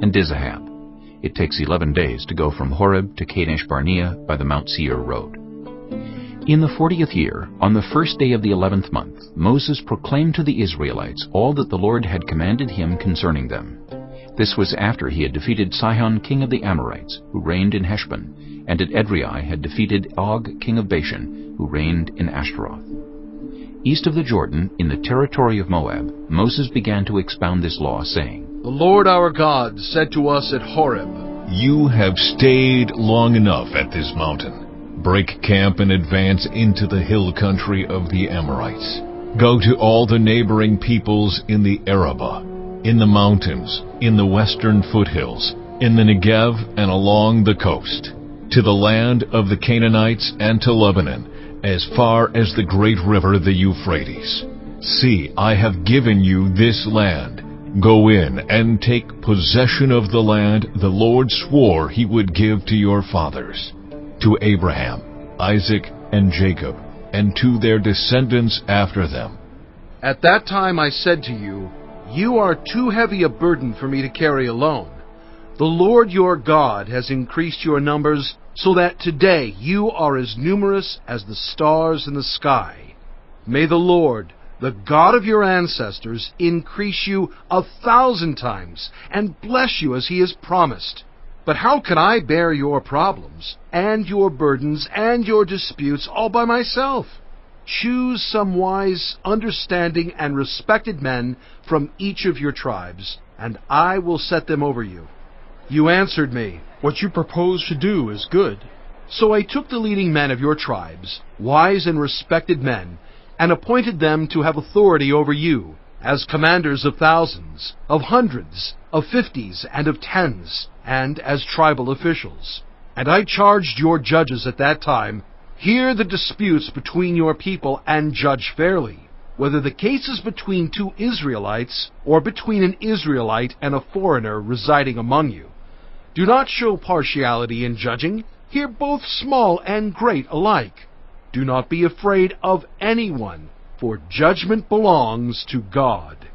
and Dizahab. It takes 11 days to go from Horeb to Kadesh Barnea by the Mount Seir road. In the 40th year, on the first day of the 11th month, Moses proclaimed to the Israelites all that the Lord had commanded him concerning them. This was after he had defeated Sihon king of the Amorites, who reigned in Heshbon, and at Edrei had defeated Og king of Bashan, who reigned in Ashtaroth. East of the Jordan, in the territory of Moab, Moses began to expound this law, saying, The Lord our God said to us at Horeb, You have stayed long enough at this mountain. Break camp and advance into the hill country of the Amorites. Go to all the neighboring peoples in the Arabah, in the mountains, in the western foothills, in the Negev and along the coast, to the land of the Canaanites and to Lebanon, as far as the great river the Euphrates. See, I have given you this land. Go in and take possession of the land the Lord swore he would give to your fathers, to Abraham, Isaac, and Jacob, and to their descendants after them. At that time I said to you, You are too heavy a burden for me to carry alone. The Lord your God has increased your numbers, so that today you are as numerous as the stars in the sky. May the Lord, the God of your ancestors, increase you 1,000 times, and bless you as he has promised. But how can I bear your problems, and your burdens, and your disputes all by myself? Choose some wise, understanding, and respected men from each of your tribes, and I will set them over you. You answered me, What you propose to do is good. So I took the leading men of your tribes, wise and respected men, and appointed them to have authority over you, as commanders of thousands, of hundreds, of fifties, and of tens, and as tribal officials. And I charged your judges at that time, Hear the disputes between your people and judge fairly, whether the case is between two Israelites or between an Israelite and a foreigner residing among you. Do not show partiality in judging. Hear both small and great alike. Do not be afraid of anyone, for judgment belongs to God.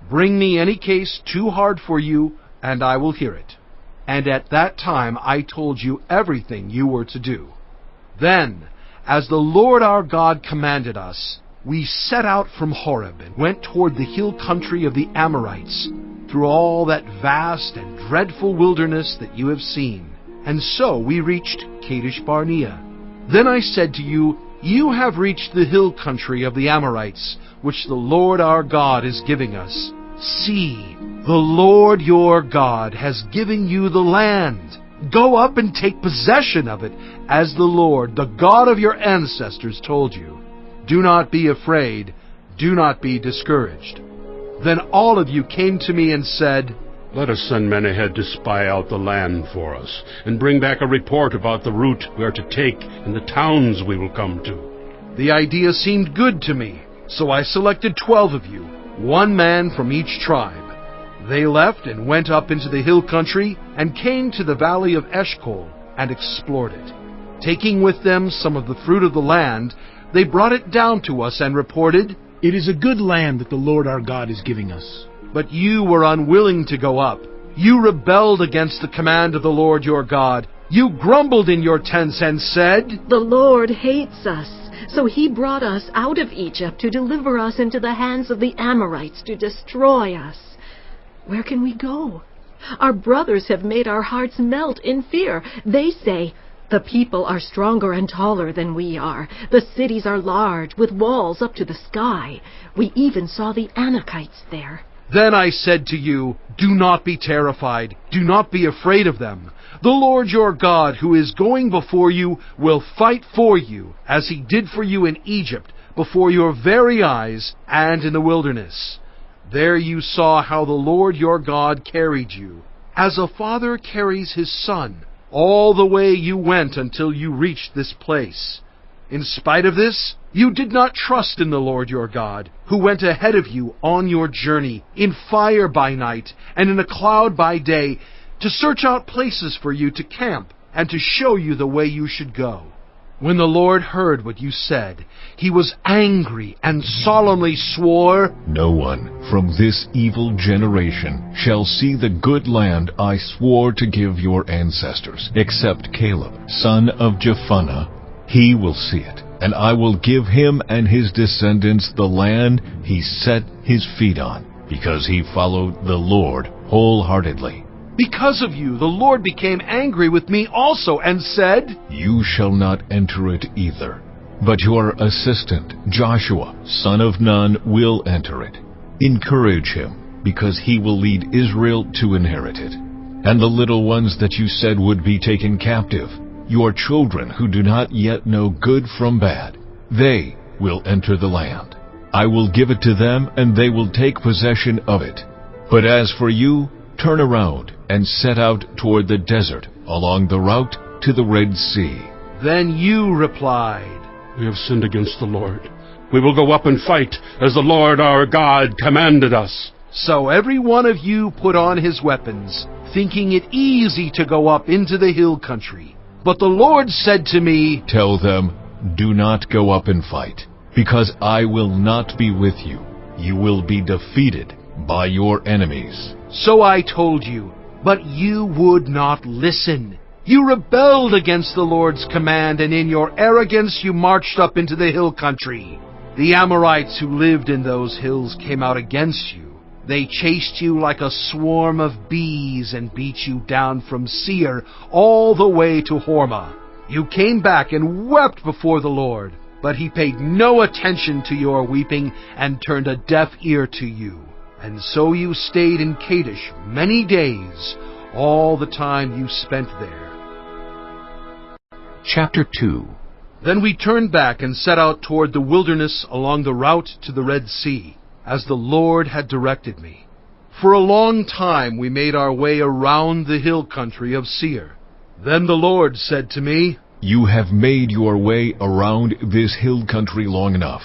Bring me any case too hard for you, and I will hear it. And at that time I told you everything you were to do. Then, as the Lord our God commanded us, we set out from Horeb and went toward the hill country of the Amorites, through all that vast and dreadful wilderness that you have seen. And so we reached Kadesh Barnea. Then I said to you, You have reached the hill country of the Amorites, which the Lord our God is giving us. See, the Lord your God has given you the land. Go up and take possession of it, as the Lord, the God of your ancestors, told you. Do not be afraid. Do not be discouraged. Then all of you came to me and said, Let us send men ahead to spy out the land for us, and bring back a report about the route we are to take and the towns we will come to. The idea seemed good to me, so I selected 12 of you, one man from each tribe. They left and went up into the hill country and came to the valley of Eshcol and explored it. Taking with them some of the fruit of the land, they brought it down to us and reported, It is a good land that the Lord our God is giving us. But you were unwilling to go up. You rebelled against the command of the Lord your God. You grumbled in your tents and said, The Lord hates us, so he brought us out of Egypt to deliver us into the hands of the Amorites to destroy us. Where can we go? Our brothers have made our hearts melt in fear. They say, The people are stronger and taller than we are. The cities are large, with walls up to the sky. We even saw the Anakites there. Then I said to you, Do not be terrified. Do not be afraid of them. The Lord your God, who is going before you, will fight for you, as he did for you in Egypt, before your very eyes and in the wilderness. There you saw how the Lord your God carried you, as a father carries his son, all the way you went until you reached this place. In spite of this, you did not trust in the Lord your God, who went ahead of you on your journey, in fire by night and in a cloud by day, to search out places for you to camp and to show you the way you should go. When the Lord heard what you said, he was angry and solemnly swore, No one from this evil generation shall see the good land I swore to give your ancestors, except Caleb, son of Jephunneh. He will see it, and I will give him and his descendants the land he set his feet on, because he followed the Lord wholeheartedly. Because of you, the Lord became angry with me also and said, You shall not enter it either, but your assistant, Joshua, son of Nun, will enter it. Encourage him, because he will lead Israel to inherit it. And the little ones that you said would be taken captive, your children who do not yet know good from bad, they will enter the land. I will give it to them, and they will take possession of it. But as for you, turn around and set out toward the desert along the route to the Red Sea. Then you replied, We have sinned against the Lord. We will go up and fight as the Lord our God commanded us. So every one of you put on his weapons, thinking it easy to go up into the hill country. But the Lord said to me, Tell them, do not go up and fight, because I will not be with you. You will be defeated by your enemies. So I told you, but you would not listen. You rebelled against the Lord's command, and in your arrogance you marched up into the hill country. The Amorites who lived in those hills came out against you. They chased you like a swarm of bees and beat you down from Seir all the way to Hormah. You came back and wept before the Lord, but he paid no attention to your weeping and turned a deaf ear to you. And so you stayed in Kadesh many days, all the time you spent there. Chapter 2. Then we turned back and set out toward the wilderness along the route to the Red Sea, as the Lord had directed me. For a long time we made our way around the hill country of Seir. Then the Lord said to me, You have made your way around this hill country long enough.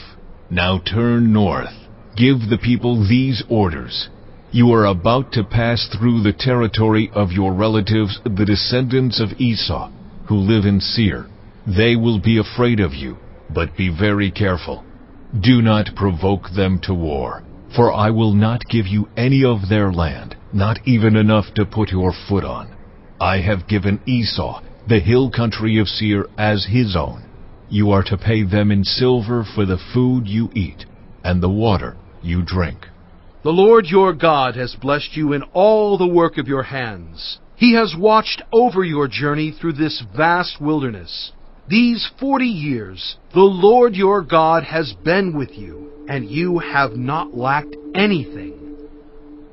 Now turn north. Give the people these orders. You are about to pass through the territory of your relatives, the descendants of Esau, who live in Seir. They will be afraid of you, but be very careful. Do not provoke them to war, for I will not give you any of their land, not even enough to put your foot on. I have given Esau the hill country of Seir as his own. You are to pay them in silver for the food you eat and the water you drink. The Lord your God has blessed you in all the work of your hands. He has watched over your journey through this vast wilderness. These 40 years, the Lord your God has been with you, and you have not lacked anything.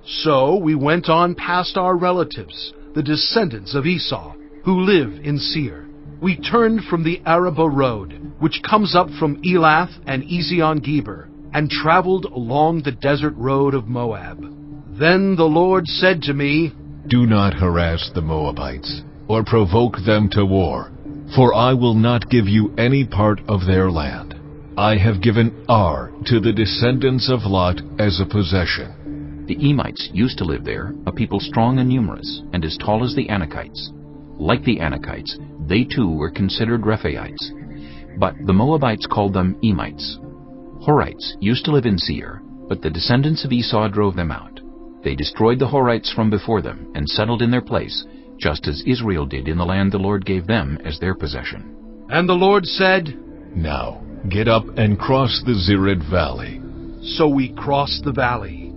So we went on past our relatives, the descendants of Esau, who live in Seir. We turned from the Arabah road, which comes up from Elath and Ezion-Geber, and traveled along the desert road of Moab. Then the Lord said to me, Do not harass the Moabites, or provoke them to war, for I will not give you any part of their land. I have given Ar to the descendants of Lot as a possession. The Emites used to live there, a people strong and numerous, and as tall as the Anakites. Like the Anakites, they too were considered Rephaites, but the Moabites called them Emites. Horites used to live in Seir, but the descendants of Esau drove them out. They destroyed the Horites from before them and settled in their place, just as Israel did in the land the Lord gave them as their possession. And the Lord said, Now get up and cross the Zered Valley. So we crossed the valley.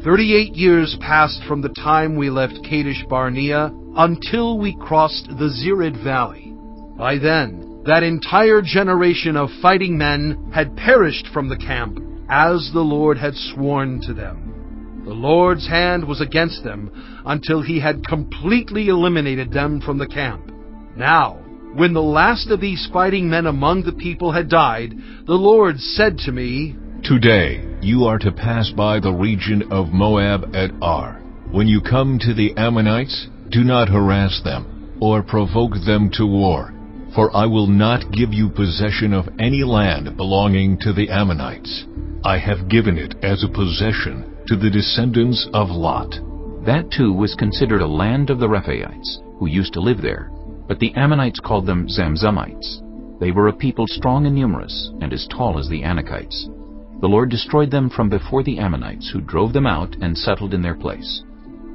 38 years passed from the time we left Kadesh Barnea until we crossed the Zered Valley. By then, that entire generation of fighting men had perished from the camp, as the Lord had sworn to them. The Lord's hand was against them until he had completely eliminated them from the camp. Now, when the last of these fighting men among the people had died, the Lord said to me, Today you are to pass by the region of Moab at Ar. When you come to the Ammonites, do not harass them or provoke them to war. For I will not give you possession of any land belonging to the Ammonites. I have given it as a possession to the descendants of Lot. That too was considered a land of the Rephaites, who used to live there, but the Ammonites called them Zamzummites. They were a people strong and numerous, and as tall as the Anakites. The Lord destroyed them from before the Ammonites, who drove them out and settled in their place.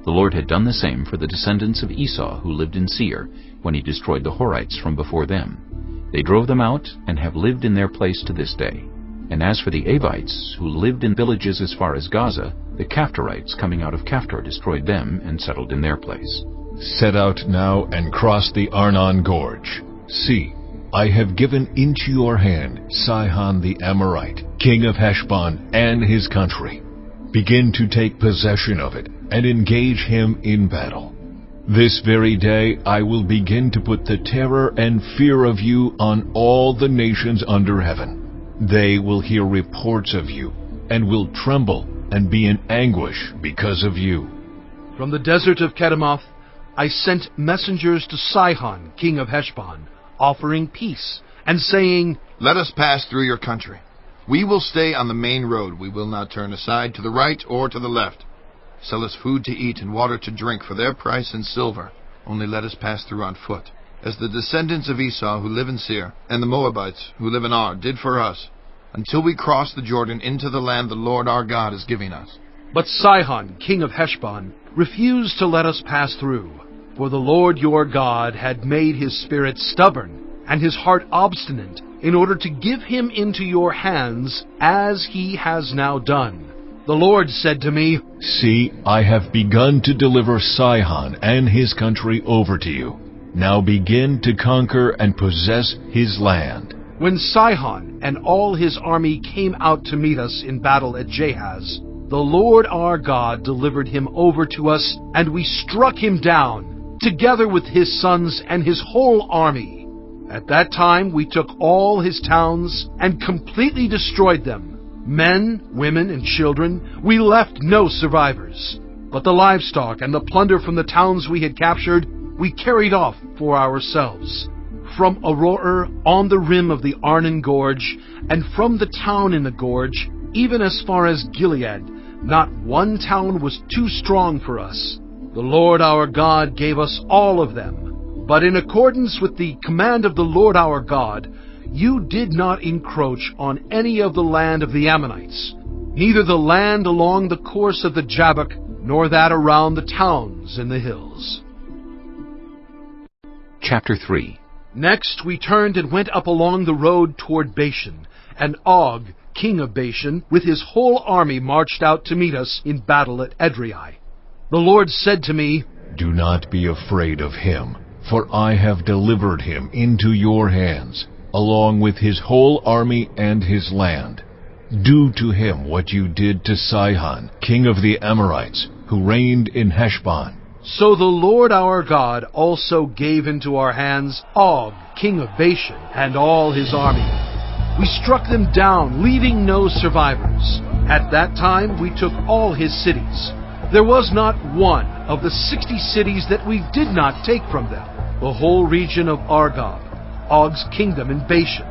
The Lord had done the same for the descendants of Esau who lived in Seir, when he destroyed the Horites from before them. They drove them out and have lived in their place to this day. And as for the Avites, who lived in villages as far as Gaza, the Caphtorites coming out of Caphtor destroyed them and settled in their place. Set out now and cross the Arnon Gorge. See, I have given into your hand Sihon the Amorite, king of Heshbon, and his country. Begin to take possession of it, and engage him in battle. This very day I will begin to put the terror and fear of you on all the nations under heaven. They will hear reports of you, and will tremble and be in anguish because of you. From the desert of Kedemoth, I sent messengers to Sihon, king of Heshbon, offering peace, and saying, Let us pass through your country. We will stay on the main road. We will not turn aside to the right or to the left. Sell us food to eat and water to drink for their price in silver. Only let us pass through on foot, as the descendants of Esau who live in Seir, and the Moabites who live in Ar did for us, until we cross the Jordan into the land the Lord our God is giving us. But Sihon, king of Heshbon, refused to let us pass through. For the Lord your God had made his spirit stubborn, and his heart obstinate, in order to give him into your hands, as he has now done. The Lord said to me, See, I have begun to deliver Sihon and his country over to you. Now begin to conquer and possess his land. When Sihon and all his army came out to meet us in battle at Jahaz, the Lord our God delivered him over to us, and we struck him down, together with his sons and his whole army. At that time we took all his towns and completely destroyed them. Men, women, and children, we left no survivors. But the livestock and the plunder from the towns we had captured, we carried off for ourselves. From Aroer on the rim of the Arnon Gorge, and from the town in the gorge, even as far as Gilead, not one town was too strong for us. The Lord our God gave us all of them. But in accordance with the command of the Lord our God, you did not encroach on any of the land of the Ammonites, neither the land along the course of the Jabbok, nor that around the towns in the hills. Chapter 3. Next we turned and went up along the road toward Bashan, and Og, king of Bashan, with his whole army marched out to meet us in battle at Edrei. The Lord said to me, Do not be afraid of him, for I have delivered him into your hands, along with his whole army and his land. Do to him what you did to Sihon, king of the Amorites, who reigned in Heshbon. So the Lord our God also gave into our hands Og, king of Bashan, and all his army. We struck them down, leaving no survivors. At that time we took all his cities. There was not one of the 60 cities that we did not take from them. The whole region of Argob, Og's kingdom in Bashan.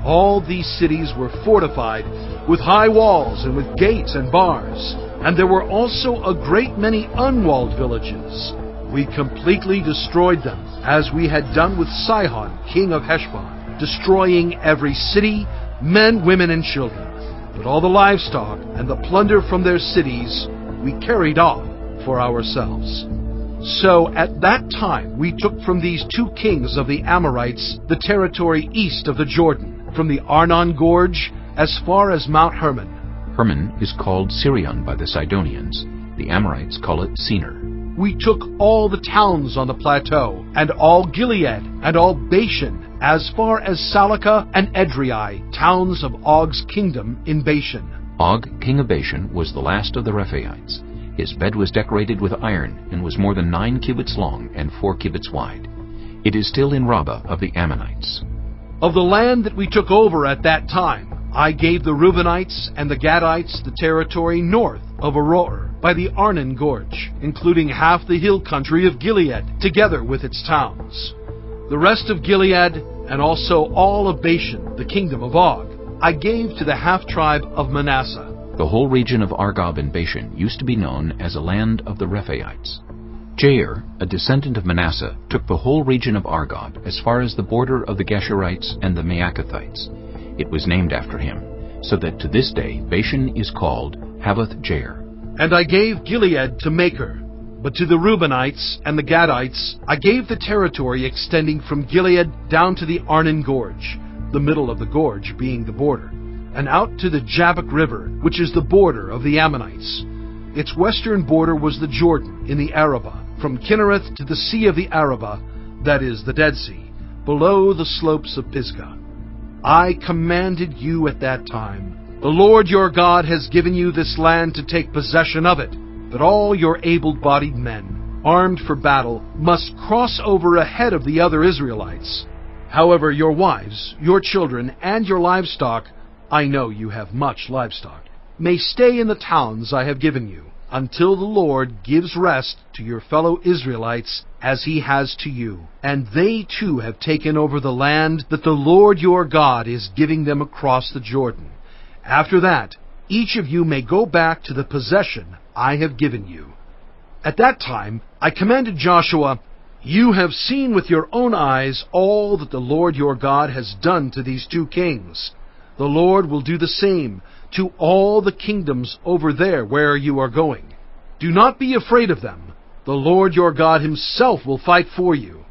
All these cities were fortified with high walls and with gates and bars, and there were also a great many unwalled villages. We completely destroyed them, as we had done with Sihon, king of Heshbon, destroying every city, men, women, and children. But all the livestock and the plunder from their cities we carried off for ourselves. So at that time we took from these two kings of the Amorites the territory east of the Jordan, from the Arnon Gorge as far as Mount Hermon. Hermon is called Sirion by the Sidonians. The Amorites call it Senir. We took all the towns on the plateau, and all Gilead, and all Bashan, as far as Salakah and Edrei, towns of Og's kingdom in Bashan. Og, king of Bashan, was the last of the Rephaites. His bed was decorated with iron, and was more than 9 cubits long and 4 cubits wide. It is still in Rabbah of the Ammonites. Of the land that we took over at that time, I gave the Reubenites and the Gadites the territory north of Aroer, by the Arnon Gorge, including half the hill country of Gilead, together with its towns. The rest of Gilead, and also all of Bashan, the kingdom of Og, I gave to the half-tribe of Manasseh. The whole region of Argob and Bashan used to be known as a land of the Rephaites. Jair, a descendant of Manasseh, took the whole region of Argob as far as the border of the Geshurites and the Maacathites. It was named after him, so that to this day Bashan is called Havoth Jair. And I gave Gilead to Machir, but to the Reubenites and the Gadites I gave the territory extending from Gilead down to the Arnon Gorge, the middle of the gorge being the border, and out to the Jabbok River, which is the border of the Ammonites. Its western border was the Jordan in the Arabah, from Kinnereth to the Sea of the Arabah, that is, the Dead Sea, below the slopes of Pisgah. I commanded you at that time, the Lord your God has given you this land to take possession of it, but all your able-bodied men, armed for battle, must cross over ahead of the other Israelites. However, your wives, your children, and your livestock, I know you have much livestock, may stay in the towns I have given you, until the Lord gives rest to your fellow Israelites as he has to you. And they too have taken over the land that the Lord your God is giving them across the Jordan. After that, each of you may go back to the possession I have given you. At that time, I commanded Joshua, You have seen with your own eyes all that the Lord your God has done to these two kings. The Lord will do the same to all the kingdoms over there where you are going. Do not be afraid of them. The Lord your God himself will fight for you.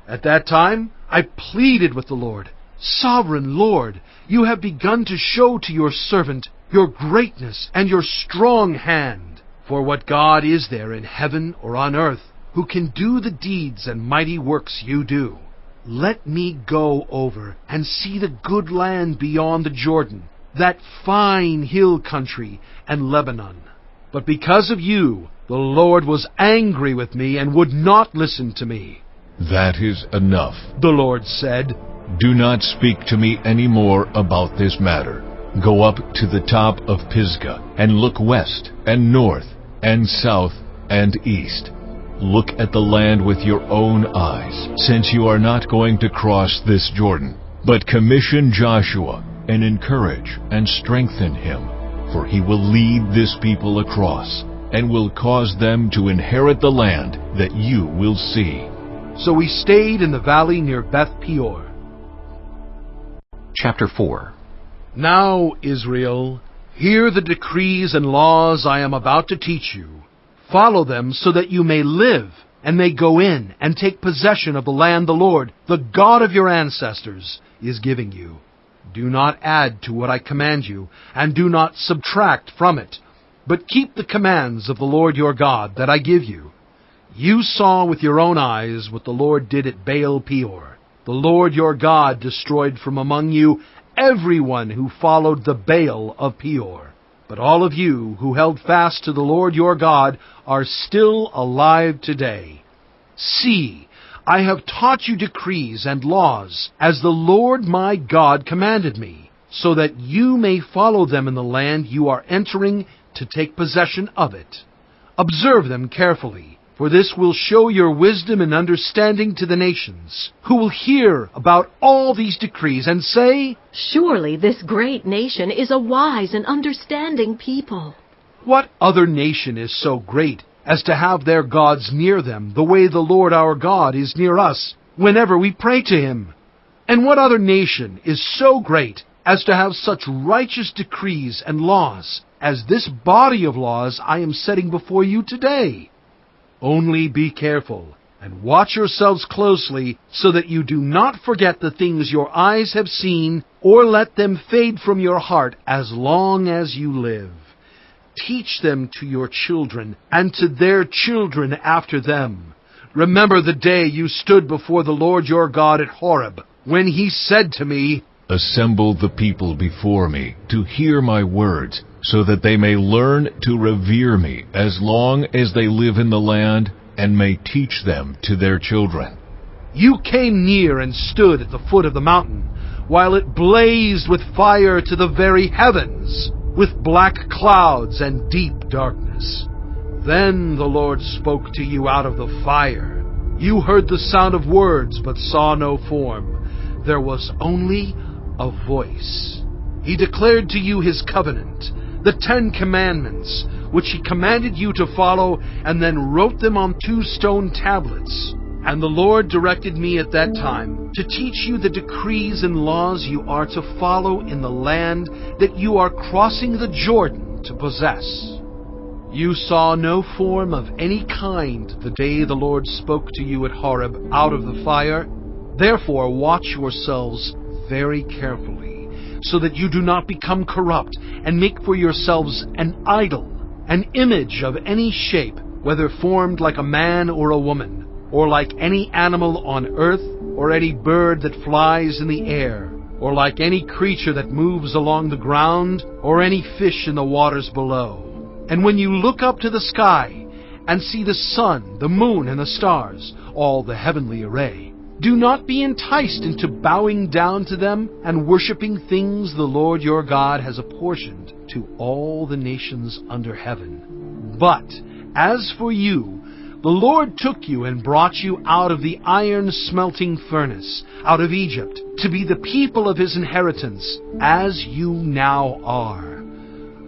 At that time, I pleaded with the Lord, Sovereign Lord, you have begun to show to your servant your greatness and your strong hand. For what God is there in heaven or on earth who can do the deeds and mighty works you do? Let me go over and see the good land beyond the Jordan, that fine hill country and Lebanon. But because of you, the Lord was angry with me and would not listen to me. That is enough. The Lord said, Do not speak to me any more about this matter. Go up to the top of Pisgah, and look west, and north, and south, and east. Look at the land with your own eyes, since you are not going to cross this Jordan. But commission Joshua, and encourage and strengthen him, for he will lead this people across, and will cause them to inherit the land that you will see. So we stayed in the valley near Beth Peor. Chapter 4. Now, Israel, hear the decrees and laws I am about to teach you. Follow them so that you may live, and may go in and take possession of the land the Lord, the God of your ancestors, is giving you. Do not add to what I command you, and do not subtract from it, but keep the commands of the Lord your God that I give you. You saw with your own eyes what the Lord did at Baal Peor. The Lord your God destroyed from among you everyone who followed the Baal of Peor. But all of you who held fast to the Lord your God are still alive today. See, I have taught you decrees and laws, as the Lord my God commanded me, so that you may follow them in the land you are entering to take possession of it. Observe them carefully, for this will show your wisdom and understanding to the nations, who will hear about all these decrees and say, Surely this great nation is a wise and understanding people. What other nation is so great as to have their gods near them the way the Lord our God is near us whenever we pray to him? And what other nation is so great as to have such righteous decrees and laws as this body of laws I am setting before you today? Only be careful, and watch yourselves closely, so that you do not forget the things your eyes have seen, or let them fade from your heart as long as you live. Teach them to your children, and to their children after them. Remember the day you stood before the Lord your God at Horeb, when he said to me, Assemble the people before me to hear my words, so that they may learn to revere me as long as they live in the land, and may teach them to their children. You came near and stood at the foot of the mountain, while it blazed with fire to the very heavens, with black clouds and deep darkness. Then the Lord spoke to you out of the fire. You heard the sound of words, but saw no form. There was only a voice. He declared to you his covenant, the 10 Commandments, which he commanded you to follow, and then wrote them on 2 stone tablets. And the Lord directed me at that time to teach you the decrees and laws you are to follow in the land that you are crossing the Jordan to possess. You saw no form of any kind the day the Lord spoke to you at Horeb out of the fire. Therefore watch yourselves very carefully, so that you do not become corrupt and make for yourselves an idol, an image of any shape, whether formed like a man or a woman, or like any animal on earth, or any bird that flies in the air, or like any creature that moves along the ground, or any fish in the waters below. And when you look up to the sky and see the sun, the moon, and the stars, all the heavenly array, do not be enticed into bowing down to them and worshiping things the Lord your God has apportioned to all the nations under heaven. But as for you, the Lord took you and brought you out of the iron-smelting furnace, out of Egypt, to be the people of his inheritance, as you now are.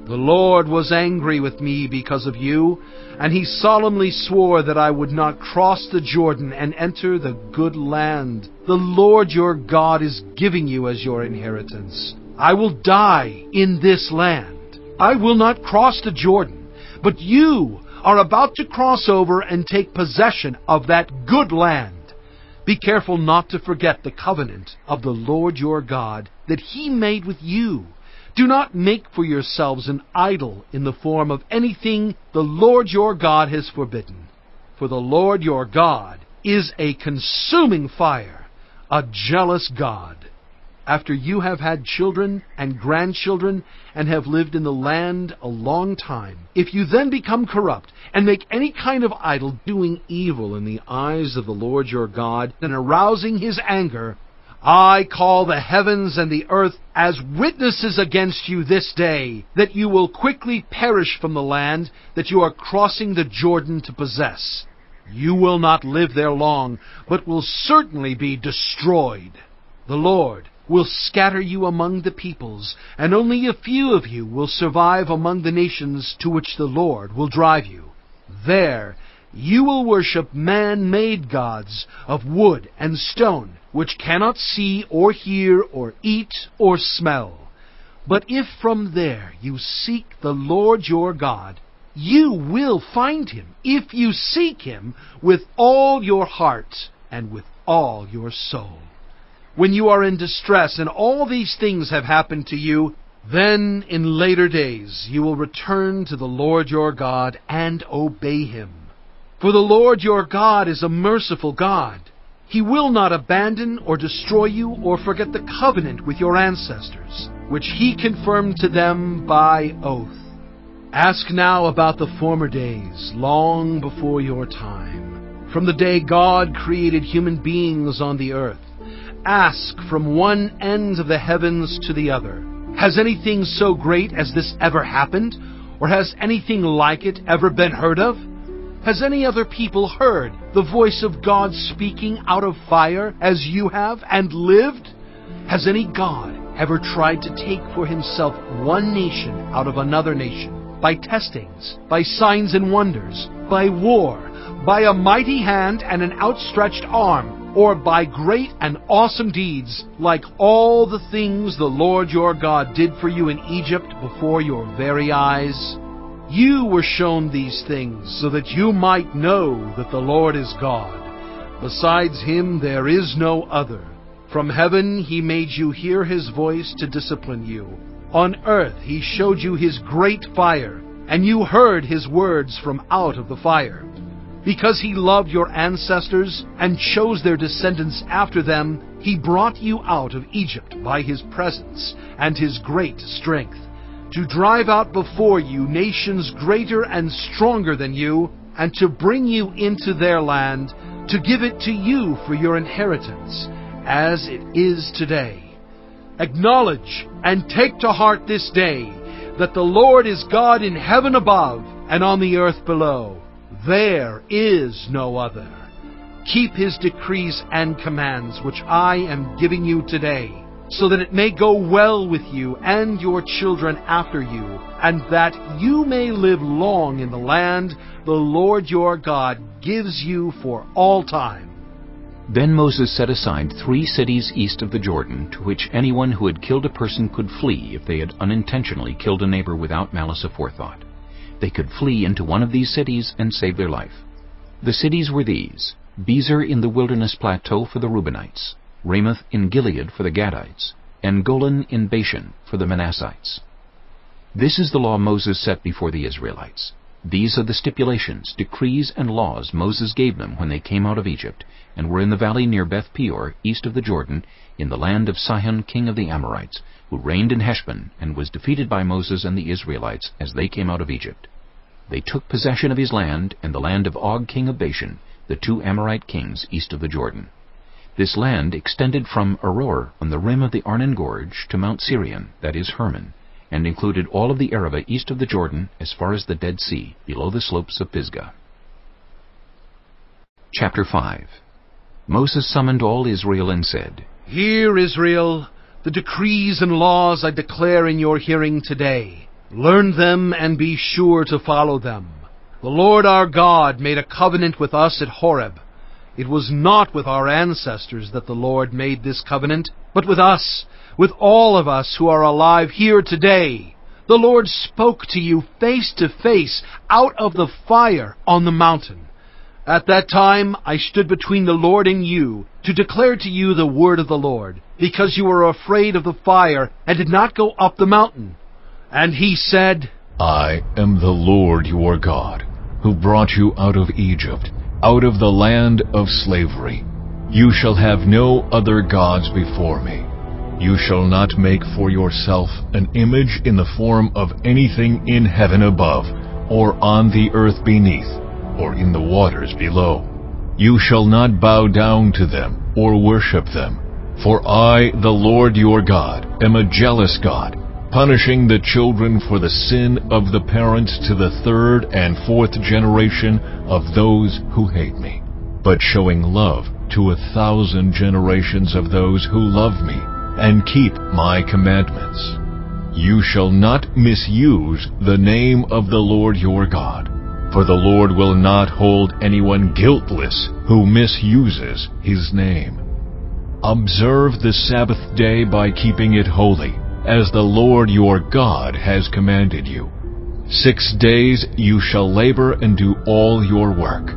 The Lord was angry with me because of you, and he solemnly swore that I would not cross the Jordan and enter the good land the Lord your God is giving you as your inheritance. I will die in this land. I will not cross the Jordan, but you are about to cross over and take possession of that good land. Be careful not to forget the covenant of the Lord your God that he made with you. Do not make for yourselves an idol in the form of anything the Lord your God has forbidden. For the Lord your God is a consuming fire, a jealous God. After you have had children and grandchildren and have lived in the land a long time, if you then become corrupt and make any kind of idol, doing evil in the eyes of the Lord your God and arousing his anger, I call the heavens and the earth as witnesses against you this day, that you will quickly perish from the land that you are crossing the Jordan to possess. You will not live there long, but will certainly be destroyed. The Lord will scatter you among the peoples, and only a few of you will survive among the nations to which the Lord will drive you. There you will worship man-made gods of wood and stone, which cannot see or hear or eat or smell. But if from there you seek the Lord your God, you will find him, if you seek him with all your heart and with all your soul. When you are in distress and all these things have happened to you, then in later days you will return to the Lord your God and obey him. For the Lord your God is a merciful God. He will not abandon or destroy you or forget the covenant with your ancestors, which he confirmed to them by oath. Ask now about the former days, long before your time, from the day God created human beings on the earth. Ask from one end of the heavens to the other. Has anything so great as this ever happened? Or has anything like it ever been heard of? Has any other people heard the voice of God speaking out of fire as you have and lived? Has any God ever tried to take for himself one nation out of another nation, by testings, by signs and wonders, by war, by a mighty hand and an outstretched arm, or by great and awesome deeds, like all the things the Lord your God did for you in Egypt before your very eyes? You were shown these things so that you might know that the Lord is God. Besides him there is no other. From heaven he made you hear his voice to discipline you. On earth he showed you his great fire, and you heard his words from out of the fire. Because he loved your ancestors and chose their descendants after them, he brought you out of Egypt by his presence and his great strength, to drive out before you nations greater and stronger than you, and to bring you into their land, to give it to you for your inheritance, as it is today. Acknowledge and take to heart this day that the Lord is God in heaven above and on the earth below. There is no other. Keep his decrees and commands, which I am giving you today, so that it may go well with you and your children after you, and that you may live long in the land the Lord your God gives you for all time. Then Moses set aside 3 cities east of the Jordan, to which anyone who had killed a person could flee if they had unintentionally killed a neighbor without malice aforethought. They could flee into one of these cities and save their life. The cities were these: Bezer in the wilderness plateau for the Reubenites, Ramoth in Gilead for the Gadites, and Golan in Bashan for the Manassites. This is the law Moses set before the Israelites. These are the stipulations, decrees, and laws Moses gave them when they came out of Egypt, and were in the valley near Beth Peor, east of the Jordan, in the land of Sihon king of the Amorites, who reigned in Heshbon, and was defeated by Moses and the Israelites as they came out of Egypt. They took possession of his land, and the land of Og king of Bashan, the 2 Amorite kings east of the Jordan. This land extended from Aroer on the rim of the Arnon Gorge to Mount Sirion, that is Hermon, and included all of the Arabah east of the Jordan as far as the Dead Sea, below the slopes of Pisgah. Chapter 5. Moses summoned all Israel and said, Hear, Israel, the decrees and laws I declare in your hearing today. Learn them and be sure to follow them. The Lord our God made a covenant with us at Horeb. It was not with our ancestors that the Lord made this covenant, but with us, with all of us who are alive here today. The Lord spoke to you face to face out of the fire on the mountain. At that time I stood between the Lord and you to declare to you the word of the Lord, because you were afraid of the fire and did not go up the mountain. And he said, I am the Lord your God, who brought you out of Egypt, out of the land of slavery. You shall have no other gods before me. You shall not make for yourself an image in the form of anything in heaven above, or on the earth beneath, or in the waters below. You shall not bow down to them, or worship them. For I, the Lord your God, am a jealous God, punishing the children for the sin of the parents to the 3rd and 4th generation of those who hate me, but showing love to 1,000 generations of those who love me and keep my commandments. You shall not misuse the name of the Lord your God, for the Lord will not hold anyone guiltless who misuses his name. Observe the Sabbath day by keeping it holy, as the Lord your God has commanded you. 6 days you shall labor and do all your work,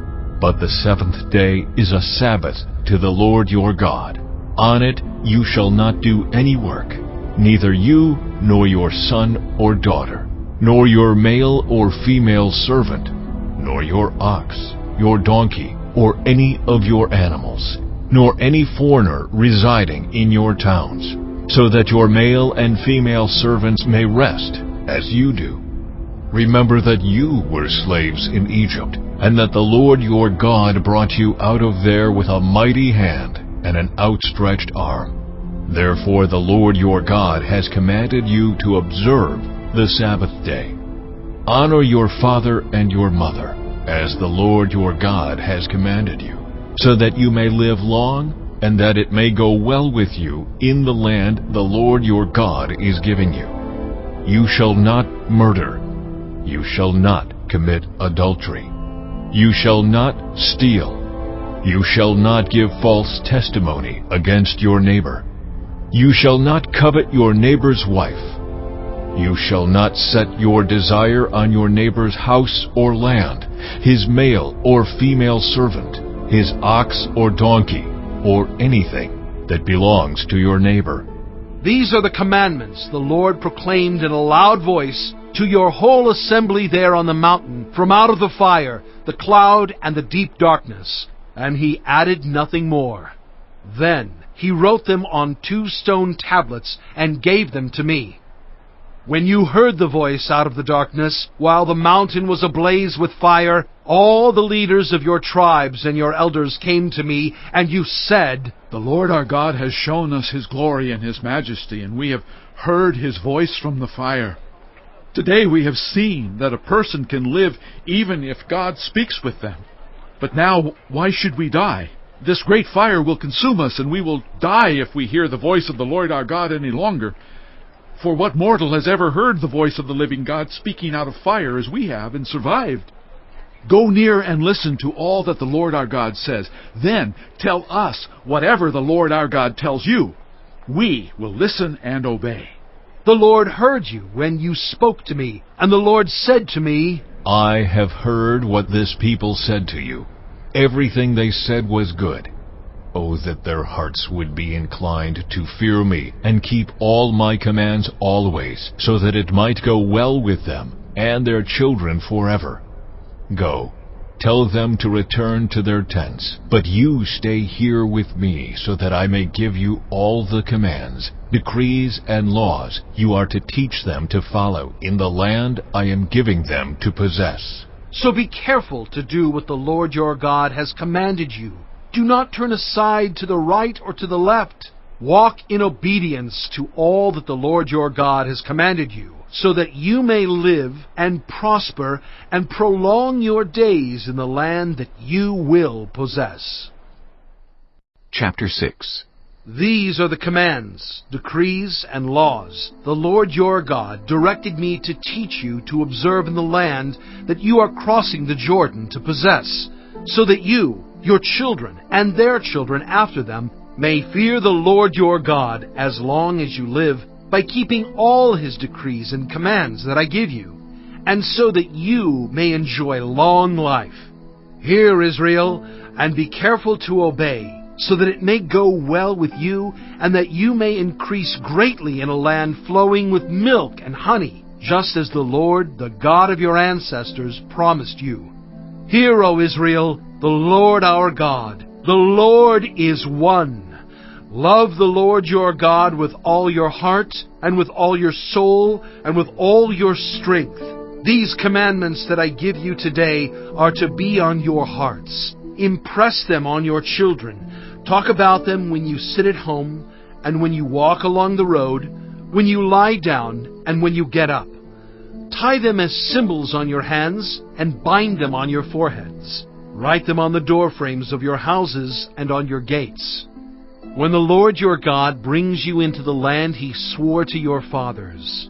but the 7th day is a Sabbath to the Lord your God. On it you shall not do any work, neither you nor your son or daughter, nor your male or female servant, nor your ox, your donkey, or any of your animals, nor any foreigner residing in your towns, so that your male and female servants may rest, as you do. Remember that you were slaves in Egypt, and that the Lord your God brought you out of there with a mighty hand and an outstretched arm. Therefore the Lord your God has commanded you to observe the Sabbath day. Honor your father and your mother, as the Lord your God has commanded you, so that you may live long, and that it may go well with you in the land the Lord your God is giving you. You shall not murder. You shall not commit adultery. You shall not steal. You shall not give false testimony against your neighbor. You shall not covet your neighbor's wife. You shall not set your desire on your neighbor's house or land, his male or female servant, his ox or donkey, or anything that belongs to your neighbor. These are the commandments the Lord proclaimed in a loud voice to your whole assembly there on the mountain, from out of the fire, the cloud, and the deep darkness. And he added nothing more. Then he wrote them on 2 stone tablets and gave them to me. When you heard the voice out of the darkness, while the mountain was ablaze with fire, all the leaders of your tribes and your elders came to me, and you said, The Lord our God has shown us his glory and his majesty, and we have heard his voice from the fire. Today we have seen that a person can live even if God speaks with them. But now, why should we die? This great fire will consume us, and we will die if we hear the voice of the Lord our God any longer. For what mortal has ever heard the voice of the living God speaking out of fire as we have and survived? Go near and listen to all that the Lord our God says. Then tell us whatever the Lord our God tells you. We will listen and obey." The Lord heard you when you spoke to me, and the Lord said to me, I have heard what this people said to you. Everything they said was good. Oh, that their hearts would be inclined to fear me and keep all my commands always, so that it might go well with them and their children forever. Go, tell them to return to their tents, but you stay here with me, so that I may give you all the commands, decrees, and laws you are to teach them to follow in the land I am giving them to possess. So be careful to do what the Lord your God has commanded you. Do not turn aside to the right or to the left. Walk in obedience to all that the Lord your God has commanded you, so that you may live and prosper and prolong your days in the land that you will possess. Chapter 6. These are the commands, decrees, and laws the Lord your God directed me to teach you to observe in the land that you are crossing the Jordan to possess, so that you, your children, and their children after them may fear the Lord your God as long as you live, by keeping all his decrees and commands that I give you, and so that you may enjoy long life. Hear, Israel, and be careful to obey, so that it may go well with you, and that you may increase greatly in a land flowing with milk and honey, just as the Lord, the God of your ancestors, promised you. Hear, O Israel, the Lord our God, the Lord is one. Love the Lord your God with all your heart, and with all your soul, and with all your strength. These commandments that I give you today are to be on your hearts. Impress them on your children. Talk about them when you sit at home, and when you walk along the road, when you lie down, and when you get up. Tie them as symbols on your hands, and bind them on your foreheads. Write them on the doorframes of your houses and on your gates. When the Lord your God brings you into the land he swore to your fathers,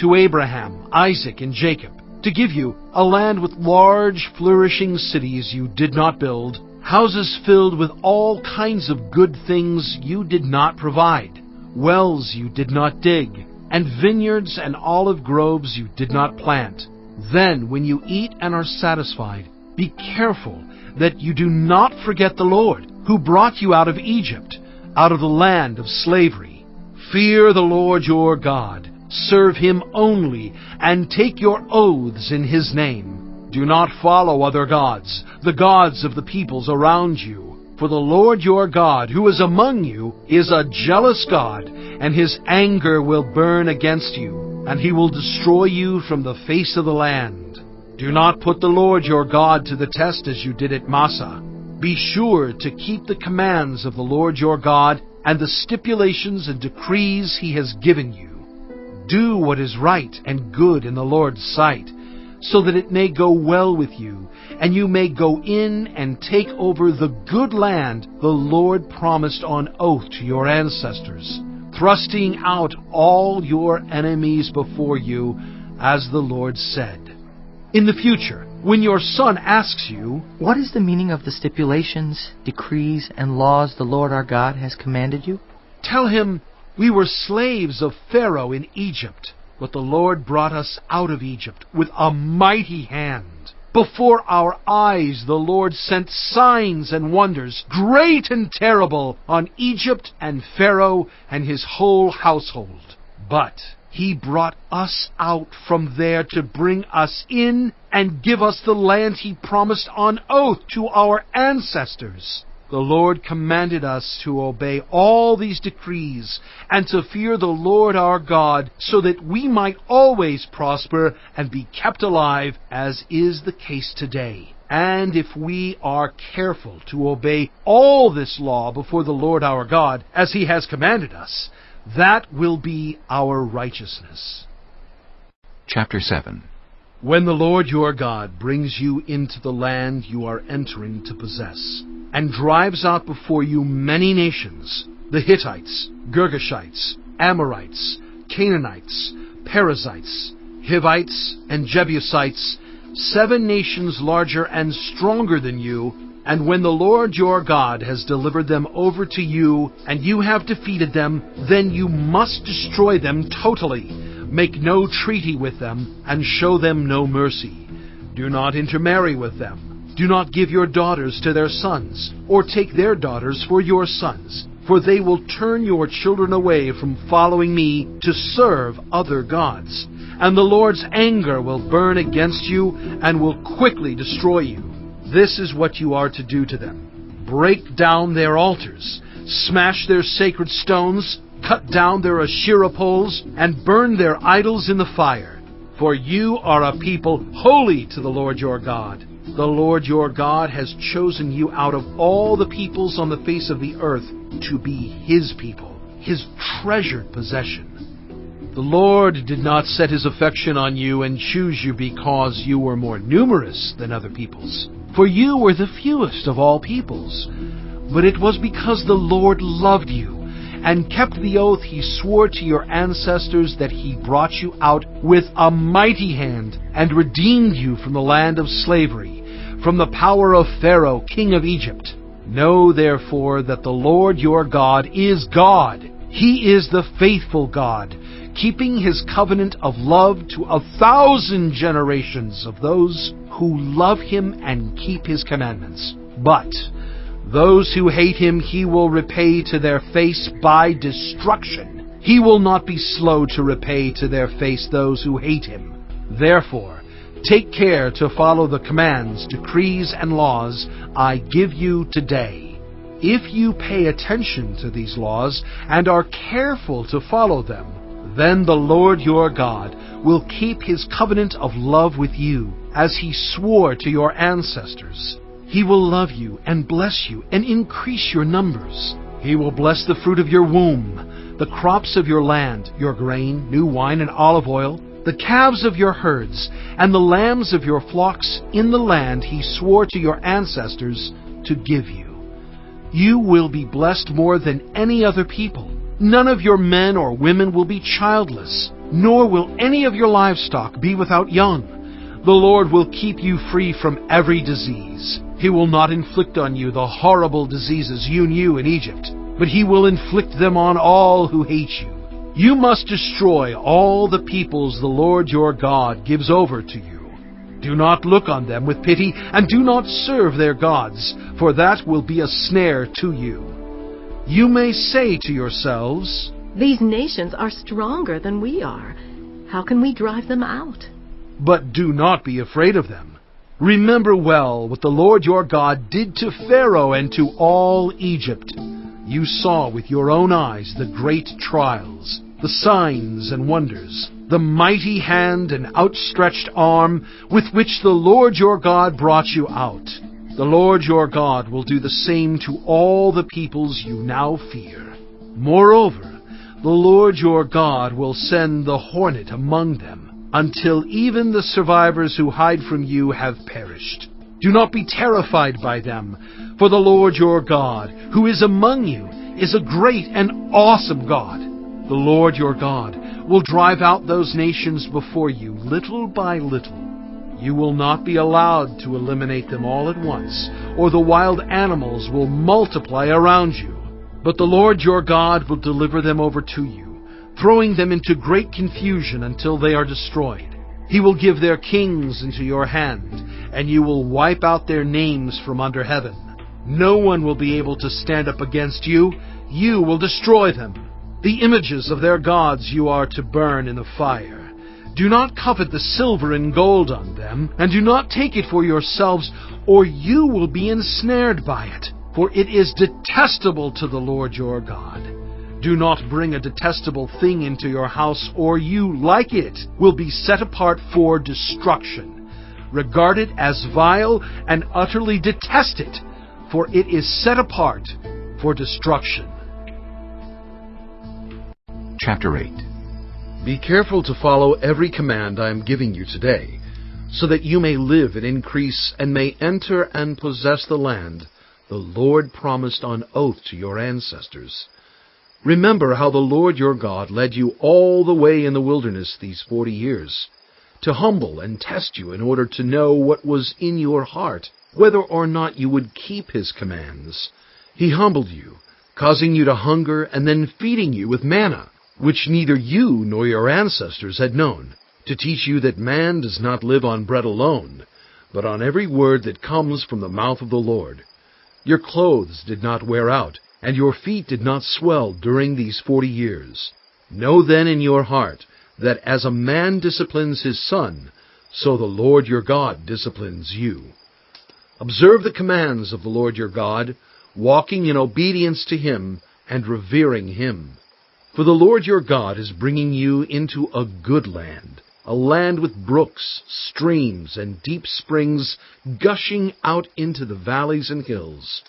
to Abraham, Isaac, and Jacob, to give you a land with large, flourishing cities you did not build, houses filled with all kinds of good things you did not provide, wells you did not dig, and vineyards and olive groves you did not plant. Then, when you eat and are satisfied, be careful that you do not forget the Lord, who brought you out of Egypt, out of the land of slavery. Fear the Lord your God, serve him only, and take your oaths in his name. Do not follow other gods, the gods of the peoples around you. For the Lord your God, who is among you, is a jealous God, and his anger will burn against you, and he will destroy you from the face of the land. Do not put the Lord your God to the test as you did at Massah. Be sure to keep the commands of the Lord your God and the stipulations and decrees he has given you. Do what is right and good in the Lord's sight, so that it may go well with you, and you may go in and take over the good land the Lord promised on oath to your ancestors, thrusting out all your enemies before you, as the Lord said. In the future, when your son asks you, "What is the meaning of the stipulations, decrees, and laws the Lord our God has commanded you?" tell him, "We were slaves of Pharaoh in Egypt, but the Lord brought us out of Egypt with a mighty hand. Before our eyes the Lord sent signs and wonders, great and terrible, on Egypt and Pharaoh and his whole household. But he brought us out from there to bring us in and give us the land he promised on oath to our ancestors. The Lord commanded us to obey all these decrees and to fear the Lord our God, so that we might always prosper and be kept alive, as is the case today. And if we are careful to obey all this law before the Lord our God, as he has commanded us, that will be our righteousness." Chapter 7. When the Lord your God brings you into the land you are entering to possess, and drives out before you many nations, the Hittites, Girgashites, Amorites, Canaanites, Perizzites, Hivites, and Jebusites, 7 nations larger and stronger than you, and when the Lord your God has delivered them over to you, and you have defeated them, then you must destroy them totally. Make no treaty with them, and show them no mercy. Do not intermarry with them. Do not give your daughters to their sons, or take their daughters for your sons, for they will turn your children away from following me to serve other gods. And the Lord's anger will burn against you, and will quickly destroy you. This is what you are to do to them. Break down their altars, smash their sacred stones, cut down their Asherah poles, and burn their idols in the fire. For you are a people holy to the Lord your God. The Lord your God has chosen you out of all the peoples on the face of the earth to be His people, His treasured possession. The Lord did not set His affection on you and choose you because you were more numerous than other peoples, for you were the fewest of all peoples. But it was because the Lord loved you and kept the oath He swore to your ancestors that He brought you out with a mighty hand and redeemed you from the land of slavery, from the power of Pharaoh, king of Egypt. Know therefore that the Lord your God is God. He is the faithful God, keeping His covenant of love to 1,000 generations of those who love Him and keep His commandments. But those who hate Him He will repay to their face by destruction. He will not be slow to repay to their face those who hate Him. Therefore, take care to follow the commands, decrees, and laws I give you today. If you pay attention to these laws and are careful to follow them, then the Lord your God will keep His covenant of love with you, as He swore to your ancestors. He will love you and bless you and increase your numbers. He will bless the fruit of your womb, the crops of your land, your grain, new wine, and olive oil, the calves of your herds, and the lambs of your flocks in the land He swore to your ancestors to give you. You will be blessed more than any other people. None of your men or women will be childless, nor will any of your livestock be without young. The Lord will keep you free from every disease. He will not inflict on you the horrible diseases you knew in Egypt, but He will inflict them on all who hate you. You must destroy all the peoples the Lord your God gives over to you. Do not look on them with pity, and do not serve their gods, for that will be a snare to you. You may say to yourselves, These nations are stronger than we are. How can we drive them out? But do not be afraid of them. Remember well what the Lord your God did to Pharaoh and to all Egypt. You saw with your own eyes the great trials, the signs and wonders, the mighty hand and outstretched arm with which the Lord your God brought you out. The Lord your God will do the same to all the peoples you now fear. Moreover, the Lord your God will send the hornet among them, until even the survivors who hide from you have perished. Do not be terrified by them, for the Lord your God, who is among you, is a great and awesome God. The Lord your God will drive out those nations before you, little by little. You will not be allowed to eliminate them all at once, or the wild animals will multiply around you. But the Lord your God will deliver them over to you, throwing them into great confusion until they are destroyed. He will give their kings into your hand, and you will wipe out their names from under heaven. No one will be able to stand up against you. You will destroy them. The images of their gods you are to burn in the fire. Do not covet the silver and gold on them, and do not take it for yourselves, or you will be ensnared by it, for it is detestable to the Lord your God. Do not bring a detestable thing into your house, or you, like it, will be set apart for destruction. Regard it as vile and utterly detest it, for it is set apart for destruction. Chapter 8. Be careful to follow every command I am giving you today. so that you may live and increase and may enter and possess the land the Lord promised on oath to your ancestors. Remember how the Lord your God led you all the way in the wilderness these 40 years, to humble and test you in order to know what was in your heart, whether or not you would keep his commands. He humbled you, causing you to hunger and then feeding you with manna, which neither you nor your ancestors had known, to teach you that man does not live on bread alone, but on every word that comes from the mouth of the Lord. Your clothes did not wear out, and your feet did not swell during these 40 years. Know then in your heart that as a man disciplines his son, so the Lord your God disciplines you. Observe the commands of the Lord your God, walking in obedience to him and revering him. For the Lord your God is bringing you into a good land, a land with brooks, streams, and deep springs gushing out into the valleys and hills,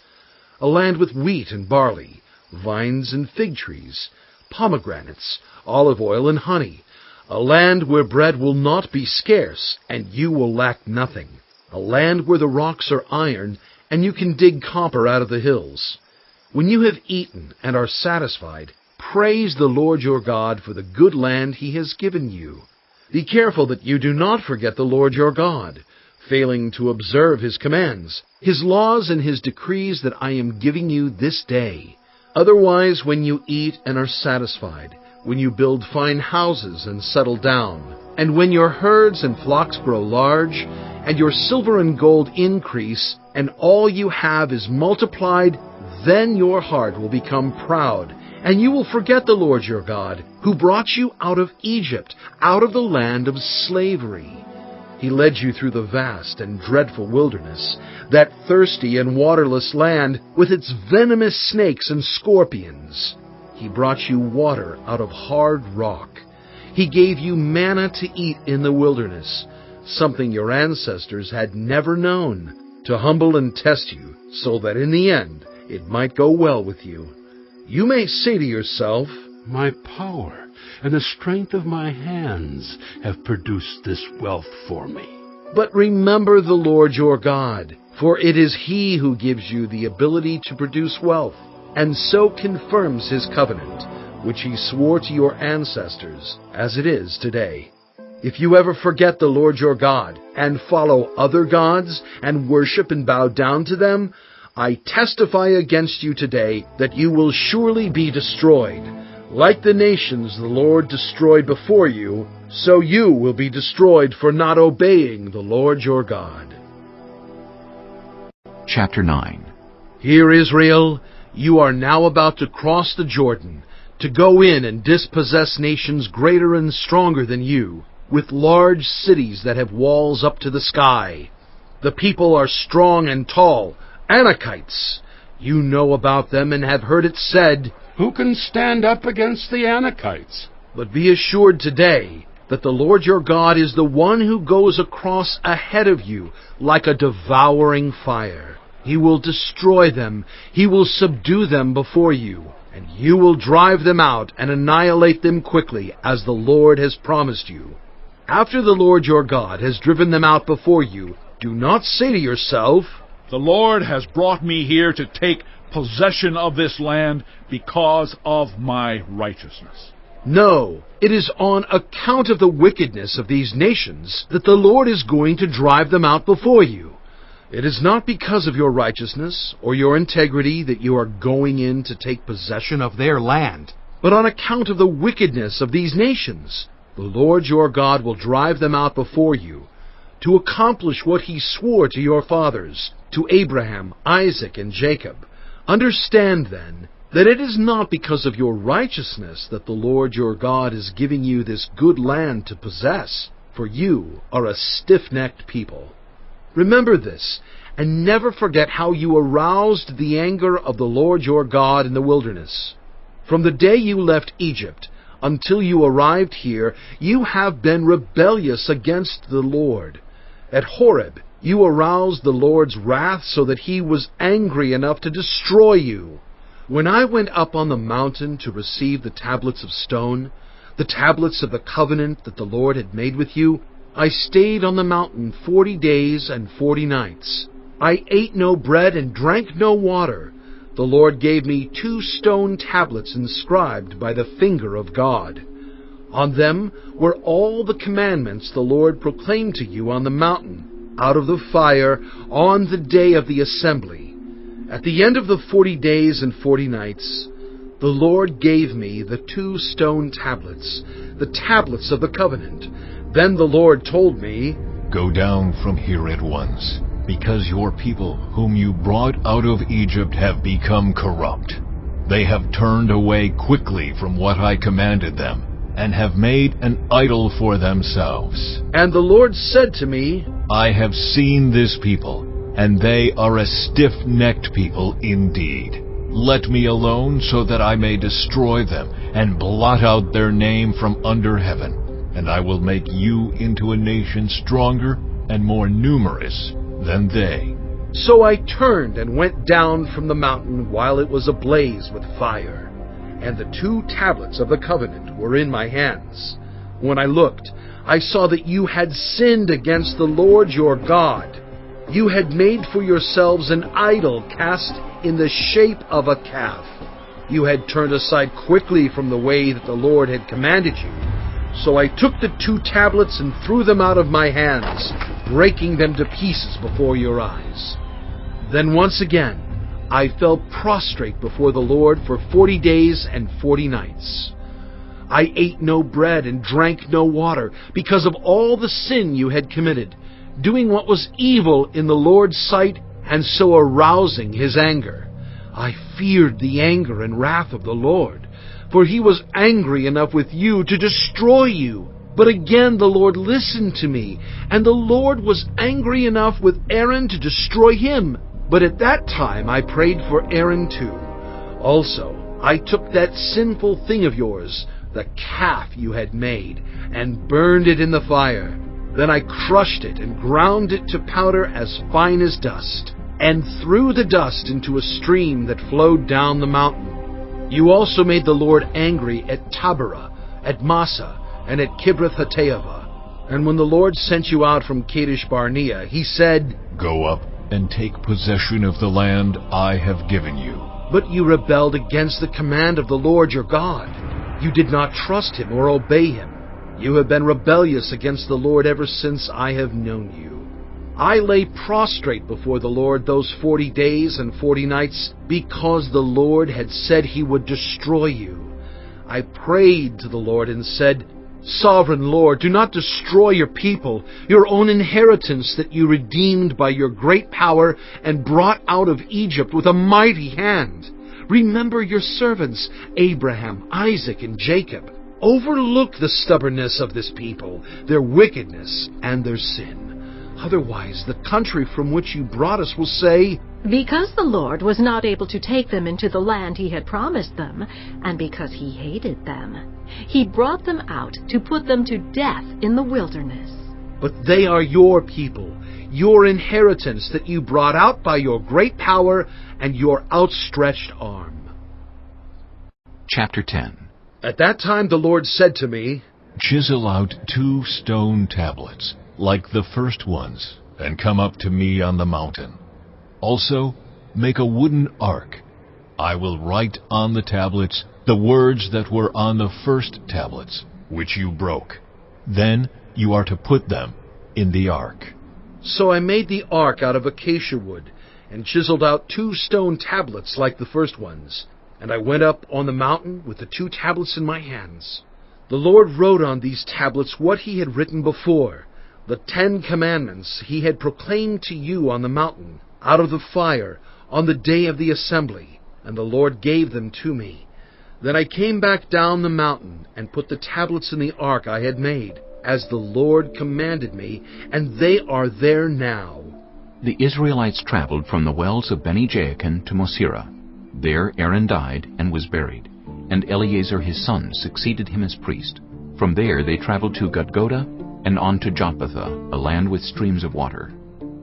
a land with wheat and barley, vines and fig trees, pomegranates, olive oil and honey, a land where bread will not be scarce and you will lack nothing, a land where the rocks are iron and you can dig copper out of the hills. When you have eaten and are satisfied, praise the Lord your God for the good land he has given you. Be careful that you do not forget the Lord your God, failing to observe his commands, his laws and his decrees that I am giving you this day. Otherwise, when you eat and are satisfied, when you build fine houses and settle down, and when your herds and flocks grow large, and your silver and gold increase, and all you have is multiplied, then your heart will become proud, and you will forget the Lord your God, who brought you out of Egypt, out of the land of slavery. He led you through the vast and dreadful wilderness, that thirsty and waterless land with its venomous snakes and scorpions. He brought you water out of hard rock. He gave you manna to eat in the wilderness, something your ancestors had never known, to humble and test you, so that in the end it might go well with you. You may say to yourself, My power and the strength of my hands have produced this wealth for me. but remember the Lord your God, for it is he who gives you the ability to produce wealth, and so confirms his covenant, which he swore to your ancestors, as it is today. If you ever forget the Lord your God, and follow other gods, and worship and bow down to them, I testify against you today that you will surely be destroyed. Like the nations the Lord destroyed before you, so you will be destroyed for not obeying the Lord your God. Chapter 9. Hear, Israel, you are now about to cross the Jordan, to go in and dispossess nations greater and stronger than you, with large cities that have walls up to the sky. The people are strong and tall, Anakites. You know about them and have heard it said, Who can stand up against the Anakites? But be assured today that the Lord your God is the one who goes across ahead of you like a devouring fire. He will destroy them. He will subdue them before you, and you will drive them out and annihilate them quickly, as the Lord has promised you. After the Lord your God has driven them out before you, do not say to yourself, The Lord has brought me here to take possession of this land because of my righteousness. No, it is on account of the wickedness of these nations that the Lord is going to drive them out before you. It is not because of your righteousness or your integrity that you are going in to take possession of their land, but on account of the wickedness of these nations. The Lord your God will drive them out before you, to accomplish what he swore to your fathers, to Abraham, Isaac, and Jacob. Understand, then, that it is not because of your righteousness that the Lord your God is giving you this good land to possess, for you are a stiff-necked people. Remember this, and never forget how you aroused the anger of the Lord your God in the wilderness. From the day you left Egypt until you arrived here, you have been rebellious against the Lord. At Horeb, you aroused the Lord's wrath so that he was angry enough to destroy you. When I went up on the mountain to receive the tablets of stone, the tablets of the covenant that the Lord had made with you, I stayed on the mountain 40 days and 40 nights. I ate no bread and drank no water. The Lord gave me 2 stone tablets inscribed by the finger of God. On them were all the commandments the Lord proclaimed to you on the mountain, out of the fire, on the day of the assembly. At the end of the 40 days and 40 nights, the Lord gave me the 2 stone tablets, the tablets of the covenant. Then the Lord told me, Go down from here at once, because your people whom you brought out of Egypt have become corrupt. They have turned away quickly from what I commanded them, and have made an idol for themselves. And the Lord said to me, I have seen this people, and they are a stiff-necked people indeed. Let me alone so that I may destroy them, and blot out their name from under heaven. And I will make you into a nation stronger and more numerous than they. So I turned and went down from the mountain while it was ablaze with fire, and the 2 tablets of the covenant were in my hands. When I looked, I saw that you had sinned against the Lord your God. You had made for yourselves an idol cast in the shape of a calf. You had turned aside quickly from the way that the Lord had commanded you. So I took the 2 tablets and threw them out of my hands, breaking them to pieces before your eyes. Then once again I fell prostrate before the Lord for 40 days and 40 nights. I ate no bread and drank no water because of all the sin you had committed, doing what was evil in the Lord's sight and so arousing his anger. I feared the anger and wrath of the Lord, for he was angry enough with you to destroy you. But again the Lord listened to me, and the Lord was angry enough with Aaron to destroy him. But at that time I prayed for Aaron too. Also I took that sinful thing of yours, the calf you had made, and burned it in the fire. Then I crushed it and ground it to powder as fine as dust, and threw the dust into a stream that flowed down the mountain. You also made the Lord angry at Taberah, at Massa, and at Kibroth-Hattaavah. And when the Lord sent you out from Kadesh Barnea, he said, Go up and take possession of the land I have given you. But you rebelled against the command of the Lord your God. You did not trust him or obey him. You have been rebellious against the Lord ever since I have known you. I lay prostrate before the Lord those 40 days and 40 nights because the Lord had said he would destroy you. I prayed to the Lord and said, Sovereign Lord, do not destroy your people, your own inheritance that you redeemed by your great power and brought out of Egypt with a mighty hand. Remember your servants, Abraham, Isaac, and Jacob. Overlook the stubbornness of this people, their wickedness, and their sin. Otherwise, the country from which you brought us will say, Because the Lord was not able to take them into the land he had promised them, and because he hated them, he brought them out to put them to death in the wilderness. But they are your people, your inheritance that you brought out by your great power and your outstretched arm. Chapter 10. At that time the Lord said to me, Chisel out 2 stone tablets, like the first ones, and come up to me on the mountain. Also, make a wooden ark. I will write on the tablets the words that were on the first tablets, which you broke. Then you are to put them in the ark. So I made the ark out of acacia wood, and chiseled out 2 stone tablets like the first ones. And I went up on the mountain with the 2 tablets in my hands. The Lord wrote on these tablets what he had written before, the 10 commandments he had proclaimed to you on the mountain, out of the fire, on the day of the assembly, and the Lord gave them to me. Then I came back down the mountain and put the tablets in the ark I had made, as the Lord commanded me, and they are there now. The Israelites traveled from the wells of Beni-Jaakan to Mosera. There Aaron died and was buried, and Eleazar his son succeeded him as priest. From there they traveled to Gudgoda and on to Jotbatha, a land with streams of water.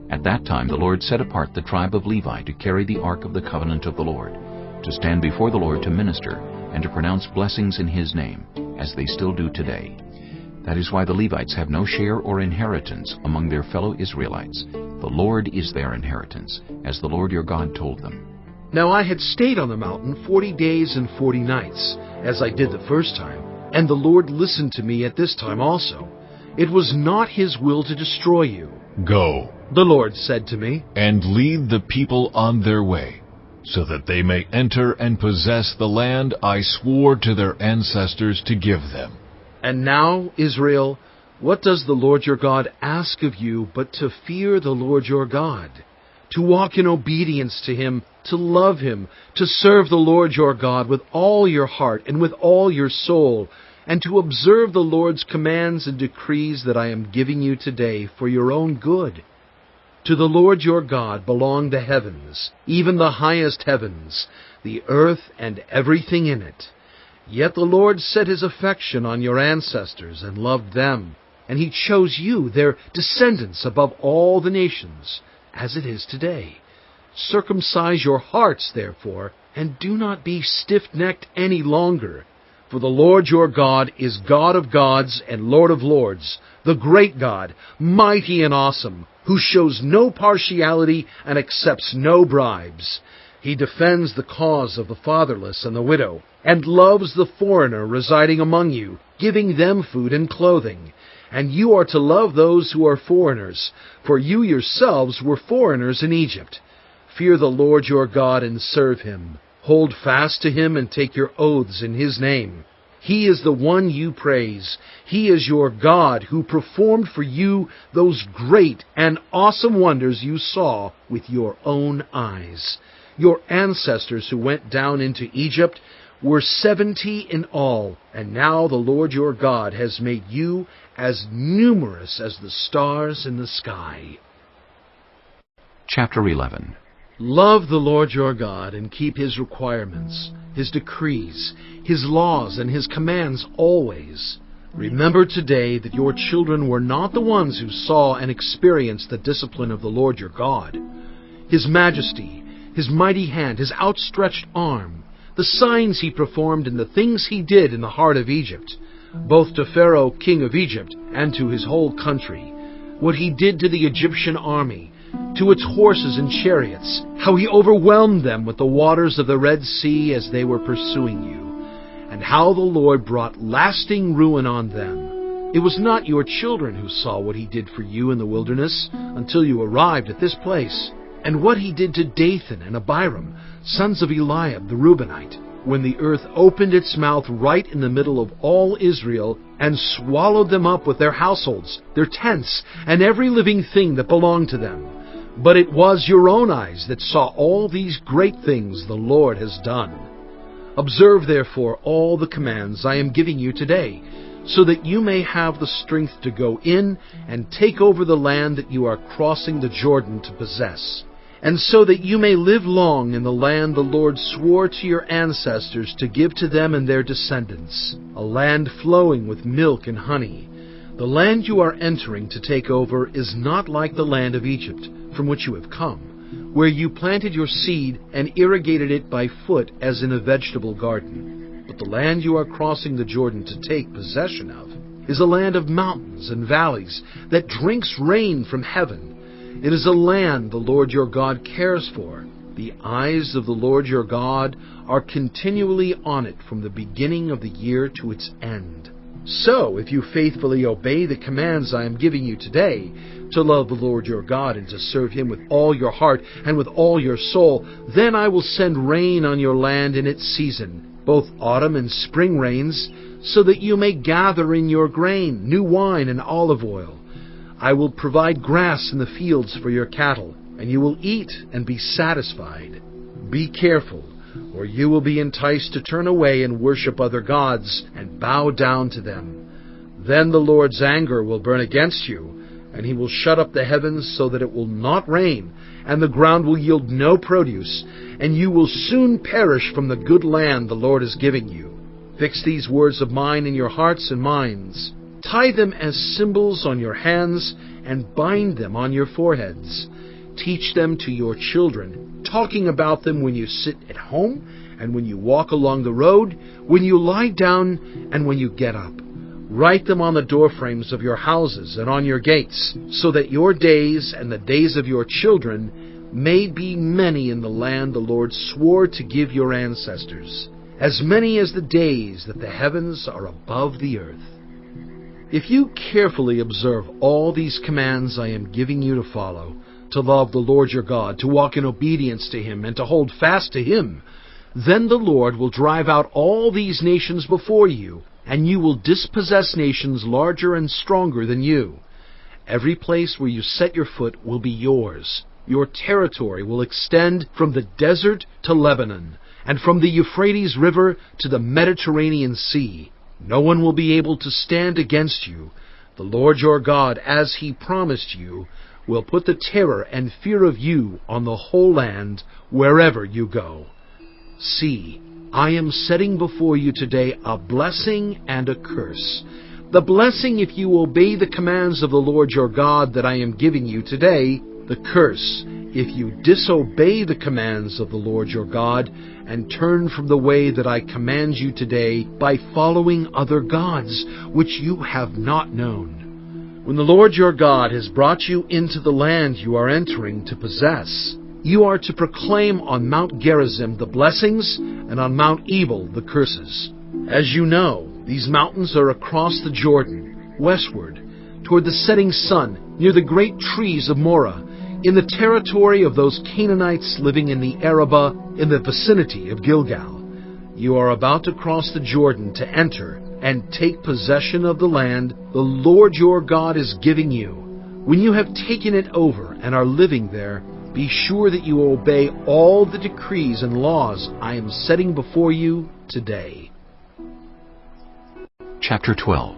At that time the Lord set apart the tribe of Levi to carry the ark of the covenant of the Lord, to stand before the Lord to minister, and to pronounce blessings in his name, as they still do today. That is why the Levites have no share or inheritance among their fellow Israelites. The Lord is their inheritance, as the Lord your God told them. Now I had stayed on the mountain 40 days and 40 nights, as I did the first time, and the Lord listened to me at this time also. It was not his will to destroy you. Go, The Lord said to me, and lead the people on their way, so that they may enter and possess the land I swore to their ancestors to give them. And now, Israel, what does the Lord your God ask of you but to fear the Lord your God, to walk in obedience to him, to love him, to serve the Lord your God with all your heart and with all your soul, and to observe the Lord's commands and decrees that I am giving you today for your own good? To the Lord your God belong the heavens, even the highest heavens, the earth and everything in it. Yet the Lord set his affection on your ancestors and loved them, and he chose you, their descendants, above all the nations, as it is today. Circumcise your hearts, therefore, and do not be stiff-necked any longer. For the Lord your God is God of gods and Lord of lords, the great God, mighty and awesome, who shows no partiality and accepts no bribes. He defends the cause of the fatherless and the widow, and loves the foreigner residing among you, giving them food and clothing. And you are to love those who are foreigners, for you yourselves were foreigners in Egypt. Fear the Lord your God and serve him. Hold fast to him and take your oaths in his name. He is the one you praise. He is your God who performed for you those great and awesome wonders you saw with your own eyes. Your ancestors who went down into Egypt were 70 in all, and now the Lord your God has made you as numerous as the stars in the sky. Chapter 11. Love the Lord your God and keep his requirements, his decrees, his laws, and his commands always. Remember today that your children were not the ones who saw and experienced the discipline of the Lord your God, his majesty, his mighty hand, his outstretched arm, the signs he performed and the things he did in the heart of Egypt, both to Pharaoh, king of Egypt, and to his whole country, what he did to the Egyptian army, to its horses and chariots, how he overwhelmed them with the waters of the Red Sea as they were pursuing you, and how the Lord brought lasting ruin on them. It was not your children who saw what he did for you in the wilderness until you arrived at this place, and what he did to Dathan and Abiram, sons of Eliab the Reubenite, when the earth opened its mouth right in the middle of all Israel and swallowed them up with their households, their tents, and every living thing that belonged to them. But it was your own eyes that saw all these great things the Lord has done. Observe, therefore, all the commands I am giving you today, so that you may have the strength to go in and take over the land that you are crossing the Jordan to possess, and so that you may live long in the land the Lord swore to your ancestors to give to them and their descendants, a land flowing with milk and honey. The land you are entering to take over is not like the land of Egypt, from which you have come, where you planted your seed and irrigated it by foot as in a vegetable garden. But the land you are crossing the Jordan to take possession of is a land of mountains and valleys that drinks rain from heaven. It is a land the Lord your God cares for. The eyes of the Lord your God are continually on it from the beginning of the year to its end. So, if you faithfully obey the commands I am giving you today, to love the Lord your God and to serve him with all your heart and with all your soul, then I will send rain on your land in its season, both autumn and spring rains, so that you may gather in your grain, new wine, and olive oil. I will provide grass in the fields for your cattle, and you will eat and be satisfied. Be careful, or you will be enticed to turn away and worship other gods and bow down to them. Then the Lord's anger will burn against you, and he will shut up the heavens so that it will not rain, and the ground will yield no produce, and you will soon perish from the good land the Lord is giving you. Fix these words of mine in your hearts and minds. Tie them as symbols on your hands and bind them on your foreheads. Teach them to your children, talking about them when you sit at home and when you walk along the road, when you lie down and when you get up. Write them on the doorframes of your houses and on your gates, so that your days and the days of your children may be many in the land the Lord swore to give your ancestors, as many as the days that the heavens are above the earth. If you carefully observe all these commands I am giving you to follow, to love the Lord your God, to walk in obedience to Him, and to hold fast to Him, then the Lord will drive out all these nations before you, and you will dispossess nations larger and stronger than you. Every place where you set your foot will be yours. Your territory will extend from the desert to Lebanon, and from the Euphrates River to the Mediterranean Sea. No one will be able to stand against you. The Lord your God, as He promised you, will put the terror and fear of you on the whole land wherever you go. See, I am setting before you today a blessing and a curse. The blessing if you obey the commands of the Lord your God that I am giving you today. The curse if you disobey the commands of the Lord your God and turn from the way that I command you today by following other gods which you have not known. When the Lord your God has brought you into the land you are entering to possess, you are to proclaim on Mount Gerizim the blessings and on Mount Ebal the curses. As you know, these mountains are across the Jordan, westward, toward the setting sun, near the great trees of Moreh, in the territory of those Canaanites living in the Arabah, in the vicinity of Gilgal. You are about to cross the Jordan to enter and take possession of the land the Lord your God is giving you. When you have taken it over and are living there, be sure that you obey all the decrees and laws I am setting before you today. Chapter 12.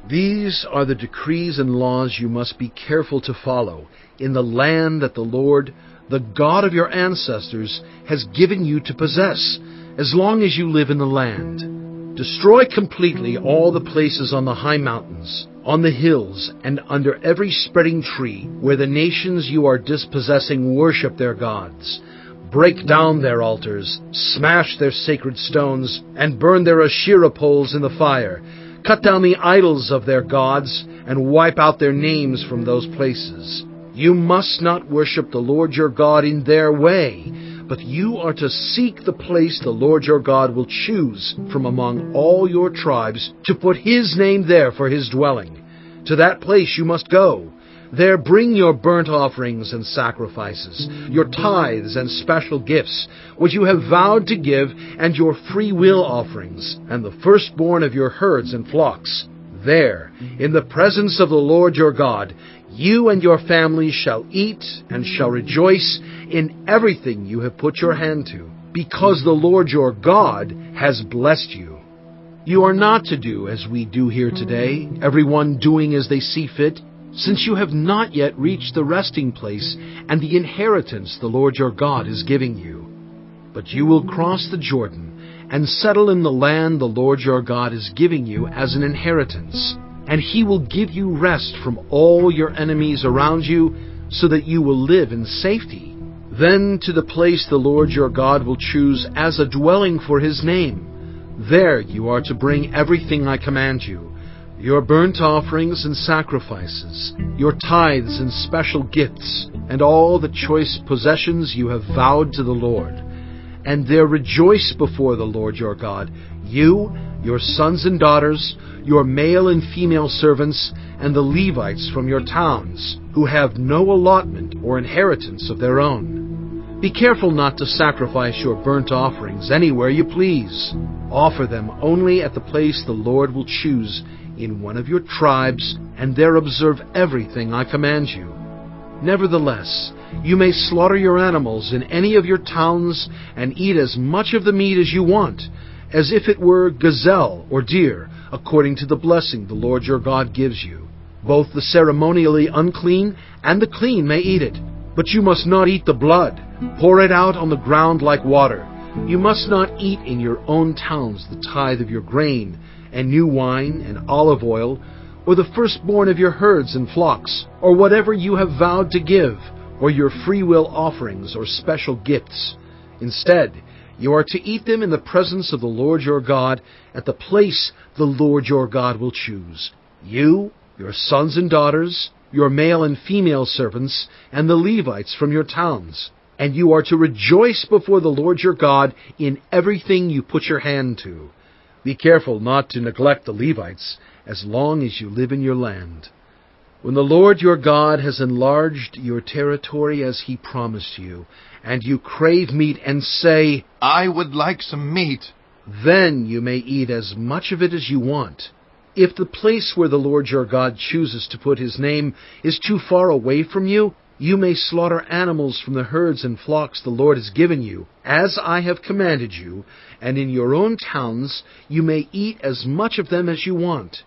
These are the decrees and laws you must be careful to follow in the land that the Lord, the God of your ancestors, has given you to possess, as long as you live in the land. Destroy completely all the places on the high mountains, on the hills, and under every spreading tree, where the nations you are dispossessing worship their gods. Break down their altars, smash their sacred stones, and burn their Asherah poles in the fire. Cut down the idols of their gods, and wipe out their names from those places. You must not worship the Lord your God in their way, but you are to seek the place the Lord your God will choose from among all your tribes to put His name there for His dwelling. To that place you must go. There bring your burnt offerings and sacrifices, your tithes and special gifts, which you have vowed to give, and your free will offerings, and the firstborn of your herds and flocks. There, in the presence of the Lord your God, you and your families shall eat and shall rejoice in everything you have put your hand to, because the Lord your God has blessed you. You are not to do as we do here today, everyone doing as they see fit, since you have not yet reached the resting place and the inheritance the Lord your God is giving you. But you will cross the Jordan and settle in the land the Lord your God is giving you as an inheritance, and He will give you rest from all your enemies around you, so that you will live in safety. Then to the place the Lord your God will choose as a dwelling for His name. There you are to bring everything I command you, your burnt offerings and sacrifices, your tithes and special gifts, and all the choice possessions you have vowed to the Lord. And there rejoice before the Lord your God, you, your sons and daughters, your male and female servants, and the Levites from your towns, who have no allotment or inheritance of their own. Be careful not to sacrifice your burnt offerings anywhere you please. Offer them only at the place the Lord will choose in one of your tribes, and there observe everything I command you. Nevertheless, you may slaughter your animals in any of your towns and eat as much of the meat as you want, as if it were gazelle or deer, according to the blessing the Lord your God gives you. Both the ceremonially unclean and the clean may eat it, but you must not eat the blood. Pour it out on the ground like water. You must not eat in your own towns the tithe of your grain, and new wine, and olive oil, or the firstborn of your herds and flocks, or whatever you have vowed to give, or your free will offerings or special gifts. Instead, You are to eat them in the presence of the Lord your God, at the place the Lord your God will choose. You, your sons and daughters, your male and female servants, and the Levites from your towns. And you are to rejoice before the Lord your God in everything you put your hand to. Be careful not to neglect the Levites, as long as you live in your land. When the Lord your God has enlarged your territory as he promised you, and you crave meat and say, I would like some meat, then you may eat as much of it as you want. If the place where the Lord your God chooses to put his name is too far away from you, you may slaughter animals from the herds and flocks the Lord has given you, as I have commanded you, and in your own towns you may eat as much of them as you want.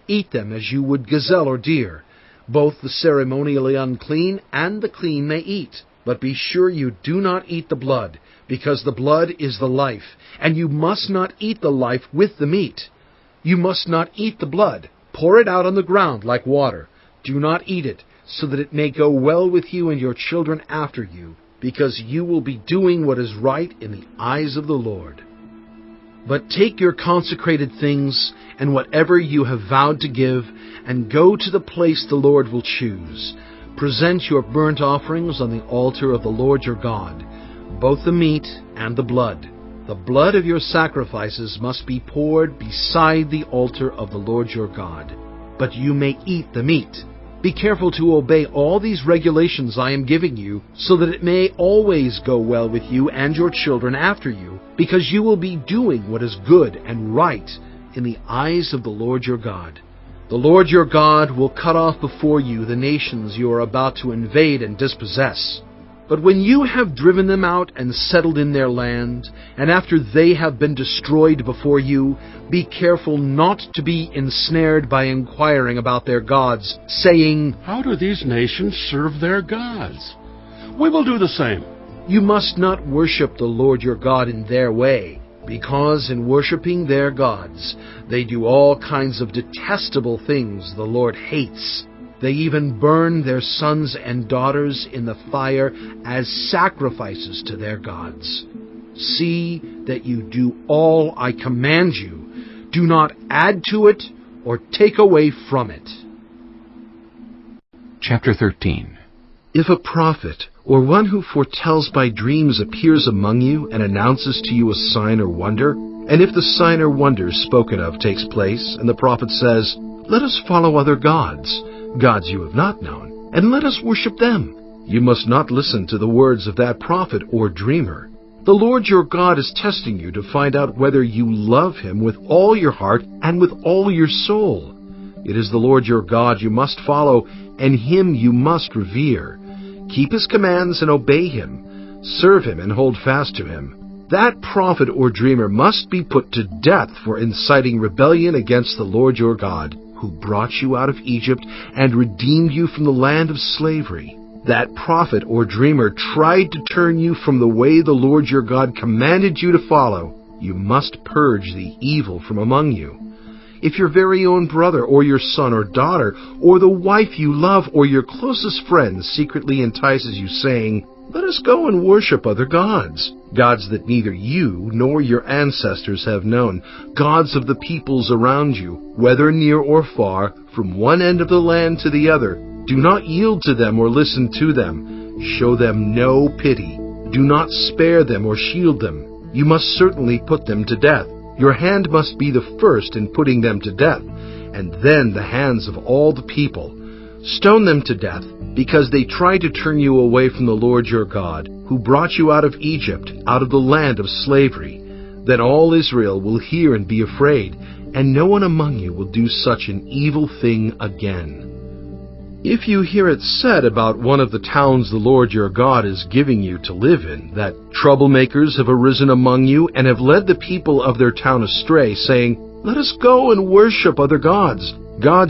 Eat them as you would gazelle or deer. Both the ceremonially unclean and the clean may eat. But be sure you do not eat the blood, because the blood is the life, and you must not eat the life with the meat. You must not eat the blood. Pour it out on the ground like water. Do not eat it, so that it may go well with you and your children after you, because you will be doing what is right in the eyes of the Lord. But take your consecrated things and whatever you have vowed to give, and go to the place the Lord will choose. Present your burnt offerings on the altar of the Lord your God, both the meat and the blood. The blood of your sacrifices must be poured beside the altar of the Lord your God, but you may eat the meat. Be careful to obey all these regulations I am giving you, so that it may always go well with you and your children after you, because you will be doing what is good and right in the eyes of the Lord your God. The Lord your God will cut off before you the nations you are about to invade and dispossess. But when you have driven them out and settled in their land, and after they have been destroyed before you, be careful not to be ensnared by inquiring about their gods, saying, How do these nations serve their gods? We will do the same. You must not worship the Lord your God in their way, because in worshiping their gods, they do all kinds of detestable things the Lord hates. They even burn their sons and daughters in the fire as sacrifices to their gods. See that you do all I command you. Do not add to it or take away from it. Chapter 13. If a prophet or one who foretells by dreams appears among you and announces to you a sign or wonder, and if the sign or wonder spoken of takes place, and the prophet says, Let us follow other gods you have not known, and let us worship them, you must not listen to the words of that prophet or dreamer. The Lord your God is testing you to find out whether you love him with all your heart and with all your soul. It is the Lord your God you must follow, and him you must revere. Keep his commands and obey him. Serve him and hold fast to him. That prophet or dreamer must be put to death for inciting rebellion against the Lord your God, who brought you out of Egypt and redeemed you from the land of slavery. That prophet or dreamer tried to turn you from the way the Lord your God commanded you to follow. You must purge the evil from among you. If your very own brother or your son or daughter or the wife you love or your closest friend secretly entices you, saying, Let us go and worship other gods that neither you nor your ancestors have known, gods of the peoples around you, whether near or far, from one end of the land to the other, do not yield to them or listen to them. Show them no pity. Do not spare them or shield them. You must certainly put them to death. Your hand must be the first in putting them to death, and then the hands of all the people. Stone them to death, because they tried to turn you away from the Lord your God, who brought you out of Egypt, out of the land of slavery. Then all Israel will hear and be afraid, and no one among you will do such an evil thing again. If you hear it said about one of the towns the Lord your God is giving you to live in, that troublemakers have arisen among you and have led the people of their town astray, saying, Let us go and worship other gods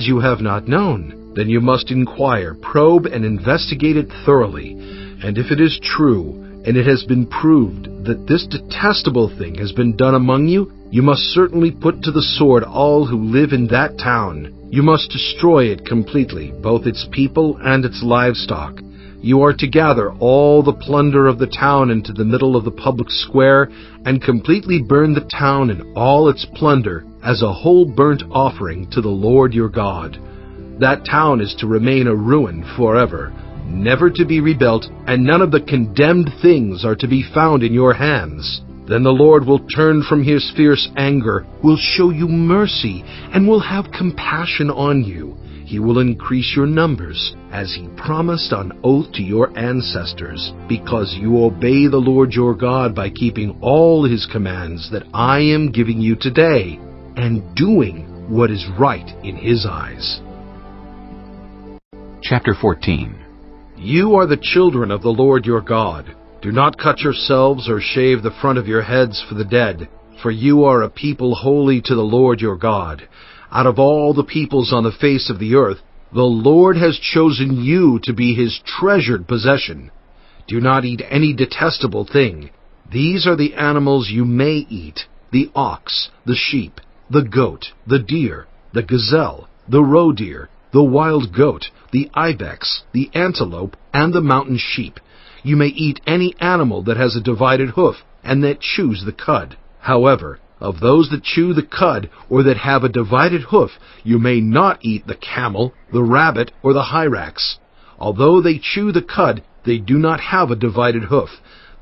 you have not known, then you must inquire, probe, and investigate it thoroughly. And if it is true, and it has been proved that this detestable thing has been done among you, you must certainly put to the sword all who live in that town. You must destroy it completely, both its people and its livestock. You are to gather all the plunder of the town into the middle of the public square and completely burn the town and all its plunder as a whole burnt offering to the Lord your God. That town is to remain a ruin forever, never to be rebuilt, and none of the condemned things are to be found in your hands. Then the Lord will turn from his fierce anger, will show you mercy, and will have compassion on you. He will increase your numbers, as he promised on oath to your ancestors, because you obey the Lord your God by keeping all his commands that I am giving you today, and doing what is right in his eyes. Chapter 14. You are the children of the Lord your God. Do not cut yourselves or shave the front of your heads for the dead, for you are a people holy to the Lord your God. Out of all the peoples on the face of the earth, the Lord has chosen you to be his treasured possession. Do not eat any detestable thing. These are the animals you may eat: the ox, the sheep, the goat, the deer, the gazelle, the roe deer, the wild goat, the ibex, the antelope, and the mountain sheep. You may eat any animal that has a divided hoof and that chews the cud. However, of those that chew the cud or that have a divided hoof, you may not eat the camel, the rabbit, or the hyrax. Although they chew the cud, they do not have a divided hoof.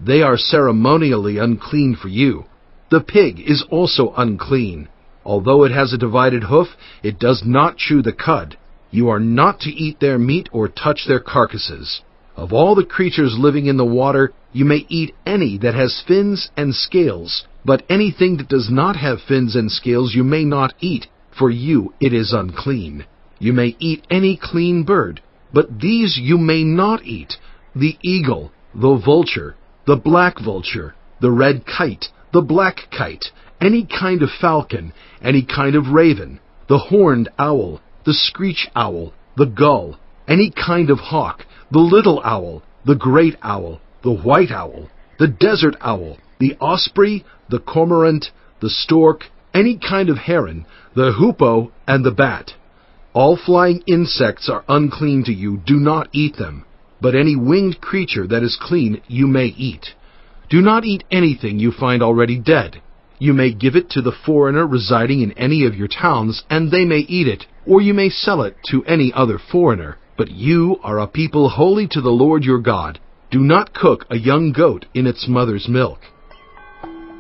They are ceremonially unclean for you. The pig is also unclean. Although it has a divided hoof, it does not chew the cud. You are not to eat their meat or touch their carcasses. Of all the creatures living in the water, you may eat any that has fins and scales, but anything that does not have fins and scales you may not eat, for you it is unclean. You may eat any clean bird, but these you may not eat: the eagle, the vulture, the black vulture, the red kite, the black kite, any kind of falcon, any kind of raven, the horned owl, the screech owl, the gull, any kind of hawk, the little owl, the great owl, the white owl, the desert owl, the osprey, the cormorant, the stork, any kind of heron, the hoopoe, and the bat. All flying insects are unclean to you. Do not eat them. But any winged creature that is clean you may eat. Do not eat anything you find already dead. You may give it to the foreigner residing in any of your towns, and they may eat it, or you may sell it to any other foreigner. But you are a people holy to the Lord your God. Do not cook a young goat in its mother's milk.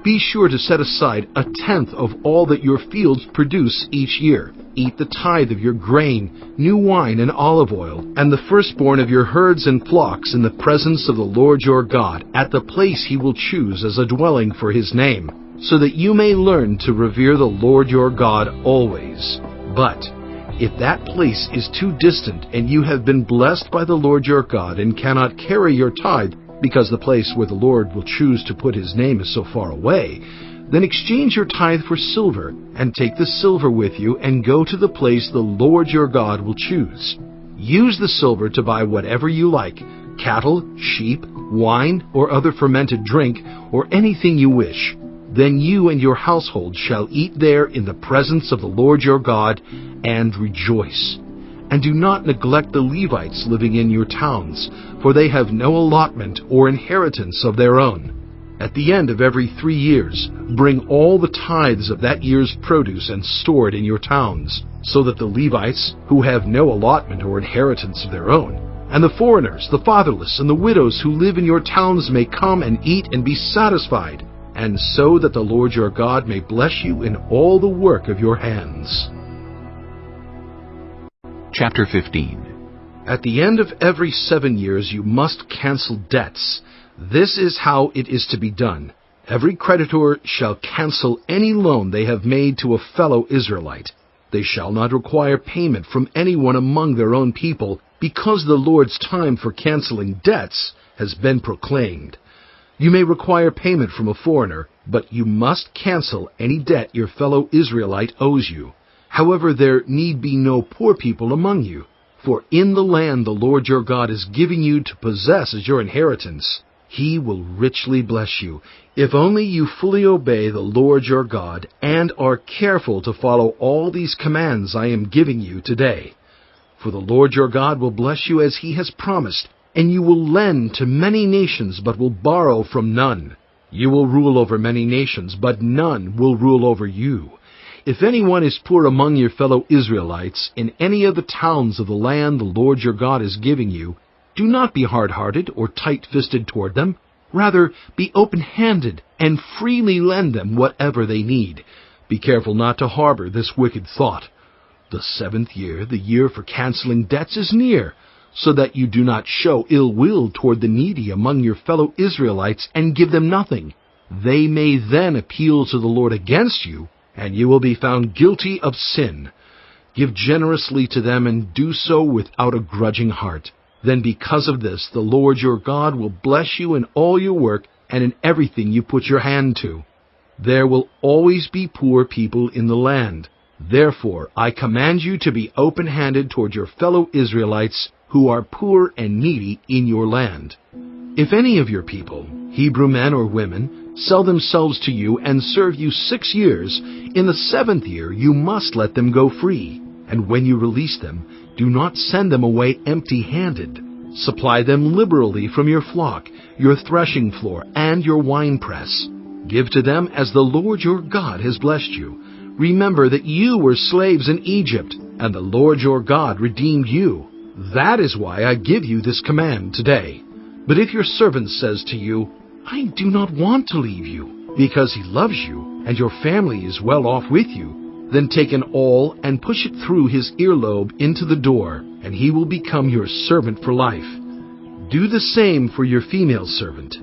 Be sure to set aside 1/10 of all that your fields produce each year. Eat the tithe of your grain, new wine and olive oil, and the firstborn of your herds and flocks in the presence of the Lord your God, at the place he will choose as a dwelling for his name, so that you may learn to revere the Lord your God always. But if that place is too distant and you have been blessed by the Lord your God and cannot carry your tithe, because the place where the Lord will choose to put his name is so far away, then exchange your tithe for silver, and take the silver with you and go to the place the Lord your God will choose. Use the silver to buy whatever you like: cattle, sheep, wine, or other fermented drink, or anything you wish. Then you and your household shall eat there in the presence of the Lord your God, and rejoice. And do not neglect the Levites living in your towns, for they have no allotment or inheritance of their own. At the end of every 3 years, bring all the tithes of that year's produce and store it in your towns, so that the Levites, who have no allotment or inheritance of their own, and the foreigners, the fatherless, and the widows who live in your towns may come and eat and be satisfied, and so that the Lord your God may bless you in all the work of your hands. Chapter 15. At the end of every 7 years you must cancel debts. This is how it is to be done. Every creditor shall cancel any loan they have made to a fellow Israelite. They shall not require payment from anyone among their own people, because the Lord's time for canceling debts has been proclaimed. You may require payment from a foreigner, but you must cancel any debt your fellow Israelite owes you. However, there need be no poor people among you, for in the land the Lord your God is giving you to possess as your inheritance, he will richly bless you, if only you fully obey the Lord your God and are careful to follow all these commands I am giving you today. For the Lord your God will bless you as he has promised, And you will lend to many nations, but will borrow from none. You will rule over many nations, but none will rule over you. If anyone is poor among your fellow Israelites in any of the towns of the land the Lord your God is giving you, do not be hard-hearted or tight-fisted toward them. Rather, be open-handed and freely lend them whatever they need. Be careful not to harbor this wicked thought. The 7th year, the year for canceling debts, is near, so that you do not show ill will toward the needy among your fellow Israelites and give them nothing. They may then appeal to the Lord against you, and you will be found guilty of sin. Give generously to them and do so without a grudging heart. Then because of this, the Lord your God will bless you in all your work and in everything you put your hand to. There will always be poor people in the land. Therefore, I command you to be open-handed toward your fellow Israelites who are poor and needy in your land. If any of your people, Hebrew men or women, sell themselves to you and serve you 6 years, in the 7th year you must let them go free. And when you release them, do not send them away empty-handed. Supply them liberally from your flock, your threshing floor, and your winepress. Give to them as the Lord your God has blessed you. Remember that you were slaves in Egypt, and the Lord your God redeemed you. That is why I give you this command today. But if your servant says to you, I do not want to leave you, because he loves you, and your family is well off with you, then take an awl and push it through his earlobe into the door, and he will become your servant for life. Do the same for your female servant.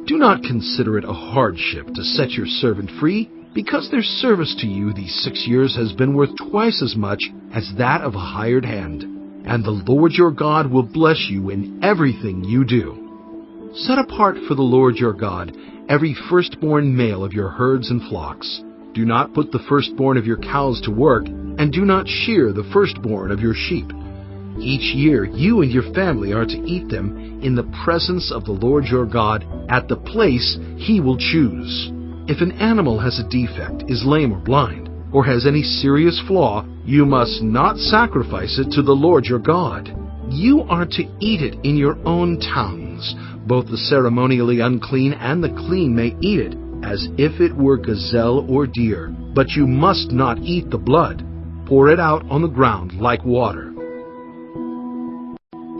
Do not consider it a hardship to set your servant free, because their service to you these 6 years has been worth twice as much as that of a hired hand. And the Lord your God will bless you in everything you do. Set apart for the Lord your God every firstborn male of your herds and flocks. Do not put the firstborn of your cows to work, and do not shear the firstborn of your sheep. Each year you and your family are to eat them in the presence of the Lord your God at the place he will choose. If an animal has a defect, is lame or blind, or has any serious flaw, you must not sacrifice it to the Lord your God. You are to eat it in your own towns. Both the ceremonially unclean and the clean may eat it, as if it were gazelle or deer. But you must not eat the blood. Pour it out on the ground like water.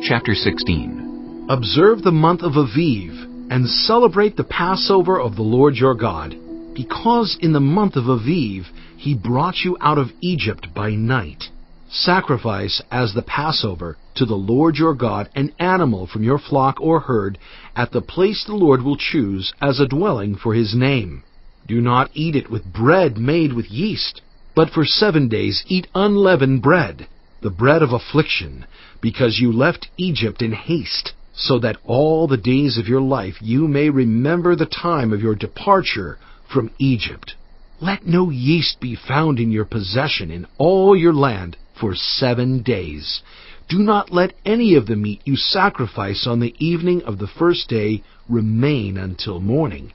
Chapter 16. Observe the month of Aviv, and celebrate the Passover of the Lord your God, because in the month of Aviv he brought you out of Egypt by night. Sacrifice as the Passover to the Lord your God an animal from your flock or herd at the place the Lord will choose as a dwelling for his name. Do not eat it with bread made with yeast, but for 7 days eat unleavened bread, the bread of affliction, because you left Egypt in haste, so that all the days of your life you may remember the time of your departure from Egypt. Let no yeast be found in your possession in all your land for 7 days. Do not let any of the meat you sacrifice on the evening of the first day remain until morning.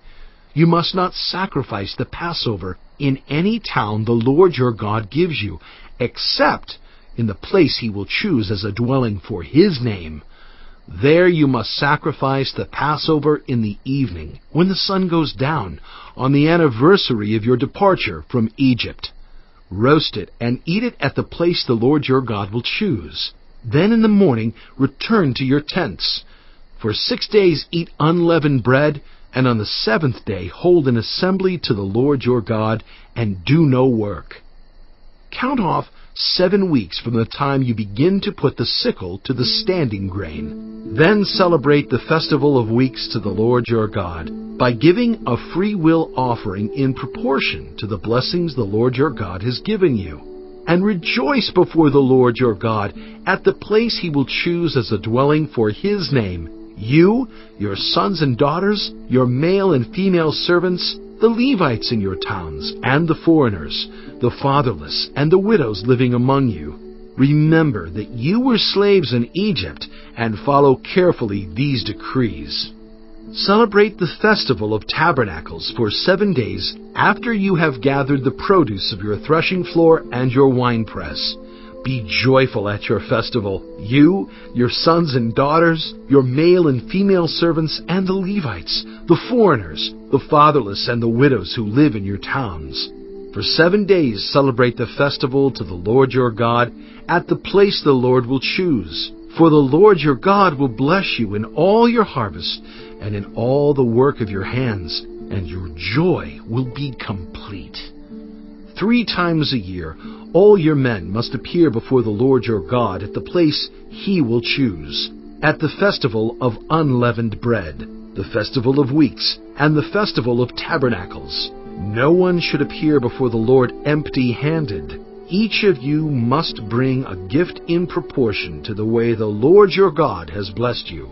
You must not sacrifice the Passover in any town the Lord your God gives you, except in the place he will choose as a dwelling for his name. There you must sacrifice the Passover in the evening, when the sun goes down, on the anniversary of your departure from Egypt. Roast it and eat it at the place the Lord your God will choose. Then in the morning return to your tents. For 6 days eat unleavened bread, and on the 7th day hold an assembly to the Lord your God, and do no work. Count off 7 weeks from the time you begin to put the sickle to the standing grain. Then celebrate the festival of weeks to the Lord your God, by giving a free will offering in proportion to the blessings the Lord your God has given you. And rejoice before the Lord your God at the place he will choose as a dwelling for his name. You, your sons and daughters, your male and female servants, the Levites in your towns, and the foreigners, the fatherless, and the widows living among you. Remember that you were slaves in Egypt, and follow carefully these decrees. Celebrate the festival of tabernacles for 7 days after you have gathered the produce of your threshing floor and your winepress. Be joyful at your festival, you, your sons and daughters, your male and female servants, and the Levites, the foreigners, the fatherless, and the widows who live in your towns. For 7 days celebrate the festival to the Lord your God at the place the Lord will choose. For the Lord your God will bless you in all your harvest and in all the work of your hands, and your joy will be complete. 3 times a year, all your men must appear before the Lord your God at the place he will choose, at the festival of unleavened bread, the festival of weeks, and the festival of tabernacles. No one should appear before the Lord empty-handed. Each of you must bring a gift in proportion to the way the Lord your God has blessed you.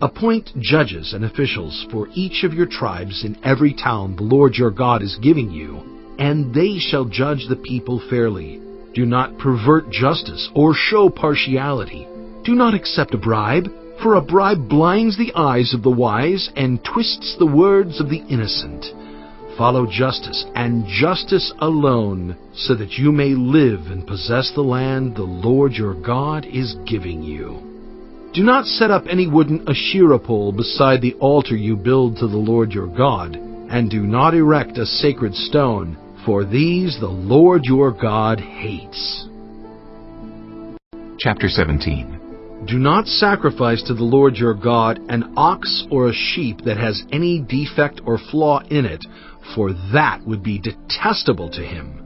Appoint judges and officials for each of your tribes in every town the Lord your God is giving you, and they shall judge the people fairly. Do not pervert justice or show partiality. Do not accept a bribe, for a bribe blinds the eyes of the wise and twists the words of the innocent. Follow justice and justice alone, so that you may live and possess the land the Lord your God is giving you. Do not set up any wooden Asherah pole beside the altar you build to the Lord your God, and do not erect a sacred stone, for these the Lord your God hates. Chapter 17. Do not sacrifice to the Lord your God an ox or a sheep that has any defect or flaw in it, for that would be detestable to him.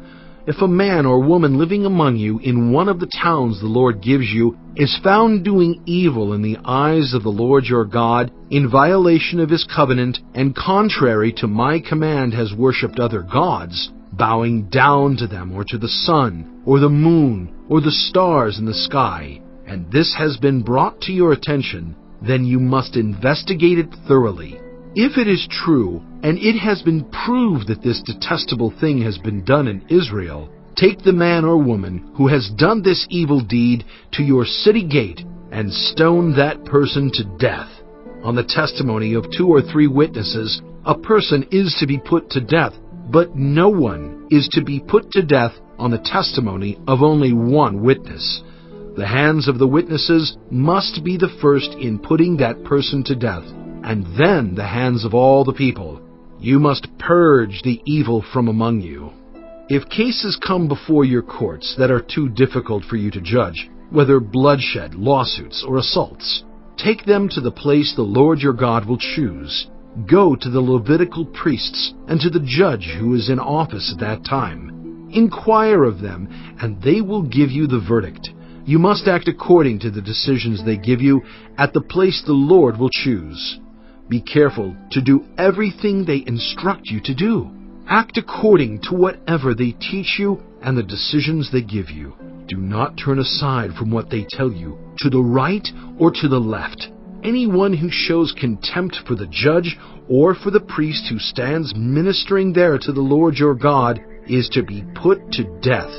If a man or woman living among you in one of the towns the Lord gives you is found doing evil in the eyes of the Lord your God, in violation of his covenant, and contrary to my command has worshipped other gods, bowing down to them or to the sun, or the moon, or the stars in the sky, and this has been brought to your attention, then you must investigate it thoroughly. If it is true, and it has been proved that this detestable thing has been done in Israel, take the man or woman who has done this evil deed to your city gate and stone that person to death. On the testimony of 2 or 3 witnesses, a person is to be put to death, but no one is to be put to death on the testimony of only 1 witness. The hands of the witnesses must be the first in putting that person to death, and then the hands of all the people. You must purge the evil from among you. If cases come before your courts that are too difficult for you to judge, whether bloodshed, lawsuits, or assaults, take them to the place the Lord your God will choose. Go to the Levitical priests and to the judge who is in office at that time. Inquire of them, and they will give you the verdict. You must act according to the decisions they give you at the place the Lord will choose. Be careful to do everything they instruct you to do. Act according to whatever they teach you and the decisions they give you. Do not turn aside from what they tell you, to the right or to the left. Anyone who shows contempt for the judge or for the priest who stands ministering there to the Lord your God is to be put to death.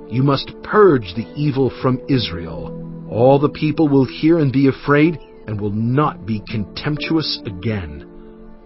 You must purge the evil from Israel. All the people will hear and be afraid, and will not be contemptuous again.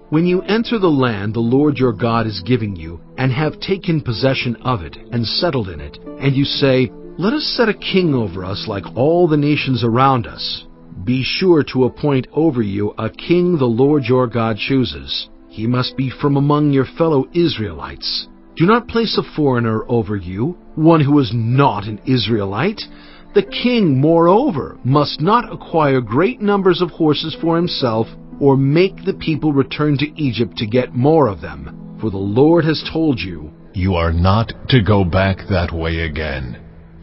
When you enter the land the Lord your God is giving you, and have taken possession of it, and settled in it, and you say, "Let us set a king over us like all the nations around us," be sure to appoint over you a king the Lord your God chooses. He must be from among your fellow Israelites. Do not place a foreigner over you, one who is not an Israelite. The king, moreover, must not acquire great numbers of horses for himself, or make the people return to Egypt to get more of them. For the Lord has told you, You are not to go back that way again.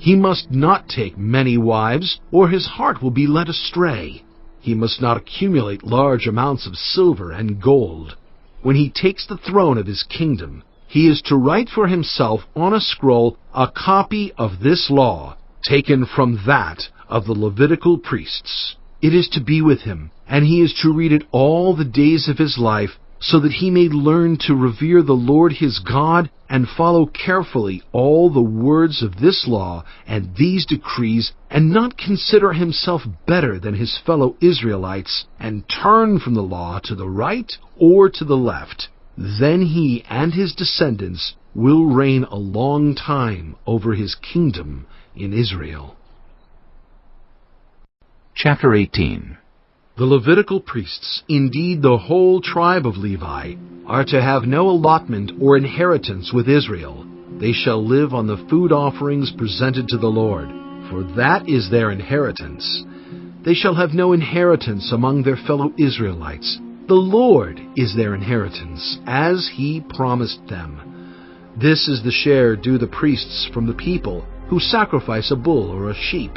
he must not take many wives, or his heart will be led astray. He must not accumulate large amounts of silver and gold. When he takes the throne of his kingdom, he is to write for himself on a scroll a copy of this law, taken from that of the Levitical priests. It is to be with him, and he is to read it all the days of his life, so that he may learn to revere the Lord his God and follow carefully all the words of this law and these decrees, and not consider himself better than his fellow Israelites, and turn from the law to the right or to the left. Then he and his descendants will reign a long time over his kingdom, in Israel. Chapter 18. The Levitical priests, indeed the whole tribe of Levi, are to have no allotment or inheritance with Israel. They shall live on the food offerings presented to the Lord, for that is their inheritance. They shall have no inheritance among their fellow Israelites. The Lord is their inheritance, as He promised them. This is the share due the priests from the people who sacrifice a bull or a sheep,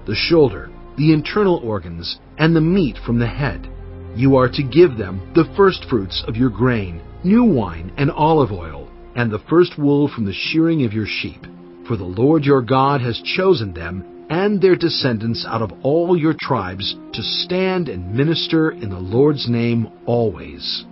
the shoulder, the internal organs, and the meat from the head. You are to give them the firstfruits of your grain, new wine, and olive oil, and the first wool from the shearing of your sheep. For the Lord your God has chosen them and their descendants out of all your tribes to stand and minister in the Lord's name always.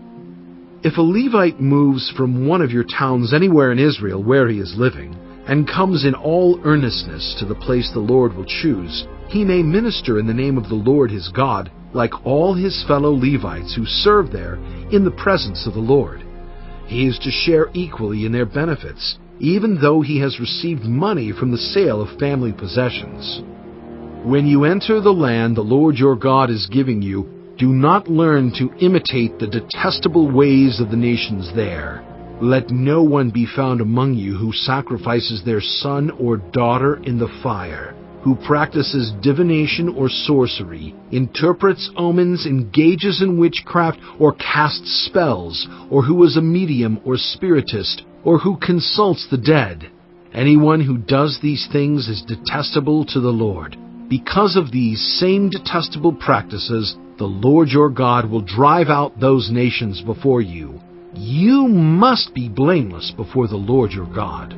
If a Levite moves from one of your towns anywhere in Israel where he is living, and comes in all earnestness to the place the Lord will choose, he may minister in the name of the Lord his God, like all his fellow Levites who serve there in the presence of the Lord. He is to share equally in their benefits, even though he has received money from the sale of family possessions. When you enter the land the Lord your God is giving you, do not learn to imitate the detestable ways of the nations there. Let no one be found among you who sacrifices their son or daughter in the fire, who practices divination or sorcery, interprets omens, engages in witchcraft, or casts spells, or who is a medium or spiritist, or who consults the dead. Anyone who does these things is detestable to the Lord. Because of these same detestable practices, the Lord your God will drive out those nations before you. You must be blameless before the Lord your God.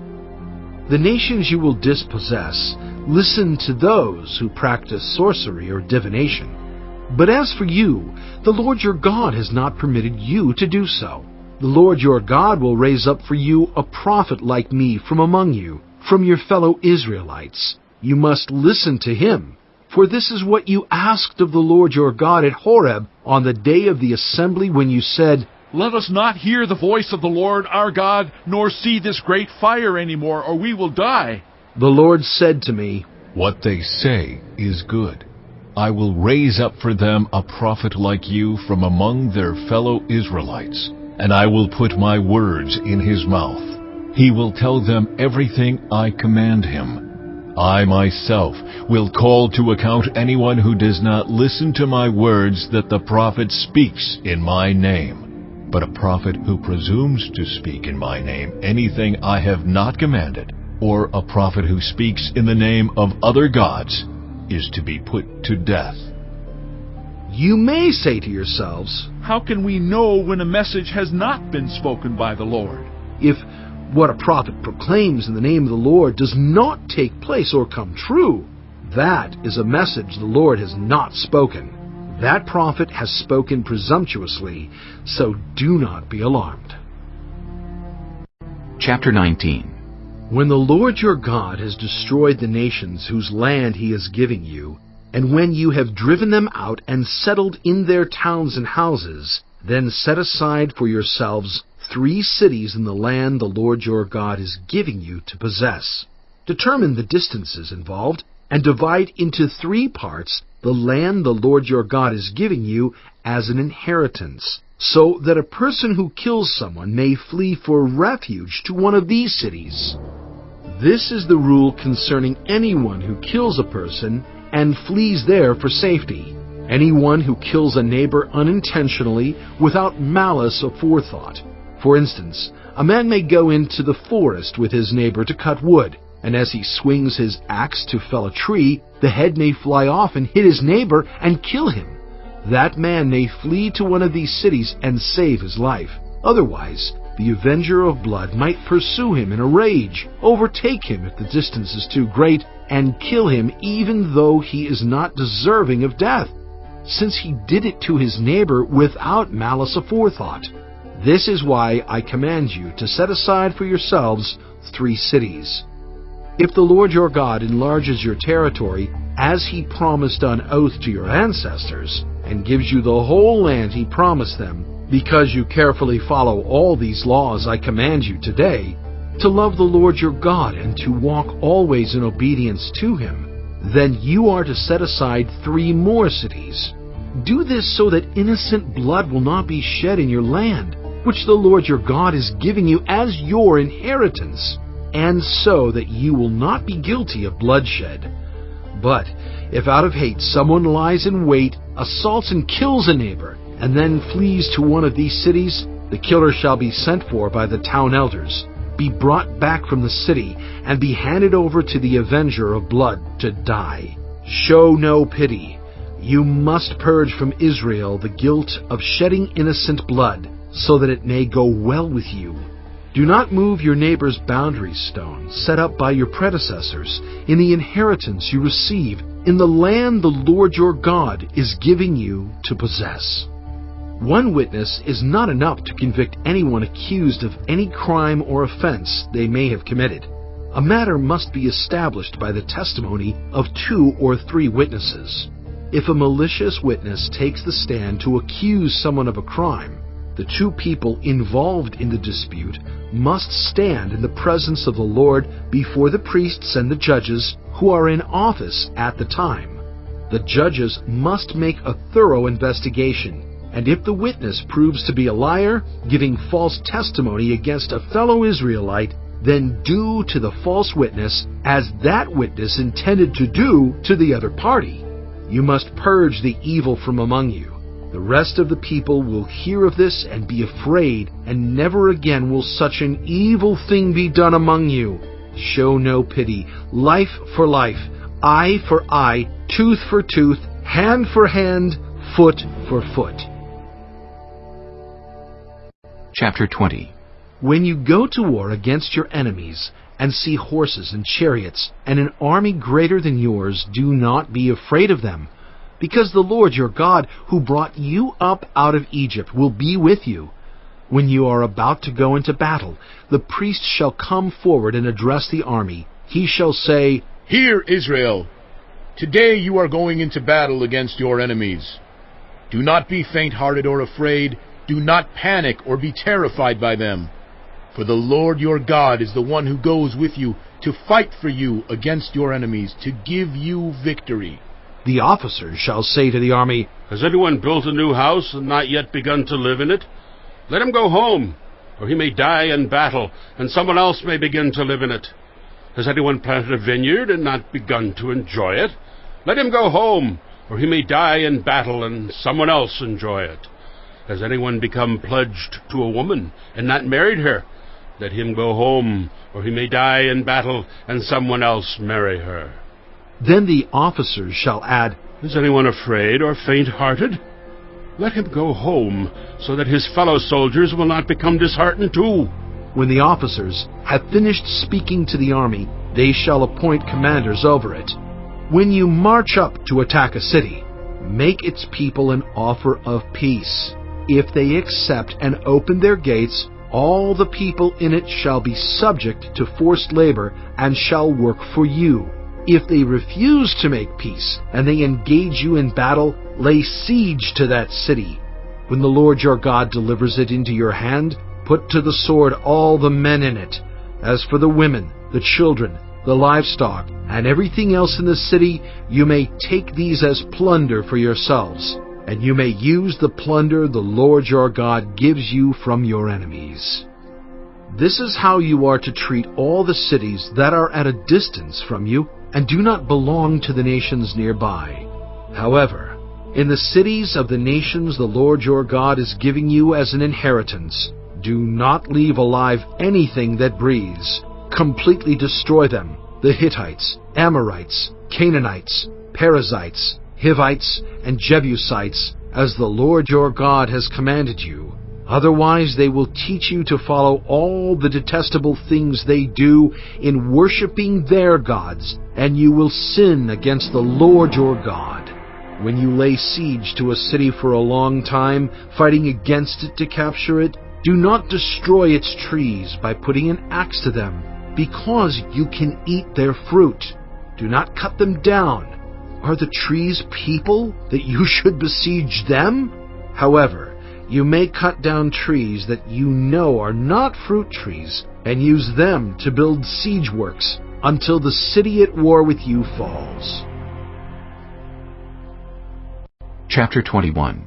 The nations you will dispossess, listen to those who practice sorcery or divination. But as for you, the Lord your God has not permitted you to do so. The Lord your God will raise up for you a prophet like me from among you, from your fellow Israelites. You must listen to him, for this is what you asked of the Lord your God at Horeb on the day of the assembly when you said, "Let us not hear the voice of the Lord our God, nor see this great fire any more, or we will die." The Lord said to me, What they say is good. I will raise up for them a prophet like you from among their fellow Israelites, and I will put my words in his mouth. He will tell them everything I command him. I myself will call to account anyone who does not listen to my words that the prophet speaks in my name. But a prophet who presumes to speak in my name anything I have not commanded, or a prophet who speaks in the name of other gods, is to be put to death. You may say to yourselves, "How can we know when a message has not been spoken by the Lord?" if what a prophet proclaims in the name of the Lord does not take place or come true, that is a message the Lord has not spoken. That prophet has spoken presumptuously, so do not be alarmed. Chapter 19. When the Lord your God has destroyed the nations whose land he is giving you, and when you have driven them out and settled in their towns and houses, then set aside for yourselves 3 cities in the land the Lord your God is giving you to possess. Determine the distances involved, and divide into 3 parts the land the Lord your God is giving you as an inheritance, so that a person who kills someone may flee for refuge to one of these cities. This is the rule concerning anyone who kills a person and flees there for safety. Anyone who kills a neighbor unintentionally without malice aforethought. For instance, a man may go into the forest with his neighbor to cut wood, and as he swings his axe to fell a tree, the head may fly off and hit his neighbor and kill him. That man may flee to one of these cities and save his life. Otherwise, the avenger of blood might pursue him in a rage, overtake him if the distance is too great, and kill him even though he is not deserving of death, since he did it to his neighbor without malice aforethought. This is why I command you to set aside for yourselves 3 cities. If the Lord your God enlarges your territory, as he promised on oath to your ancestors, and gives you the whole land he promised them, because you carefully follow all these laws I command you today, to love the Lord your God and to walk always in obedience to him, then you are to set aside 3 more cities. Do this so that innocent blood will not be shed in your land, which the Lord your God is giving you as your inheritance, and so that you will not be guilty of bloodshed. But if out of hate someone lies in wait, assaults and kills a neighbor, and then flees to one of these cities, the killer shall be sent for by the town elders, be brought back from the city, and be handed over to the avenger of blood to die. Show no pity. You must purge from Israel the guilt of shedding innocent blood, so that it may go well with you. Do not move your neighbor's boundary stone set up by your predecessors in the inheritance you receive in the land the Lord your God is giving you to possess. One witness is not enough to convict anyone accused of any crime or offense they may have committed. A matter must be established by the testimony of 2 or 3 witnesses. If a malicious witness takes the stand to accuse someone of a crime, the 2 people involved in the dispute must stand in the presence of the Lord before the priests and the judges who are in office at the time. The judges must make a thorough investigation, and if the witness proves to be a liar, giving false testimony against a fellow Israelite, then do to the false witness as that witness intended to do to the other party. You must purge the evil from among you. The rest of the people will hear of this and be afraid, and never again will such an evil thing be done among you. Show no pity. Life for life, eye for eye, tooth for tooth, hand for hand, foot for foot. Chapter 20. When you go to war against your enemies, and see horses and chariots, and an army greater than yours, do not be afraid of them, because the Lord your God, who brought you up out of Egypt, will be with you. When you are about to go into battle, the priest shall come forward and address the army. He shall say, "Hear, Israel! Today you are going into battle against your enemies. Do not be faint-hearted or afraid. Do not panic or be terrified by them. For the Lord your God is the one who goes with you to fight for you against your enemies, to give you victory." The officers shall say to the army, "Has anyone built a new house and not yet begun to live in it? Let him go home, or he may die in battle, and someone else may begin to live in it. Has anyone planted a vineyard and not begun to enjoy it? Let him go home, or he may die in battle, and someone else enjoy it. Has anyone become pledged to a woman and not married her? Let him go home, or he may die in battle, and someone else marry her." Then the officers shall add, "Is anyone afraid or faint-hearted? Let him go home, so that his fellow soldiers will not become disheartened too." When the officers have finished speaking to the army, they shall appoint commanders over it. When you march up to attack a city, make its people an offer of peace. If they accept and open their gates, all the people in it shall be subject to forced labor and shall work for you. If they refuse to make peace, and they engage you in battle, lay siege to that city. When the Lord your God delivers it into your hand, put to the sword all the men in it. As for the women, the children, the livestock, and everything else in the city, you may take these as plunder for yourselves, and you may use the plunder the Lord your God gives you from your enemies. This is how you are to treat all the cities that are at a distance from you, and do not belong to the nations nearby. However, in the cities of the nations the Lord your God is giving you as an inheritance, do not leave alive anything that breathes. Completely destroy them: the Hittites, Amorites, Canaanites, Perizzites, Hivites, and Jebusites, as the Lord your God has commanded you. Otherwise they will teach you to follow all the detestable things they do in worshiping their gods, and you will sin against the Lord your God. When you lay siege to a city for a long time, fighting against it to capture it, do not destroy its trees by putting an axe to them, because you can eat their fruit. Do not cut them down. Are the trees people that you should besiege them? However, You may cut down trees that you know are not fruit trees and use them to build siege works until the city at war with you falls. Chapter 21.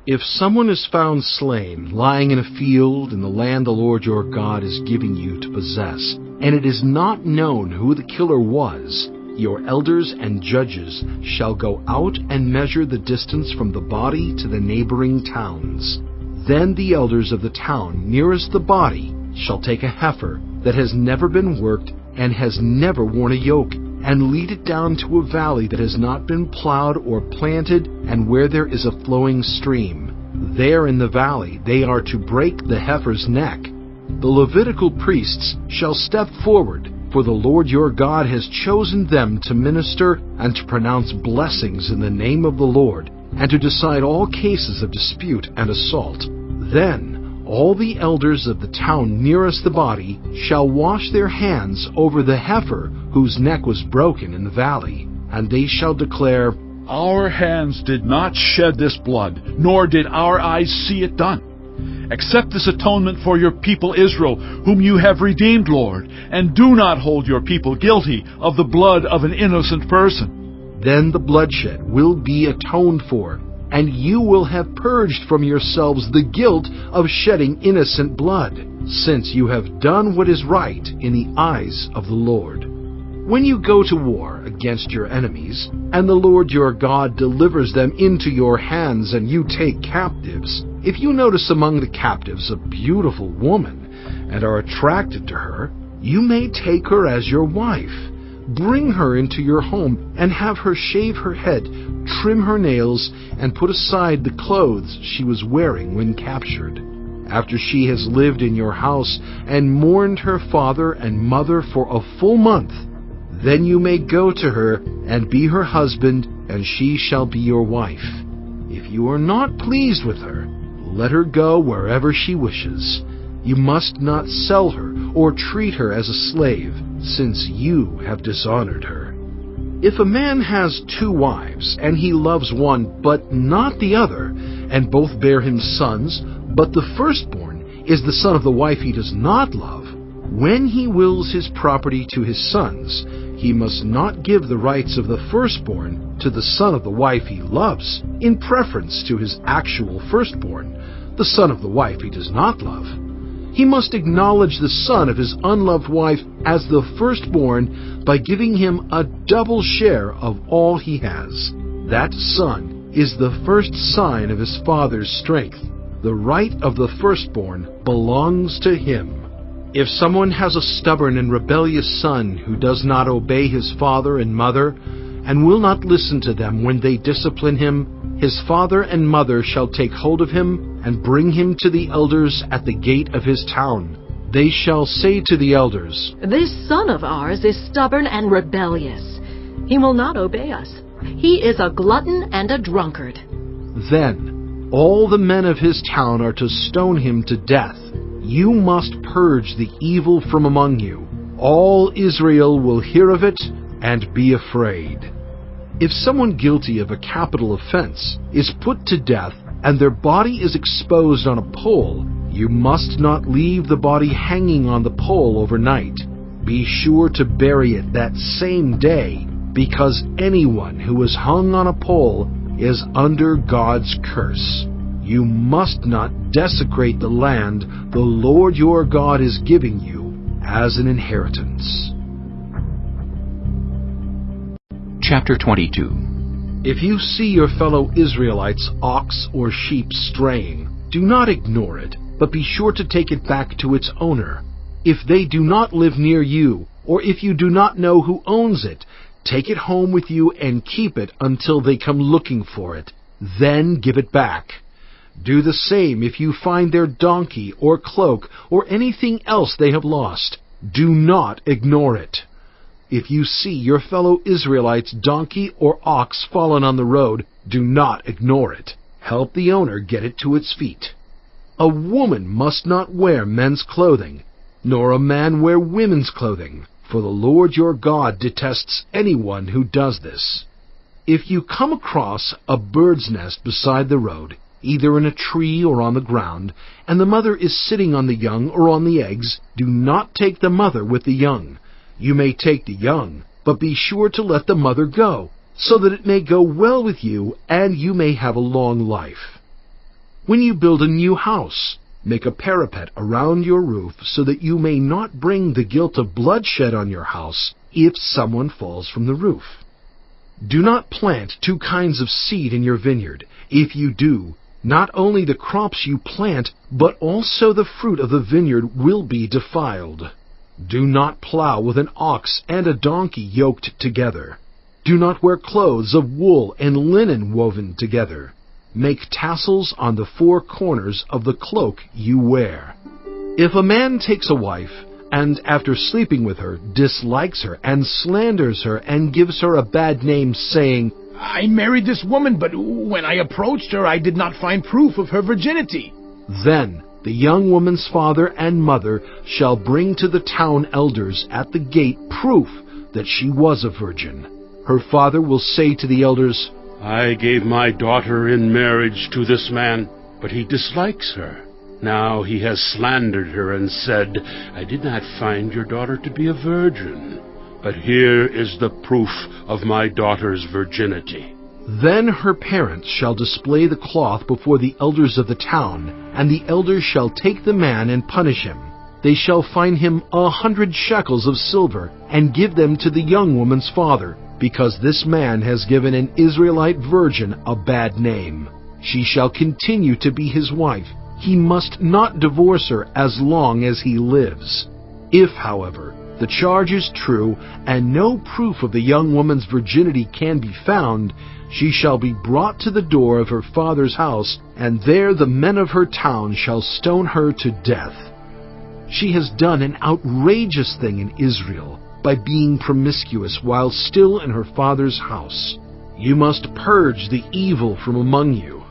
If someone is found slain, lying in a field in the land the Lord your God is giving you to possess, and it is not known who the killer was, your elders and judges shall go out and measure the distance from the body to the neighboring towns. Then the elders of the town nearest the body shall take a heifer that has never been worked and has never worn a yoke, and lead it down to a valley that has not been plowed or planted, and where there is a flowing stream. There in the valley they are to break the heifer's neck. The Levitical priests shall step forward, for the Lord your God has chosen them to minister and to pronounce blessings in the name of the Lord, and to decide all cases of dispute and assault. Then all the elders of the town nearest the body shall wash their hands over the heifer whose neck was broken in the valley, and they shall declare, Our hands did not shed this blood, nor did our eyes see it done. Accept this atonement for your people Israel, whom you have redeemed, Lord, and do not hold your people guilty of the blood of an innocent person. Then the bloodshed will be atoned for, and you will have purged from yourselves the guilt of shedding innocent blood, since you have done what is right in the eyes of the Lord. When you go to war against your enemies, and the Lord your God delivers them into your hands and you take captives, if you notice among the captives a beautiful woman and are attracted to her, you may take her as your wife. Bring her into your home and have her shave her head, trim her nails, and put aside the clothes she was wearing when captured. After she has lived in your house and mourned her father and mother for a full month, then you may go to her and be her husband, and she shall be your wife. If you are not pleased with her, let her go wherever she wishes. You must not sell her or treat her as a slave, since you have dishonored her. If a man has 2 wives, and he loves one but not the other, and both bear him sons, but the firstborn is the son of the wife he does not love, when he wills his property to his sons, he must not give the rights of the firstborn to the son of the wife he loves, in preference to his actual firstborn, the son of the wife he does not love. He must acknowledge the son of his unloved wife as the firstborn by giving him a double share of all he has. That son is the first sign of his father's strength. The right of the firstborn belongs to him. If someone has a stubborn and rebellious son who does not obey his father and mother, and will not listen to them when they discipline him, his father and mother shall take hold of him and bring him to the elders at the gate of his town. They shall say to the elders, This son of ours is stubborn and rebellious. He will not obey us. He is a glutton and a drunkard. Then all the men of his town are to stone him to death. You must purge the evil from among you. All Israel will hear of it and be afraid. If someone guilty of a capital offense is put to death and their body is exposed on a pole, you must not leave the body hanging on the pole overnight. Be sure to bury it that same day, because anyone who is hung on a pole is under God's curse. You must not desecrate the land the Lord your God is giving you as an inheritance. Chapter 22. If you see your fellow Israelites' ox or sheep straying, do not ignore it, but be sure to take it back to its owner. If they do not live near you, or if you do not know who owns it, take it home with you and keep it until they come looking for it. Then give it back. Do the same if you find their donkey or cloak or anything else they have lost. Do not ignore it. If you see your fellow Israelites' donkey or ox fallen on the road, do not ignore it. Help the owner get it to its feet. A woman must not wear men's clothing, nor a man wear women's clothing, for the Lord your God detests anyone who does this. If you come across a bird's nest beside the road, either in a tree or on the ground, and the mother is sitting on the young or on the eggs, do not take the mother with the young. You may take the young, but be sure to let the mother go, so that it may go well with you and you may have a long life. When you build a new house, make a parapet around your roof so that you may not bring the guilt of bloodshed on your house if someone falls from the roof. Do not plant two kinds of seed in your vineyard. If you do, not only the crops you plant, but also the fruit of the vineyard will be defiled. Do not plow with an ox and a donkey yoked together. Do not wear clothes of wool and linen woven together. Make tassels on the four corners of the cloak you wear. If a man takes a wife, and after sleeping with her, dislikes her and slanders her and gives her a bad name, saying, I married this woman, but when I approached her, I did not find proof of her virginity. Then the young woman's father and mother shall bring to the town elders at the gate proof that she was a virgin. Her father will say to the elders, I gave my daughter in marriage to this man, but he dislikes her. Now he has slandered her and said, I did not find your daughter to be a virgin, but here is the proof of my daughter's virginity. Then her parents shall display the cloth before the elders of the town, and the elders shall take the man and punish him. They shall fine him 100 shekels of silver, and give them to the young woman's father, because this man has given an Israelite virgin a bad name. She shall continue to be his wife. He must not divorce her as long as he lives. If, however, the charge is true, and no proof of the young woman's virginity can be found, she shall be brought to the door of her father's house, and there the men of her town shall stone her to death. She has done an outrageous thing in Israel by being promiscuous while still in her father's house. You must purge the evil from among you.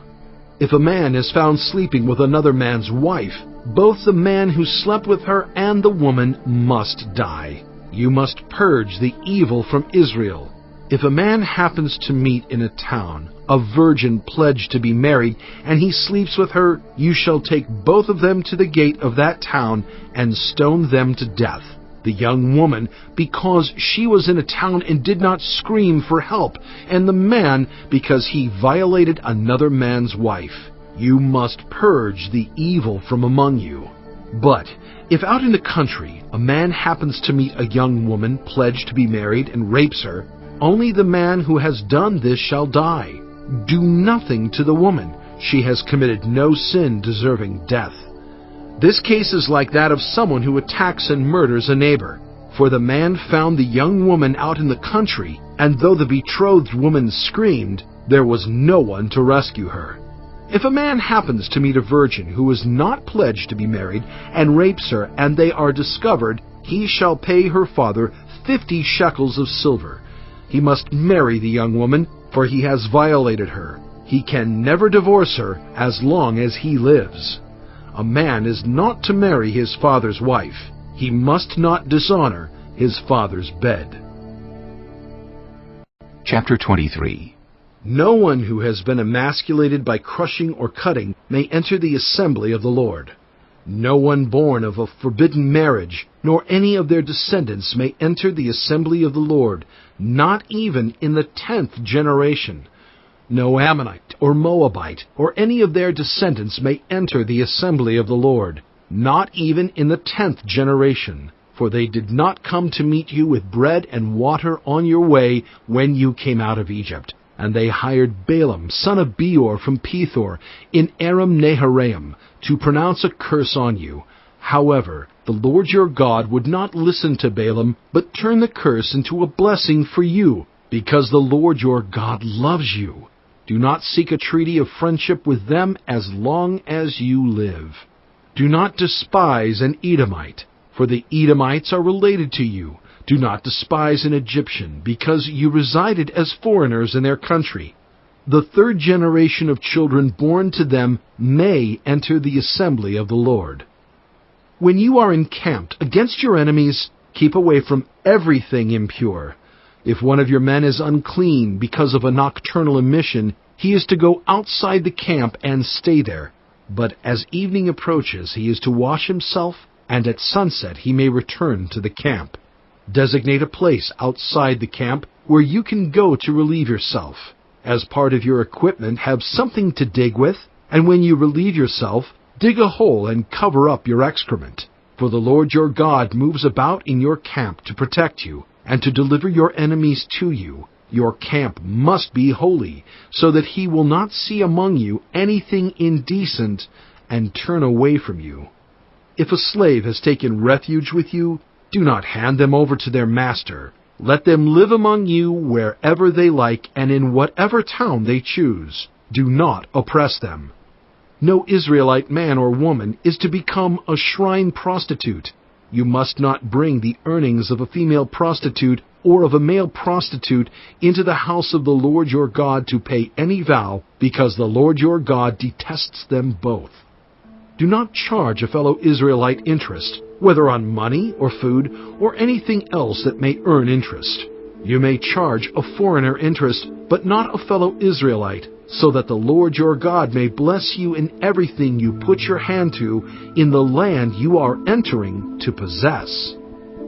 If a man is found sleeping with another man's wife, both the man who slept with her and the woman must die. You must purge the evil from Israel. If a man happens to meet in a town a virgin pledged to be married, and he sleeps with her, you shall take both of them to the gate of that town and stone them to death. The young woman, because she was in a town and did not scream for help, and the man, because he violated another man's wife. You must purge the evil from among you. But if out in the country a man happens to meet a young woman pledged to be married and rapes her, only the man who has done this shall die. Do nothing to the woman. She has committed no sin deserving death. This case is like that of someone who attacks and murders a neighbor. For the man found the young woman out in the country, and though the betrothed woman screamed, there was no one to rescue her. If a man happens to meet a virgin who is not pledged to be married and rapes her, and they are discovered, he shall pay her father 50 shekels of silver. He must marry the young woman, for he has violated her. He can never divorce her as long as he lives. A man is not to marry his father's wife. He must not dishonor his father's bed. Chapter 23. No one who has been emasculated by crushing or cutting may enter the assembly of the Lord. No one born of a forbidden marriage, nor any of their descendants may enter the assembly of the Lord, not even in the 10th generation. No Ammonite or Moabite or any of their descendants may enter the assembly of the Lord, not even in the 10th generation. For they did not come to meet you with bread and water on your way when you came out of Egypt. And they hired Balaam, son of Beor, from Pethor, in Aram Naharaim, to pronounce a curse on you. However, the Lord your God would not listen to Balaam, but turn the curse into a blessing for you, because the Lord your God loves you. Do not seek a treaty of friendship with them as long as you live. Do not despise an Edomite, for the Edomites are related to you. Do not despise an Egyptian, because you resided as foreigners in their country. The 3rd generation of children born to them may enter the assembly of the Lord. When you are encamped against your enemies, keep away from everything impure. If one of your men is unclean because of a nocturnal emission, He is to go outside the camp and stay there, but as evening approaches he is to wash himself, and at sunset he may return to the camp. Designate a place outside the camp where you can go to relieve yourself. As part of your equipment, have something to dig with, and when you relieve yourself, dig a hole and cover up your excrement. For the Lord your God moves about in your camp to protect you, and to deliver your enemies to you. Your camp must be holy, so that he will not see among you anything indecent and turn away from you. If a slave has taken refuge with you, do not hand them over to their master. Let them live among you wherever they like and in whatever town they choose. Do not oppress them. No Israelite man or woman is to become a shrine prostitute. You must not bring the earnings of a female prostitute or of a male prostitute into the house of the Lord your God to pay any vow, because the Lord your God detests them both. Do not charge a fellow Israelite interest, whether on money or food or anything else that may earn interest. You may charge a foreigner interest, but not a fellow Israelite, so that the Lord your God may bless you in everything you put your hand to in the land you are entering to possess.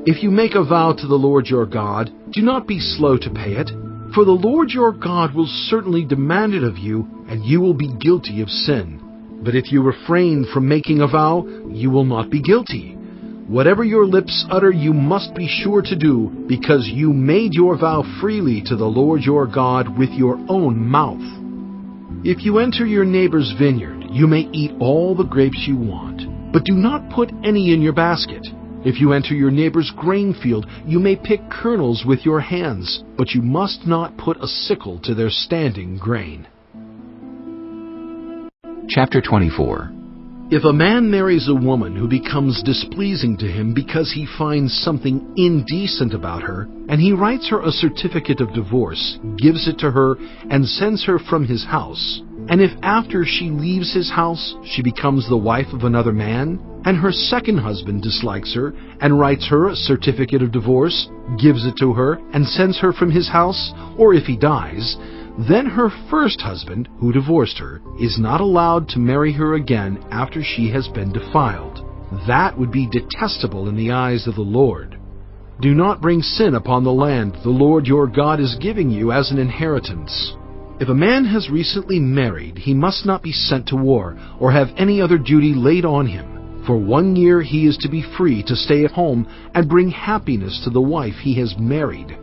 If you make a vow to the Lord your God, do not be slow to pay it, for the Lord your God will certainly demand it of you, and you will be guilty of sin. But if you refrain from making a vow, you will not be guilty. Whatever your lips utter, you must be sure to do, because you made your vow freely to the Lord your God with your own mouth. If you enter your neighbor's vineyard, you may eat all the grapes you want, but do not put any in your basket. If you enter your neighbor's grain field, you may pick kernels with your hands, but you must not put a sickle to their standing grain. Chapter 24. If a man marries a woman who becomes displeasing to him because he finds something indecent about her, and he writes her a certificate of divorce, gives it to her, and sends her from his house, and if after she leaves his house she becomes the wife of another man, and her second husband dislikes her, and writes her a certificate of divorce, gives it to her, and sends her from his house, or if he dies, then her first husband, who divorced her, is not allowed to marry her again after she has been defiled. That would be detestable in the eyes of the Lord. Do not bring sin upon the land the Lord your God is giving you as an inheritance. If a man has recently married, he must not be sent to war or have any other duty laid on him. For 1 year he is to be free to stay at home and bring happiness to the wife he has married.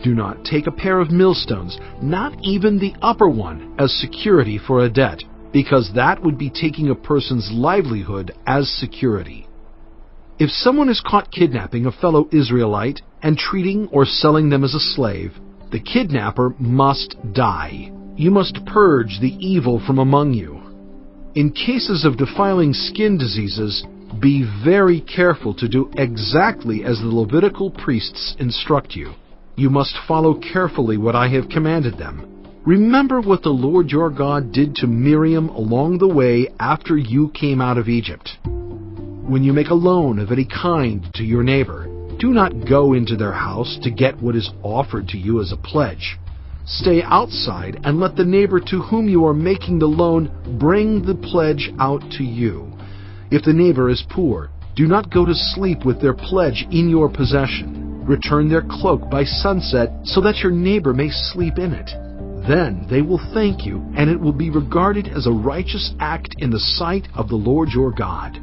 Do not take a pair of millstones, not even the upper one, as security for a debt, because that would be taking a person's livelihood as security. If someone is caught kidnapping a fellow Israelite and treating or selling them as a slave, the kidnapper must die. You must purge the evil from among you. In cases of defiling skin diseases, be very careful to do exactly as the Levitical priests instruct you. You must follow carefully what I have commanded them. Remember what the Lord your God did to Miriam along the way after you came out of Egypt. When you make a loan of any kind to your neighbor, do not go into their house to get what is offered to you as a pledge. Stay outside and let the neighbor to whom you are making the loan bring the pledge out to you. If the neighbor is poor, do not go to sleep with their pledge in your possession. Return their cloak by sunset so that your neighbor may sleep in it. Then they will thank you, and it will be regarded as a righteous act in the sight of the Lord your God.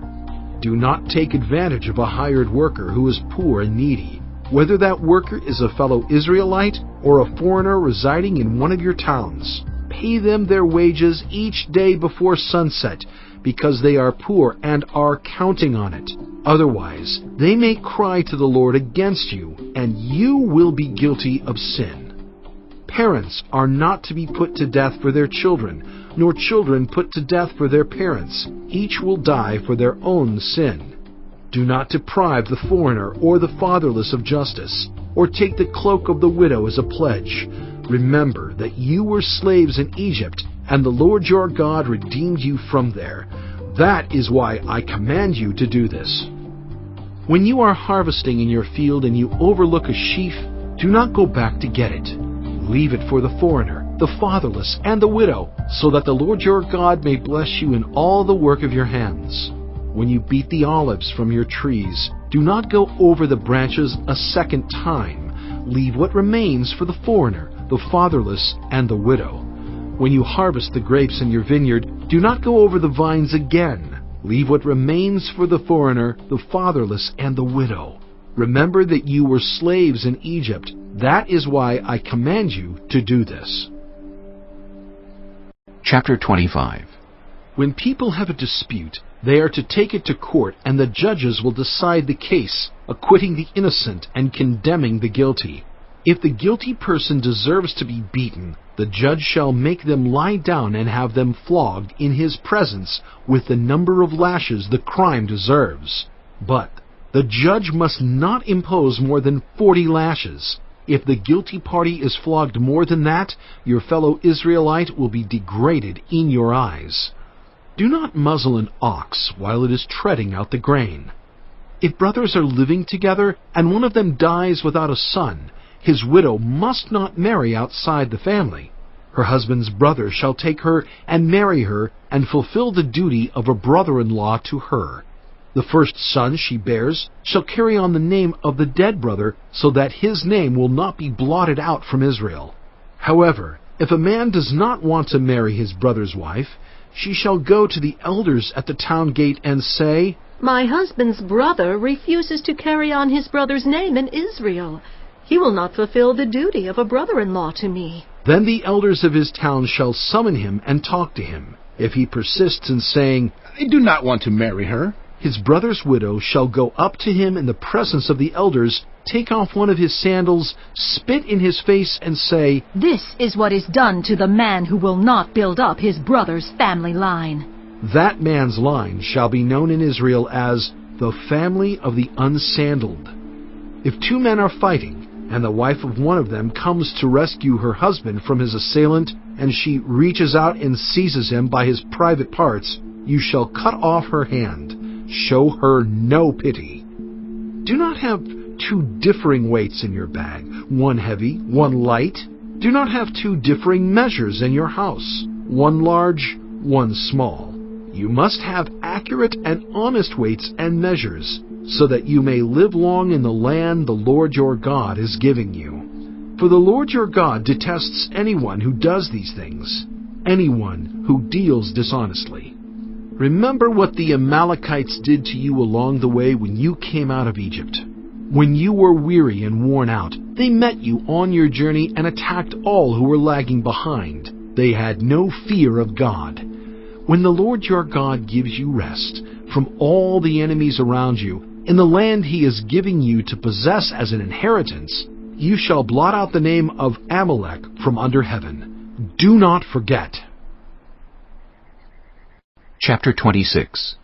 Do not take advantage of a hired worker who is poor and needy, whether that worker is a fellow Israelite or a foreigner residing in one of your towns. Pay them their wages each day before sunset, because they are poor and are counting on it. Otherwise, they may cry to the Lord against you, and you will be guilty of sin. Parents are not to be put to death for their children, nor children put to death for their parents. Each will die for their own sin. Do not deprive the foreigner or the fatherless of justice, or take the cloak of the widow as a pledge. Remember that you were slaves in Egypt, and the Lord your God redeemed you from there. That is why I command you to do this. When you are harvesting in your field and you overlook a sheaf, do not go back to get it. Leave it for the foreigner, the fatherless, and the widow, so that the Lord your God may bless you in all the work of your hands. When you beat the olives from your trees, do not go over the branches a second time. Leave what remains for the foreigner, the fatherless, and the widow. When you harvest the grapes in your vineyard, do not go over the vines again. Leave what remains for the foreigner, the fatherless, and the widow. Remember that you were slaves in Egypt. That is why I command you to do this. Chapter 25. When people have a dispute, they are to take it to court, and the judges will decide the case, acquitting the innocent and condemning the guilty. If the guilty person deserves to be beaten, the judge shall make them lie down and have them flogged in his presence with the number of lashes the crime deserves. But the judge must not impose more than 40 lashes. If the guilty party is flogged more than that, your fellow Israelite will be degraded in your eyes. Do not muzzle an ox while it is treading out the grain. If brothers are living together and one of them dies without a son, his widow must not marry outside the family. Her husband's brother shall take her and marry her and fulfill the duty of a brother-in-law to her. The first son she bears shall carry on the name of the dead brother, so that his name will not be blotted out from Israel. However, if a man does not want to marry his brother's wife, she shall go to the elders at the town gate and say, My husband's brother refuses to carry on his brother's name in Israel. He will not fulfill the duty of a brother-in-law to me. Then the elders of his town shall summon him and talk to him. If he persists in saying, I do not want to marry her, his brother's widow shall go up to him in the presence of the elders, take off one of his sandals, spit in his face, and say, This is what is done to the man who will not build up his brother's family line. That man's line shall be known in Israel as the family of the unsandaled. If two men are fighting, and the wife of one of them comes to rescue her husband from his assailant, and she reaches out and seizes him by his private parts, you shall cut off her hand. Show her no pity. Do not have two differing weights in your bag, one heavy, one light. Do not have two differing measures in your house, one large, one small. You must have accurate and honest weights and measures, so that you may live long in the land the Lord your God is giving you. For the Lord your God detests anyone who does these things, anyone who deals dishonestly. Remember what the Amalekites did to you along the way when you came out of Egypt. When you were weary and worn out, they met you on your journey and attacked all who were lagging behind. They had no fear of God. When the Lord your God gives you rest from all the enemies around you, in the land he is giving you to possess as an inheritance, you shall blot out the name of Amalek from under heaven. Do not forget. Chapter 26.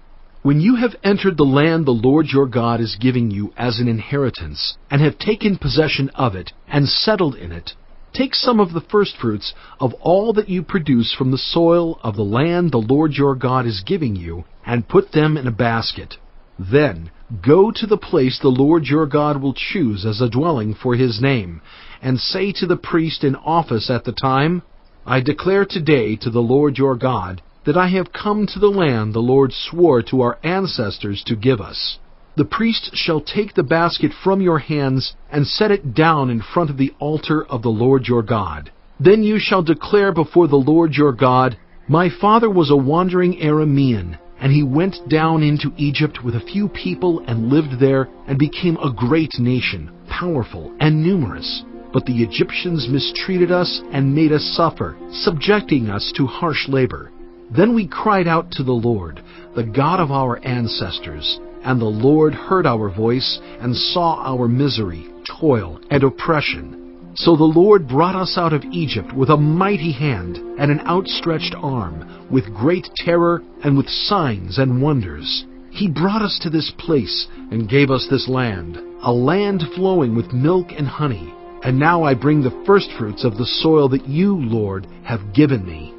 When you have entered the land the Lord your God is giving you as an inheritance, and have taken possession of it, and settled in it, take some of the firstfruits of all that you produce from the soil of the land the Lord your God is giving you, and put them in a basket. Then go to the place the Lord your God will choose as a dwelling for his name, and say to the priest in office at the time, I declare today to the Lord your God that I have come to the land the Lord swore to our ancestors to give us. The priest shall take the basket from your hands and set it down in front of the altar of the Lord your God. Then you shall declare before the Lord your God, My father was a wandering Aramean, and he went down into Egypt with a few people and lived there and became a great nation, powerful and numerous. But the Egyptians mistreated us and made us suffer, subjecting us to harsh labor. Then we cried out to the Lord, the God of our ancestors, and the Lord heard our voice and saw our misery, toil, and oppression. So the Lord brought us out of Egypt with a mighty hand and an outstretched arm, with great terror and with signs and wonders. He brought us to this place and gave us this land, a land flowing with milk and honey. And now I bring the firstfruits of the soil that you, Lord, have given me.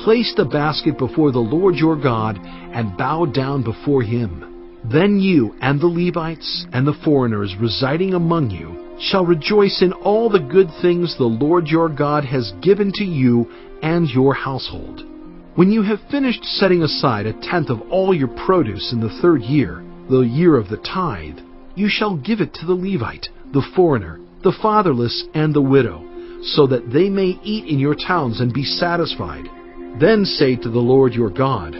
Place the basket before the Lord your God and bow down before him. Then you and the Levites and the foreigners residing among you shall rejoice in all the good things the Lord your God has given to you and your household. When you have finished setting aside 1/10 of all your produce in the 3rd year, the year of the tithe, you shall give it to the Levite, the foreigner, the fatherless, and the widow, so that they may eat in your towns and be satisfied. Then say to the Lord your God,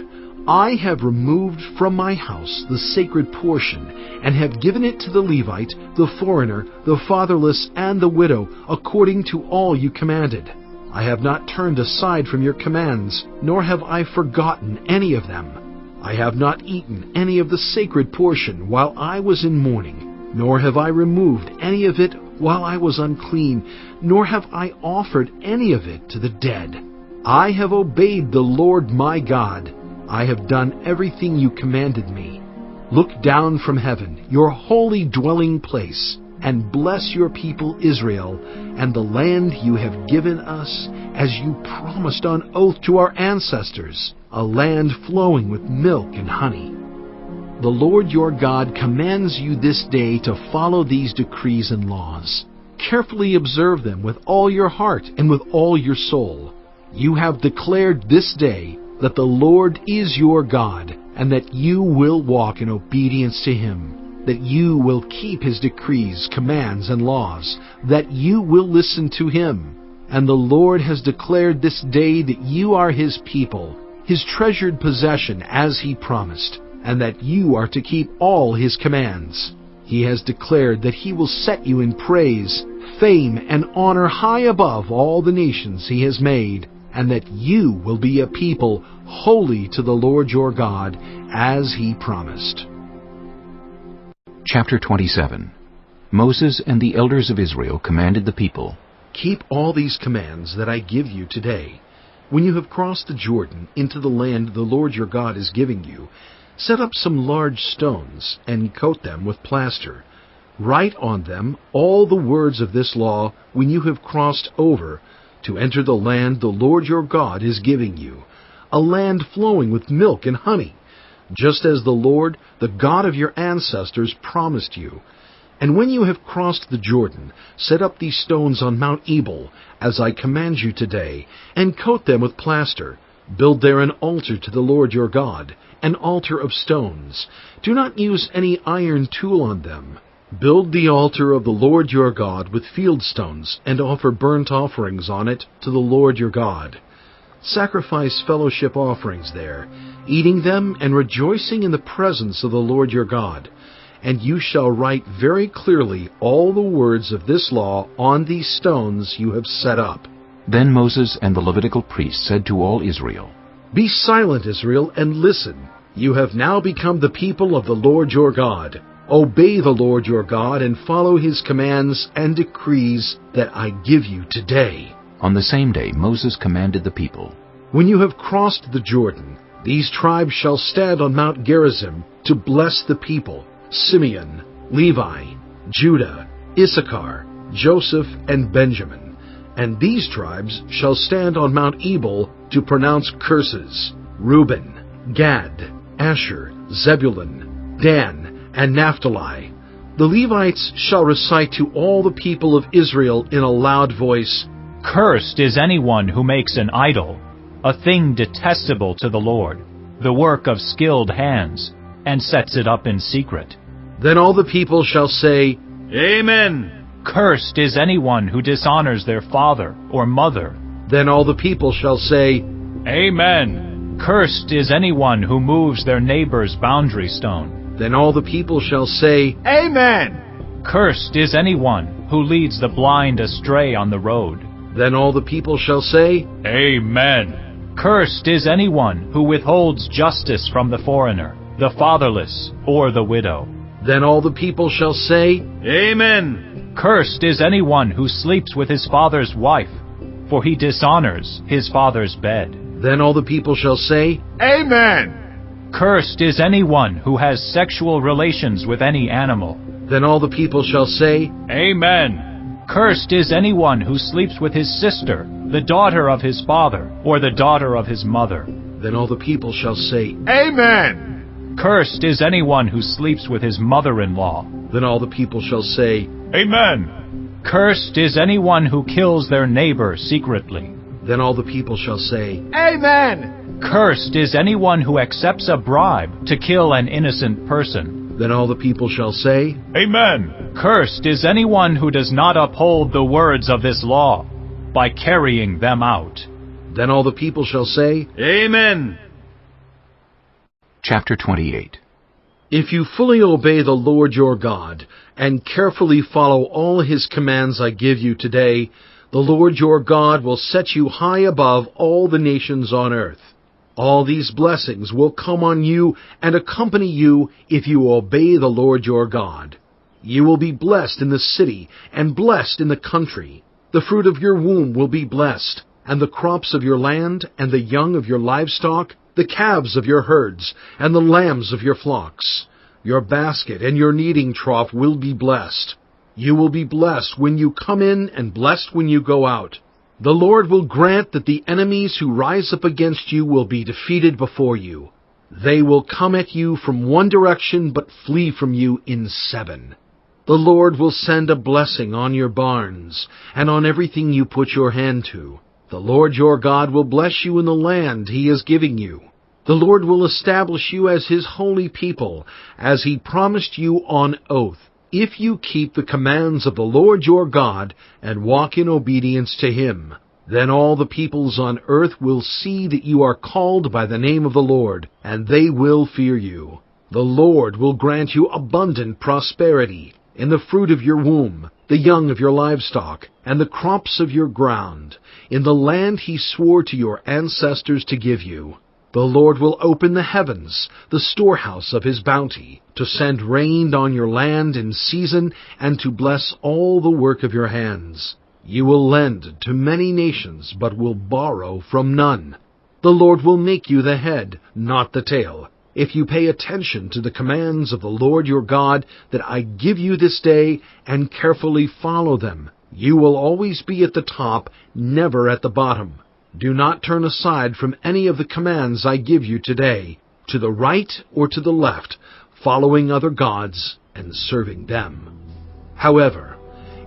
I have removed from my house the sacred portion, and have given it to the Levite, the foreigner, the fatherless, and the widow, according to all you commanded. I have not turned aside from your commands, nor have I forgotten any of them. I have not eaten any of the sacred portion while I was in mourning, nor have I removed any of it while I was unclean, nor have I offered any of it to the dead. I have obeyed the Lord my God. I have done everything you commanded me. Look down from heaven, your holy dwelling place, and bless your people Israel, and the land you have given us, as you promised on oath to our ancestors, a land flowing with milk and honey. The Lord your God commands you this day to follow these decrees and laws. Carefully observe them with all your heart and with all your soul. You have declared this day that the Lord is your God, and that you will walk in obedience to Him, that you will keep His decrees, commands, and laws, that you will listen to Him. And the Lord has declared this day that you are His people, His treasured possession as He promised, and that you are to keep all His commands. He has declared that He will set you in praise, fame, and honor high above all the nations He has made, and that you will be a people holy to the Lord your God, as He promised. Chapter 27. Moses and the elders of Israel commanded the people, Keep all these commands that I give you today. When you have crossed the Jordan into the land the Lord your God is giving you, set up some large stones and coat them with plaster. Write on them all the words of this law when you have crossed over to enter the land the Lord your God is giving you, a land flowing with milk and honey, just as the Lord, the God of your ancestors, promised you. And when you have crossed the Jordan, set up these stones on Mount Ebal, as I command you today, and coat them with plaster. Build there an altar to the Lord your God, an altar of stones. Do not use any iron tool on them. Build the altar of the Lord your God with field stones, and offer burnt offerings on it to the Lord your God. Sacrifice fellowship offerings there, eating them and rejoicing in the presence of the Lord your God. And you shall write very clearly all the words of this law on these stones you have set up. Then Moses and the Levitical priests said to all Israel, Be silent, Israel, and listen. You have now become the people of the Lord your God. Obey the Lord your God and follow His commands and decrees that I give you today. On the same day Moses commanded the people, When you have crossed the Jordan, these tribes shall stand on Mount Gerizim to bless the people: Simeon, Levi, Judah, Issachar, Joseph, and Benjamin. And these tribes shall stand on Mount Ebal to pronounce curses: Reuben, Gad, Asher, Zebulun, Dan, and Naphtali. The Levites shall recite to all the people of Israel in a loud voice, Cursed is anyone who makes an idol, a thing detestable to the Lord, the work of skilled hands, and sets it up in secret. Then all the people shall say, Amen. Cursed is anyone who dishonors their father or mother. Then all the people shall say, Amen. Cursed is anyone who moves their neighbor's boundary stone. Then all the people shall say, Amen. Cursed is anyone who leads the blind astray on the road. Then all the people shall say, Amen. Cursed is anyone who withholds justice from the foreigner, the fatherless, or the widow. Then all the people shall say, Amen. Cursed is anyone who sleeps with his father's wife, for he dishonors his father's bed. Then all the people shall say, Amen. Cursed is anyone who has sexual relations with any animal. Then all the people shall say, Amen. Cursed is anyone who sleeps with his sister, the daughter of his father, or the daughter of his mother. Then all the people shall say, Amen. Cursed is anyone who sleeps with his mother-in-law. Then all the people shall say, Amen. Cursed is anyone who kills their neighbor secretly. Then all the people shall say, Amen. Cursed is anyone who accepts a bribe to kill an innocent person. Then all the people shall say, Amen. Cursed is anyone who does not uphold the words of this law by carrying them out. Then all the people shall say, Amen. Chapter 28. If you fully obey the Lord your God, and carefully follow all his commands I give you today, the Lord your God will set you high above all the nations on earth. All these blessings will come on you and accompany you if you obey the Lord your God. You will be blessed in the city and blessed in the country. The fruit of your womb will be blessed, and the crops of your land, and the young of your livestock, the calves of your herds, and the lambs of your flocks. Your basket and your kneading trough will be blessed. You will be blessed when you come in and blessed when you go out. The Lord will grant that the enemies who rise up against you will be defeated before you. They will come at you from one direction but flee from you in 7. The Lord will send a blessing on your barns and on everything you put your hand to. The Lord your God will bless you in the land he is giving you. The Lord will establish you as his holy people, as he promised you on oath, if you keep the commands of the Lord your God and walk in obedience to him. Then all the peoples on earth will see that you are called by the name of the Lord, and they will fear you. The Lord will grant you abundant prosperity in the fruit of your womb, the young of your livestock, and the crops of your ground, in the land he swore to your ancestors to give you. The Lord will open the heavens, the storehouse of his bounty, to send rain on your land in season, and to bless all the work of your hands. You will lend to many nations, but will borrow from none. The Lord will make you the head, not the tail, if you pay attention to the commands of the Lord your God that I give you this day, and carefully follow them. You will always be at the top, never at the bottom. Do not turn aside from any of the commands I give you today, to the right or to the left, following other gods and serving them. However,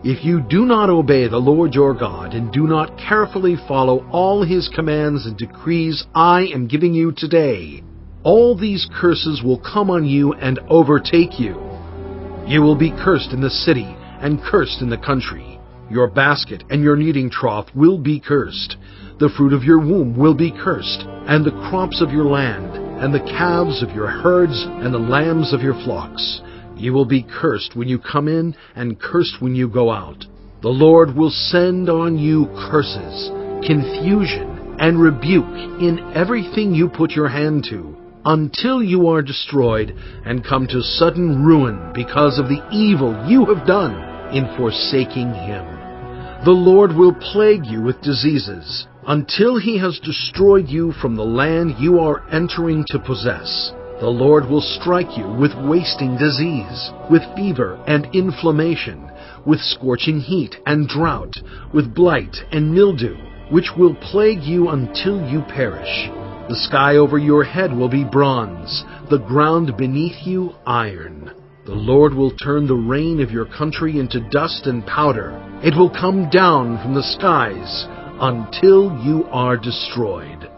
if you do not obey the Lord your God and do not carefully follow all his commands and decrees I am giving you today, all these curses will come on you and overtake you. You will be cursed in the city and cursed in the country. Your basket and your kneading trough will be cursed. The fruit of your womb will be cursed, and the crops of your land, and the calves of your herds, and the lambs of your flocks. You will be cursed when you come in, and cursed when you go out. The Lord will send on you curses, confusion, and rebuke in everything you put your hand to, until you are destroyed and come to sudden ruin because of the evil you have done in forsaking him. The Lord will plague you with diseases, until he has destroyed you from the land you are entering to possess. The Lord will strike you with wasting disease, with fever and inflammation, with scorching heat and drought, with blight and mildew, which will plague you until you perish. The sky over your head will be bronze, the ground beneath you iron. The Lord will turn the rain of your country into dust and powder. It will come down from the skies until you are destroyed.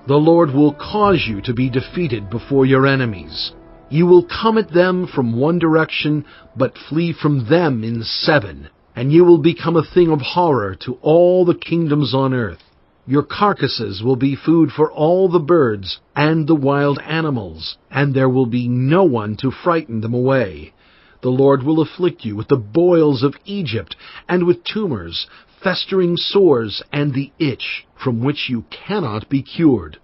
The Lord will cause you to be defeated before your enemies. You will come at them from one direction, but flee from them in 7, and you will become a thing of horror to all the kingdoms on earth. Your carcasses will be food for all the birds and the wild animals, and there will be no one to frighten them away. The Lord will afflict you with the boils of Egypt, and with tumors, festering sores, and the itch, from which you cannot be cured.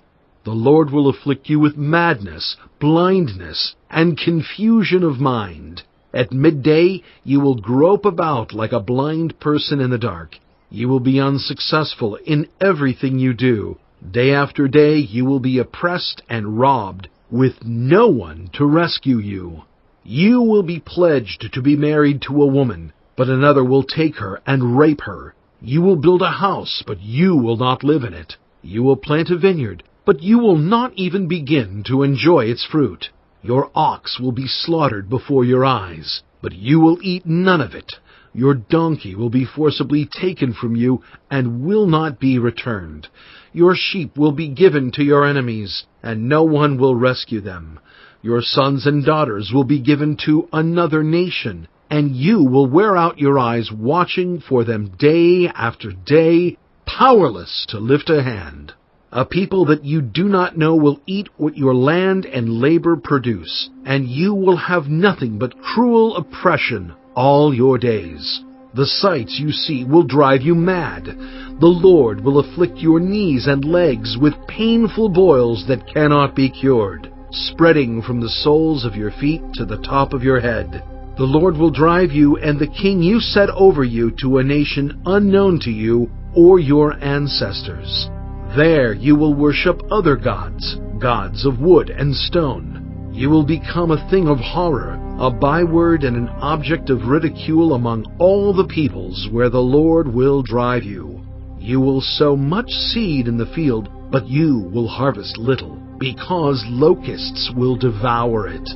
The Lord will afflict you with madness, blindness, and confusion of mind. At midday you will grope about like a blind person in the dark. You will be unsuccessful in everything you do. Day after day you will be oppressed and robbed, with no one to rescue you. You will be pledged to be married to a woman, but another will take her and rape her. You will build a house, but you will not live in it. You will plant a vineyard, but you will not even begin to enjoy its fruit. Your ox will be slaughtered before your eyes, but you will eat none of it. Your donkey will be forcibly taken from you and will not be returned. Your sheep will be given to your enemies, and no one will rescue them. Your sons and daughters will be given to another nation, and you will wear out your eyes watching for them day after day, powerless to lift a hand. A people that you do not know will eat what your land and labor produce, and you will have nothing but cruel oppression all your days. The sights you see will drive you mad. The Lord will afflict your knees and legs with painful boils that cannot be cured, spreading from the soles of your feet to the top of your head. The Lord will drive you and the king you set over you to a nation unknown to you or your ancestors. There you will worship other gods, gods of wood and stone. You will become a thing of horror, a byword and an object of ridicule among all the peoples where the Lord will drive you. You will sow much seed in the field, but you will harvest little, because locusts will devour it.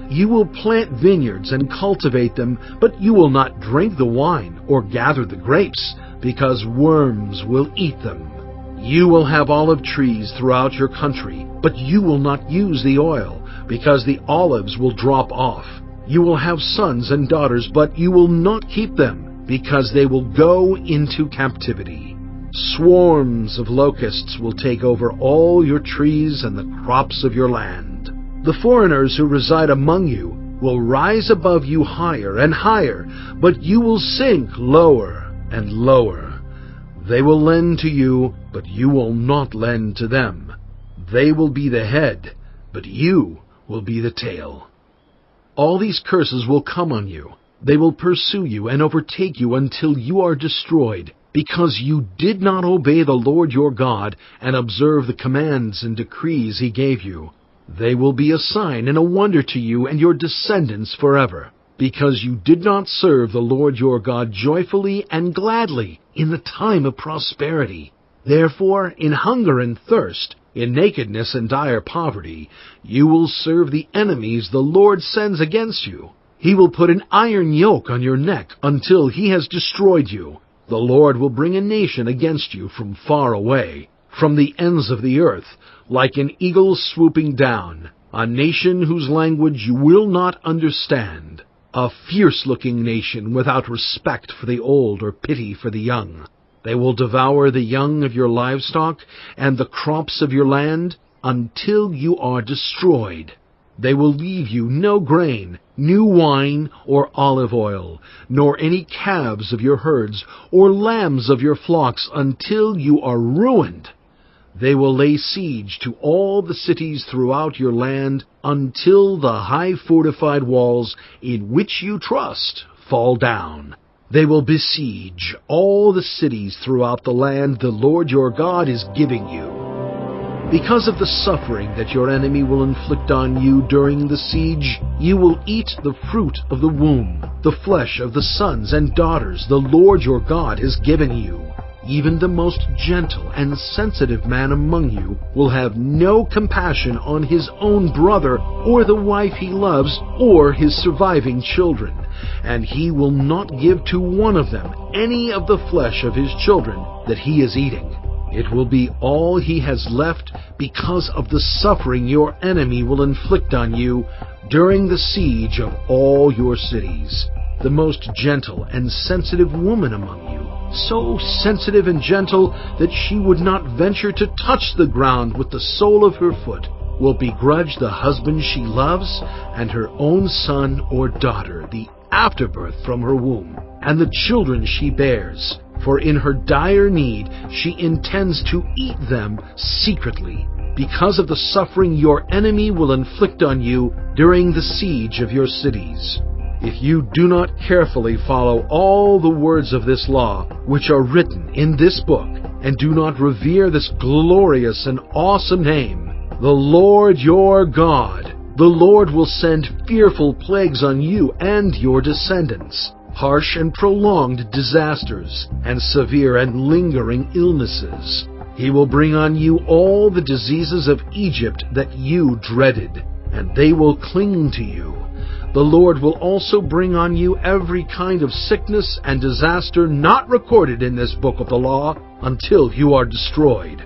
You will plant vineyards and cultivate them, but you will not drink the wine or gather the grapes, because worms will eat them. You will have olive trees throughout your country, but you will not use the oil, because the olives will drop off. You will have sons and daughters, but you will not keep them, because they will go into captivity. Swarms of locusts will take over all your trees and the crops of your land. The foreigners who reside among you will rise above you higher and higher, but you will sink lower and lower. They will lend to you, but you will not lend to them. They will be the head, but you will be the tail. All these curses will come on you. They will pursue you and overtake you until you are destroyed, because you did not obey the Lord your God and observe the commands and decrees He gave you. They will be a sign and a wonder to you and your descendants forever, because you did not serve the Lord your God joyfully and gladly in the time of prosperity. Therefore, in hunger and thirst, in nakedness and dire poverty, you will serve the enemies the Lord sends against you. He will put an iron yoke on your neck until He has destroyed you. The Lord will bring a nation against you from far away, from the ends of the earth, like an eagle swooping down, a nation whose language you will not understand, a fierce-looking nation without respect for the old or pity for the young. They will devour the young of your livestock and the crops of your land until you are destroyed. They will leave you no grain, new wine, or olive oil, nor any calves of your herds, or lambs of your flocks, until you are ruined. They will lay siege to all the cities throughout your land, until the high fortified walls in which you trust fall down. They will besiege all the cities throughout the land the Lord your God is giving you. Because of the suffering that your enemy will inflict on you during the siege, you will eat the fruit of the womb, the flesh of the sons and daughters the Lord your God has given you. Even the most gentle and sensitive man among you will have no compassion on his own brother or the wife he loves or his surviving children, and he will not give to one of them any of the flesh of his children that he is eating. It will be all he has left because of the suffering your enemy will inflict on you during the siege of all your cities. The most gentle and sensitive woman among you, so sensitive and gentle that she would not venture to touch the ground with the sole of her foot, will begrudge the husband she loves and her own son or daughter the afterbirth from her womb, and the children she bears. For in her dire need she intends to eat them secretly, because of the suffering your enemy will inflict on you during the siege of your cities. If you do not carefully follow all the words of this law, which are written in this book, and do not revere this glorious and awesome name, the Lord your God, the Lord will send fearful plagues on you and your descendants, harsh and prolonged disasters, and severe and lingering illnesses. He will bring on you all the diseases of Egypt that you dreaded, and they will cling to you. The Lord will also bring on you every kind of sickness and disaster not recorded in this book of the law until you are destroyed.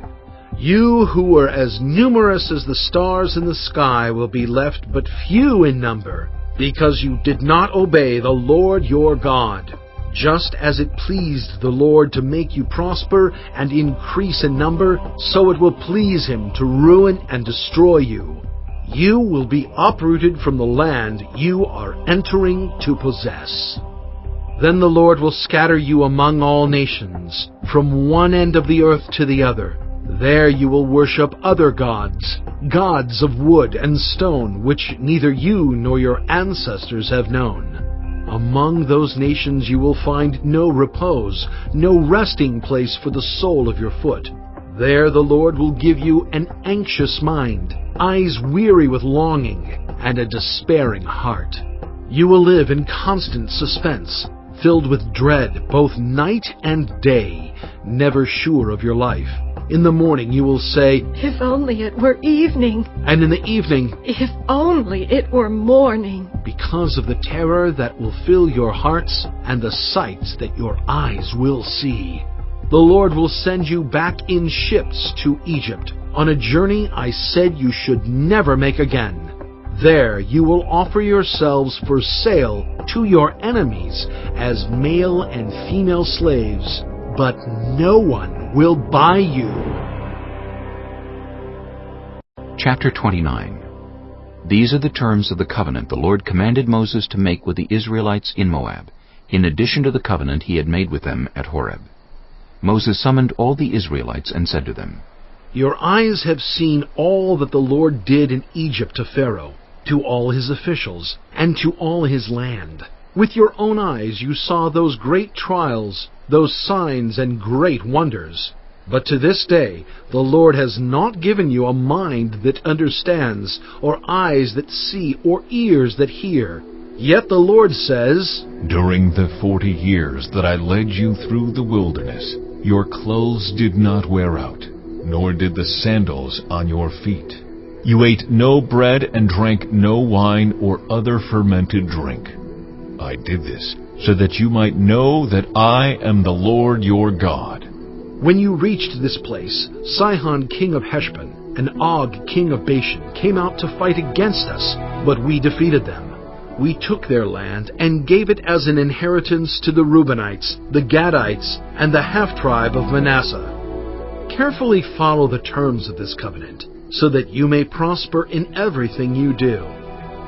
You who were as numerous as the stars in the sky will be left but few in number, because you did not obey the Lord your God. Just as it pleased the Lord to make you prosper and increase in number, so it will please him to ruin and destroy you. You will be uprooted from the land you are entering to possess. Then the Lord will scatter you among all nations, from one end of the earth to the other. There you will worship other gods, gods of wood and stone, which neither you nor your ancestors have known. Among those nations you will find no repose, no resting place for the sole of your foot. There the Lord will give you an anxious mind, eyes weary with longing, and a despairing heart. You will live in constant suspense, filled with dread both night and day, never sure of your life. In the morning you will say, "If only it were evening." And in the evening, "If only it were morning." Because of the terror that will fill your hearts and the sights that your eyes will see. The Lord will send you back in ships to Egypt, on a journey I said you should never make again. There you will offer yourselves for sale to your enemies as male and female slaves, but no one will buy you. Chapter 29. These are the terms of the covenant the Lord commanded Moses to make with the Israelites in Moab, in addition to the covenant he had made with them at Horeb. Moses summoned all the Israelites and said to them, Your eyes have seen all that the Lord did in Egypt to Pharaoh, to all his officials, and to all his land. With your own eyes you saw those great trials, those signs and great wonders. But to this day the Lord has not given you a mind that understands, or eyes that see, or ears that hear. Yet the Lord says, During the 40 years that I led you through the wilderness, your clothes did not wear out, nor did the sandals on your feet. You ate no bread and drank no wine or other fermented drink. I did this so that you might know that I am the Lord your God. When you reached this place, Sihon king of Heshbon and Og king of Bashan came out to fight against us, but we defeated them. We took their land and gave it as an inheritance to the Reubenites, the Gadites, and the half-tribe of Manasseh. Carefully follow the terms of this covenant, so that you may prosper in everything you do.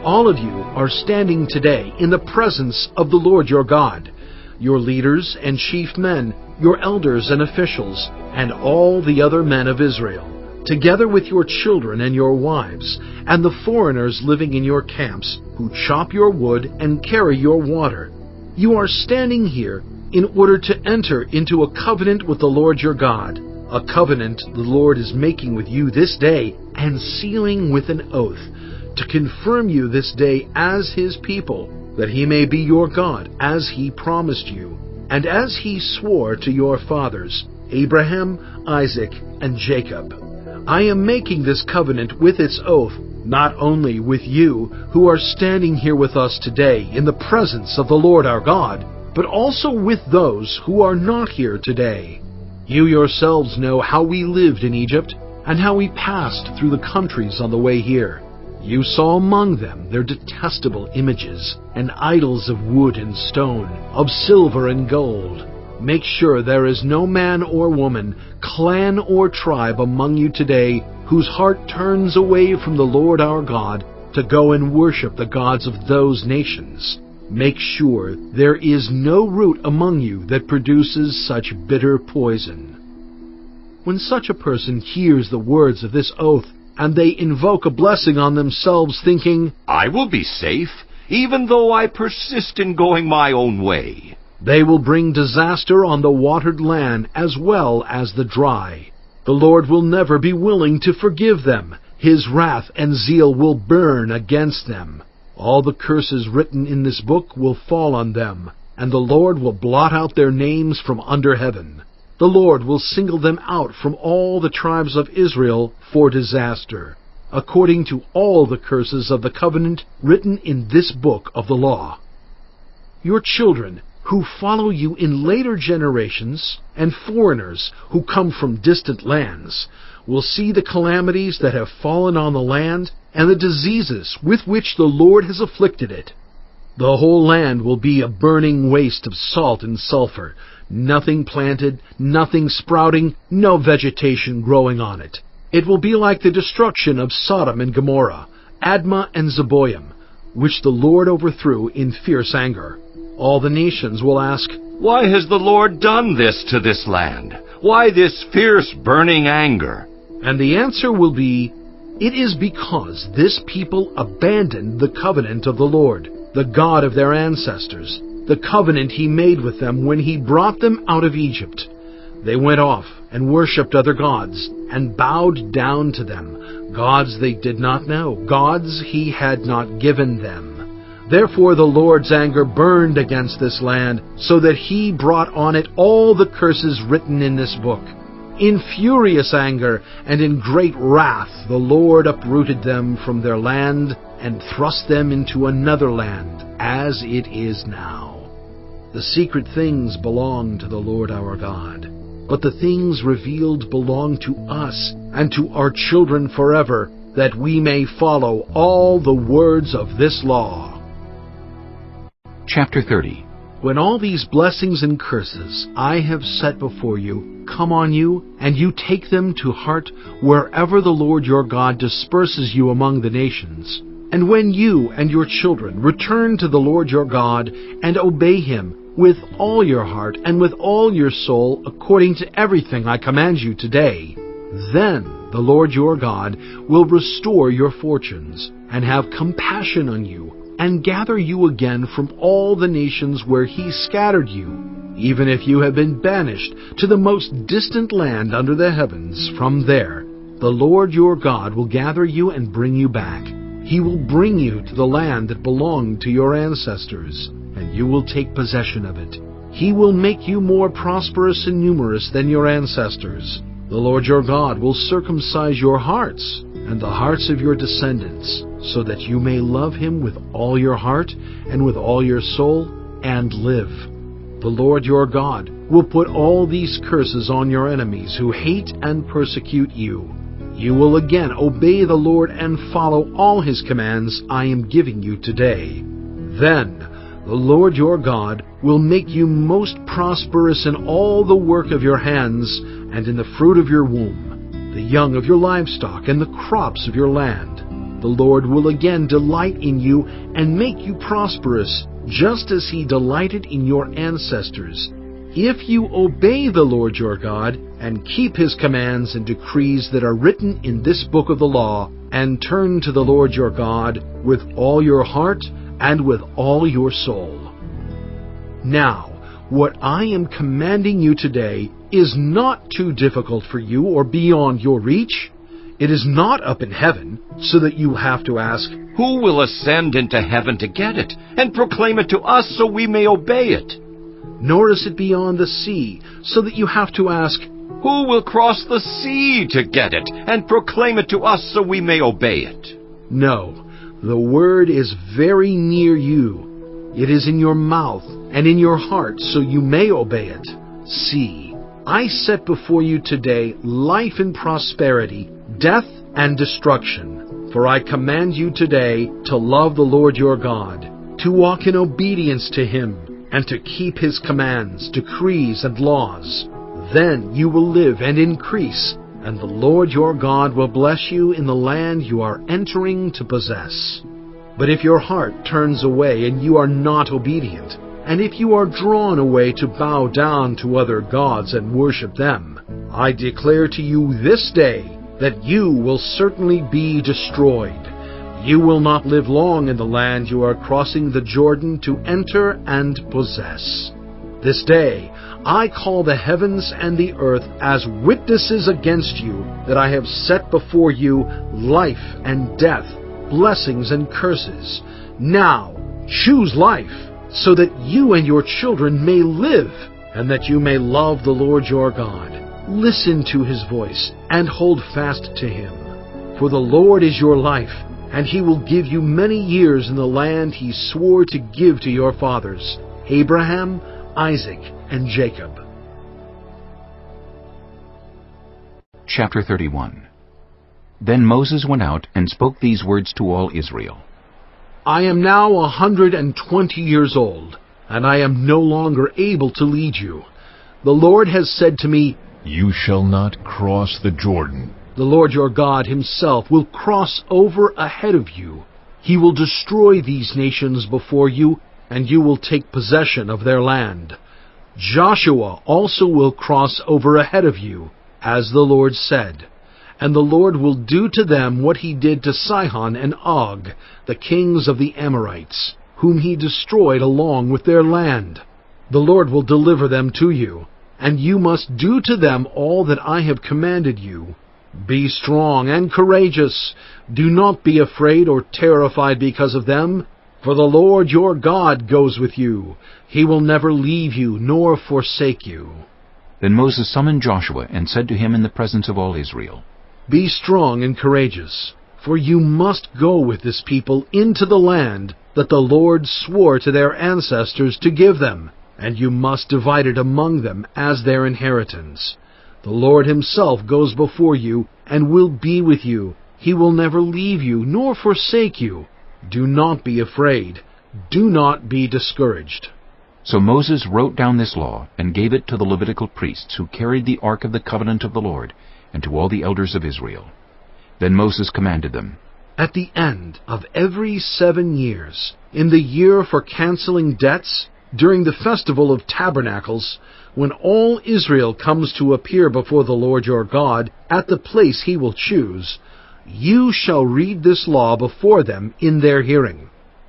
All of you are standing today in the presence of the Lord your God, your leaders and chief men, your elders and officials, and all the other men of Israel, together with your children and your wives, and the foreigners living in your camps, who chop your wood and carry your water. You are standing here in order to enter into a covenant with the Lord your God, a covenant the Lord is making with you this day and sealing with an oath, to confirm you this day as his people, that he may be your God, as he promised you, and as he swore to your fathers, Abraham, Isaac, and Jacob. I am making this covenant with its oath, not only with you, who are standing here with us today in the presence of the Lord our God, but also with those who are not here today. You yourselves know how we lived in Egypt, and how we passed through the countries on the way here. You saw among them their detestable images, and idols of wood and stone, of silver and gold. Make sure there is no man or woman, clan or tribe among you today whose heart turns away from the Lord our God to go and worship the gods of those nations. Make sure there is no root among you that produces such bitter poison. When such a person hears the words of this oath, and they invoke a blessing on themselves, thinking, I will be safe, even though I persist in going my own way, they will bring disaster on the watered land as well as the dry. The Lord will never be willing to forgive them. His wrath and zeal will burn against them. All the curses written in this book will fall on them, and the Lord will blot out their names from under heaven. The Lord will single them out from all the tribes of Israel for disaster. according to all the curses of the covenant written in this book of the law. Your children, who follow you in later generations, and foreigners who come from distant lands, will see the calamities that have fallen on the land and the diseases with which the Lord has afflicted it. The whole land will be a burning waste of salt and sulfur, nothing planted, nothing sprouting, no vegetation growing on it. It will be like the destruction of Sodom and Gomorrah, Admah and Zeboim, which the Lord overthrew in fierce anger. All the nations will ask, "Why has the Lord done this to this land? Why this fierce burning anger?" And the answer will be, "It is because this people abandoned the covenant of the Lord, the God of their ancestors, the covenant He made with them when He brought them out of Egypt. They went off and worshipped other gods and bowed down to them, gods they did not know, gods He had not given them. Therefore the Lord's anger burned against this land, so that He brought on it all the curses written in this book. In furious anger and in great wrath the Lord uprooted them from their land and thrust them into another land, as it is now. The secret things belong to the Lord our God, but the things revealed belong to us and to our children forever, that we may follow all the words of this law." Chapter 30. When all these blessings and curses I have set before you come on you, and you take them to heart wherever the Lord your God disperses you among the nations, and when you and your children return to the Lord your God and obey Him with all your heart and with all your soul according to everything I command you today, then the Lord your God will restore your fortunes and have compassion on you, and gather you again from all the nations where He scattered you, even if you have been banished to the most distant land under the heavens. From there, the Lord your God will gather you and bring you back. He will bring you to the land that belonged to your ancestors, and you will take possession of it. He will make you more prosperous and numerous than your ancestors. The Lord your God will circumcise your hearts and the hearts of your descendants, so that you may love Him with all your heart and with all your soul, and live. The Lord your God will put all these curses on your enemies who hate and persecute you. You will again obey the Lord and follow all His commands I am giving you today. Then the Lord your God will make you most prosperous in all the work of your hands and in the fruit of your womb, the young of your livestock and the crops of your land. The Lord will again delight in you and make you prosperous, just as He delighted in your ancestors, if you obey the Lord your God and keep His commands and decrees that are written in this book of the law, and turn to the Lord your God with all your heart and with all your soul. Now, what I am commanding you today is not too difficult for you or beyond your reach. It is not up in heaven, so that you have to ask, "Who will ascend into heaven to get it, and proclaim it to us so we may obey it?" Nor is it beyond the sea, so that you have to ask, "Who will cross the sea to get it, and proclaim it to us so we may obey it?" No, the word is very near you. It is in your mouth and in your heart, so you may obey it. See, I set before you today life and prosperity, death and destruction. For I command you today to love the Lord your God, to walk in obedience to Him, and to keep His commands, decrees, and laws. Then you will live and increase, and the Lord your God will bless you in the land you are entering to possess. But if your heart turns away and you are not obedient, and if you are drawn away to bow down to other gods and worship them, I declare to you this day that you will certainly be destroyed. You will not live long in the land you are crossing the Jordan to enter and possess. This day I call the heavens and the earth as witnesses against you that I have set before you life and death, blessings and curses. Now choose life, so that you and your children may live, and that you may love the Lord your God. Listen to His voice and hold fast to Him. For the Lord is your life, and he will give you many years in the land he swore to give to your fathers, Abraham, Isaac, and Jacob. Chapter 31. Then Moses went out and spoke these words to all Israel. I am now 120 years old, and I am no longer able to lead you. The Lord has said to me, You shall not cross the Jordan. The Lord your God himself will cross over ahead of you. He will destroy these nations before you, and you will take possession of their land. Joshua also will cross over ahead of you, as the Lord said. And the Lord will do to them what he did to Sihon and Og, the kings of the Amorites, whom he destroyed along with their land. The Lord will deliver them to you, and you must do to them all that I have commanded you. Be strong and courageous. Do not be afraid or terrified because of them, for the Lord your God goes with you. He will never leave you nor forsake you. Then Moses summoned Joshua and said to him in the presence of all Israel, Be strong and courageous, for you must go with this people into the land that the Lord swore to their ancestors to give them, and you must divide it among them as their inheritance. The Lord himself goes before you and will be with you. He will never leave you nor forsake you. Do not be afraid. Do not be discouraged. So Moses wrote down this law and gave it to the Levitical priests who carried the ark of the covenant of the Lord, and to all the elders of Israel. Then Moses commanded them, At the end of every 7 years, in the year for canceling debts, during the festival of tabernacles, when all Israel comes to appear before the Lord your God at the place he will choose, you shall read this law before them in their hearing.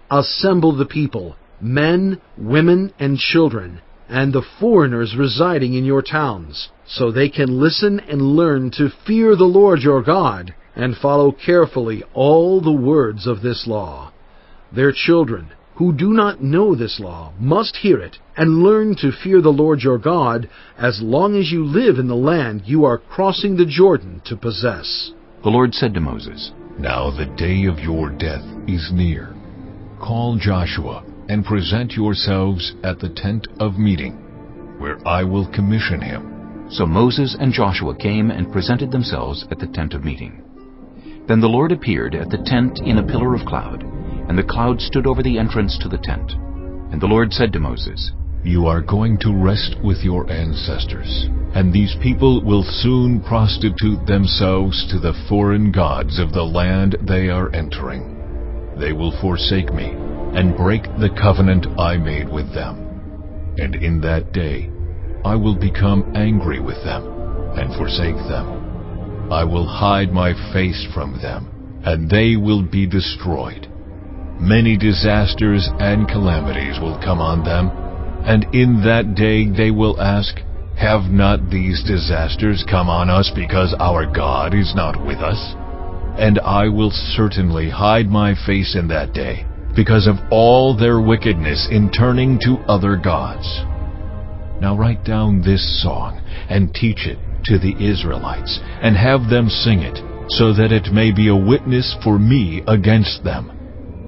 Assemble the people, men, women, and children, and the foreigners residing in your towns, so they can listen and learn to fear the Lord your God, and follow carefully all the words of this law. Their children, who do not know this law, must hear it and learn to fear the Lord your God as long as you live in the land you are crossing the Jordan to possess. The Lord said to Moses, Now the day of your death is near. Call Joshua and present yourselves at the tent of meeting, where I will commission him. So Moses and Joshua came and presented themselves at the tent of meeting. Then the Lord appeared at the tent in a pillar of cloud, and the cloud stood over the entrance to the tent. And the Lord said to Moses, You are going to rest with your ancestors, and these people will soon prostitute themselves to the foreign gods of the land they are entering. They will forsake me and break the covenant I made with them. And in that day I will become angry with them and forsake them. I will hide my face from them, and they will be destroyed. Many disasters and calamities will come on them, and in that day they will ask, Have not these disasters come on us because our God is not with us? And I will certainly hide my face in that day, because of all their wickedness in turning to other gods. Now write down this song, and teach it to the Israelites, and have them sing it, so that it may be a witness for me against them.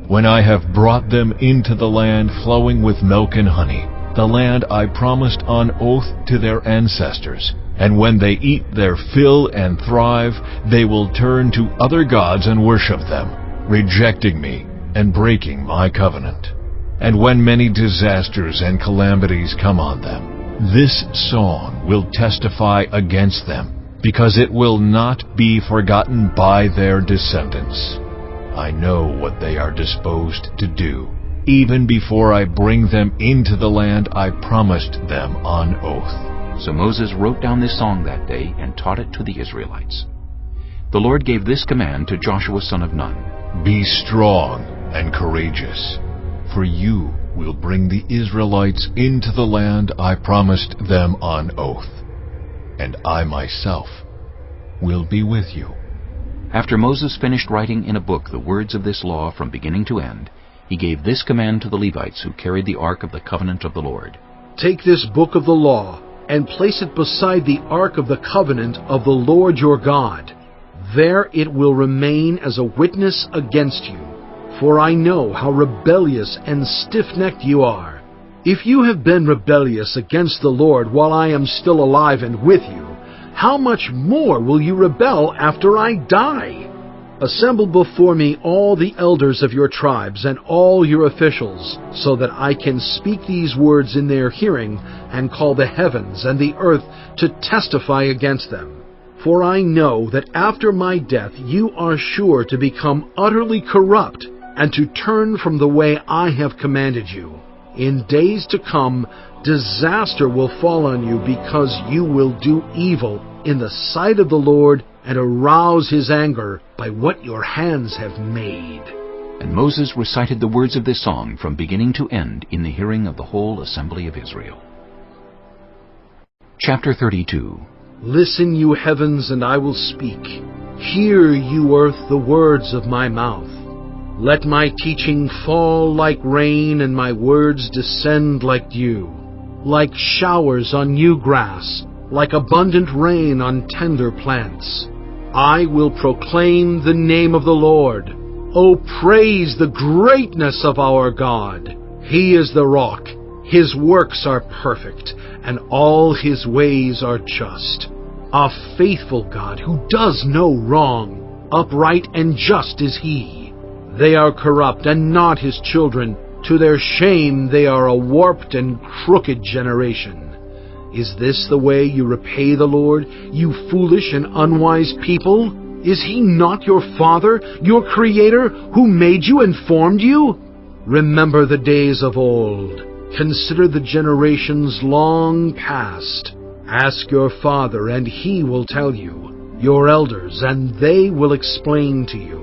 When I have brought them into the land flowing with milk and honey, the land I promised on oath to their ancestors, and when they eat their fill and thrive, they will turn to other gods and worship them, rejecting me and breaking my covenant. And when many disasters and calamities come on them, this song will testify against them, because it will not be forgotten by their descendants. I know what they are disposed to do, even before I bring them into the land I promised them on oath. So Moses wrote down this song that day and taught it to the Israelites. The Lord gave this command to Joshua son of Nun, Be strong and courageous, for you will bring the Israelites into the land I promised them on oath, and I myself will be with you. After Moses finished writing in a book the words of this law from beginning to end, he gave this command to the Levites who carried the ark of the covenant of the Lord. Take this book of the law and place it beside the ark of the covenant of the Lord your God. there it will remain as a witness against you. For I know how rebellious and stiff-necked you are. If you have been rebellious against the Lord while I am still alive and with you, how much more will you rebel after I die? Assemble before me all the elders of your tribes and all your officials, so that I can speak these words in their hearing and call the heavens and the earth to testify against them. For I know that after my death you are sure to become utterly corrupt and to turn from the way I have commanded you. In days to come, disaster will fall on you because you will do evil in the sight of the Lord and arouse his anger by what your hands have made. And Moses recited the words of this song from beginning to end in the hearing of the whole assembly of Israel. Chapter 32. Listen, you heavens, and I will speak. Hear, you earth, the words of my mouth. Let my teaching fall like rain and my words descend like dew, like showers on new grass, like abundant rain on tender plants. I will proclaim the name of the Lord. Oh, praise the greatness of our God. He is the rock. His works are perfect, and all his ways are just. A faithful God who does no wrong. Upright and just is he. They are corrupt and not his children. To their shame they are a warped and crooked generation. Is this the way you repay the Lord, you foolish and unwise people? Is he not your Father, your Creator, who made you and formed you? Remember the days of old. Consider the generations long past. Ask your father, and he will tell you, your elders, and they will explain to you.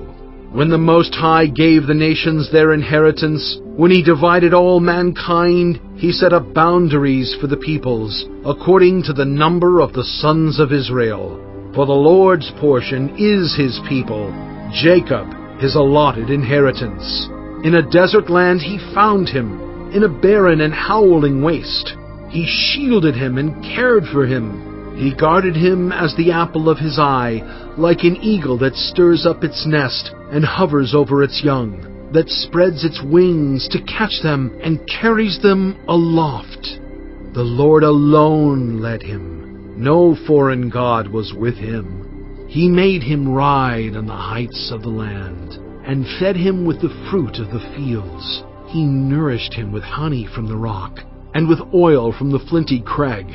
When the Most High gave the nations their inheritance, when he divided all mankind, he set up boundaries for the peoples, according to the number of the sons of Israel. For the Lord's portion is his people, Jacob his allotted inheritance. In a desert land he found him, in a barren and howling waste. He shielded him and cared for him. He guarded him as the apple of his eye, like an eagle that stirs up its nest and hovers over its young, that spreads its wings to catch them and carries them aloft. The Lord alone led him. No foreign god was with him. He made him ride on the heights of the land, and fed him with the fruit of the fields. He nourished him with honey from the rock, and with oil from the flinty crag,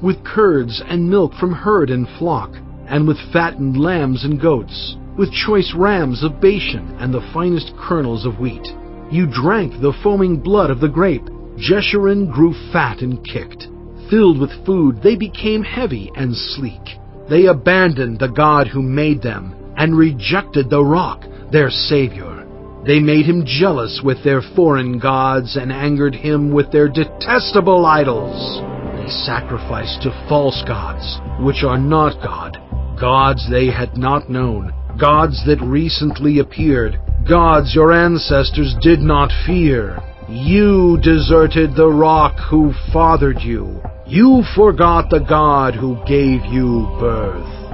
with curds and milk from herd and flock, and with fattened lambs and goats, with choice rams of Bashan and the finest kernels of wheat. You drank the foaming blood of the grape. Jeshurun grew fat and kicked. Filled with food, they became heavy and sleek. They abandoned the God who made them and rejected the rock, their Savior. They made him jealous with their foreign gods and angered him with their detestable idols. They sacrificed to false gods, which are not God, gods they had not known, gods that recently appeared, gods your ancestors did not fear. You deserted the rock who fathered you. You forgot the God who gave you birth.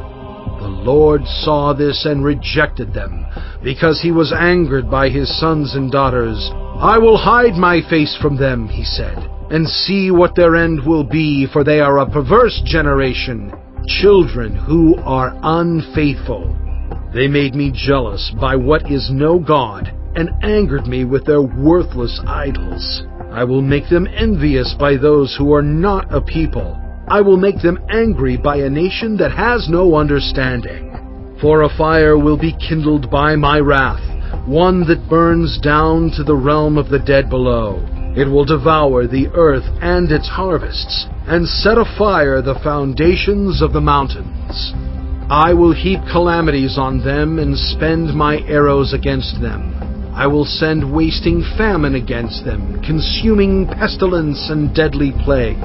The Lord saw this and rejected them, because he was angered by his sons and daughters. I will hide my face from them, he said, and see what their end will be, for they are a perverse generation, children who are unfaithful. They made me jealous by what is no God, and angered me with their worthless idols. I will make them envious by those who are not a people. I will make them angry by a nation that has no understanding. For a fire will be kindled by my wrath, one that burns down to the realm of the dead below. It will devour the earth and its harvests, and set afire the foundations of the mountains. I will heap calamities on them and spend my arrows against them. I will send wasting famine against them, consuming pestilence and deadly plague.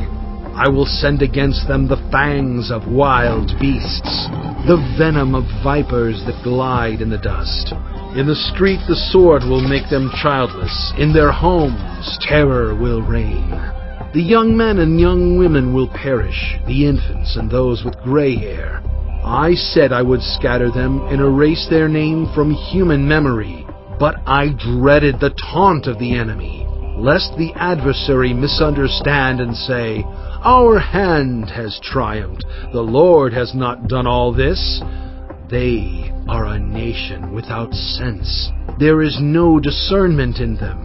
I will send against them the fangs of wild beasts, the venom of vipers that glide in the dust. In the street the sword will make them childless. In their homes terror will reign. The young men and young women will perish, the infants and those with gray hair. I said I would scatter them and erase their name from human memory, but I dreaded the taunt of the enemy, lest the adversary misunderstand and say, "Our hand has triumphed, the Lord has not done all this." They are a nation without sense. There is no discernment in them.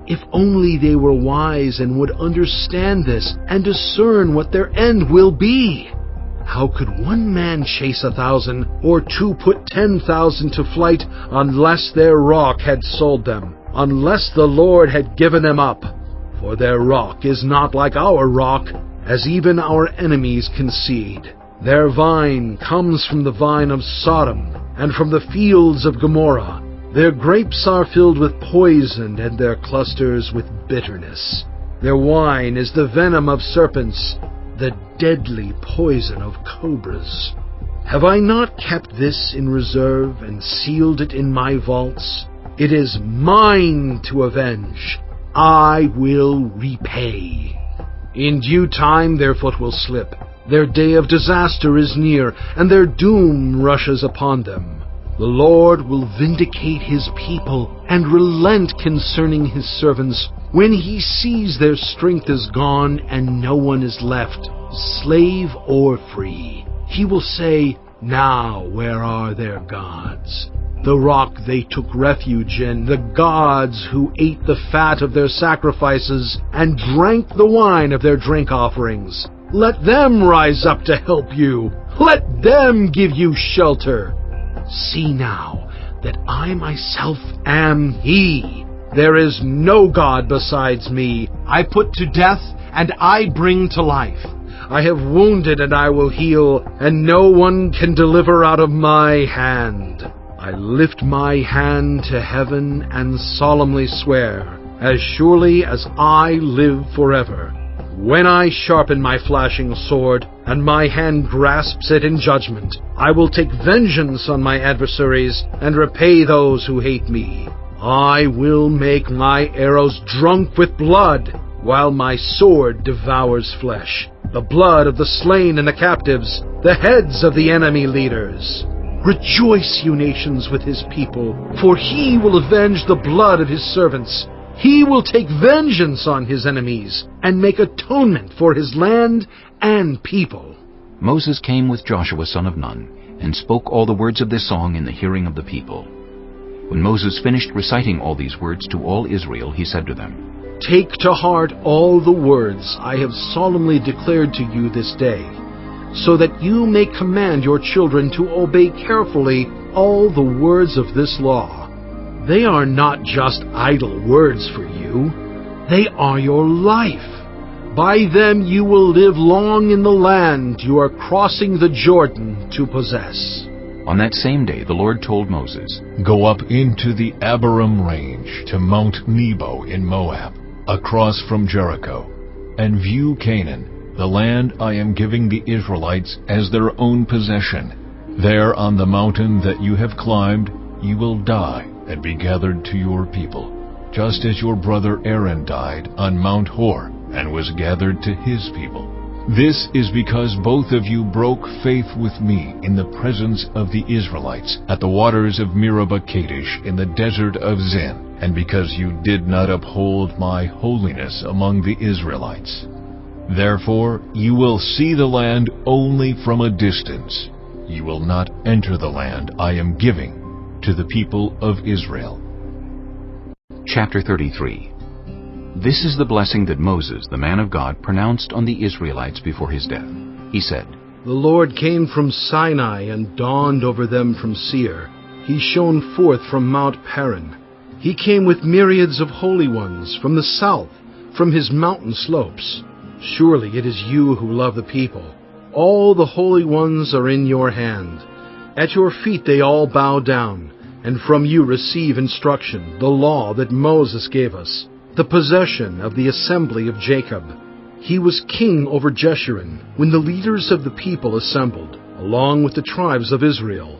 If only they were wise and would understand this and discern what their end will be. How could one man chase 1,000 or two put 10,000 to flight unless their rock had sold them, unless the Lord had given them up? For their rock is not like our rock, as even our enemies concede. Their vine comes from the vine of Sodom and from the fields of Gomorrah. Their grapes are filled with poison and their clusters with bitterness. Their wine is the venom of serpents, the deadly poison of cobras. Have I not kept this in reserve and sealed it in my vaults? It is mine to avenge. I will repay. In due time their foot will slip. Their day of disaster is near, and their doom rushes upon them. The Lord will vindicate his people and relent concerning his servants when he sees their strength is gone and no one is left, slave or free. He will say, "Now where are their gods? The rock they took refuge in, the gods who ate the fat of their sacrifices and drank the wine of their drink offerings. Let them rise up to help you. Let them give you shelter. See now that I myself am he. There is no God besides me. I put to death, and I bring to life. I have wounded, and I will heal, and no one can deliver out of my hand. I lift my hand to heaven and solemnly swear, as surely as I live forever, when I sharpen my flashing sword, and my hand grasps it in judgment, I will take vengeance on my adversaries and repay those who hate me. I will make my arrows drunk with blood, while my sword devours flesh, the blood of the slain and the captives, the heads of the enemy leaders. Rejoice, you nations, with his people, for he will avenge the blood of his servants. He will take vengeance on his enemies and make atonement for his land and people. Moses came with Joshua son of Nun and spoke all the words of this song in the hearing of the people. When Moses finished reciting all these words to all Israel, he said to them, "Take to heart all the words I have solemnly declared to you this day, so that you may command your children to obey carefully all the words of this law. They are not just idle words for you. They are your life. By them you will live long in the land you are crossing the Jordan to possess." On that same day the Lord told Moses, "Go up into the Abarim range to Mount Nebo in Moab, across from Jericho, and view Canaan, the land I am giving the Israelites as their own possession. There on the mountain that you have climbed, you will die and be gathered to your people, just as your brother Aaron died on Mount Hor and was gathered to his people. This is because both of you broke faith with me in the presence of the Israelites at the waters of Meribah Kadesh in the desert of Zin, and because you did not uphold my holiness among the Israelites. Therefore you will see the land only from a distance. You will not enter the land I am giving to the people of Israel." Chapter 33. This is the blessing that Moses, the man of God, pronounced on the Israelites before his death. He said, "The Lord came from Sinai and dawned over them from Seir. He shone forth from Mount Paran. He came with myriads of holy ones from the south, from his mountain slopes. Surely it is you who love the people. All the holy ones are in your hand. At your feet they all bow down, and from you receive instruction, the law that Moses gave us, the possession of the assembly of Jacob. He was king over Jeshurun when the leaders of the people assembled, along with the tribes of Israel.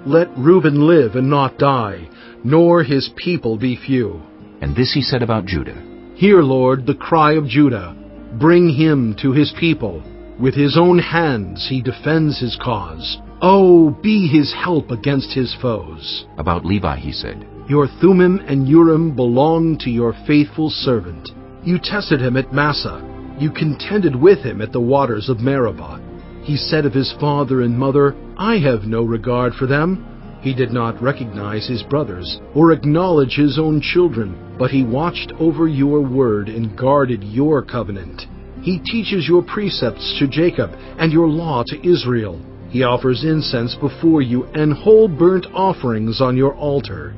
Let Reuben live and not die, nor his people be few." And this he said about Judah, "Hear, Lord, the cry of Judah. Bring him to his people. With his own hands he defends his cause. Oh, be his help against his foes. About Levi he said, Your Thummim and Urim belong to your faithful servant. You tested him at Massah. You contended with him at the waters of Meribah. He said of his father and mother, I have no regard for them. He did not recognize his brothers or acknowledge his own children, but he watched over your word and guarded your covenant. He teaches your precepts to Jacob and your law to Israel. He offers incense before you and whole burnt offerings on your altar.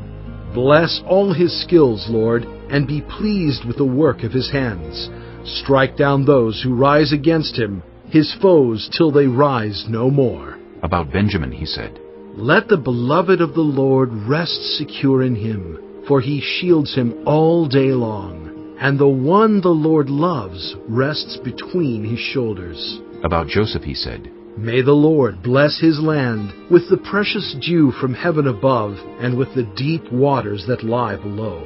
Bless all his skills, Lord, and be pleased with the work of his hands. Strike down those who rise against him, his foes, till they rise no more. About Benjamin he said, Let the beloved of the Lord rest secure in him, for he shields him all day long, and the one the Lord loves rests between his shoulders. About Joseph he said, May the Lord bless his land with the precious dew from heaven above and with the deep waters that lie below.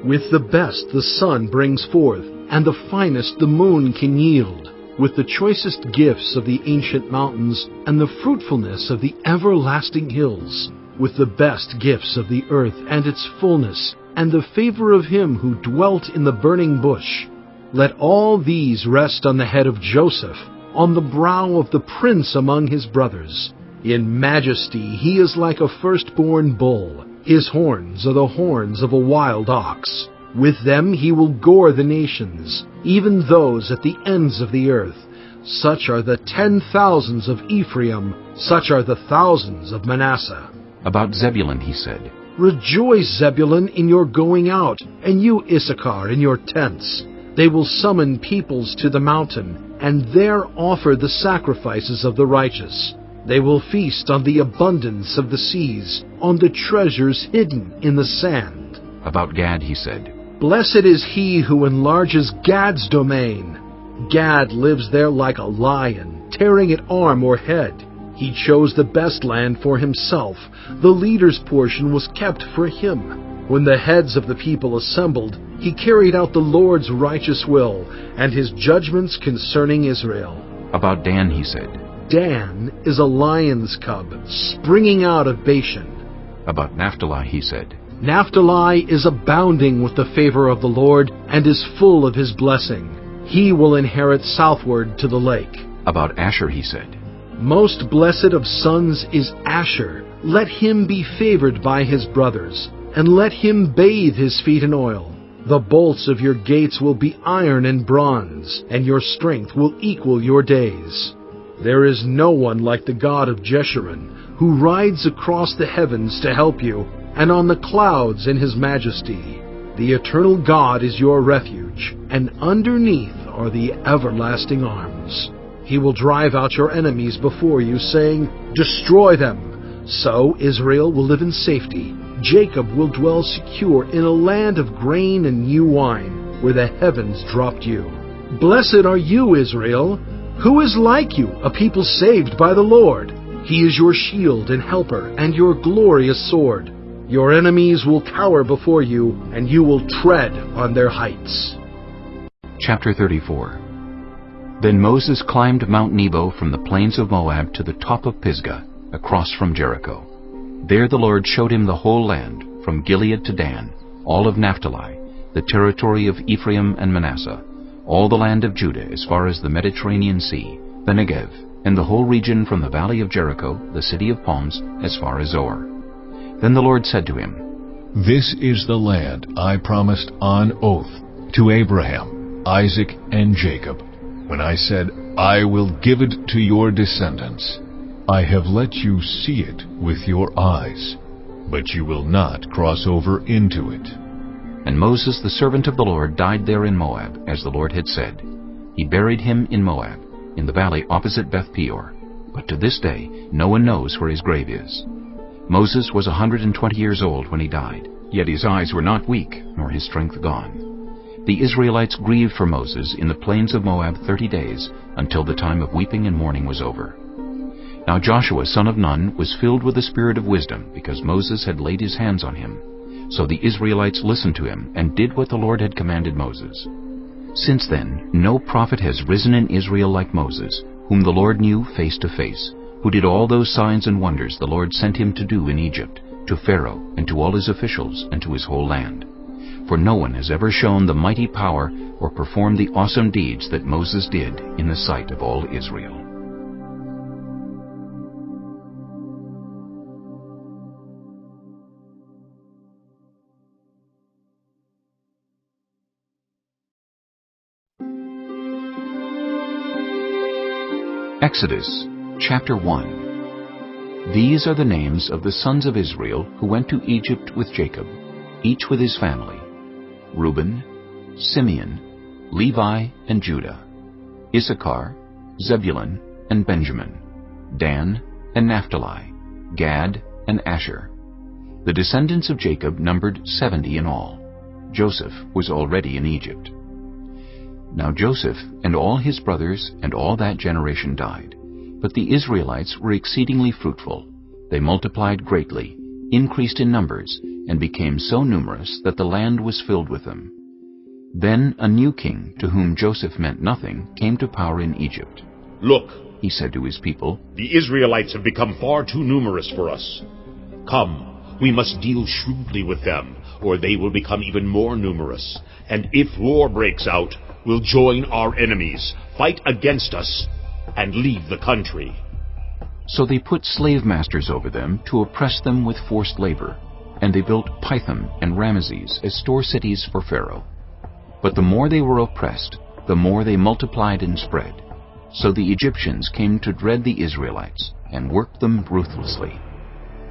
With the best the sun brings forth, and the finest the moon can yield, with the choicest gifts of the ancient mountains and the fruitfulness of the everlasting hills, with the best gifts of the earth and its fullness, and the favor of him who dwelt in the burning bush. Let all these rest on the head of Joseph, on the brow of the prince among his brothers. In majesty he is like a firstborn bull. His horns are the horns of a wild ox. With them he will gore the nations, even those at the ends of the earth. Such are the 10,000s of Ephraim, such are the thousands of Manasseh. About Zebulun he said, Rejoice, Zebulun, in your going out, and you, Issachar, in your tents. They will summon peoples to the mountain, and there offer the sacrifices of the righteous. They will feast on the abundance of the seas, on the treasures hidden in the sand. About Gad he said, Blessed is he who enlarges Gad's domain. Gad lives there like a lion, tearing at arm or head. He chose the best land for himself. The leader's portion was kept for him. When the heads of the people assembled, he carried out the Lord's righteous will and his judgments concerning Israel. About Dan he said, Dan is a lion's cub, springing out of Bashan. About Naphtali he said, Naphtali is abounding with the favor of the Lord and is full of his blessing. He will inherit southward to the lake. About Asher he said, Most blessed of sons is Asher. Let him be favored by his brothers, and let him bathe his feet in oil. The bolts of your gates will be iron and bronze, and your strength will equal your days. There is no one like the God of Jeshurun, who rides across the heavens to help you, and on the clouds in his majesty. The eternal God is your refuge, and underneath are the everlasting arms. He will drive out your enemies before you, saying, Destroy them. So Israel will live in safety. Jacob will dwell secure in a land of grain and new wine, where the heavens dropped you. Blessed are you, Israel. Who is like you, a people saved by the Lord? He is your shield and helper, and your glorious sword. Your enemies will cower before you, and you will tread on their heights. Chapter 34. Then Moses climbed Mount Nebo from the plains of Moab to the top of Pisgah, across from Jericho. There the Lord showed him the whole land, from Gilead to Dan, all of Naphtali, the territory of Ephraim and Manasseh, all the land of Judah as far as the Mediterranean Sea, the Negev, and the whole region from the valley of Jericho, the city of palms, as far as Zoar. Then the Lord said to him, This is the land I promised on oath to Abraham, Isaac, and Jacob, when I said, I will give it to your descendants. I have let you see it with your eyes, but you will not cross over into it. And Moses the servant of the Lord died there in Moab, as the Lord had said. He buried him in Moab, in the valley opposite Beth Peor. But to this day no one knows where his grave is. Moses was 120 years old when he died, yet his eyes were not weak, nor his strength gone. The Israelites grieved for Moses in the plains of Moab 30 days, until the time of weeping and mourning was over. Now Joshua son of Nun was filled with the spirit of wisdom, because Moses had laid his hands on him. So the Israelites listened to him, and did what the Lord had commanded Moses. Since then no prophet has risen in Israel like Moses, whom the Lord knew face to face, who did all those signs and wonders the Lord sent him to do in Egypt, to Pharaoh and to all his officials and to his whole land. For no one has ever shown the mighty power or performed the awesome deeds that Moses did in the sight of all Israel. Exodus chapter 1. These are the names of the sons of Israel who went to Egypt with Jacob, each with his family: Reuben, Simeon, Levi, and Judah; Issachar, Zebulun, and Benjamin; Dan, and Naphtali; Gad, and Asher. The descendants of Jacob numbered 70 in all. Joseph was already in Egypt. Now Joseph and all his brothers and all that generation died, but the Israelites were exceedingly fruitful. They multiplied greatly, increased in numbers, and became so numerous that the land was filled with them. Then a new king, to whom Joseph meant nothing, came to power in Egypt. "Look," he said to his people, "the Israelites have become far too numerous for us. Come, we must deal shrewdly with them, or they will become even more numerous. And if war breaks out, we'll join our enemies, fight against us, and leave the country." So they put slave masters over them to oppress them with forced labor, and they built Pithom and Ramesses as store cities for Pharaoh. But the more they were oppressed, the more they multiplied and spread. So the Egyptians came to dread the Israelites and worked them ruthlessly.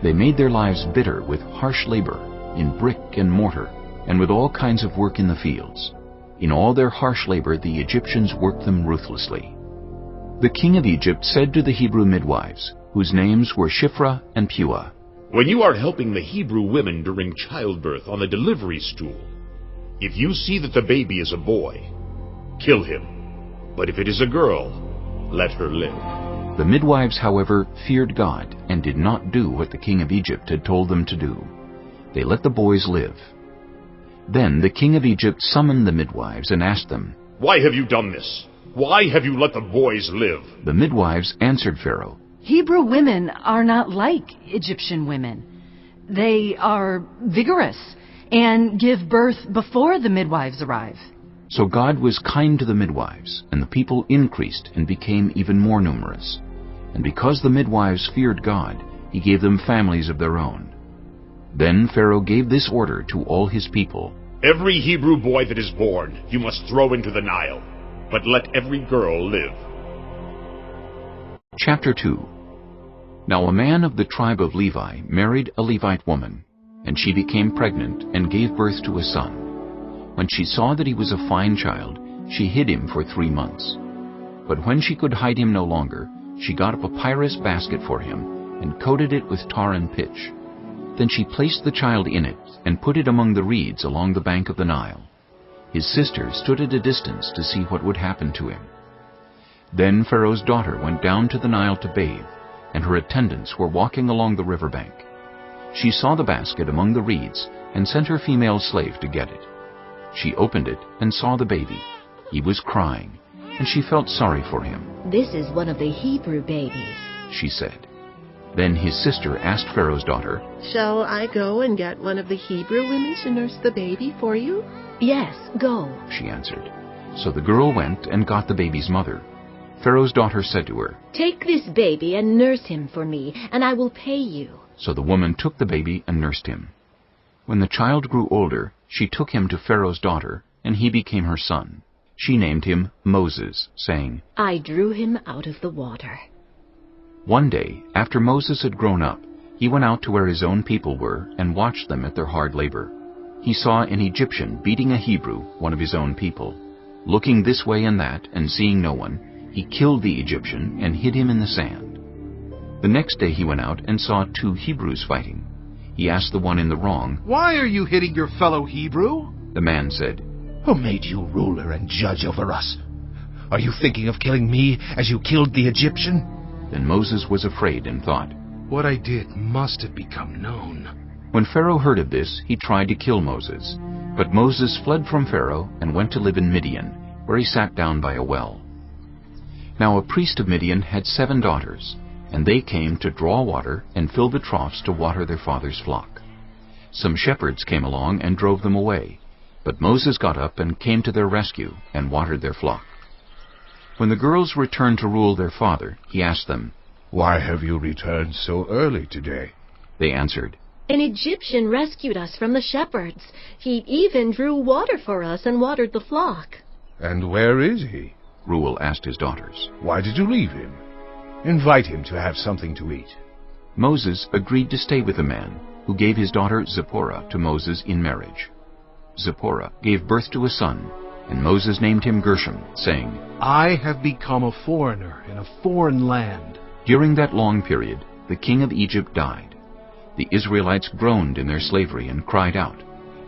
They made their lives bitter with harsh labor, in brick and mortar, and with all kinds of work in the fields. In all their harsh labor the Egyptians worked them ruthlessly. The king of Egypt said to the Hebrew midwives, whose names were Shiphrah and Puah, "When you are helping the Hebrew women during childbirth on the delivery stool, if you see that the baby is a boy, kill him. But if it is a girl, let her live." The midwives, however, feared God and did not do what the king of Egypt had told them to do. They let the boys live. Then the king of Egypt summoned the midwives and asked them, "Why have you done this? Why have you let the boys live?" The midwives answered Pharaoh, Hebrew women are not like Egyptian women. They are vigorous and give birth before the midwives arrive. So God was kind to the midwives, and the people increased and became even more numerous. And because the midwives feared God, he gave them families of their own. Then Pharaoh gave this order to all his people: "Every Hebrew boy that is born you must throw into the Nile, but let every girl live." Chapter 2. Now a man of the tribe of Levi married a Levite woman, and she became pregnant and gave birth to a son. When she saw that he was a fine child, she hid him for 3 months. But when she could hide him no longer, she got a papyrus basket for him and coated it with tar and pitch. Then she placed the child in it and put it among the reeds along the bank of the Nile. His sister stood at a distance to see what would happen to him. Then Pharaoh's daughter went down to the Nile to bathe, and her attendants were walking along the river bank. She saw the basket among the reeds and sent her female slave to get it. She opened it and saw the baby. He was crying, and she felt sorry for him. "This is one of the Hebrew babies," she said. Then his sister asked Pharaoh's daughter, "Shall I go and get one of the Hebrew women to nurse the baby for you?" "Yes, go," she answered. So the girl went and got the baby's mother. Pharaoh's daughter said to her, "Take this baby and nurse him for me, and I will pay you." So the woman took the baby and nursed him. When the child grew older, she took him to Pharaoh's daughter, and he became her son. She named him Moses, saying, "I drew him out of the water." One day, after Moses had grown up, he went out to where his own people were and watched them at their hard labor. He saw an Egyptian beating a Hebrew, one of his own people. Looking this way and that, and seeing no one, he killed the Egyptian and hid him in the sand. The next day he went out and saw 2 Hebrews fighting. He asked the one in the wrong, "Why are you hitting your fellow Hebrew?" The man said, "Who made you ruler and judge over us? Are you thinking of killing me as you killed the Egyptian?" Then Moses was afraid and thought, "What I did must have become known." When Pharaoh heard of this, he tried to kill Moses. But Moses fled from Pharaoh and went to live in Midian, where he sat down by a well. Now a priest of Midian had 7 daughters. and they came to draw water and fill the troughs to water their father's flock. Some shepherds came along and drove them away, but Moses got up and came to their rescue and watered their flock. When the girls returned to rule their father, he asked them, "Why have you returned so early today?" They answered, "An Egyptian rescued us from the shepherds. He even drew water for us and watered the flock." "And where is he?" Reuel asked his daughters. "Why did you leave him? Invite him to have something to eat." Moses agreed to stay with the man, who gave his daughter Zipporah to Moses in marriage. Zipporah gave birth to a son, and Moses named him Gershom, saying, "I have become a foreigner in a foreign land." During that long period, the king of Egypt died. The Israelites groaned in their slavery and cried out,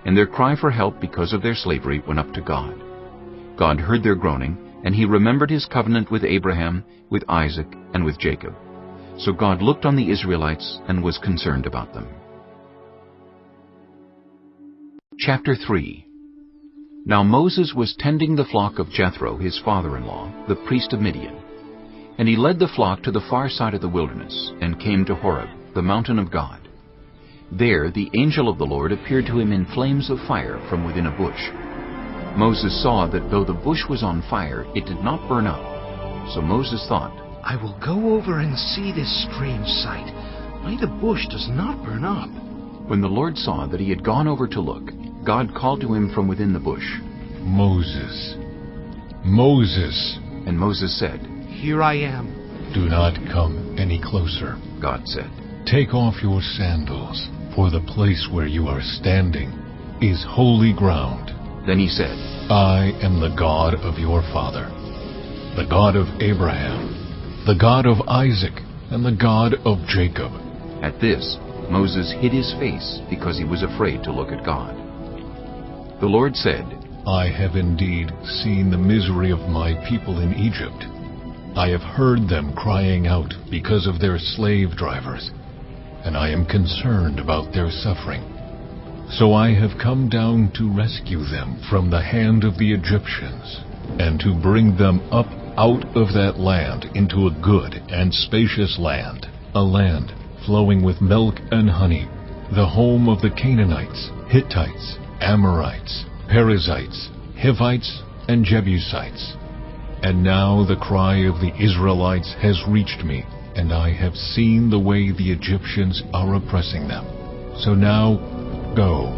and their cry for help because of their slavery went up to God. God heard their groaning, and he remembered his covenant with Abraham, with Isaac, and with Jacob. So God looked on the Israelites and was concerned about them. Chapter 3. Now Moses was tending the flock of Jethro, his father-in-law, the priest of Midian. And he led the flock to the far side of the wilderness, and came to Horeb, the mountain of God. There the angel of the Lord appeared to him in flames of fire from within a bush. Moses saw that though the bush was on fire, it did not burn up. So Moses thought, "I will go over and see this strange sight, why the bush does not burn up." When the Lord saw that he had gone over to look, God called to him from within the bush, "Moses, Moses." And Moses said, "Here I am." "Do not come any closer," God said. "Take off your sandals, for the place where you are standing is holy ground." Then he said, "I am the God of your father, the God of Abraham, the God of Isaac, and the God of Jacob." At this, Moses hid his face because he was afraid to look at God. The Lord said, "I have indeed seen the misery of my people in Egypt. I have heard them crying out because of their slave drivers, and I am concerned about their suffering. So I have come down to rescue them from the hand of the Egyptians, and to bring them up out of that land into a good and spacious land, a land flowing with milk and honey, the home of the Canaanites, Hittites, Amorites, Perizzites, Hivites, and Jebusites. And now the cry of the Israelites has reached me, and I have seen the way the Egyptians are oppressing them. So now, go,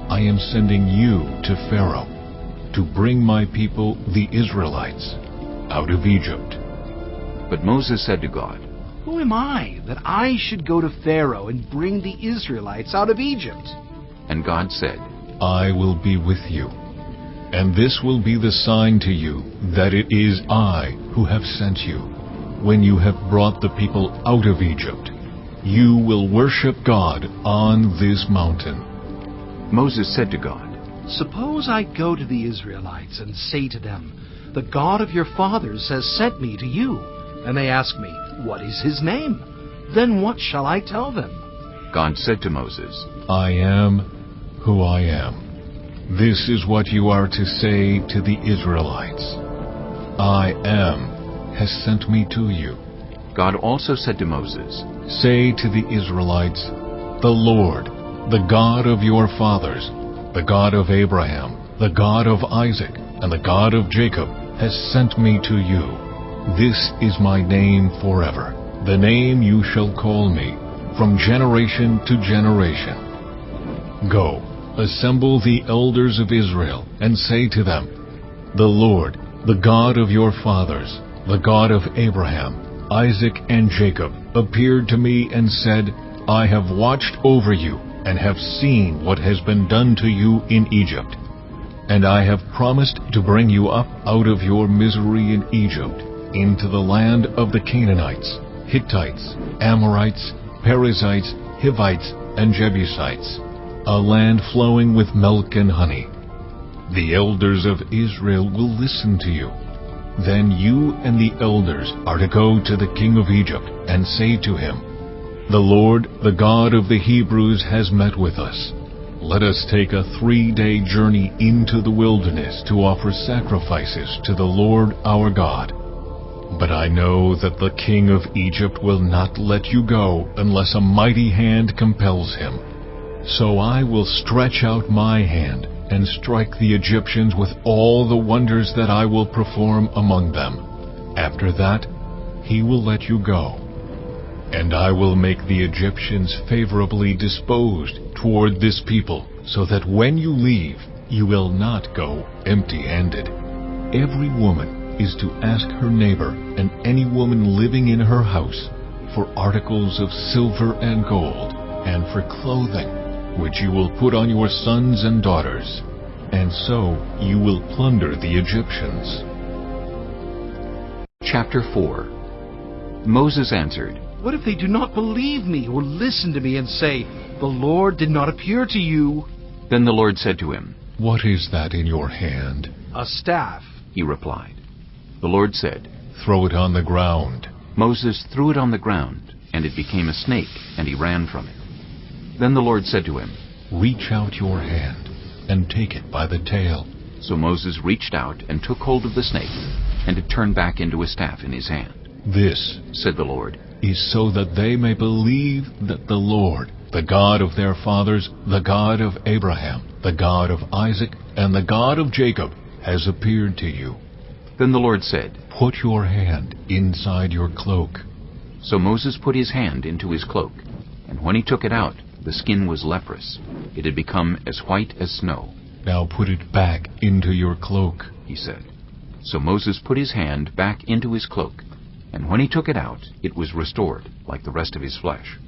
I am sending you to Pharaoh, to bring my people, the Israelites, out of Egypt." But Moses said to God, "Who am I that I should go to Pharaoh and bring the Israelites out of Egypt?" And God said, "I will be with you, and this will be the sign to you that it is I who have sent you. When you have brought the people out of Egypt, you will worship God on this mountain." Moses said to God, "Suppose I go to the Israelites and say to them, 'The God of your fathers has sent me to you,' and they ask me, 'What is his name?' Then what shall I tell them?" God said to Moses, "I am who I am. This is what you are to say to the Israelites. I am has sent me to you." God also said to Moses, "Say to the Israelites, 'The Lord, the God of your fathers, the God of Abraham, the God of Isaac, and the God of Jacob, has sent me to you. This is my name forever, the name you shall call me, from generation to generation. Go, assemble the elders of Israel, and say to them, 'The Lord, the God of your fathers, the God of Abraham, Isaac, and Jacob, appeared to me and said, I have watched over you, and have seen what has been done to you in Egypt. And I have promised to bring you up out of your misery in Egypt, into the land of the Canaanites, Hittites, Amorites, Perizzites, Hivites, and Jebusites, a land flowing with milk and honey. The elders of Israel will listen to you. Then you and the elders are to go to the king of Egypt and say to him, The Lord, the God of the Hebrews, has met with us. Let us take a 3-day journey into the wilderness to offer sacrifices to the Lord our God. But I know that the king of Egypt will not let you go unless a mighty hand compels him. So I will stretch out my hand and strike the Egyptians with all the wonders that I will perform among them. After that, he will let you go. And I will make the Egyptians favorably disposed toward this people, so that when you leave, you will not go empty-handed. Every woman is to ask her neighbor and any woman living in her house for articles of silver and gold, and for clothing, which you will put on your sons and daughters, and so you will plunder the Egyptians. Chapter 4. Moses answered, What if they do not believe me or listen to me and say, The Lord did not appear to you? Then the Lord said to him, What is that in your hand? A staff, he replied. The Lord said, Throw it on the ground. Moses threw it on the ground, and it became a snake, and he ran from it. Then the Lord said to him, Reach out your hand and take it by the tail. So Moses reached out and took hold of the snake, and it turned back into a staff in his hand. This, said the Lord, is so that they may believe that the Lord, the God of their fathers, the God of Abraham, the God of Isaac, and the God of Jacob, has appeared to you. Then the Lord said, Put your hand inside your cloak. So Moses put his hand into his cloak, and when he took it out, the skin was leprous. It had become as white as snow. Now put it back into your cloak, he said. So Moses put his hand back into his cloak, and when he took it out, it was restored, like the rest of his flesh.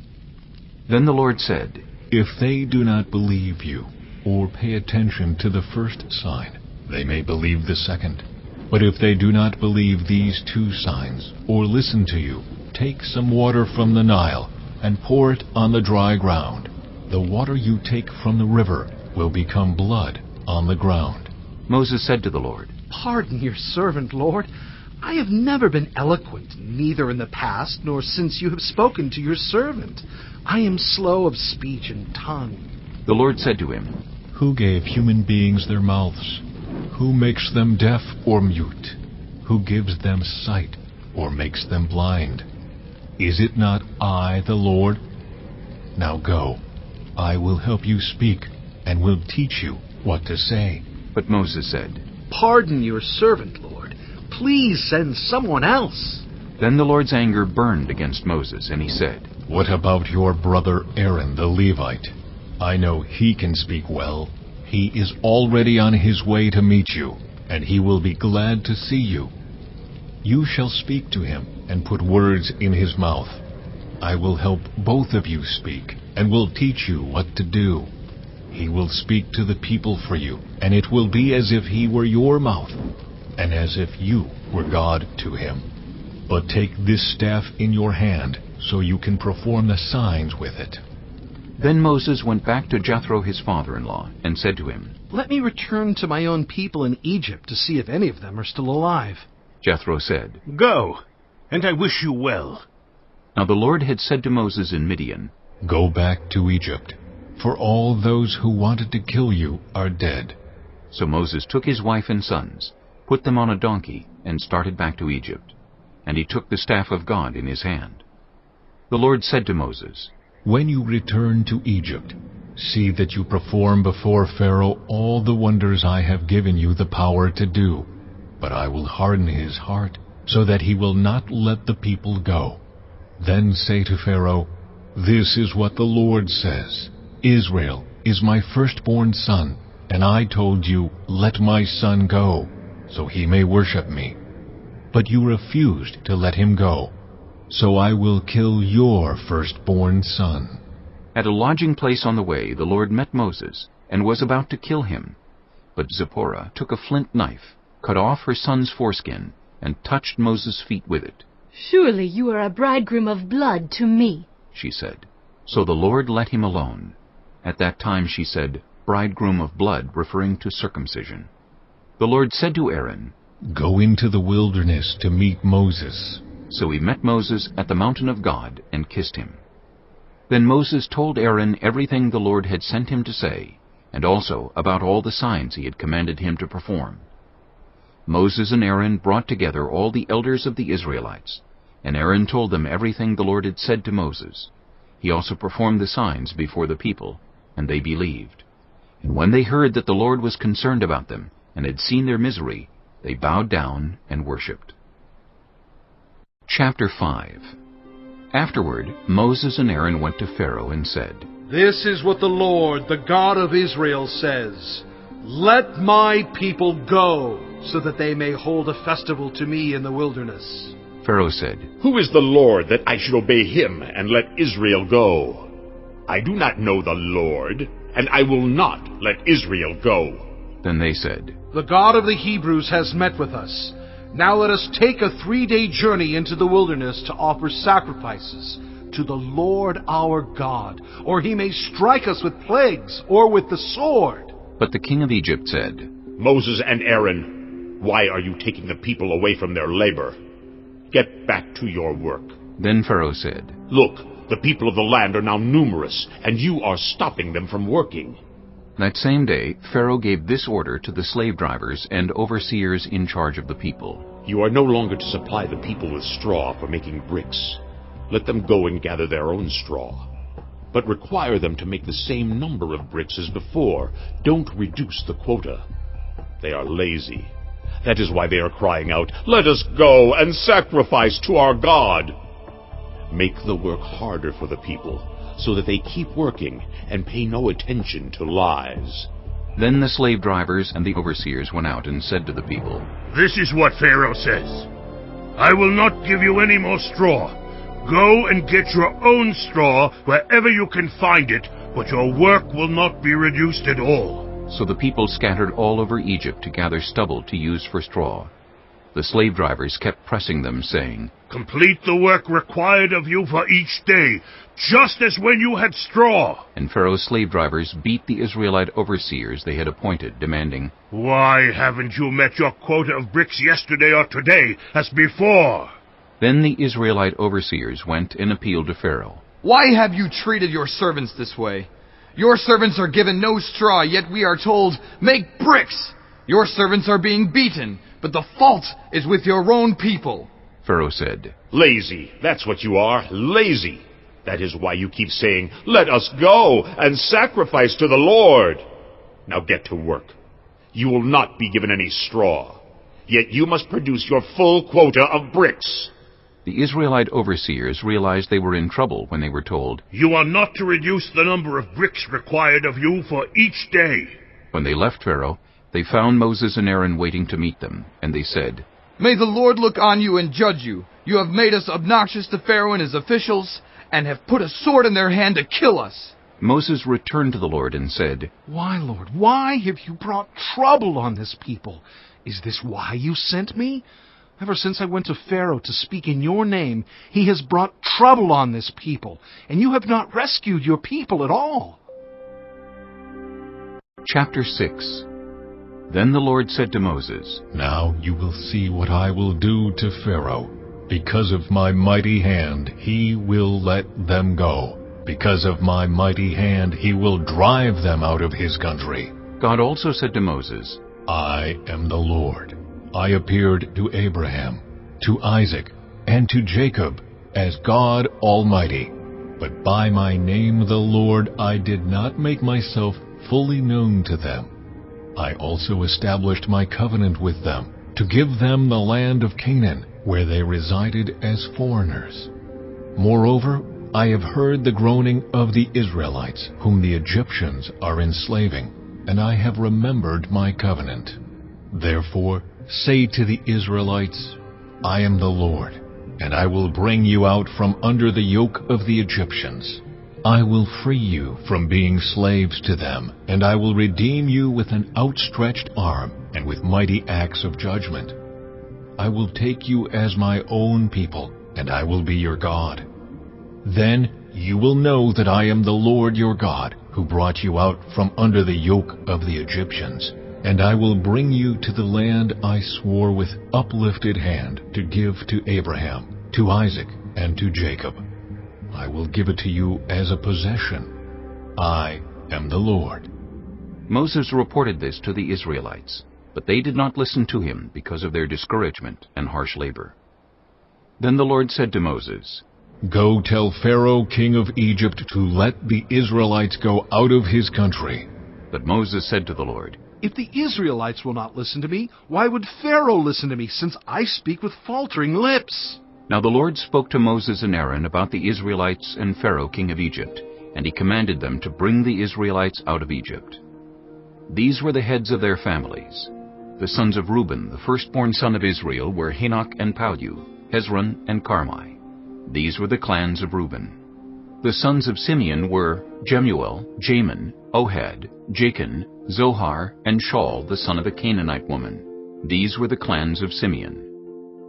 Then the Lord said, If they do not believe you, or pay attention to the first sign, they may believe the second. But if they do not believe these two signs, or listen to you, take some water from the Nile, and pour it on the dry ground. The water you take from the river will become blood on the ground. Moses said to the Lord, Pardon your servant, Lord. I have never been eloquent, neither in the past nor since you have spoken to your servant. I am slow of speech and tongue. The Lord said to him, Who gave human beings their mouths? Who makes them deaf or mute? Who gives them sight or makes them blind? Is it not I, the Lord? Now go. I will help you speak, and will teach you what to say. But Moses said, Pardon your servant, Lord. Please send someone else. Then the Lord's anger burned against Moses, and he said, What about your brother Aaron the Levite? I know he can speak well. He is already on his way to meet you, and he will be glad to see you. You shall speak to him and put words in his mouth. I will help both of you speak, and will teach you what to do. He will speak to the people for you, and it will be as if he were your mouth, and as if you were God to him. But take this staff in your hand, so you can perform the signs with it. Then Moses went back to Jethro his father-in-law, and said to him, Let me return to my own people in Egypt to see if any of them are still alive. Jethro said, Go, and I wish you well. Now the Lord had said to Moses in Midian, Go back to Egypt, for all those who wanted to kill you are dead. So Moses took his wife and sons, put them on a donkey, and started back to Egypt. And he took the staff of God in his hand. The Lord said to Moses, When you return to Egypt, see that you perform before Pharaoh all the wonders I have given you the power to do. But I will harden his heart, so that he will not let the people go. Then say to Pharaoh, This is what the Lord says. Israel is my firstborn son, and I told you, Let my son go, so he may worship me. But you refused to let him go, so I will kill your firstborn son. At a lodging place on the way, the Lord met Moses, and was about to kill him. But Zipporah took a flint knife, cut off her son's foreskin, and touched Moses' feet with it. Surely you are a bridegroom of blood to me, she said. So the Lord let him alone. At that time she said, Bridegroom of blood, referring to circumcision. The Lord said to Aaron, Go into the wilderness to meet Moses. So he met Moses at the mountain of God and kissed him. Then Moses told Aaron everything the Lord had sent him to say, and also about all the signs he had commanded him to perform. Moses and Aaron brought together all the elders of the Israelites, and Aaron told them everything the Lord had said to Moses. He also performed the signs before the people, and they believed. And when they heard that the Lord was concerned about them, and had seen their misery, they bowed down and worshipped. Chapter 5. Afterward, Moses and Aaron went to Pharaoh and said, "This is what the Lord, the God of Israel, says. Let my people go, so that they may hold a festival to me in the wilderness." Pharaoh said, "Who is the Lord that I should obey him and let Israel go? I do not know the Lord, and I will not let Israel go." Then they said, "The God of the Hebrews has met with us. Now let us take a 3-day journey into the wilderness to offer sacrifices to the Lord our God, or he may strike us with plagues or with the sword." But the king of Egypt said, "Moses and Aaron, why are you taking the people away from their labor? Get back to your work." Then Pharaoh said, "Look, the people of the land are now numerous, and you are stopping them from working." That same day, Pharaoh gave this order to the slave drivers and overseers in charge of the people. "You are no longer to supply the people with straw for making bricks. Let them go and gather their own straw. But require them to make the same number of bricks as before. Don't reduce the quota. They are lazy. That is why they are crying out, 'Let us go and sacrifice to our God.' Make the work harder for the people, so that they keep working and pay no attention to lies." Then the slave drivers and the overseers went out and said to the people, "This is what Pharaoh says. I will not give you any more straw. Go and get your own straw wherever you can find it, but your work will not be reduced at all." So the people scattered all over Egypt to gather stubble to use for straw. The slave drivers kept pressing them, saying, "Complete the work required of you for each day, just as when you had straw." And Pharaoh's slave drivers beat the Israelite overseers they had appointed, demanding, "Why haven't you met your quota of bricks yesterday or today, as before?" Then the Israelite overseers went and appealed to Pharaoh. "Why have you treated your servants this way? Your servants are given no straw, yet we are told, 'Make bricks!' Your servants are being beaten, but the fault is with your own people." Pharaoh said, "Lazy, that's what you are, lazy. That is why you keep saying, 'Let us go and sacrifice to the Lord.' Now get to work. You will not be given any straw, yet you must produce your full quota of bricks." The Israelite overseers realized they were in trouble when they were told, "You are not to reduce the number of bricks required of you for each day." When they left Pharaoh, they found Moses and Aaron waiting to meet them, and they said, "May the Lord look on you and judge you. You have made us obnoxious to Pharaoh and his officials, and have put a sword in their hand to kill us." Moses returned to the Lord and said, "Why, Lord, why have you brought trouble on this people? Is this why you sent me? Ever since I went to Pharaoh to speak in your name, he has brought trouble on this people, and you have not rescued your people at all." Chapter 6. Then the Lord said to Moses, "Now you will see what I will do to Pharaoh. Because of my mighty hand, he will let them go. Because of my mighty hand, he will drive them out of his country." God also said to Moses, "I am the Lord. I appeared to Abraham, to Isaac, and to Jacob as God Almighty. But by my name the Lord I did not make myself fully known to them. I also established my covenant with them, to give them the land of Canaan, where they resided as foreigners. Moreover, I have heard the groaning of the Israelites, whom the Egyptians are enslaving, and I have remembered my covenant. Therefore, say to the Israelites, 'I am the Lord, and I will bring you out from under the yoke of the Egyptians. I will free you from being slaves to them, and I will redeem you with an outstretched arm and with mighty acts of judgment. I will take you as my own people, and I will be your God. Then you will know that I am the Lord your God, who brought you out from under the yoke of the Egyptians. And I will bring you to the land I swore with uplifted hand to give to Abraham, to Isaac, and to Jacob. I will give it to you as a possession. I am the Lord." Moses reported this to the Israelites. But they did not listen to him because of their discouragement and harsh labor. Then the Lord said to Moses, Go tell Pharaoh, king of Egypt, to let the Israelites go out of his country. But Moses said to the Lord, If the Israelites will not listen to me, why would Pharaoh listen to me, since I speak with faltering lips? Now the Lord spoke to Moses and Aaron about the Israelites and Pharaoh, king of Egypt, and he commanded them to bring the Israelites out of Egypt. These were the heads of their families. The sons of Reuben, the firstborn son of Israel, were Hanok and Palu, Hezron and Carmi. These were the clans of Reuben. The sons of Simeon were Jemuel, Jamin, Ohad, Jachin, Zohar, and Shaul, the son of a Canaanite woman. These were the clans of Simeon.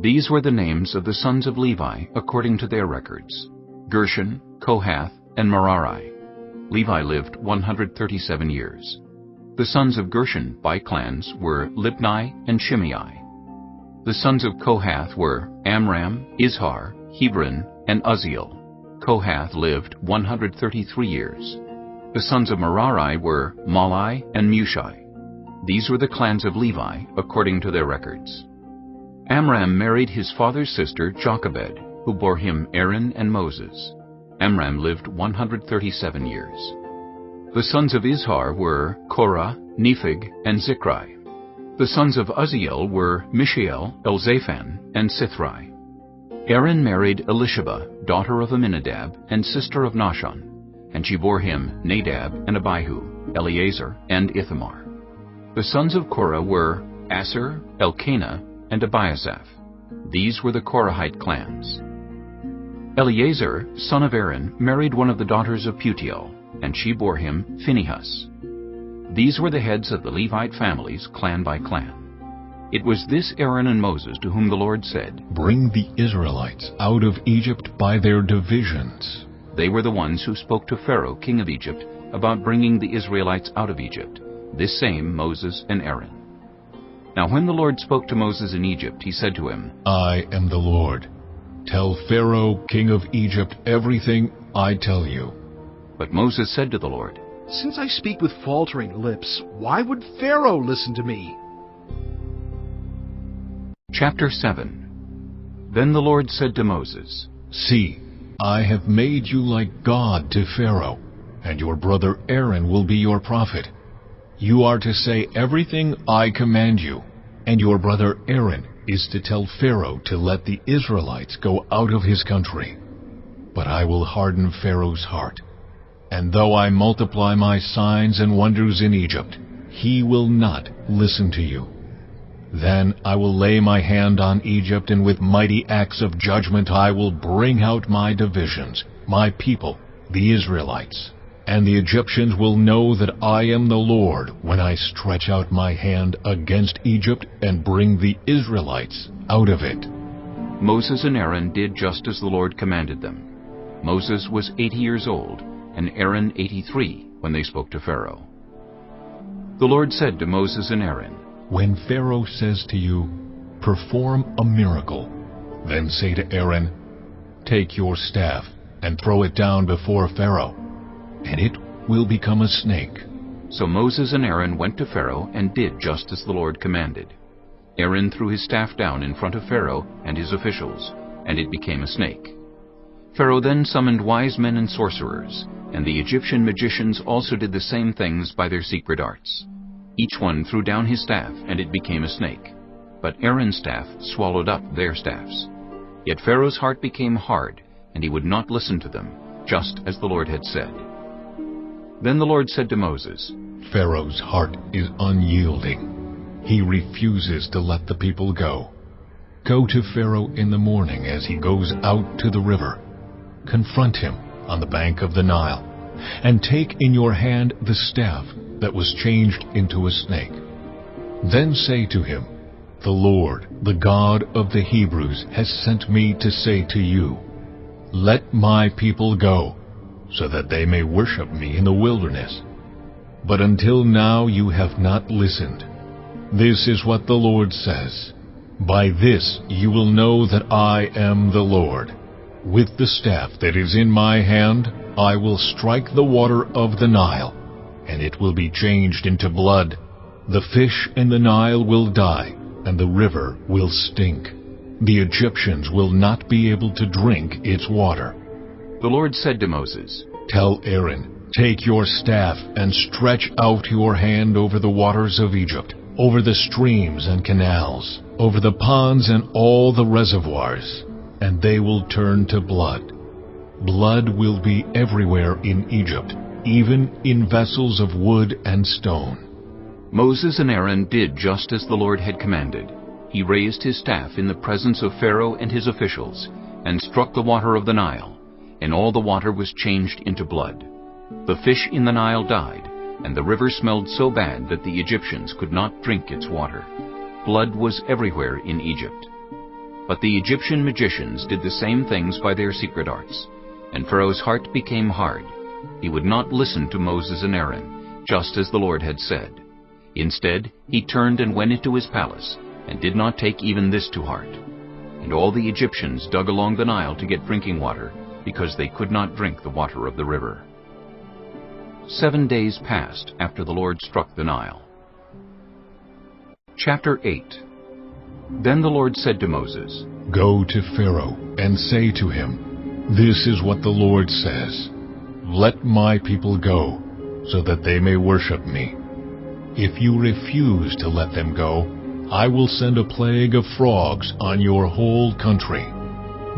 These were the names of the sons of Levi according to their records: Gershon, Kohath, and Merari. Levi lived 137 years. The sons of Gershon by clans were Libni and Shimei. The sons of Kohath were Amram, Izhar, Hebron, and Uzziel. Kohath lived 133 years. The sons of Merari were Malai and Mushi. These were the clans of Levi according to their records. Amram married his father's sister Jochebed, who bore him Aaron and Moses. Amram lived 137 years. The sons of Izhar were Korah, Nepheg, and Zikri. The sons of Uzziel were Mishael, Elzaphan, and Sithri. Aaron married Elisheba, daughter of Amminadab, and sister of Nahshon, and she bore him Nadab and Abihu, Eleazar, and Ithamar. The sons of Korah were Asher, Elkanah, and Abiasaph. These were the Korahite clans. Eleazar, son of Aaron, married one of the daughters of Putiel, and she bore him Phinehas. These were the heads of the Levite families, clan by clan. It was this Aaron and Moses to whom the Lord said, Bring the Israelites out of Egypt by their divisions. They were the ones who spoke to Pharaoh, king of Egypt, about bringing the Israelites out of Egypt, this same Moses and Aaron. Now when the Lord spoke to Moses in Egypt, he said to him, I am the Lord. Tell Pharaoh, king of Egypt, everything I tell you. But Moses said to the Lord, Since I speak with faltering lips, why would Pharaoh listen to me? Chapter 7. Then the Lord said to Moses, See, I have made you like God to Pharaoh, and your brother Aaron will be your prophet. You are to say everything I command you, and your brother Aaron is to tell Pharaoh to let the Israelites go out of his country. But I will harden Pharaoh's heart, and though I multiply my signs and wonders in Egypt, he will not listen to you. Then I will lay my hand on Egypt, and with mighty acts of judgment I will bring out my divisions, my people, the Israelites. And the Egyptians will know that I am the Lord when I stretch out my hand against Egypt and bring the Israelites out of it. Moses and Aaron did just as the Lord commanded them. Moses was 80 years old, and Aaron 83 when they spoke to Pharaoh. The Lord said to Moses and Aaron, When Pharaoh says to you, Perform a miracle, then say to Aaron, Take your staff and throw it down before Pharaoh, and it will become a snake. So Moses and Aaron went to Pharaoh and did just as the Lord commanded. Aaron threw his staff down in front of Pharaoh and his officials, and it became a snake. Pharaoh then summoned wise men and sorcerers, and the Egyptian magicians also did the same things by their secret arts. Each one threw down his staff, and it became a snake. But Aaron's staff swallowed up their staffs. Yet Pharaoh's heart became hard, and he would not listen to them, just as the Lord had said. Then the Lord said to Moses, Pharaoh's heart is unyielding. He refuses to let the people go. Go to Pharaoh in the morning as he goes out to the river. Confront him on the bank of the Nile, and take in your hand the staff that was changed into a snake. Then say to him, The Lord, the God of the Hebrews, has sent me to say to you, Let my people go, so that they may worship me in the wilderness. But until now you have not listened. This is what the Lord says, By this you will know that I am the Lord. With the staff that is in my hand, I will strike the water of the Nile, and it will be changed into blood, The fish in the Nile will die, and the river will stink. The Egyptians will not be able to drink its water. The Lord said to Moses, Tell Aaron, take your staff and stretch out your hand over the waters of Egypt, over the streams and canals, over the ponds and all the reservoirs, and they will turn to blood. Blood will be everywhere in Egypt, even in vessels of wood and stone. Moses and Aaron did just as the Lord had commanded. He raised his staff in the presence of Pharaoh and his officials, and struck the water of the Nile, and all the water was changed into blood. The fish in the Nile died, and the river smelled so bad that the Egyptians could not drink its water. Blood was everywhere in Egypt. But the Egyptian magicians did the same things by their secret arts, and Pharaoh's heart became hard. He would not listen to Moses and Aaron, just as the Lord had said. Instead, he turned and went into his palace, and did not take even this to heart. And all the Egyptians dug along the Nile to get drinking water, because they could not drink the water of the river. 7 days passed after the Lord struck the Nile. Chapter 8. Then the Lord said to Moses, Go to Pharaoh and say to him, This is what the Lord says, Let my people go, so that they may worship me. If you refuse to let them go, I will send a plague of frogs on your whole country.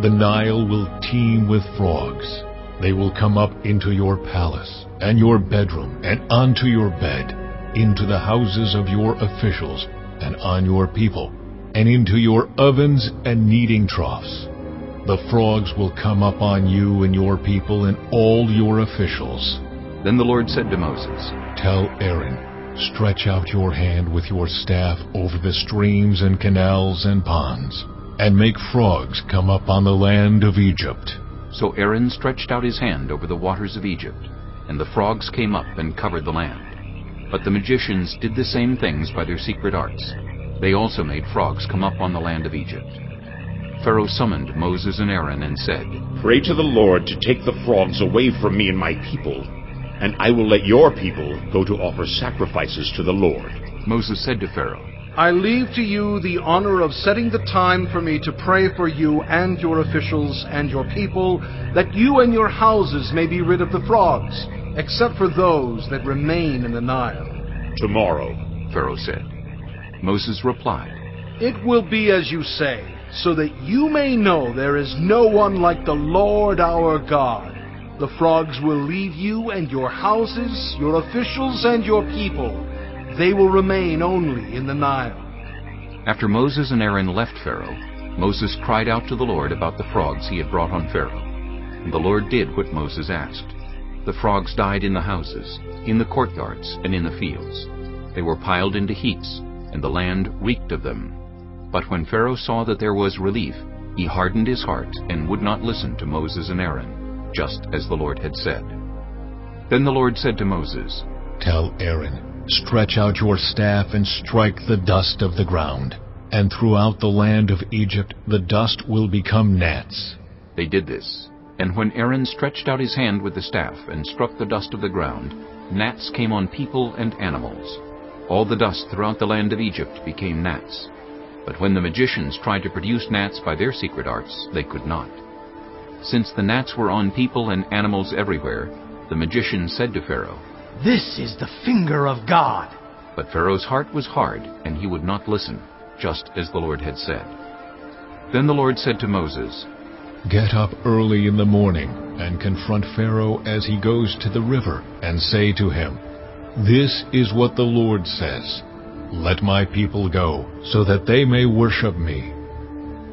The Nile will teem with frogs. They will come up into your palace and your bedroom and onto your bed, into the houses of your officials and on your people, and into your ovens and kneading troughs. The frogs will come up on you and your people and all your officials. Then the Lord said to Moses, Tell Aaron, Stretch out your hand with your staff over the streams and canals and ponds, and make frogs come up on the land of Egypt. So Aaron stretched out his hand over the waters of Egypt, and the frogs came up and covered the land. But the magicians did the same things by their secret arts. They also made frogs come up on the land of Egypt. Pharaoh summoned Moses and Aaron and said, Pray to the Lord to take the frogs away from me and my people, and I will let your people go to offer sacrifices to the Lord. Moses said to Pharaoh, I leave to you the honor of setting the time for me to pray for you and your officials and your people, that you and your houses may be rid of the frogs, except for those that remain in the Nile. Tomorrow, Pharaoh said. Moses replied, It will be as you say, so that you may know there is no one like the Lord our God. The frogs will leave you and your houses, your officials and your people. They will remain only in the Nile. After Moses and Aaron left Pharaoh, Moses cried out to the Lord about the frogs he had brought on Pharaoh. And the Lord did what Moses asked. The frogs died in the houses, in the courtyards, and in the fields. They were piled into heaps, and the land reeked of them. But when Pharaoh saw that there was relief, he hardened his heart and would not listen to Moses and Aaron, just as the Lord had said. Then the Lord said to Moses, Tell Aaron, Stretch out your staff and strike the dust of the ground, and throughout the land of Egypt the dust will become gnats. They did this, and when Aaron stretched out his hand with the staff and struck the dust of the ground, gnats came on people and animals. All the dust throughout the land of Egypt became gnats. But when the magicians tried to produce gnats by their secret arts, they could not. Since the gnats were on people and animals everywhere, the magician said to Pharaoh, This is the finger of God. But Pharaoh's heart was hard, and he would not listen, just as the Lord had said. Then the Lord said to Moses, Get up early in the morning, and confront Pharaoh as he goes to the river, and say to him, This is what the Lord says, Let my people go, so that they may worship me.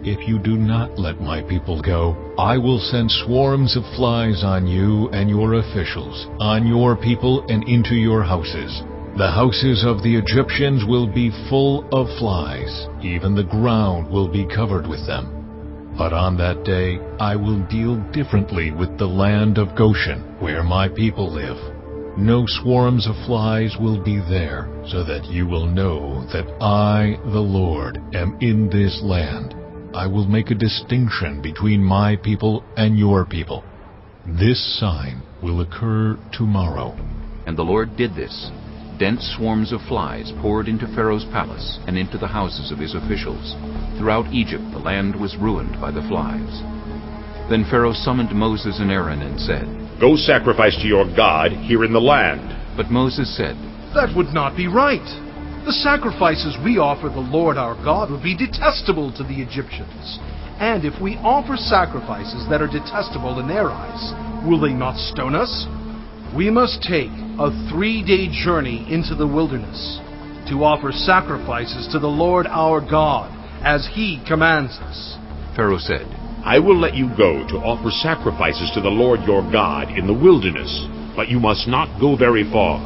If you do not let my people go, I will send swarms of flies on you and your officials, on your people and into your houses. The houses of the Egyptians will be full of flies, even the ground will be covered with them. But on that day I will deal differently with the land of Goshen, where my people live. No swarms of flies will be there, so that you will know that I, the Lord, am in this land. I will make a distinction between my people and your people. This sign will occur tomorrow. And the Lord did this. Dense swarms of flies poured into Pharaoh's palace and into the houses of his officials. Throughout Egypt the land was ruined by the flies. Then Pharaoh summoned Moses and Aaron and said, Go sacrifice to your God here in the land. But Moses said, That would not be right. The sacrifices we offer the Lord our God would be detestable to the Egyptians. And if we offer sacrifices that are detestable in their eyes, will they not stone us? We must take a 3-day journey into the wilderness to offer sacrifices to the Lord our God, as He commands us. Pharaoh said, I will let you go to offer sacrifices to the Lord your God in the wilderness, but you must not go very far.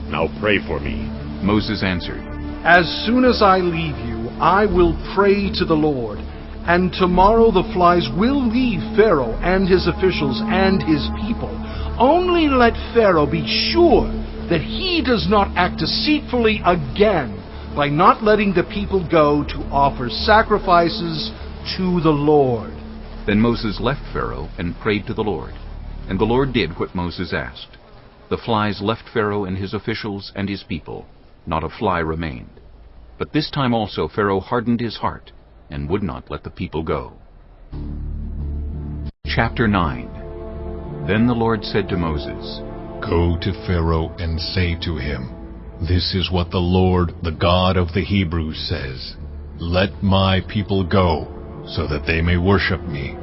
Now pray for me. Moses answered, As soon as I leave you, I will pray to the Lord, and tomorrow the flies will leave Pharaoh and his officials and his people. Only let Pharaoh be sure that he does not act deceitfully again by not letting the people go to offer sacrifices to the Lord. Then Moses left Pharaoh and prayed to the Lord. And the Lord did what Moses asked. The flies left Pharaoh and his officials and his people. Not a fly remained. But this time also Pharaoh hardened his heart and would not let the people go. Chapter 9. Then the Lord said to Moses, Go to Pharaoh and say to him, This is what the Lord, the God of the Hebrews, says. Let my people go, so that they may worship me.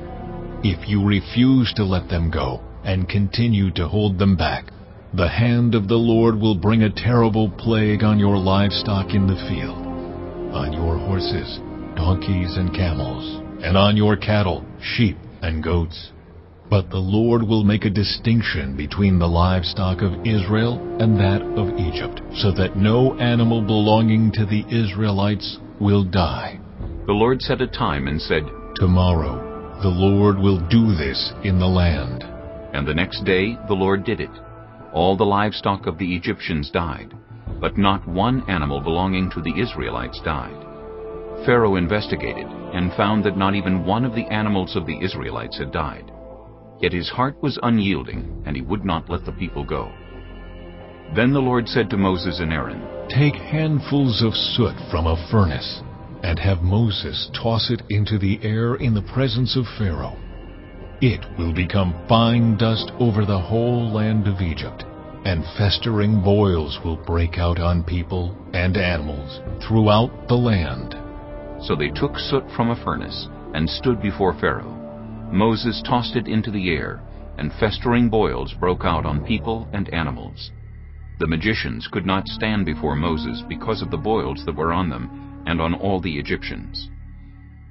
If you refuse to let them go, and continue to hold them back, the hand of the Lord will bring a terrible plague on your livestock in the field, on your horses, donkeys, and camels, and on your cattle, sheep, and goats. But the Lord will make a distinction between the livestock of Israel and that of Egypt, so that no animal belonging to the Israelites will die. The Lord set a time and said, Tomorrow the Lord will do this in the land. And the next day the Lord did it. All the livestock of the Egyptians died, but not one animal belonging to the Israelites died. Pharaoh investigated and found that not even one of the animals of the Israelites had died. Yet his heart was unyielding, and he would not let the people go. Then the Lord said to Moses and Aaron, Take handfuls of soot from a furnace, and have Moses toss it into the air in the presence of Pharaoh. It will become fine dust over the whole land of Egypt, and festering boils will break out on people and animals throughout the land. So they took soot from a furnace and stood before Pharaoh. Moses tossed it into the air, and festering boils broke out on people and animals. The magicians could not stand before Moses because of the boils that were on them and on all the Egyptians.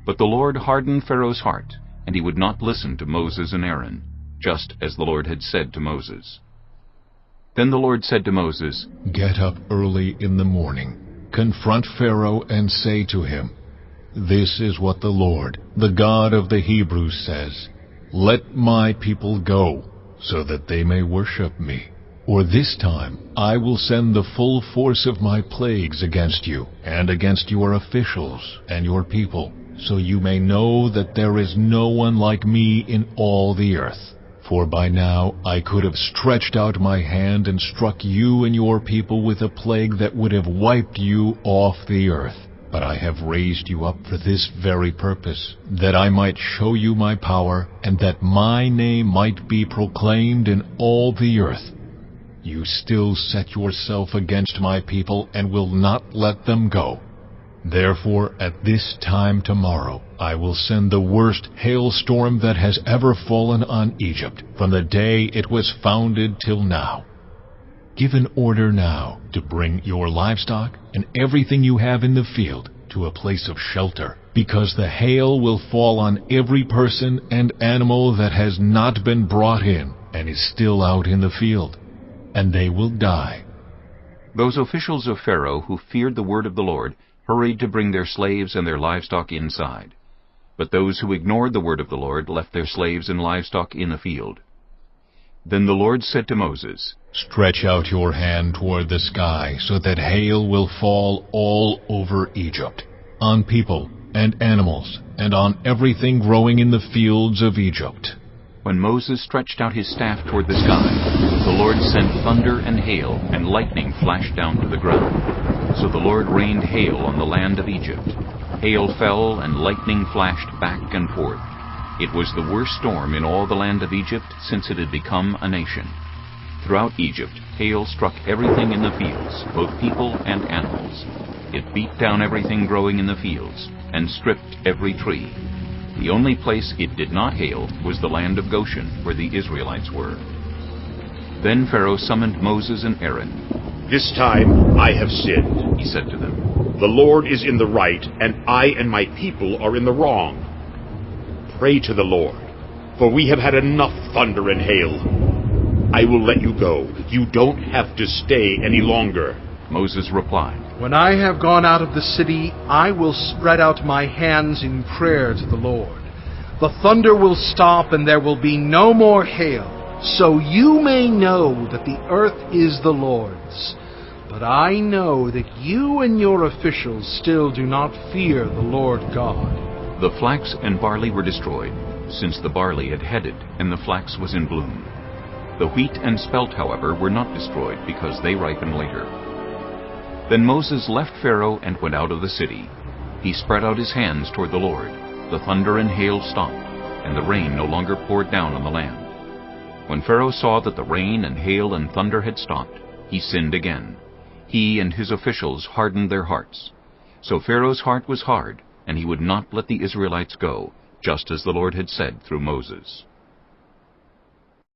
But the Lord hardened Pharaoh's heart, and he would not listen to Moses and Aaron, just as the Lord had said to Moses. Then the Lord said to Moses, Get up early in the morning, confront Pharaoh, and say to him, This is what the Lord, the God of the Hebrews, says. Let my people go, so that they may worship me. Or this time I will send the full force of my plagues against you, and against your officials and your people, so you may know that there is no one like me in all the earth. For by now I could have stretched out my hand and struck you and your people with a plague that would have wiped you off the earth. But I have raised you up for this very purpose, that I might show you my power, and that my name might be proclaimed in all the earth. You still set yourself against my people and will not let them go. Therefore, at this time tomorrow, I will send the worst hailstorm that has ever fallen on Egypt, from the day it was founded till now. Give an order now to bring your livestock and everything you have in the field to a place of shelter, because the hail will fall on every person and animal that has not been brought in and is still out in the field, and they will die. Those officials of Pharaoh who feared the word of the Lord hurried to bring their slaves and their livestock inside. But those who ignored the word of the Lord left their slaves and livestock in the field. Then the Lord said to Moses, Stretch out your hand toward the sky, so that hail will fall all over Egypt, on people and animals, and on everything growing in the fields of Egypt. When Moses stretched out his staff toward the sky, the Lord sent thunder and hail, and lightning flashed down to the ground. So the Lord rained hail on the land of Egypt. Hail fell, and lightning flashed back and forth. It was the worst storm in all the land of Egypt since it had become a nation. Throughout Egypt, hail struck everything in the fields, both people and animals. It beat down everything growing in the fields, and stripped every tree. The only place it did not hail was the land of Goshen, where the Israelites were. Then Pharaoh summoned Moses and Aaron. "This time I have sinned," he said to them. "The Lord is in the right, and I and my people are in the wrong. Pray to the Lord, for we have had enough thunder and hail. I will let you go. You don't have to stay any longer." Moses replied, "When I have gone out of the city, I will spread out my hands in prayer to the Lord. The thunder will stop, and there will be no more hail, so you may know that the earth is the Lord's. But I know that you and your officials still do not fear the Lord God." The flax and barley were destroyed, since the barley had headed and the flax was in bloom. The wheat and spelt, however, were not destroyed because they ripen later. Then Moses left Pharaoh and went out of the city. He spread out his hands toward the Lord. The thunder and hail stopped, and the rain no longer poured down on the land. When Pharaoh saw that the rain and hail and thunder had stopped, he sinned again. He and his officials hardened their hearts. So Pharaoh's heart was hard, and he would not let the Israelites go, just as the Lord had said through Moses.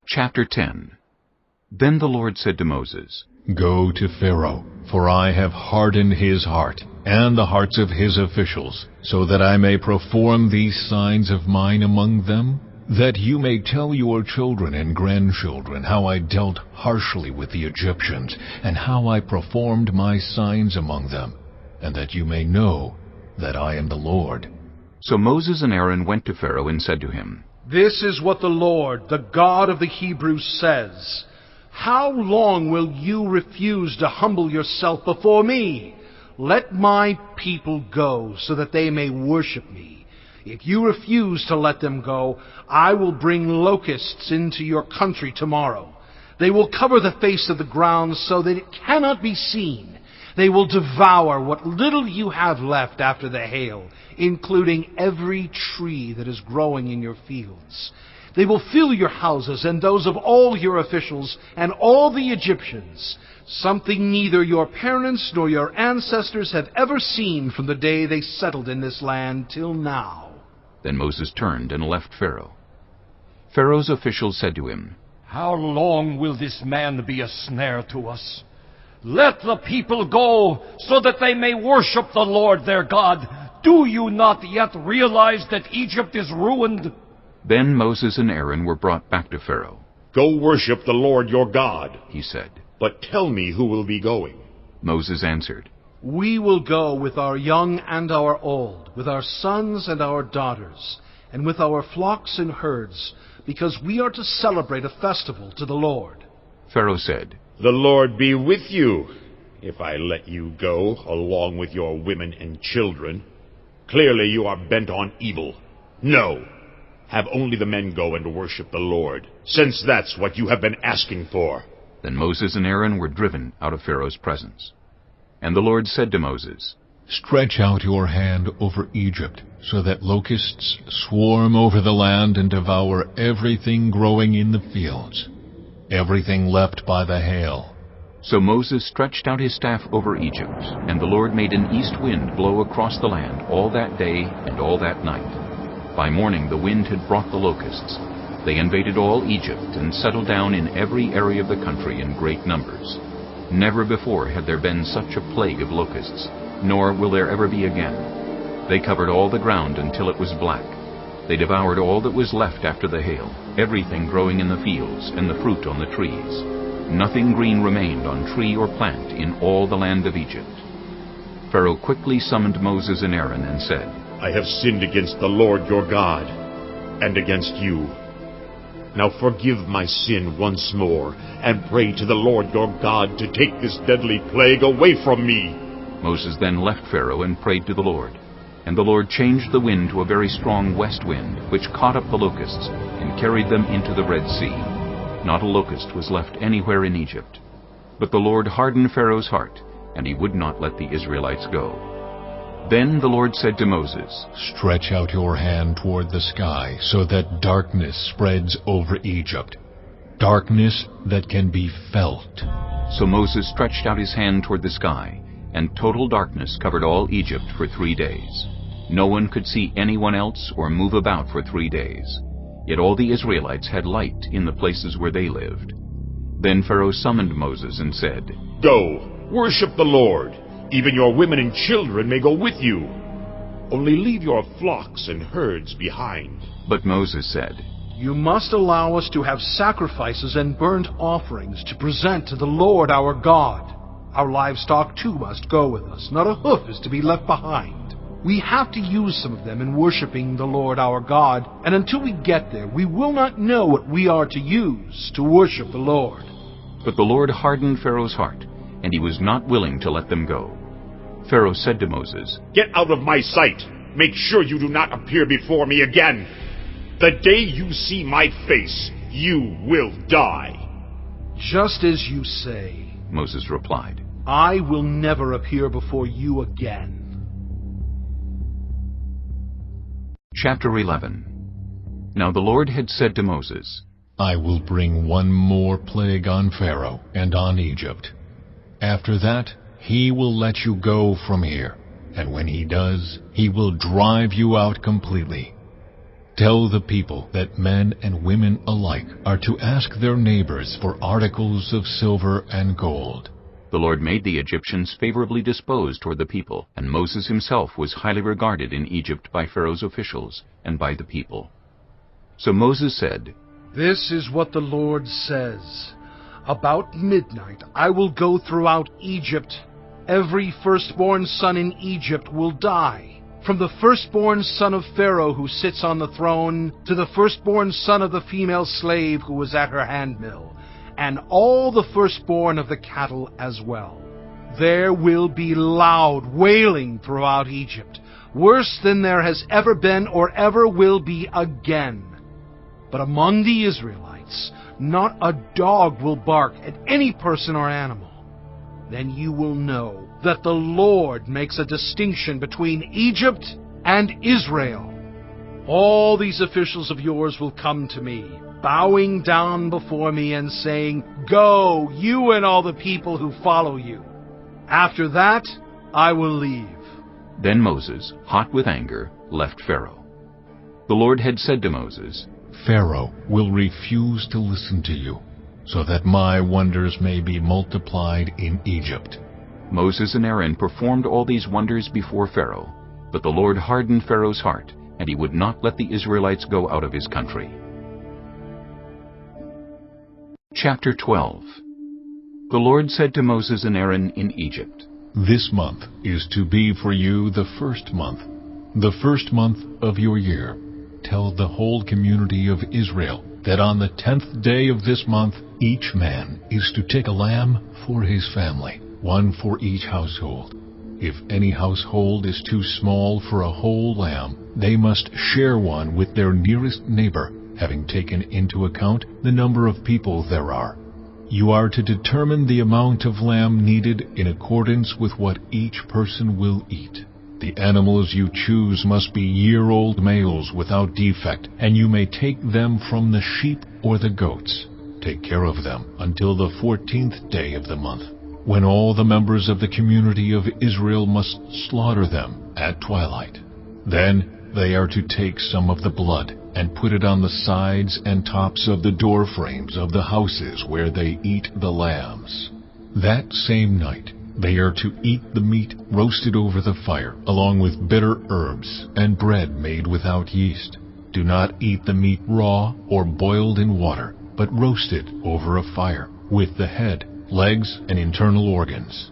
Chapter 10. Then the Lord said to Moses, "Go to Pharaoh, for I have hardened his heart, and the hearts of his officials, so that I may perform these signs of mine among them, that you may tell your children and grandchildren how I dealt harshly with the Egyptians, and how I performed my signs among them, and that you may know that I am the Lord." So Moses and Aaron went to Pharaoh and said to him, "This is what the Lord, the God of the Hebrews, says. How long will you refuse to humble yourself before me? Let my people go, so that they may worship me. If you refuse to let them go, I will bring locusts into your country tomorrow. They will cover the face of the ground so that it cannot be seen. They will devour what little you have left after the hail, including every tree that is growing in your fields. They will fill your houses and those of all your officials and all the Egyptians, something neither your parents nor your ancestors have ever seen from the day they settled in this land till now." Then Moses turned and left Pharaoh. Pharaoh's officials said to him, "How long will this man be a snare to us? Let the people go, so that they may worship the Lord their God. Do you not yet realize that Egypt is ruined?" Then Moses and Aaron were brought back to Pharaoh. "Go worship the Lord your God," he said. "But tell me who will be going." Moses answered, "We will go with our young and our old, with our sons and our daughters, and with our flocks and herds, because we are to celebrate a festival to the Lord." Pharaoh said, "The Lord be with you, if I let you go, along with your women and children. Clearly you are bent on evil. No! Have only the men go and worship the Lord, since that's what you have been asking for." Then Moses and Aaron were driven out of Pharaoh's presence. And the Lord said to Moses, "Stretch out your hand over Egypt, so that locusts swarm over the land and devour everything growing in the fields, everything left by the hail." So Moses stretched out his staff over Egypt, and the Lord made an east wind blow across the land all that day and all that night. By morning the wind had brought the locusts. They invaded all Egypt and settled down in every area of the country in great numbers. Never before had there been such a plague of locusts, nor will there ever be again. They covered all the ground until it was black. They devoured all that was left after the hail, everything growing in the fields and the fruit on the trees. Nothing green remained on tree or plant in all the land of Egypt. Pharaoh quickly summoned Moses and Aaron and said, "I have sinned against the Lord your God, and against you. Now forgive my sin once more, and pray to the Lord your God to take this deadly plague away from me." Moses then left Pharaoh and prayed to the Lord. And the Lord changed the wind to a very strong west wind, which caught up the locusts and carried them into the Red Sea. Not a locust was left anywhere in Egypt. But the Lord hardened Pharaoh's heart, and he would not let the Israelites go. Then the Lord said to Moses, "Stretch out your hand toward the sky, so that darkness spreads over Egypt, darkness that can be felt." So Moses stretched out his hand toward the sky, and total darkness covered all Egypt for 3 days. No one could see anyone else or move about for 3 days. Yet all the Israelites had light in the places where they lived. Then Pharaoh summoned Moses and said, "Go, worship the Lord. Even your women and children may go with you. Only leave your flocks and herds behind." But Moses said, "You must allow us to have sacrifices and burnt offerings to present to the Lord our God. Our livestock too must go with us. Not a hoof is to be left behind. We have to use some of them in worshiping the Lord our God, and until we get there, we will not know what we are to use to worship the Lord." But the Lord hardened Pharaoh's heart, and he was not willing to let them go. Pharaoh said to Moses, "Get out of my sight. Make sure you do not appear before me again. The day you see my face, you will die." "Just as you say," Moses replied. "I will never appear before you again." Chapter 11. Now the Lord had said to Moses, "I will bring one more plague on Pharaoh and on Egypt. After that, he will let you go from here, and when he does, he will drive you out completely. Tell the people that men and women alike are to ask their neighbors for articles of silver and gold." The Lord made the Egyptians favorably disposed toward the people, and Moses himself was highly regarded in Egypt by Pharaoh's officials and by the people. So Moses said, "This is what the Lord says. About midnight I will go throughout Egypt. Every firstborn son in Egypt will die, from the firstborn son of Pharaoh who sits on the throne to the firstborn son of the female slave who was at her handmill, and all the firstborn of the cattle as well. There will be loud wailing throughout Egypt, worse than there has ever been or ever will be again. But among the Israelites, not a dog will bark at any person or animal. Then you will know that the Lord makes a distinction between Egypt and Israel. All these officials of yours will come to me, bowing down before me and saying, 'Go, you and all the people who follow you.' After that, I will leave." Then Moses, hot with anger, left Pharaoh. The Lord had said to Moses, "Pharaoh will refuse to listen to you, so that my wonders may be multiplied in Egypt." Moses and Aaron performed all these wonders before Pharaoh, but the Lord hardened Pharaoh's heart, and he would not let the Israelites go out of his country. Chapter 12. The Lord said to Moses and Aaron in Egypt, "This month is to be for you the first month of your year. Tell the whole community of Israel that on the 10th day of this month each man is to take a lamb for his family, one for each household. If any household is too small for a whole lamb, they must share one with their nearest neighbor, having taken into account the number of people there are. You are to determine the amount of lamb needed in accordance with what each person will eat. The animals you choose must be year-old males without defect, and you may take them from the sheep or the goats. Take care of them until the 14th day of the month, when all the members of the community of Israel must slaughter them at twilight. Then they are to take some of the blood and put it on the sides and tops of the door frames of the houses where they eat the lambs. That same night they are to eat the meat roasted over the fire, along with bitter herbs and bread made without yeast. Do not eat the meat raw or boiled in water, but roasted over a fire, with the head, legs, and internal organs.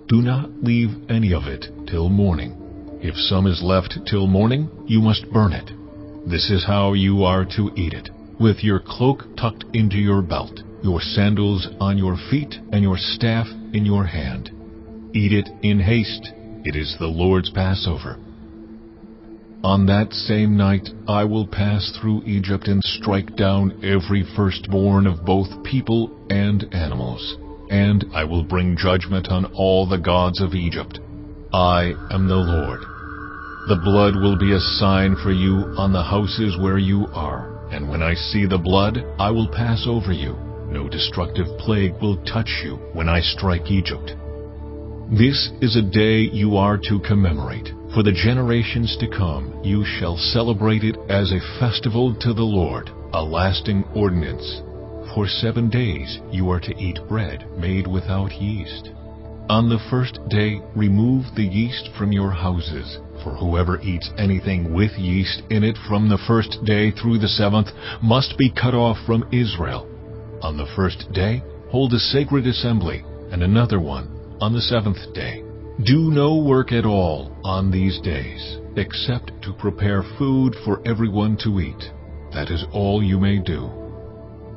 Do not leave any of it till morning. If some is left till morning, you must burn it. This is how you are to eat it, with your cloak tucked into your belt, your sandals on your feet, and your staff in your hand. Eat it in haste. It is the Lord's Passover. On that same night I will pass through Egypt and strike down every firstborn of both people and animals. And I will bring judgment on all the gods of Egypt. I am the Lord. The blood will be a sign for you on the houses where you are. And when I see the blood, I will pass over you. No destructive plague will touch you when I strike Egypt. This is a day you are to commemorate. For the generations to come, you shall celebrate it as a festival to the Lord, a lasting ordinance. For 7 days you are to eat bread made without yeast. On the first day remove the yeast from your houses, for whoever eats anything with yeast in it from the first day through the 7th must be cut off from Israel. On the first day hold a sacred assembly, and another one on the 7th day. Do no work at all on these days, except to prepare food for everyone to eat. That is all you may do.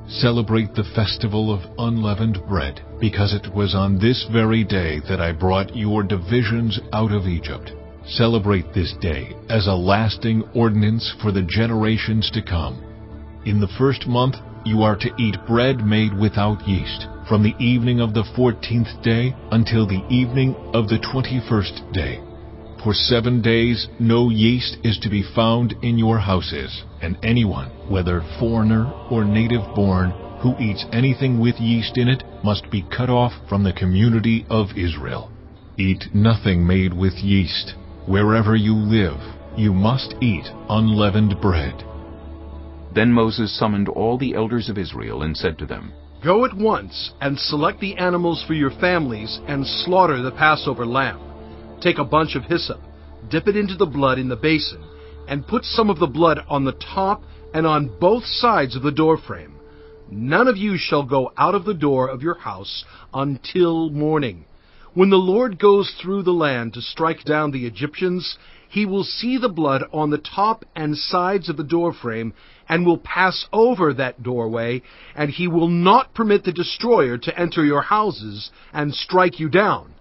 Celebrate the festival of unleavened bread, because it was on this very day that I brought your divisions out of Egypt. Celebrate this day as a lasting ordinance for the generations to come. In the first month you are to eat bread made without yeast, from the evening of the 14th day until the evening of the 21st day. For 7 days no yeast is to be found in your houses, and anyone, whether foreigner or native-born, who eats anything with yeast in it must be cut off from the community of Israel. Eat nothing made with yeast. Wherever you live, you must eat unleavened bread. Then Moses summoned all the elders of Israel and said to them, Go at once and select the animals for your families and slaughter the Passover lamb. Take a bunch of hyssop, dip it into the blood in the basin, and put some of the blood on the top and on both sides of the doorframe. None of you shall go out of the door of your house until morning. When the Lord goes through the land to strike down the Egyptians, he will see the blood on the top and sides of the doorframe and will pass over that doorway, and he will not permit the destroyer to enter your houses and strike you down.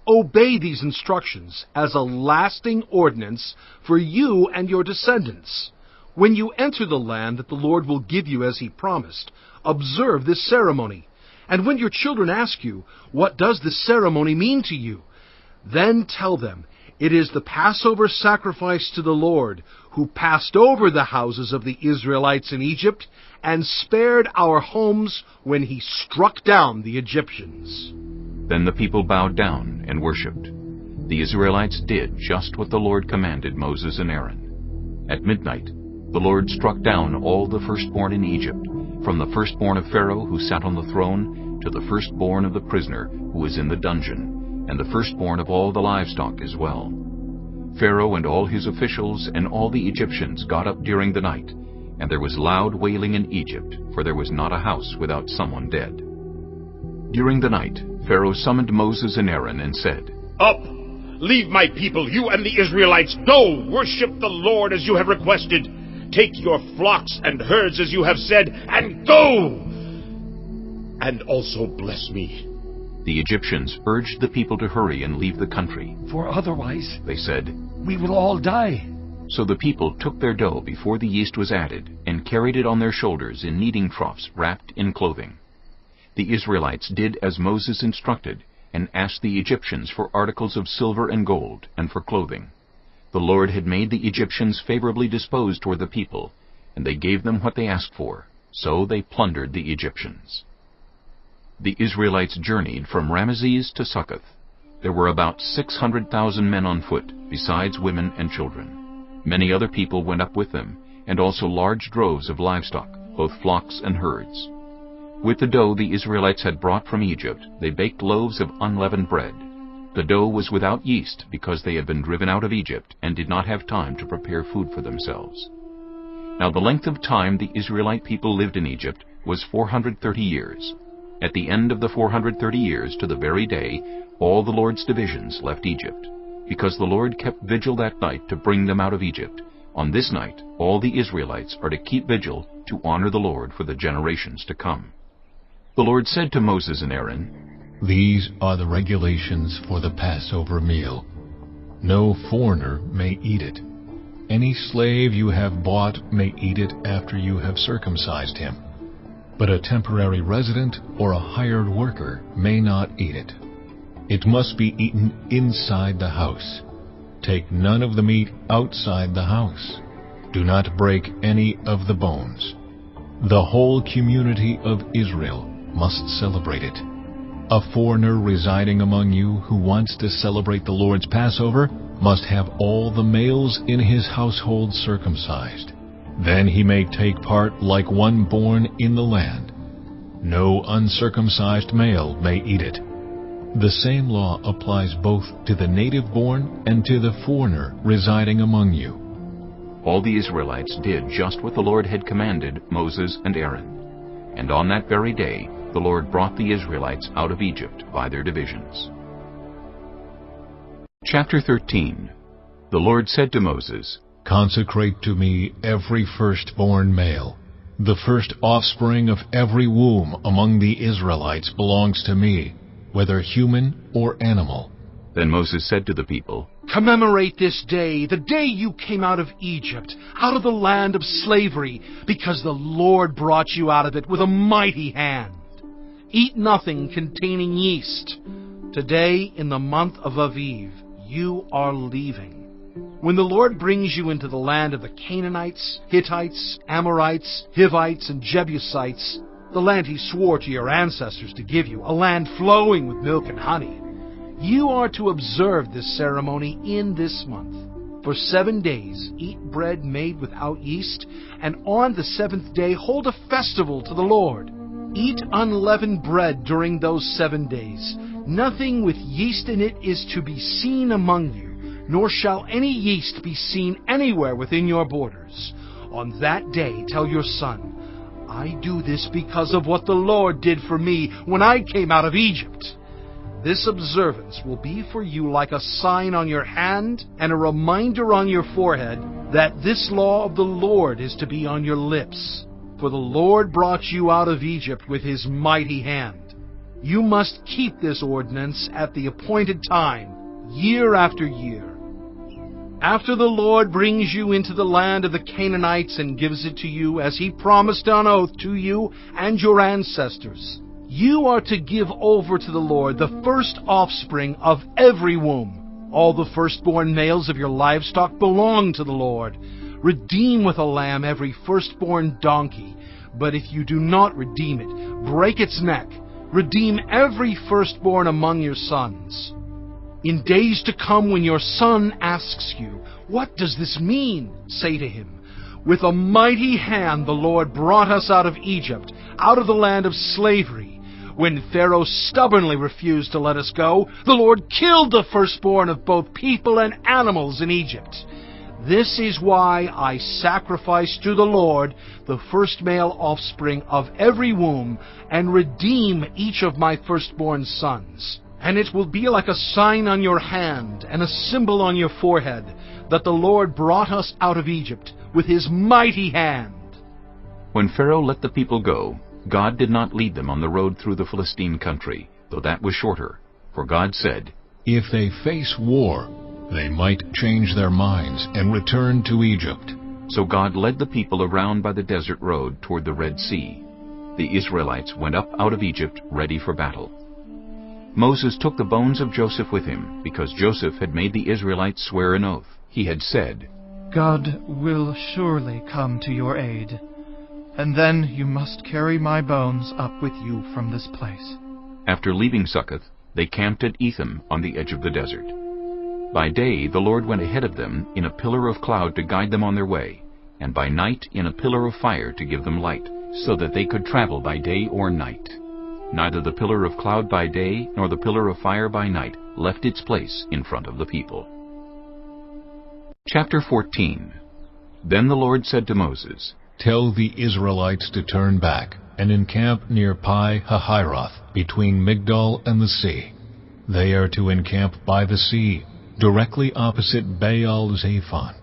Obey these instructions as a lasting ordinance for you and your descendants. When you enter the land that the Lord will give you as he promised, observe this ceremony. And when your children ask you, What does this ceremony mean to you? Then tell them, It is the Passover sacrifice to the Lord, who passed over the houses of the Israelites in Egypt and spared our homes when he struck down the Egyptians. Then the people bowed down and worshipped. The Israelites did just what the Lord commanded Moses and Aaron. At midnight, the Lord struck down all the firstborn in Egypt, from the firstborn of Pharaoh who sat on the throne to the firstborn of the prisoner who was in the dungeon, and the firstborn of all the livestock as well. Pharaoh and all his officials and all the Egyptians got up during the night, and there was loud wailing in Egypt, for there was not a house without someone dead. During the night, Pharaoh summoned Moses and Aaron and said, Up! Leave my people, you and the Israelites. Go! Worship the Lord as you have requested. Take your flocks and herds as you have said, and go! And also bless me. The Egyptians urged the people to hurry and leave the country. For otherwise, they said, we will all die. So the people took their dough before the yeast was added, and carried it on their shoulders in kneading troughs wrapped in clothing. The Israelites did as Moses instructed, and asked the Egyptians for articles of silver and gold, and for clothing. The Lord had made the Egyptians favorably disposed toward the people, and they gave them what they asked for, so they plundered the Egyptians. The Israelites journeyed from Ramesses to Succoth. There were about 600,000 men on foot, besides women and children. Many other people went up with them, and also large droves of livestock, both flocks and herds. With the dough the Israelites had brought from Egypt, they baked loaves of unleavened bread. The dough was without yeast, because they had been driven out of Egypt and did not have time to prepare food for themselves. Now the length of time the Israelite people lived in Egypt was 430 years. At the end of the 430 years, to the very day, all the Lord's divisions left Egypt, because the Lord kept vigil that night to bring them out of Egypt. On this night, all the Israelites are to keep vigil to honor the Lord for the generations to come. The Lord said to Moses and Aaron, These are the regulations for the Passover meal. No foreigner may eat it. any slave you have bought may eat it after you have circumcised him. But a temporary resident or a hired worker may not eat it. It must be eaten inside the house. Take none of the meat outside the house. Do not break any of the bones. The whole community of Israel must celebrate it. A foreigner residing among you who wants to celebrate the Lord's Passover must have all the males in his household circumcised. Then he may take part like one born in the land. No uncircumcised male may eat it. The same law applies both to the native-born and to the foreigner residing among you. All the Israelites did just what the Lord had commanded Moses and Aaron. And on that very day, the Lord brought the Israelites out of Egypt by their divisions. Chapter 13. The Lord said to Moses, Consecrate to me every firstborn male. The first offspring of every womb among the Israelites belongs to me, whether human or animal. Then Moses said to the people, Commemorate this day, the day you came out of Egypt, out of the land of slavery, because the Lord brought you out of it with a mighty hand. Eat nothing containing yeast. Today, in the month of Aviv, you are leaving. When the Lord brings you into the land of the Canaanites, Hittites, Amorites, Hivites, and Jebusites, the land he swore to your ancestors to give you, a land flowing with milk and honey, you are to observe this ceremony in this month. For 7 days eat bread made without yeast, and on the 7th day hold a festival to the Lord. Eat unleavened bread during those 7 days. Nothing with yeast in it is to be seen among you, nor shall any yeast be seen anywhere within your borders. On that day tell your son, I do this because of what the Lord did for me when I came out of Egypt. This observance will be for you like a sign on your hand and a reminder on your forehead that this law of the Lord is to be on your lips. For the Lord brought you out of Egypt with his mighty hand. You must keep this ordinance at the appointed time, year after year. After the Lord brings you into the land of the Canaanites and gives it to you as he promised on oath to you and your ancestors, you are to give over to the Lord the first offspring of every womb. All the firstborn males of your livestock belong to the Lord. Redeem with a lamb every firstborn donkey. But if you do not redeem it, break its neck. Redeem every firstborn among your sons. In days to come when your son asks you, What does this mean? Say to him, With a mighty hand the Lord brought us out of Egypt, out of the land of slavery. When Pharaoh stubbornly refused to let us go, the Lord killed the firstborn of both people and animals in Egypt. This is why I sacrifice to the Lord the first male offspring of every womb, and redeem each of my firstborn sons. And it will be like a sign on your hand and a symbol on your forehead that the Lord brought us out of Egypt with his mighty hand. When Pharaoh let the people go, God did not lead them on the road through the Philistine country, though that was shorter. For God said, If they face war, they might change their minds and return to Egypt. So God led the people around by the desert road toward the Red Sea. The Israelites went up out of Egypt ready for battle. Moses took the bones of Joseph with him, because Joseph had made the Israelites swear an oath. He had said, God will surely come to your aid, and then you must carry my bones up with you from this place. After leaving Succoth, they camped at Etham on the edge of the desert. By day the Lord went ahead of them in a pillar of cloud to guide them on their way, and by night in a pillar of fire to give them light, so that they could travel by day or night. Neither the pillar of cloud by day nor the pillar of fire by night left its place in front of the people. Chapter 14. Then the Lord said to Moses, Tell the Israelites to turn back and encamp near Pi-hahiroth, between Migdol and the sea. They are to encamp by the sea, directly opposite Baal-Zephon.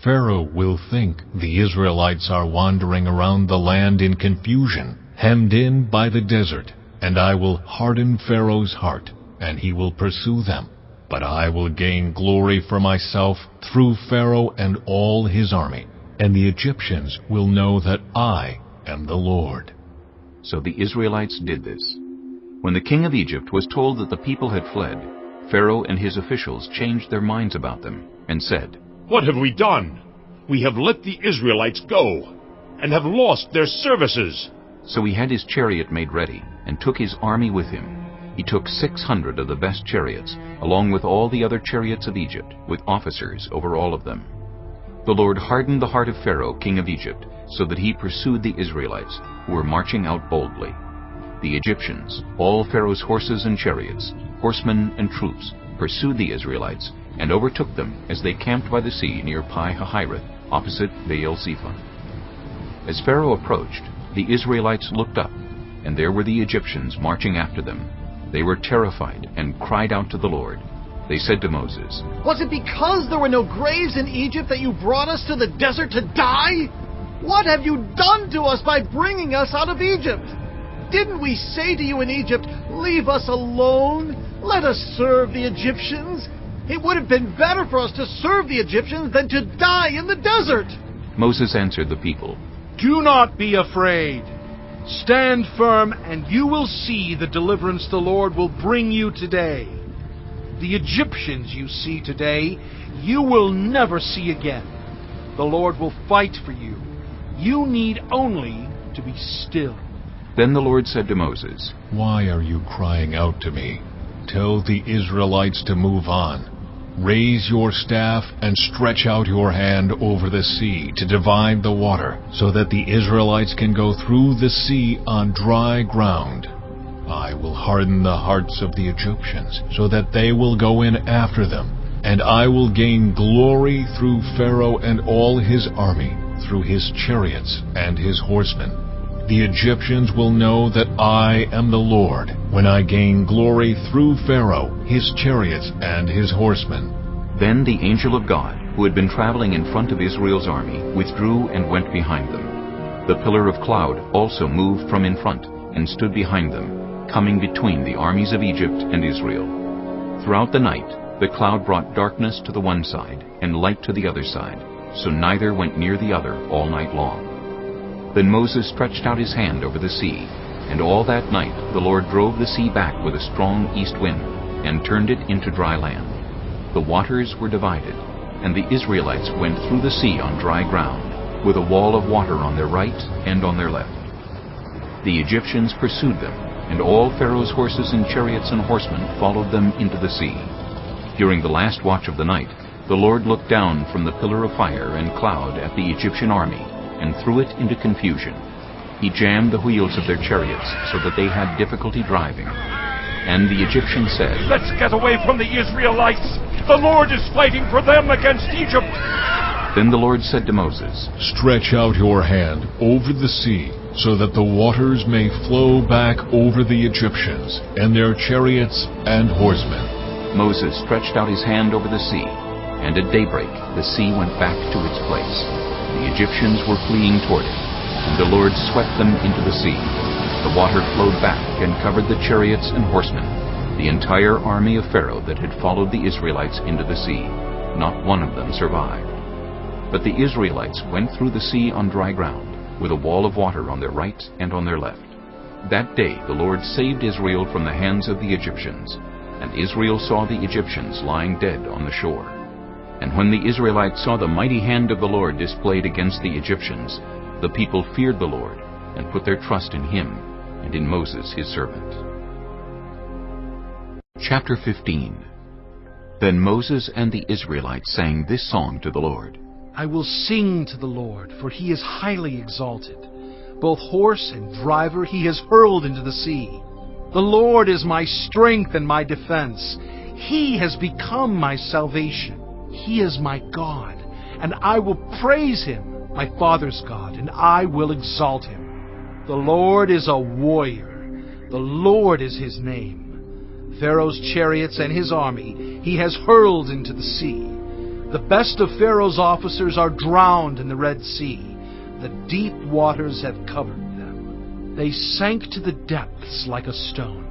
Pharaoh will think the Israelites are wandering around the land in confusion, hemmed in by the desert, and I will harden Pharaoh's heart, and he will pursue them. But I will gain glory for myself through Pharaoh and all his army, and the Egyptians will know that I am the Lord." So the Israelites did this. When the king of Egypt was told that the people had fled, Pharaoh and his officials changed their minds about them and said, "What have we done? We have let the Israelites go, and have lost their services." So he had his chariot made ready, and took his army with him. He took 600 of the best chariots, along with all the other chariots of Egypt, with officers over all of them. The Lord hardened the heart of Pharaoh, king of Egypt, so that he pursued the Israelites, who were marching out boldly. The Egyptians, all Pharaoh's horses and chariots, horsemen and troops, pursued the Israelites, and overtook them as they camped by the sea near Pi-hahiroth, opposite Baal-zephon. As Pharaoh approached, the Israelites looked up, and there were the Egyptians marching after them. They were terrified and cried out to the Lord. They said to Moses, "Was it because there were no graves in Egypt that you brought us to the desert to die? What have you done to us by bringing us out of Egypt? Didn't we say to you in Egypt, 'Leave us alone, let us serve the Egyptians'? It would have been better for us to serve the Egyptians than to die in the desert." Moses answered the people, "Do not be afraid. Stand firm, and you will see the deliverance the Lord will bring you today. The Egyptians you see today, you will never see again. The Lord will fight for you. You need only to be still." Then the Lord said to Moses, "Why are you crying out to me? Tell the Israelites to move on. Raise your staff and stretch out your hand over the sea to divide the water, so that the Israelites can go through the sea on dry ground. I will harden the hearts of the Egyptians, so that they will go in after them, and I will gain glory through Pharaoh and all his army, through his chariots and his horsemen. The Egyptians will know that I am the Lord, when I gain glory through Pharaoh, his chariots, and his horsemen." Then the angel of God, who had been traveling in front of Israel's army, withdrew and went behind them. The pillar of cloud also moved from in front and stood behind them, coming between the armies of Egypt and Israel. Throughout the night, the cloud brought darkness to the one side and light to the other side, so neither went near the other all night long. Then Moses stretched out his hand over the sea, and all that night the Lord drove the sea back with a strong east wind, and turned it into dry land. The waters were divided, and the Israelites went through the sea on dry ground, with a wall of water on their right and on their left. The Egyptians pursued them, and all Pharaoh's horses and chariots and horsemen followed them into the sea. During the last watch of the night, the Lord looked down from the pillar of fire and cloud at the Egyptian army, and threw it into confusion. He jammed the wheels of their chariots so that they had difficulty driving. And the Egyptians said, "Let's get away from the Israelites! The Lord is fighting for them against Egypt!" Then the Lord said to Moses, "Stretch out your hand over the sea, so that the waters may flow back over the Egyptians, and their chariots and horsemen." Moses stretched out his hand over the sea, and at daybreak the sea went back to its place. The Egyptians were fleeing toward it, and the Lord swept them into the sea. The water flowed back and covered the chariots and horsemen, the entire army of Pharaoh that had followed the Israelites into the sea. Not one of them survived. But the Israelites went through the sea on dry ground, with a wall of water on their right and on their left. That day the Lord saved Israel from the hands of the Egyptians, and Israel saw the Egyptians lying dead on the shore. And when the Israelites saw the mighty hand of the Lord displayed against the Egyptians, the people feared the Lord and put their trust in him and in Moses his servant. Chapter 15. Then Moses and the Israelites sang this song to the Lord. "I will sing to the Lord, for he is highly exalted. Both horse and driver he has hurled into the sea. The Lord is my strength and my defense. He has become my salvation. He is my God, and I will praise him, my father's God, and I will exalt him. The Lord is a warrior. The Lord is his name. Pharaoh's chariots and his army he has hurled into the sea. The best of Pharaoh's officers are drowned in the Red Sea. The deep waters have covered them. They sank to the depths like a stone.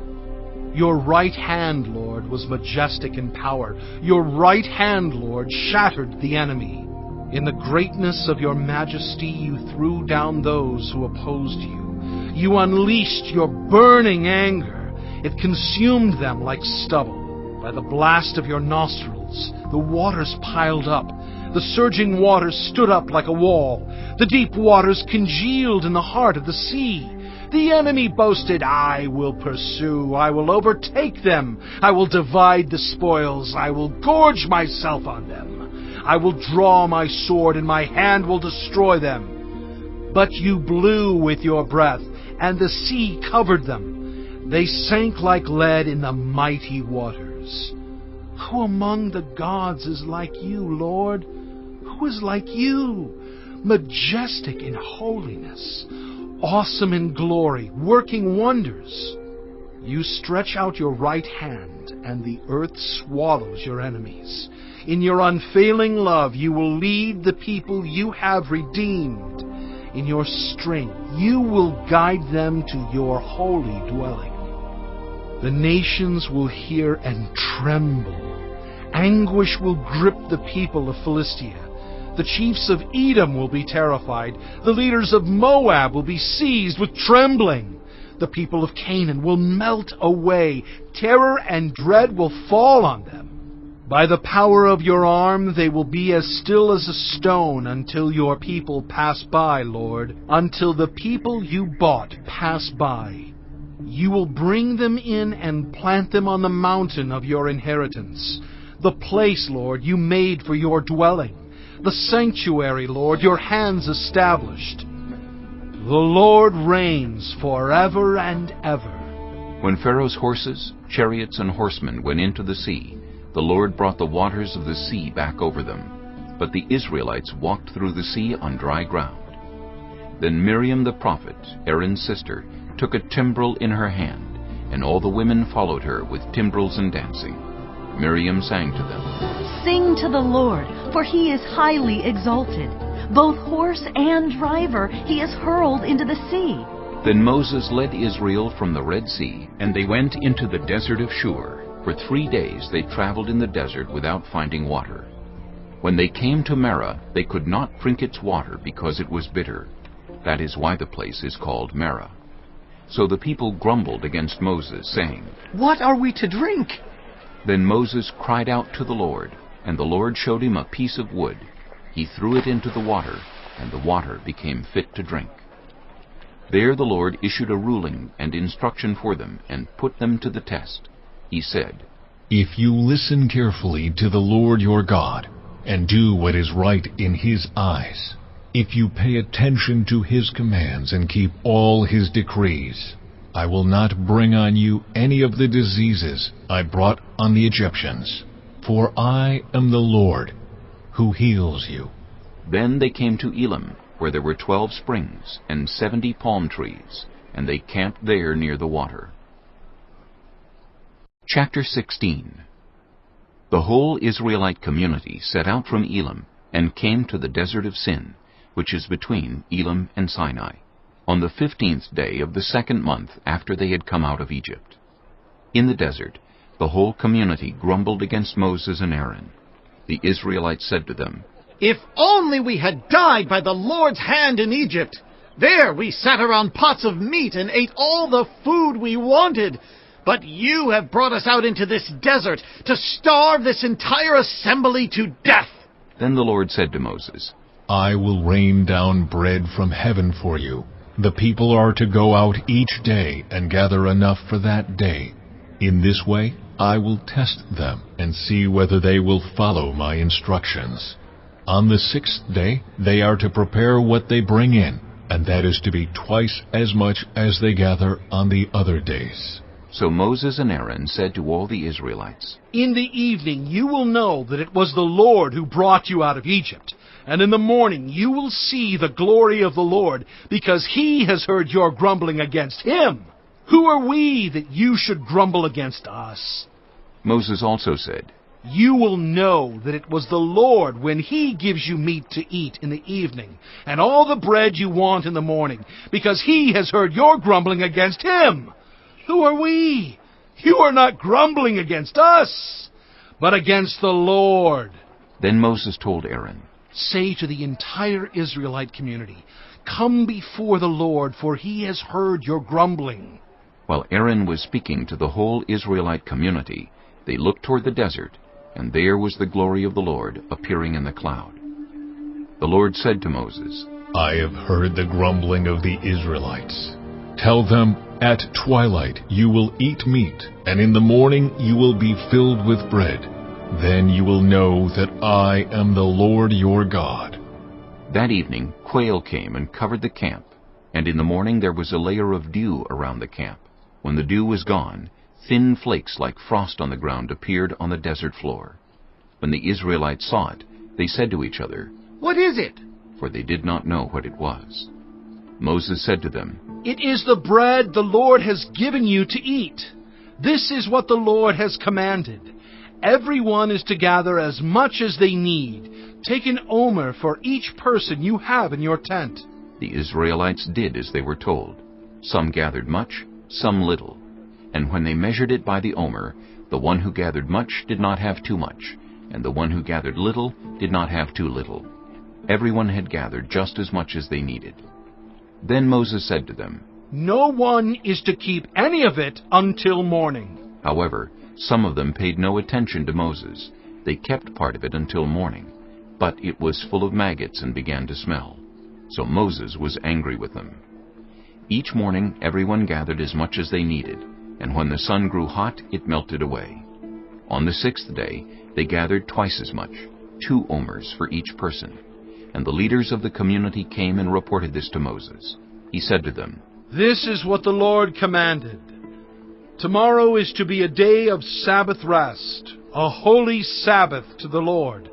Your right hand, Lord, was majestic in power. Your right hand, Lord, shattered the enemy. In the greatness of your majesty, you threw down those who opposed you. You unleashed your burning anger. It consumed them like stubble. By the blast of your nostrils, the waters piled up. The surging waters stood up like a wall. The deep waters congealed in the heart of the sea. The enemy boasted, I will pursue, I will overtake them, I will divide the spoils, I will gorge myself on them. I will draw my sword, and my hand will destroy them. But you blew with your breath, and the sea covered them. They sank like lead in the mighty waters. Who among the gods is like you, Lord? Who is like you? Majestic in holiness, awesome in glory, working wonders. You stretch out your right hand, and the earth swallows your enemies. In your unfailing love, you will lead the people you have redeemed. In your strength, you will guide them to your holy dwelling. The nations will hear and tremble. Anguish will grip the people of Philistia. The chiefs of Edom will be terrified. The leaders of Moab will be seized with trembling. The people of Canaan will melt away. Terror and dread will fall on them. By the power of your arm they will be as still as a stone until your people pass by, Lord, until the people you bought pass by. You will bring them in and plant them on the mountain of your inheritance, the place, Lord, you made for your dwelling. The sanctuary, Lord, your hands established. The Lord reigns forever and ever. When Pharaoh's horses, chariots, and horsemen went into the sea, the Lord brought the waters of the sea back over them. But the Israelites walked through the sea on dry ground. Then Miriam the prophet, Aaron's sister, took a timbrel in her hand, and all the women followed her with timbrels and dancing. Miriam sang to them, Sing to the Lord, for he is highly exalted. Both horse and driver he is hurled into the sea. Then Moses led Israel from the Red Sea, and they went into the desert of Shur. For 3 days they traveled in the desert without finding water. When they came to Marah, they could not drink its water because it was bitter. That is why the place is called Marah. So the people grumbled against Moses, saying, What are we to drink? Then Moses cried out to the Lord, and the Lord showed him a piece of wood. He threw it into the water, and the water became fit to drink. There the Lord issued a ruling and instruction for them, and put them to the test. He said, If you listen carefully to the Lord your God, and do what is right in His eyes, if you pay attention to His commands and keep all His decrees, I will not bring on you any of the diseases I brought on the Egyptians, for I am the Lord who heals you. Then they came to Elim, where there were 12 springs and 70 palm trees, and they camped there near the water. Chapter 16. The whole Israelite community set out from Elim and came to the desert of Sin, which is between Elim and Sinai, on the 15th day of the 2nd month after they had come out of Egypt. In the desert, the whole community grumbled against Moses and Aaron. The Israelites said to them, If only we had died by the Lord's hand in Egypt! There we sat around pots of meat and ate all the food we wanted. But you have brought us out into this desert to starve this entire assembly to death. Then the Lord said to Moses, I will rain down bread from heaven for you. The people are to go out each day and gather enough for that day. In this way, I will test them and see whether they will follow my instructions. On the 6th day, they are to prepare what they bring in, and that is to be twice as much as they gather on the other days. So Moses and Aaron said to all the Israelites, In the evening you will know that it was the Lord who brought you out of Egypt. And in the morning you will see the glory of the Lord, because He has heard your grumbling against Him. Who are we that you should grumble against us? Moses also said, You will know that it was the Lord when He gives you meat to eat in the evening, and all the bread you want in the morning, because He has heard your grumbling against Him. Who are we You are not grumbling against us, but against the Lord. Then Moses told Aaron, Say to the entire Israelite community, Come before the Lord, for he has heard your grumbling. While Aaron was speaking to the whole Israelite community, they looked toward the desert, and there was the glory of the Lord appearing in the cloud. The Lord said to Moses, I have heard the grumbling of the Israelites. Tell them, at twilight you will eat meat, and in the morning you will be filled with bread. Then you will know that I am the Lord your God. That evening quail came and covered the camp, and in the morning there was a layer of dew around the camp. When the dew was gone, thin flakes like frost on the ground appeared on the desert floor. When the Israelites saw it, they said to each other, What is it? For they did not know what it was. Moses said to them, It is the bread the Lord has given you to eat. This is what the Lord has commanded. Everyone is to gather as much as they need. Take an omer for each person you have in your tent. The Israelites did as they were told. Some gathered much, some little. And when they measured it by the omer, the one who gathered much did not have too much, and the one who gathered little did not have too little. Everyone had gathered just as much as they needed. Then Moses said to them, No one is to keep any of it until morning. However, some of them paid no attention to Moses. They kept part of it until morning, but it was full of maggots and began to smell. So Moses was angry with them. Each morning everyone gathered as much as they needed, and when the sun grew hot, it melted away. On the 6th day they gathered twice as much, 2 omers for each person. And the leaders of the community came and reported this to Moses. He said to them, This is what the Lord commanded. Tomorrow is to be a day of Sabbath rest, a holy Sabbath to the Lord.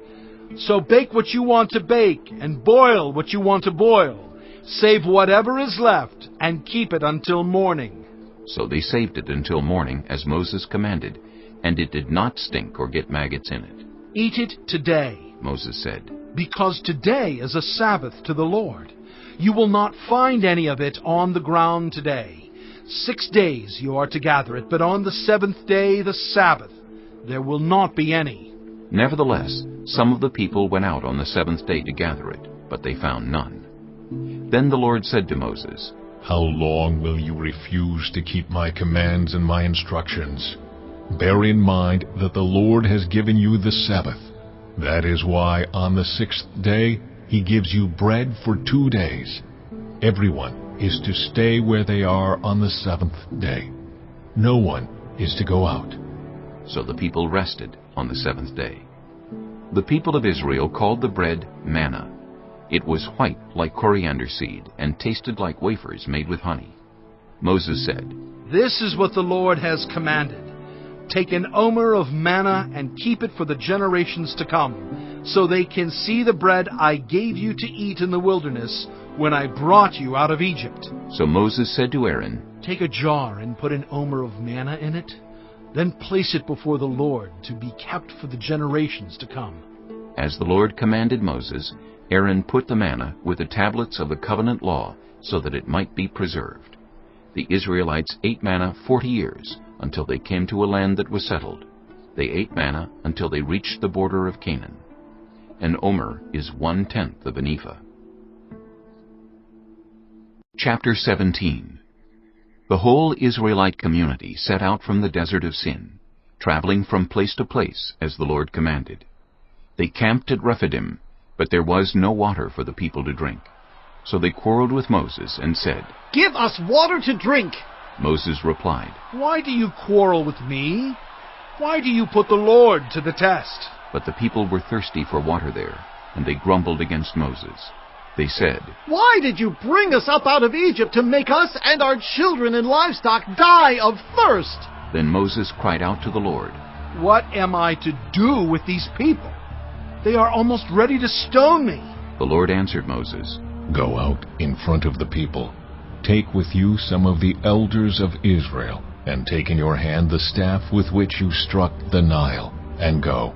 So bake what you want to bake, and boil what you want to boil. Save whatever is left, and keep it until morning. So they saved it until morning, as Moses commanded, and it did not stink or get maggots in it. Eat it today, Moses said, because today is a Sabbath to the Lord. You will not find any of it on the ground today. 6 days you are to gather it, but on the 7th day, the Sabbath, there will not be any. Nevertheless, some of the people went out on the 7th day to gather it, but they found none. Then the Lord said to Moses, How long will you refuse to keep my commands and my instructions? Bear in mind that the Lord has given you the Sabbath. That is why on the 6th day he gives you bread for 2 days. Everyone is to stay where they are on the 7th day. No one is to go out. So the people rested on the 7th day. The people of Israel called the bread manna. It was white like coriander seed and tasted like wafers made with honey. Moses said, This is what the Lord has commanded. Take an omer of manna and keep it for the generations to come, so they can see the bread I gave you to eat in the wilderness when I brought you out of Egypt. So Moses said to Aaron, Take a jar and put an omer of manna in it. Then place it before the Lord to be kept for the generations to come. As the Lord commanded Moses, Aaron put the manna with the tablets of the covenant law so that it might be preserved. The Israelites ate manna 40 years, until they came to a land that was settled. They ate manna until they reached the border of Canaan. An omer is 1/10 of an ephah. Chapter 17. The whole Israelite community set out from the desert of Sin, traveling from place to place as the Lord commanded. They camped at Rephidim, but there was no water for the people to drink. So they quarreled with Moses and said, Give us water to drink! Moses replied, Why do you quarrel with me? Why do you put the Lord to the test? But the people were thirsty for water there, and they grumbled against Moses. They said, Why did you bring us up out of Egypt to make us and our children and livestock die of thirst? Then Moses cried out to the Lord, What am I to do with these people? They are almost ready to stone me. The Lord answered Moses, Go out in front of the people. Take with you some of the elders of Israel, and take in your hand the staff with which you struck the Nile, and go.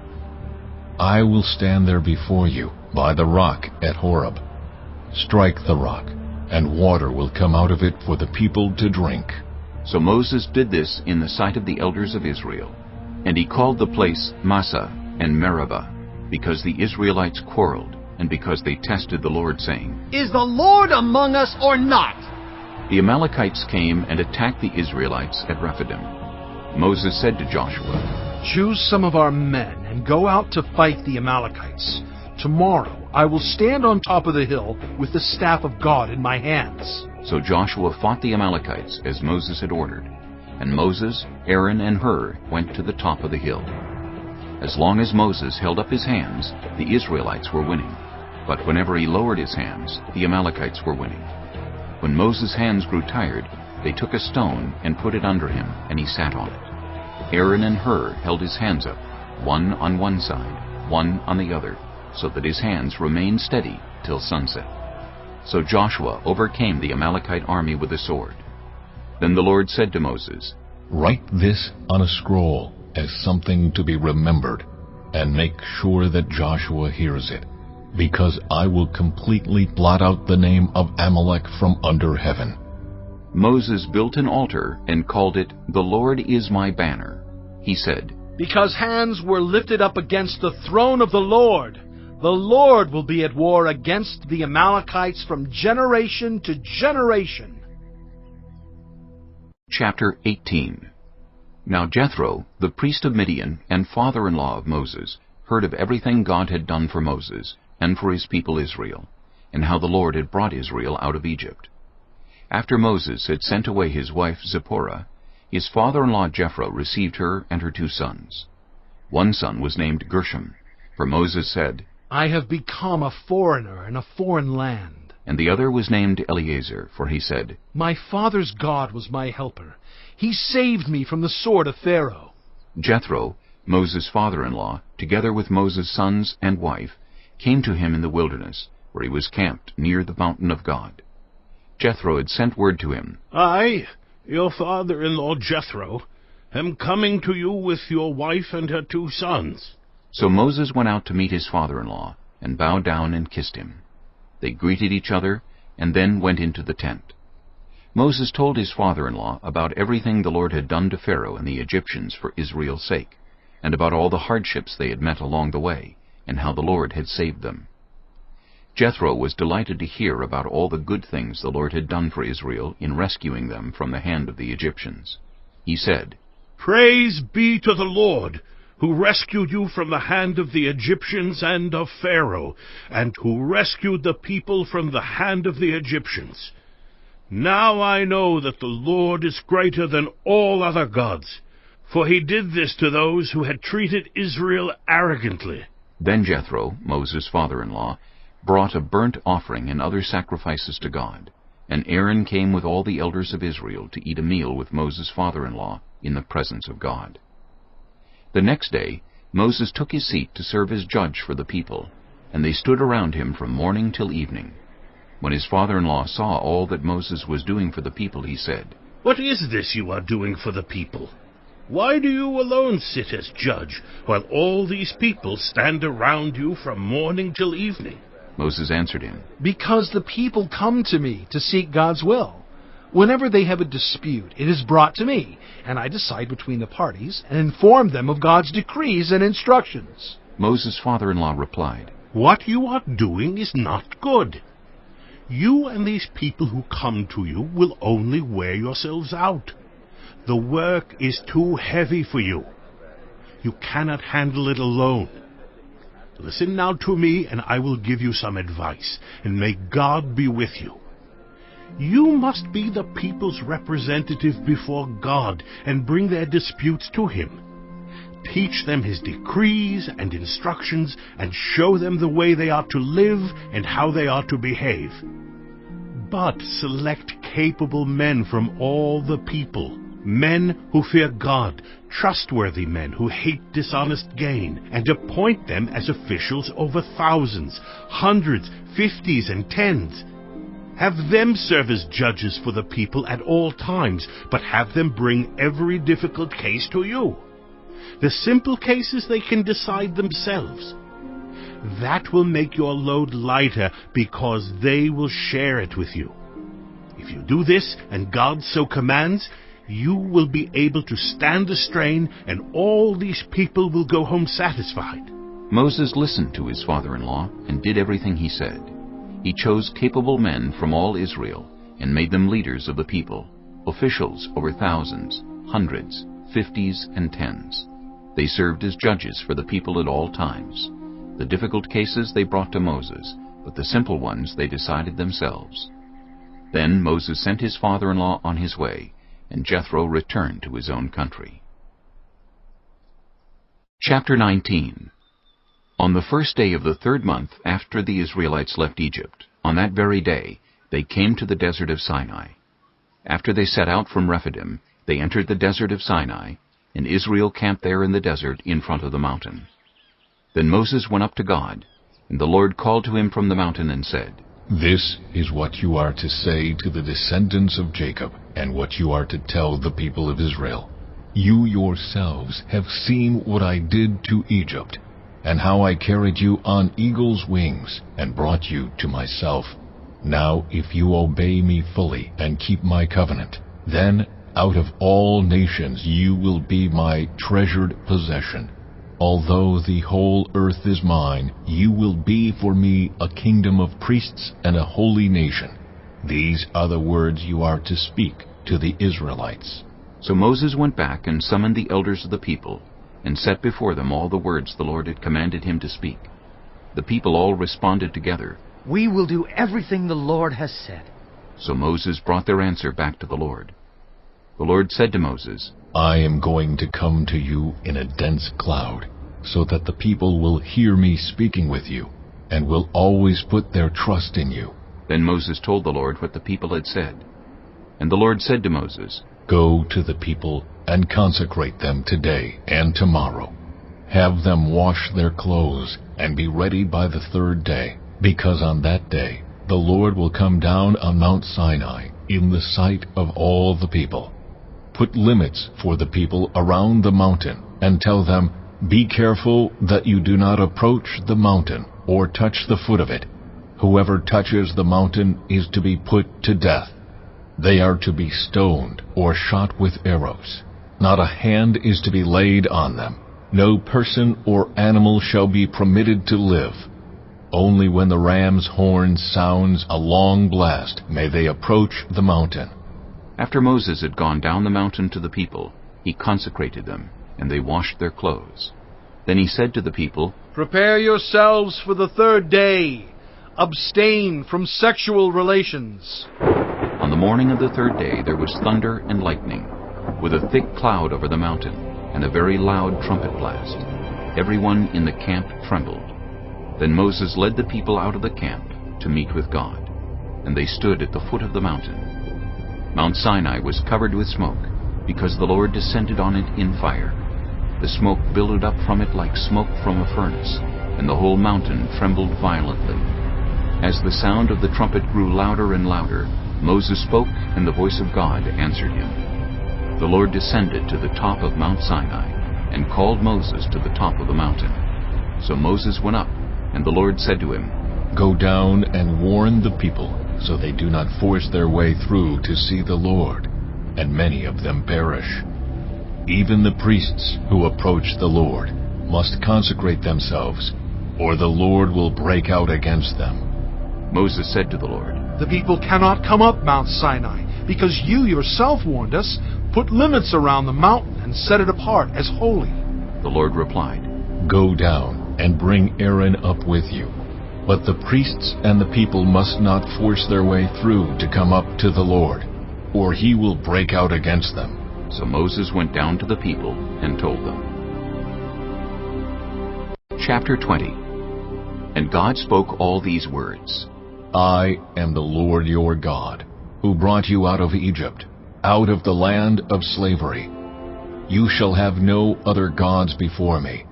I will stand there before you by the rock at Horeb. Strike the rock, and water will come out of it for the people to drink. So Moses did this in the sight of the elders of Israel. And he called the place Massah and Meribah, because the Israelites quarreled, and because they tested the Lord, saying, Is the Lord among us or not? The Amalekites came and attacked the Israelites at Rephidim. Moses said to Joshua, Choose some of our men and go out to fight the Amalekites. Tomorrow I will stand on top of the hill with the staff of God in my hands. So Joshua fought the Amalekites as Moses had ordered. And Moses, Aaron, and Hur went to the top of the hill. As long as Moses held up his hands, the Israelites were winning. But whenever he lowered his hands, the Amalekites were winning. When Moses' hands grew tired, they took a stone and put it under him, and he sat on it. Aaron and Hur held his hands up, one on one side, one on the other, so that his hands remained steady till sunset. So Joshua overcame the Amalekite army with the sword. Then the Lord said to Moses, Write this on a scroll as something to be remembered, and make sure that Joshua hears it, because I will completely blot out the name of Amalek from under heaven. Moses built an altar and called it, The Lord is my banner. He said, Because hands were lifted up against the throne of the Lord will be at war against the Amalekites from generation to generation. Chapter 18. Now Jethro, the priest of Midian and father-in-law of Moses, heard of everything God had done for Moses and for his people Israel, and how the Lord had brought Israel out of Egypt. After Moses had sent away his wife Zipporah, his father-in-law Jethro received her and her 2 sons. One son was named Gershom, for Moses said, I have become a foreigner in a foreign land. And the other was named Eleazar, for he said, My father's God was my helper. He saved me from the sword of Pharaoh. Jethro, Moses' father-in-law, together with Moses' sons and wife, came to him in the wilderness, where he was camped near the mountain of God. Jethro had sent word to him, I, your father-in-law Jethro, am coming to you with your wife and her 2 sons. So Moses went out to meet his father-in-law, and bowed down and kissed him. They greeted each other, and then went into the tent. Moses told his father-in-law about everything the Lord had done to Pharaoh and the Egyptians for Israel's sake, and about all the hardships they had met along the way, and how the Lord had saved them. Jethro was delighted to hear about all the good things the Lord had done for Israel in rescuing them from the hand of the Egyptians. He said, Praise be to the Lord, who rescued you from the hand of the Egyptians and of Pharaoh, and who rescued the people from the hand of the Egyptians. Now I know that the Lord is greater than all other gods, for he did this to those who had treated Israel arrogantly. Then Jethro, Moses' father-in-law, brought a burnt offering and other sacrifices to God, and Aaron came with all the elders of Israel to eat a meal with Moses' father-in-law in the presence of God. The next day Moses took his seat to serve as judge for the people, and they stood around him from morning till evening. When his father-in-law saw all that Moses was doing for the people, he said, What is this you are doing for the people? Why do you alone sit as judge, while all these people stand around you from morning till evening? Moses answered him, Because the people come to me to seek God's will. Whenever they have a dispute, it is brought to me, and I decide between the parties and inform them of God's decrees and instructions. Moses' father-in-law replied, What you are doing is not good. You and these people who come to you will only wear yourselves out. The work is too heavy for you. You cannot handle it alone. Listen now to me, and I will give you some advice, and may God be with you. You must be the people's representative before God and bring their disputes to him. Teach them his decrees and instructions and show them the way they are to live and how they are to behave. But select capable men from all the people, men who fear God, trustworthy men who hate dishonest gain, and appoint them as officials over thousands, hundreds, 50s, and 10s. Have them serve as judges for the people at all times, but have them bring every difficult case to you. The simple cases they can decide themselves. That will make your load lighter because they will share it with you. If you do this, and God so commands, you will be able to stand the strain, and all these people will go home satisfied. Moses listened to his father-in-law and did everything he said. He chose capable men from all Israel and made them leaders of the people, officials over thousands, hundreds, 50s, and 10s. They served as judges for the people at all times. The difficult cases they brought to Moses, but the simple ones they decided themselves. Then Moses sent his father-in-law on his way, and Jethro returned to his own country. Chapter 19. On the first day of the 3rd month after the Israelites left Egypt, on that very day, they came to the desert of Sinai. After they set out from Rephidim, they entered the desert of Sinai, and Israel camped there in the desert in front of the mountain. Then Moses went up to God, and the Lord called to him from the mountain and said, This is what you are to say to the descendants of Jacob, and what you are to tell the people of Israel. You yourselves have seen what I did to Egypt, and how I carried you on eagle's wings, and brought you to myself. Now if you obey me fully and keep my covenant, then out of all nations you will be my treasured possession. Although the whole earth is mine, you will be for me a kingdom of priests and a holy nation. These are the words you are to speak to the Israelites. So Moses went back and summoned the elders of the people, and set before them all the words the Lord had commanded him to speak. The people all responded together, We will do everything the Lord has said. So Moses brought their answer back to the Lord. The Lord said to Moses, I am going to come to you in a dense cloud, so that the people will hear me speaking with you, and will always put their trust in you. Then Moses told the Lord what the people had said. And the Lord said to Moses, Go to the people and consecrate them today and tomorrow. Have them wash their clothes and be ready by the 3rd day, because on that day the Lord will come down on Mount Sinai in the sight of all the people. Put limits for the people around the mountain, and tell them, Be careful that you do not approach the mountain or touch the foot of it. Whoever touches the mountain is to be put to death. They are to be stoned or shot with arrows. Not a hand is to be laid on them. No person or animal shall be permitted to live. Only when the ram's horn sounds a long blast may they approach the mountain. After Moses had gone down the mountain to the people, he consecrated them, and they washed their clothes. Then he said to the people, Prepare yourselves for the 3rd day. Abstain from sexual relations. On the morning of the 3rd day there was thunder and lightning, with a thick cloud over the mountain, and a very loud trumpet blast. Everyone in the camp trembled. Then Moses led the people out of the camp to meet with God, and they stood at the foot of the mountain. Mount Sinai was covered with smoke, because the Lord descended on it in fire. The smoke billowed up from it like smoke from a furnace, and the whole mountain trembled violently. As the sound of the trumpet grew louder and louder, Moses spoke, and the voice of God answered him. The Lord descended to the top of Mount Sinai, and called Moses to the top of the mountain. So Moses went up, and the Lord said to him, Go down and warn the people, so they do not force their way through to see the Lord, and many of them perish. Even the priests who approach the Lord must consecrate themselves, or the Lord will break out against them. Moses said to the Lord, The people cannot come up Mount Sinai, because you yourself warned us. Put limits around the mountain and set it apart as holy. The Lord replied, Go down and bring Aaron up with you. But the priests and the people must not force their way through to come up to the Lord, or he will break out against them. So Moses went down to the people and told them. Chapter 20. And God spoke all these words. I am the Lord your God, who brought you out of Egypt, out of the land of slavery. You shall have no other gods before me.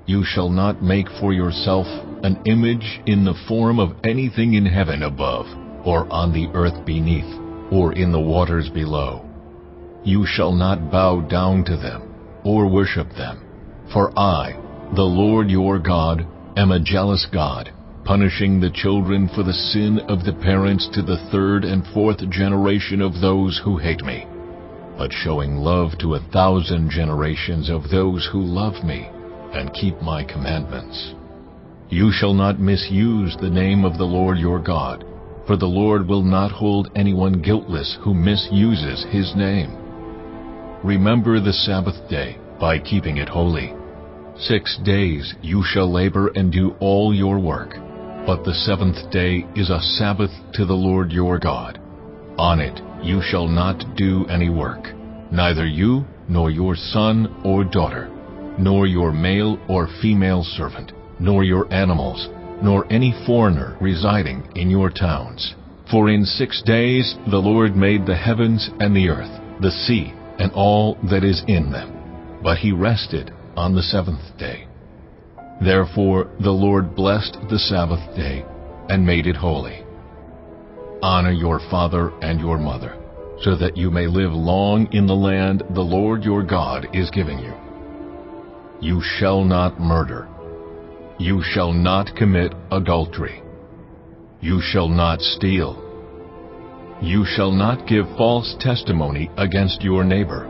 You shall not make for yourself an image in the form of anything in heaven above, or on the earth beneath, or in the waters below. You shall not bow down to them, or worship them. For I, the Lord your God, am a jealous God, punishing the children for the sin of the parents to the 3rd and 4th generation of those who hate me, but showing love to 1,000 generations of those who love me and keep my commandments. You shall not misuse the name of the Lord your God, for the Lord will not hold anyone guiltless who misuses his name. Remember the Sabbath day by keeping it holy. 6 days you shall labor and do all your work, but the 7th day is a Sabbath to the Lord your God. On it you shall not do any work, neither you nor your son or daughter, nor your male or female servant, nor your animals, nor any foreigner residing in your towns. For in 6 days the Lord made the heavens and the earth, the sea, and all that is in them. But he rested on the 7th day. Therefore the Lord blessed the Sabbath day and made it holy. Honor your father and your mother, so that you may live long in the land the Lord your God is giving you. You shall not murder. You shall not commit adultery. You shall not steal. You shall not give false testimony against your neighbor.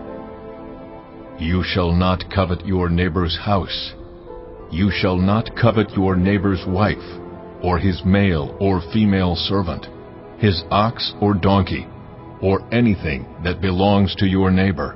You shall not covet your neighbor's house. You shall not covet your neighbor's wife, or his male or female servant, his ox or donkey, or anything that belongs to your neighbor.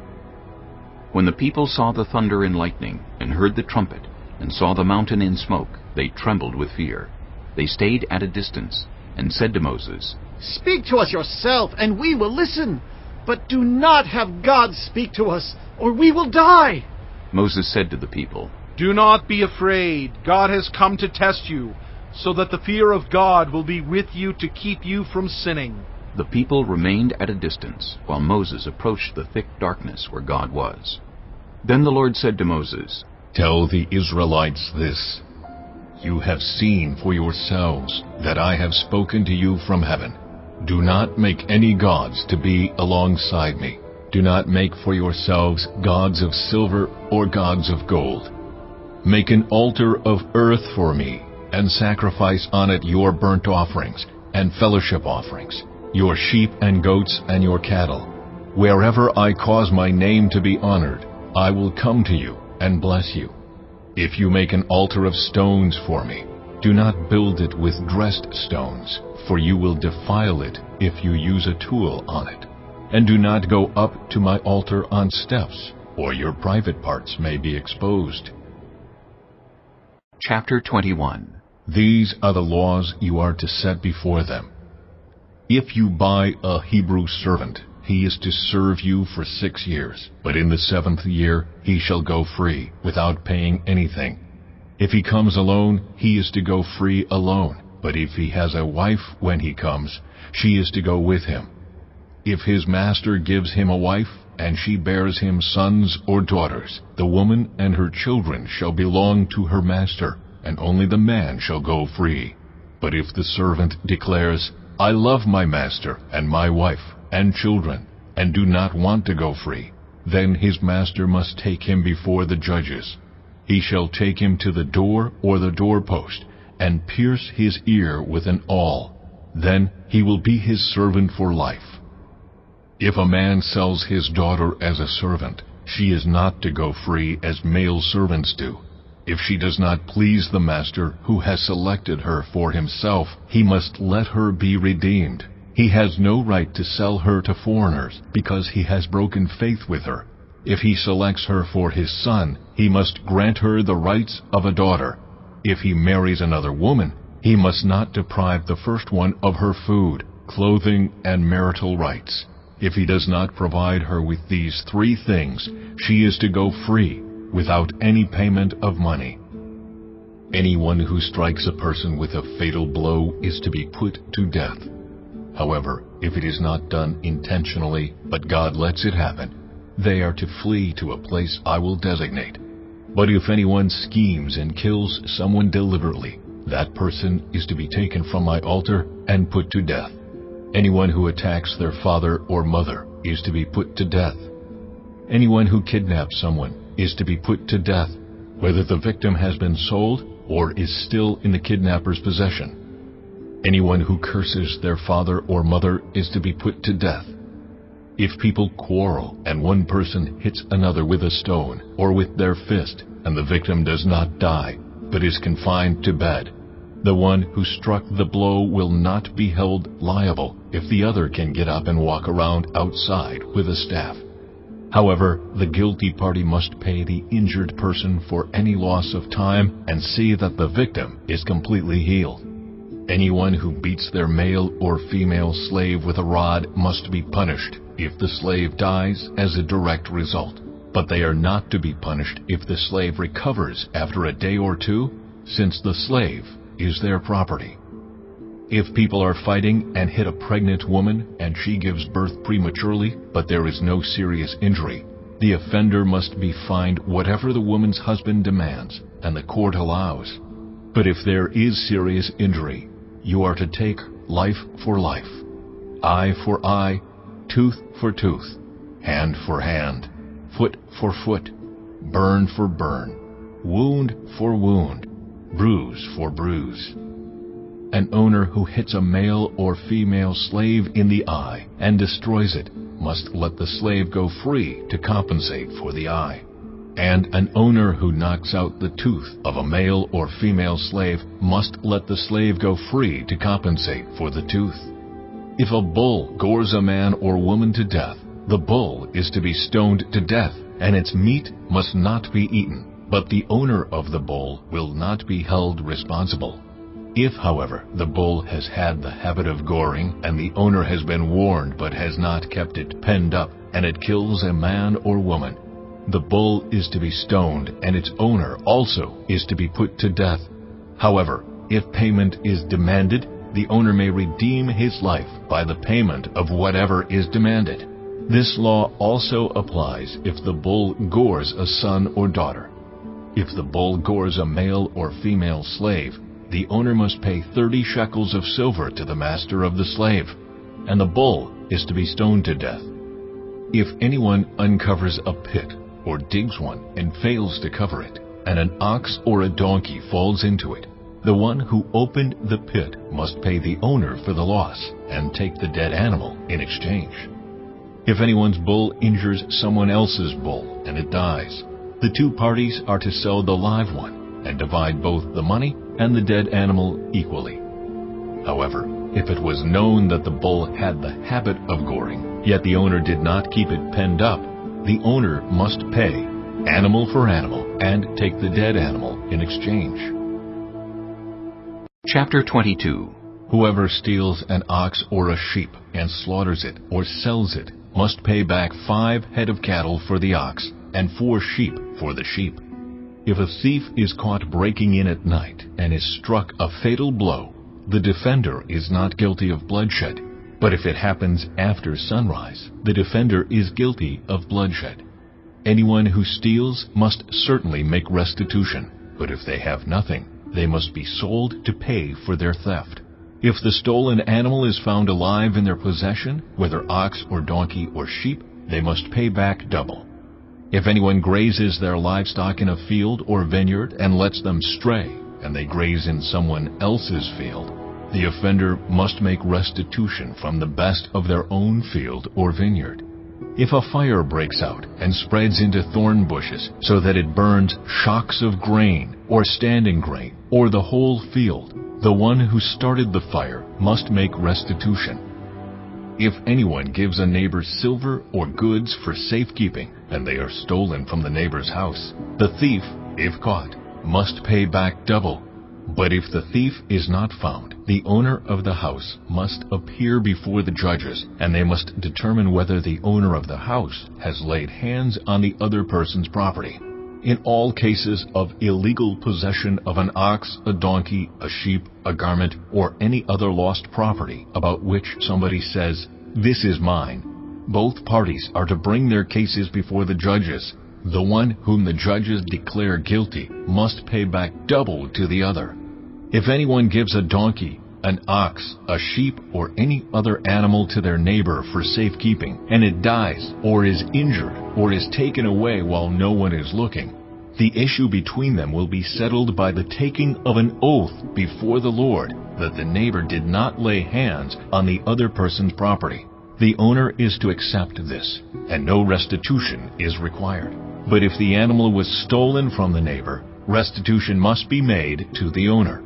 When the people saw the thunder and lightning, and heard the trumpet, and saw the mountain in smoke, they trembled with fear. They stayed at a distance, and said to Moses, "Speak to us yourself, and we will listen. But do not have God speak to us, or we will die." Moses said to the people, "Do not be afraid. God has come to test you, so that the fear of God will be with you to keep you from sinning." The people remained at a distance, while Moses approached the thick darkness where God was. Then the Lord said to Moses, Tell the Israelites this: You have seen for yourselves that I have spoken to you from heaven. Do not make any gods to be alongside me. Do not make for yourselves gods of silver or gods of gold. Make an altar of earth for me, and sacrifice on it your burnt offerings and fellowship offerings, your sheep and goats and your cattle. Wherever I cause my name to be honored, I will come to you and bless you. If you make an altar of stones for me, do not build it with dressed stones, for you will defile it if you use a tool on it. And do not go up to my altar on steps, or your private parts may be exposed. Chapter 21. These are the laws you are to set before them. If you buy a Hebrew servant, he is to serve you for 6 years, but in the 7th year he shall go free, without paying anything. If he comes alone, he is to go free alone, but if he has a wife when he comes, she is to go with him. If his master gives him a wife, and she bears him sons or daughters, the woman and her children shall belong to her master, and only the man shall go free. But if the servant declares, I love my master and my wife and children, and do not want to go free, then his master must take him before the judges. He shall take him to the door or the doorpost, and pierce his ear with an awl. Then he will be his servant for life. If a man sells his daughter as a servant, she is not to go free as male servants do. If she does not please the master who has selected her for himself, he must let her be redeemed. He has no right to sell her to foreigners, because he has broken faith with her. If he selects her for his son, he must grant her the rights of a daughter. If he marries another woman, he must not deprive the first one of her food, clothing, and marital rights. If he does not provide her with these 3 things, she is to go free, without any payment of money. Anyone who strikes a person with a fatal blow is to be put to death. However, if it is not done intentionally, but God lets it happen, they are to flee to a place I will designate. But if anyone schemes and kills someone deliberately, that person is to be taken from my altar and put to death. Anyone who attacks their father or mother is to be put to death. Anyone who kidnaps someone is to be put to death, whether the victim has been sold or is still in the kidnapper's possession. Anyone who curses their father or mother is to be put to death. If people quarrel and one person hits another with a stone or with their fist, and the victim does not die, but is confined to bed, the one who struck the blow will not be held liable if the other can get up and walk around outside with a staff. However, the guilty party must pay the injured person for any loss of time and see that the victim is completely healed. Anyone who beats their male or female slave with a rod must be punished if the slave dies as a direct result, but they are not to be punished if the slave recovers after a day or two, since the slave is their property. If people are fighting and hit a pregnant woman and she gives birth prematurely, but there is no serious injury, the offender must be fined whatever the woman's husband demands and the court allows. But if there is serious injury, you are to take life for life, eye for eye, tooth for tooth, hand for hand, foot for foot, burn for burn, wound for wound, bruise for bruise. An owner who hits a male or female slave in the eye and destroys it must let the slave go free to compensate for the eye. And an owner who knocks out the tooth of a male or female slave must let the slave go free to compensate for the tooth. If a bull gores a man or woman to death, the bull is to be stoned to death, and its meat must not be eaten, but the owner of the bull will not be held responsible. If, however, the bull has had the habit of goring, and the owner has been warned but has not kept it penned up, and it kills a man or woman, the bull is to be stoned, and its owner also is to be put to death. However, if payment is demanded, the owner may redeem his life by the payment of whatever is demanded. This law also applies if the bull gores a son or daughter. If the bull gores a male or female slave, the owner must pay 30 shekels of silver to the master of the slave, and the bull is to be stoned to death. If anyone uncovers a pit or digs one and fails to cover it, and an ox or a donkey falls into it, the one who opened the pit must pay the owner for the loss and take the dead animal in exchange. If anyone's bull injures someone else's bull and it dies, the two parties are to sell the live one and divide both the money and the dead animal equally. However, if it was known that the bull had the habit of goring, yet the owner did not keep it penned up, the owner must pay animal for animal and take the dead animal in exchange. Chapter 22. Whoever steals an ox or a sheep and slaughters it or sells it must pay back 5 head of cattle for the ox and 4 sheep for the sheep. If a thief is caught breaking in at night and is struck a fatal blow, the defender is not guilty of bloodshed. But if it happens after sunrise, the defender is guilty of bloodshed. Anyone who steals must certainly make restitution, but if they have nothing, they must be sold to pay for their theft. If the stolen animal is found alive in their possession, whether ox or donkey or sheep, they must pay back double. If anyone grazes their livestock in a field or vineyard and lets them stray, and they graze in someone else's field, the offender must make restitution from the best of their own field or vineyard. If a fire breaks out and spreads into thorn bushes so that it burns shocks of grain or standing grain or the whole field, the one who started the fire must make restitution. If anyone gives a neighbor silver or goods for safekeeping and they are stolen from the neighbor's house, the thief, if caught, must pay back double. But if the thief is not found, the owner of the house must appear before the judges, and they must determine whether the owner of the house has laid hands on the other person's property. In all cases of illegal possession of an ox, a donkey, a sheep, a garment, or any other lost property about which somebody says, "This is mine," both parties are to bring their cases before the judges. The one whom the judges declare guilty must pay back double to the other. If anyone gives a donkey, an ox, a sheep, or any other animal to their neighbor for safekeeping, and it dies, or is injured, or is taken away while no one is looking, the issue between them will be settled by the taking of an oath before the Lord that the neighbor did not lay hands on the other person's property. the owner is to accept this, and no restitution is required. But if the animal was stolen from the neighbor, restitution must be made to the owner.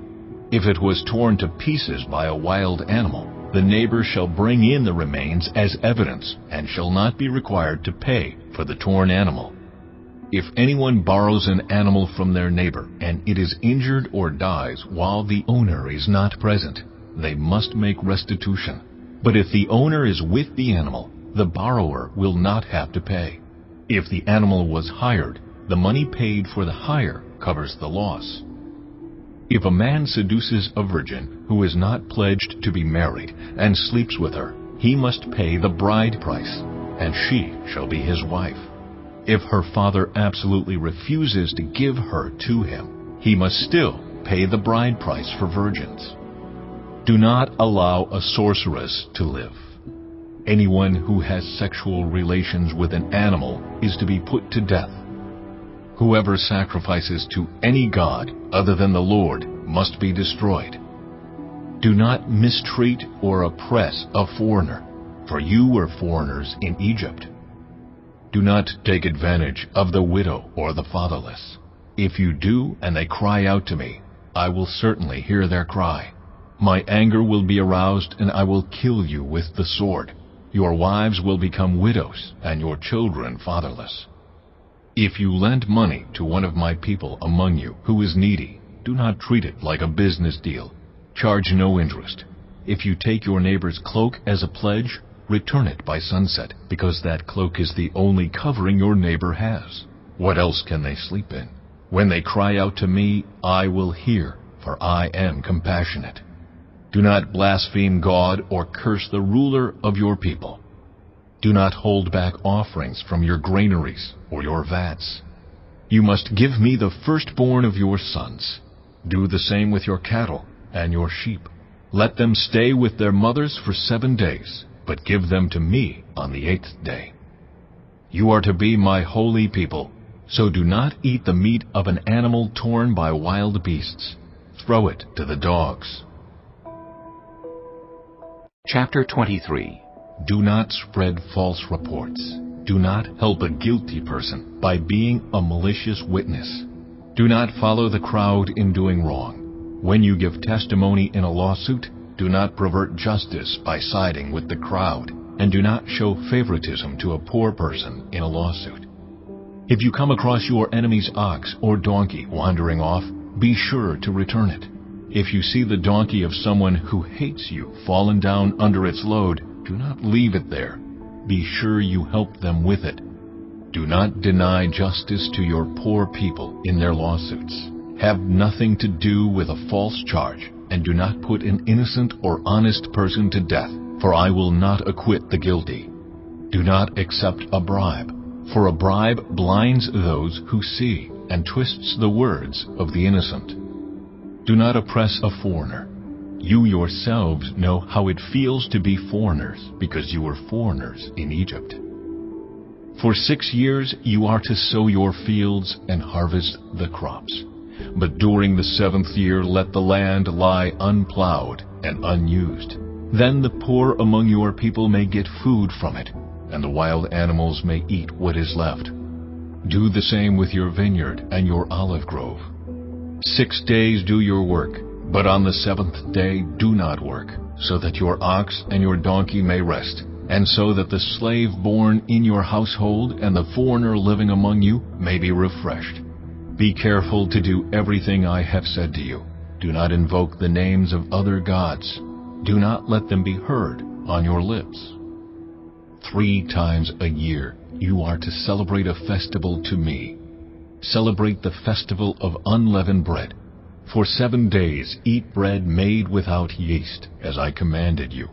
If it was torn to pieces by a wild animal, the neighbor shall bring in the remains as evidence and shall not be required to pay for the torn animal. If anyone borrows an animal from their neighbor and it is injured or dies while the owner is not present, they must make restitution. But if the owner is with the animal, the borrower will not have to pay. If the animal was hired, the money paid for the hire covers the loss. If a man seduces a virgin who is not pledged to be married and sleeps with her, he must pay the bride price, and she shall be his wife. If her father absolutely refuses to give her to him, he must still pay the bride price for virgins. Do not allow a sorceress to live. Anyone who has sexual relations with an animal is to be put to death. Whoever sacrifices to any god other than the Lord must be destroyed. Do not mistreat or oppress a foreigner, for you were foreigners in Egypt. Do not take advantage of the widow or the fatherless. If you do and they cry out to me, I will certainly hear their cry. My anger will be aroused and I will kill you with the sword. Your wives will become widows and your children fatherless. If you lend money to one of my people among you who is needy, do not treat it like a business deal. Charge no interest. If you take your neighbor's cloak as a pledge, return it by sunset, because that cloak is the only covering your neighbor has. What else can they sleep in? When they cry out to me, I will hear, for I am compassionate. Do not blaspheme God or curse the ruler of your people. Do not hold back offerings from your granaries or your vats. You must give me the firstborn of your sons. Do the same with your cattle and your sheep. Let them stay with their mothers for 7 days, but give them to me on the 8th day. You are to be my holy people, so do not eat the meat of an animal torn by wild beasts. Throw it to the dogs. Chapter 23. Do not spread false reports. Do not help a guilty person by being a malicious witness. Do not follow the crowd in doing wrong. When you give testimony in a lawsuit, do not pervert justice by siding with the crowd, and do not show favoritism to a poor person in a lawsuit. If you come across your enemy's ox or donkey wandering off, be sure to return it. If you see the donkey of someone who hates you fallen down under its load, do not leave it there. Be sure you help them with it. Do not deny justice to your poor people in their lawsuits. Have nothing to do with a false charge, and do not put an innocent or honest person to death, for I will not acquit the guilty. Do not accept a bribe, for a bribe blinds those who see and twists the words of the innocent. Do not oppress a foreigner. You yourselves know how it feels to be foreigners, because you were foreigners in Egypt. For 6 years you are to sow your fields and harvest the crops. But during the 7th year let the land lie unplowed and unused. Then the poor among your people may get food from it, and the wild animals may eat what is left. Do the same with your vineyard and your olive grove. 6 days do your work, but on the 7th day do not work, so that your ox and your donkey may rest, and so that the slave born in your household and the foreigner living among you may be refreshed. Be careful to do everything I have said to you. Do not invoke the names of other gods. Do not let them be heard on your lips. 3 times a year you are to celebrate a festival to me. Celebrate the festival of unleavened bread. For 7 days eat bread made without yeast, as I commanded you.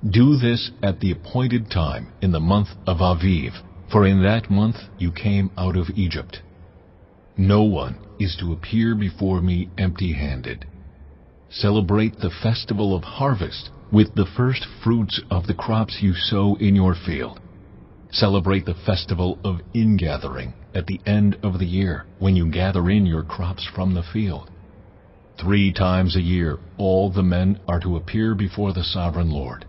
Do this at the appointed time in the month of Aviv, for in that month you came out of Egypt. No one is to appear before me empty-handed. Celebrate the festival of harvest with the first fruits of the crops you sow in your field. Celebrate the festival of ingathering at the end of the year, when you gather in your crops from the field. 3 times a year all the men are to appear before the sovereign Lord.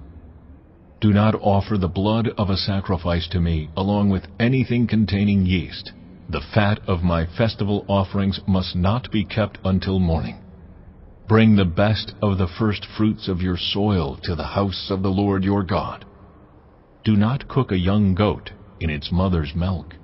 Do not offer the blood of a sacrifice to me along with anything containing yeast. The fat of my festival offerings must not be kept until morning. Bring the best of the first fruits of your soil to the house of the Lord your God. Do not cook a young goat in its mother's milk.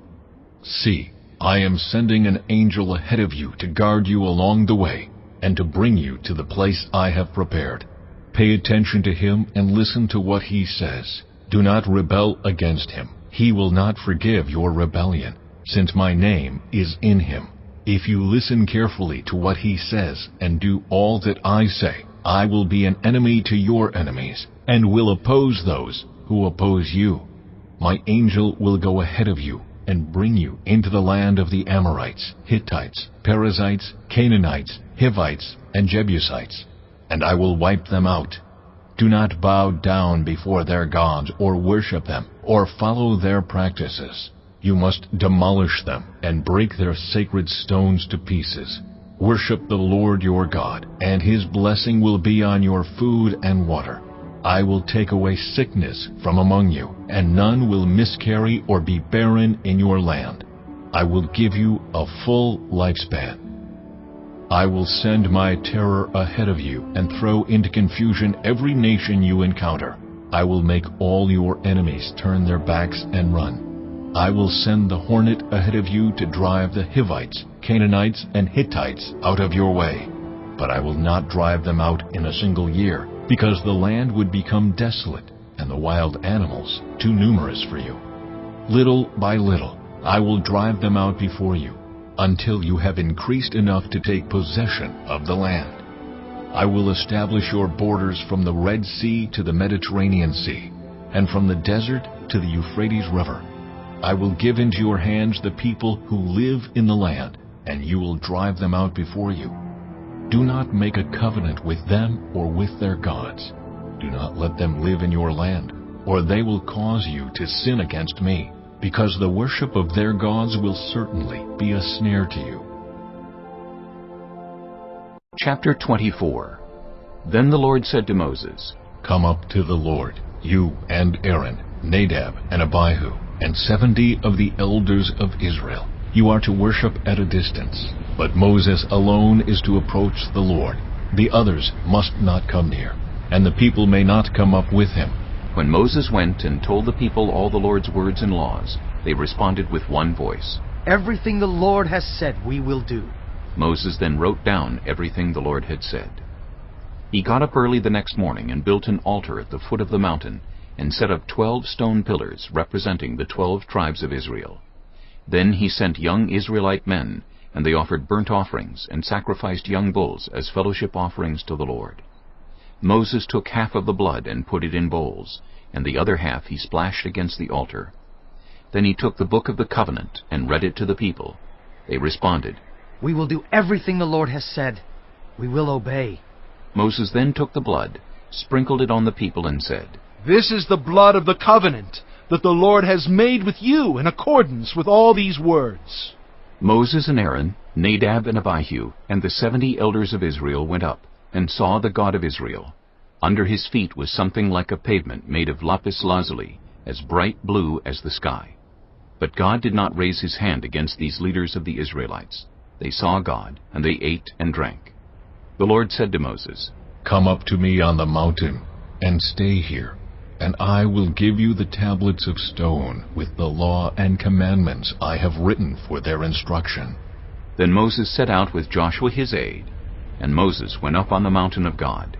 See, I am sending an angel ahead of you to guard you along the way and to bring you to the place I have prepared. Pay attention to him and listen to what he says. Do not rebel against him. He will not forgive your rebellion, since my name is in him. If you listen carefully to what he says and do all that I say, I will be an enemy to your enemies and will oppose those who oppose you. My angel will go ahead of you and bring you into the land of the Amorites, Hittites, Perizzites, Canaanites, Hivites, and Jebusites, and I will wipe them out. Do not bow down before their gods or worship them or follow their practices. You must demolish them and break their sacred stones to pieces. Worship the Lord your God, and his blessing will be on your food and water. I will take away sickness from among you, and none will miscarry or be barren in your land. I will give you a full lifespan. I will send my terror ahead of you and throw into confusion every nation you encounter. I will make all your enemies turn their backs and run. I will send the hornet ahead of you to drive the Hivites, Canaanites, and Hittites out of your way. But I will not drive them out in a single year, because the land would become desolate and the wild animals too numerous for you. Little by little, I will drive them out before you, until you have increased enough to take possession of the land. I will establish your borders from the Red Sea to the Mediterranean Sea, and from the desert to the Euphrates River. I will give into your hands the people who live in the land, and you will drive them out before you. Do not make a covenant with them or with their gods. Do not let them live in your land, or they will cause you to sin against me, because the worship of their gods will certainly be a snare to you. Chapter 24. Then the Lord said to Moses, Come up to the Lord, you and Aaron, Nadab and Abihu, and 70 of the elders of Israel. You are to worship at a distance, but Moses alone is to approach the Lord. The others must not come near, and the people may not come up with him. When Moses went and told the people all the Lord's words and laws, they responded with one voice, Everything the Lord has said we will do. Moses then wrote down everything the Lord had said. He got up early the next morning and built an altar at the foot of the mountain and set up 12 stone pillars representing the 12 tribes of Israel. Then he sent young Israelite men, and they offered burnt offerings and sacrificed young bulls as fellowship offerings to the Lord. Moses took half of the blood and put it in bowls, and the other half he splashed against the altar. Then he took the book of the covenant and read it to the people. They responded, We will do everything the Lord has said. We will obey. Moses then took the blood, sprinkled it on the people, and said, This is the blood of the covenant that the Lord has made with you in accordance with all these words. Moses and Aaron, Nadab and Abihu, and the 70 elders of Israel went up and saw the God of Israel. Under his feet was something like a pavement made of lapis lazuli, as bright blue as the sky. But God did not raise his hand against these leaders of the Israelites. They saw God, and they ate and drank. The Lord said to Moses, Come up to me on the mountain, and stay here, and I will give you the tablets of stone with the law and commandments I have written for their instruction. Then Moses set out with Joshua his aide, and Moses went up on the mountain of God.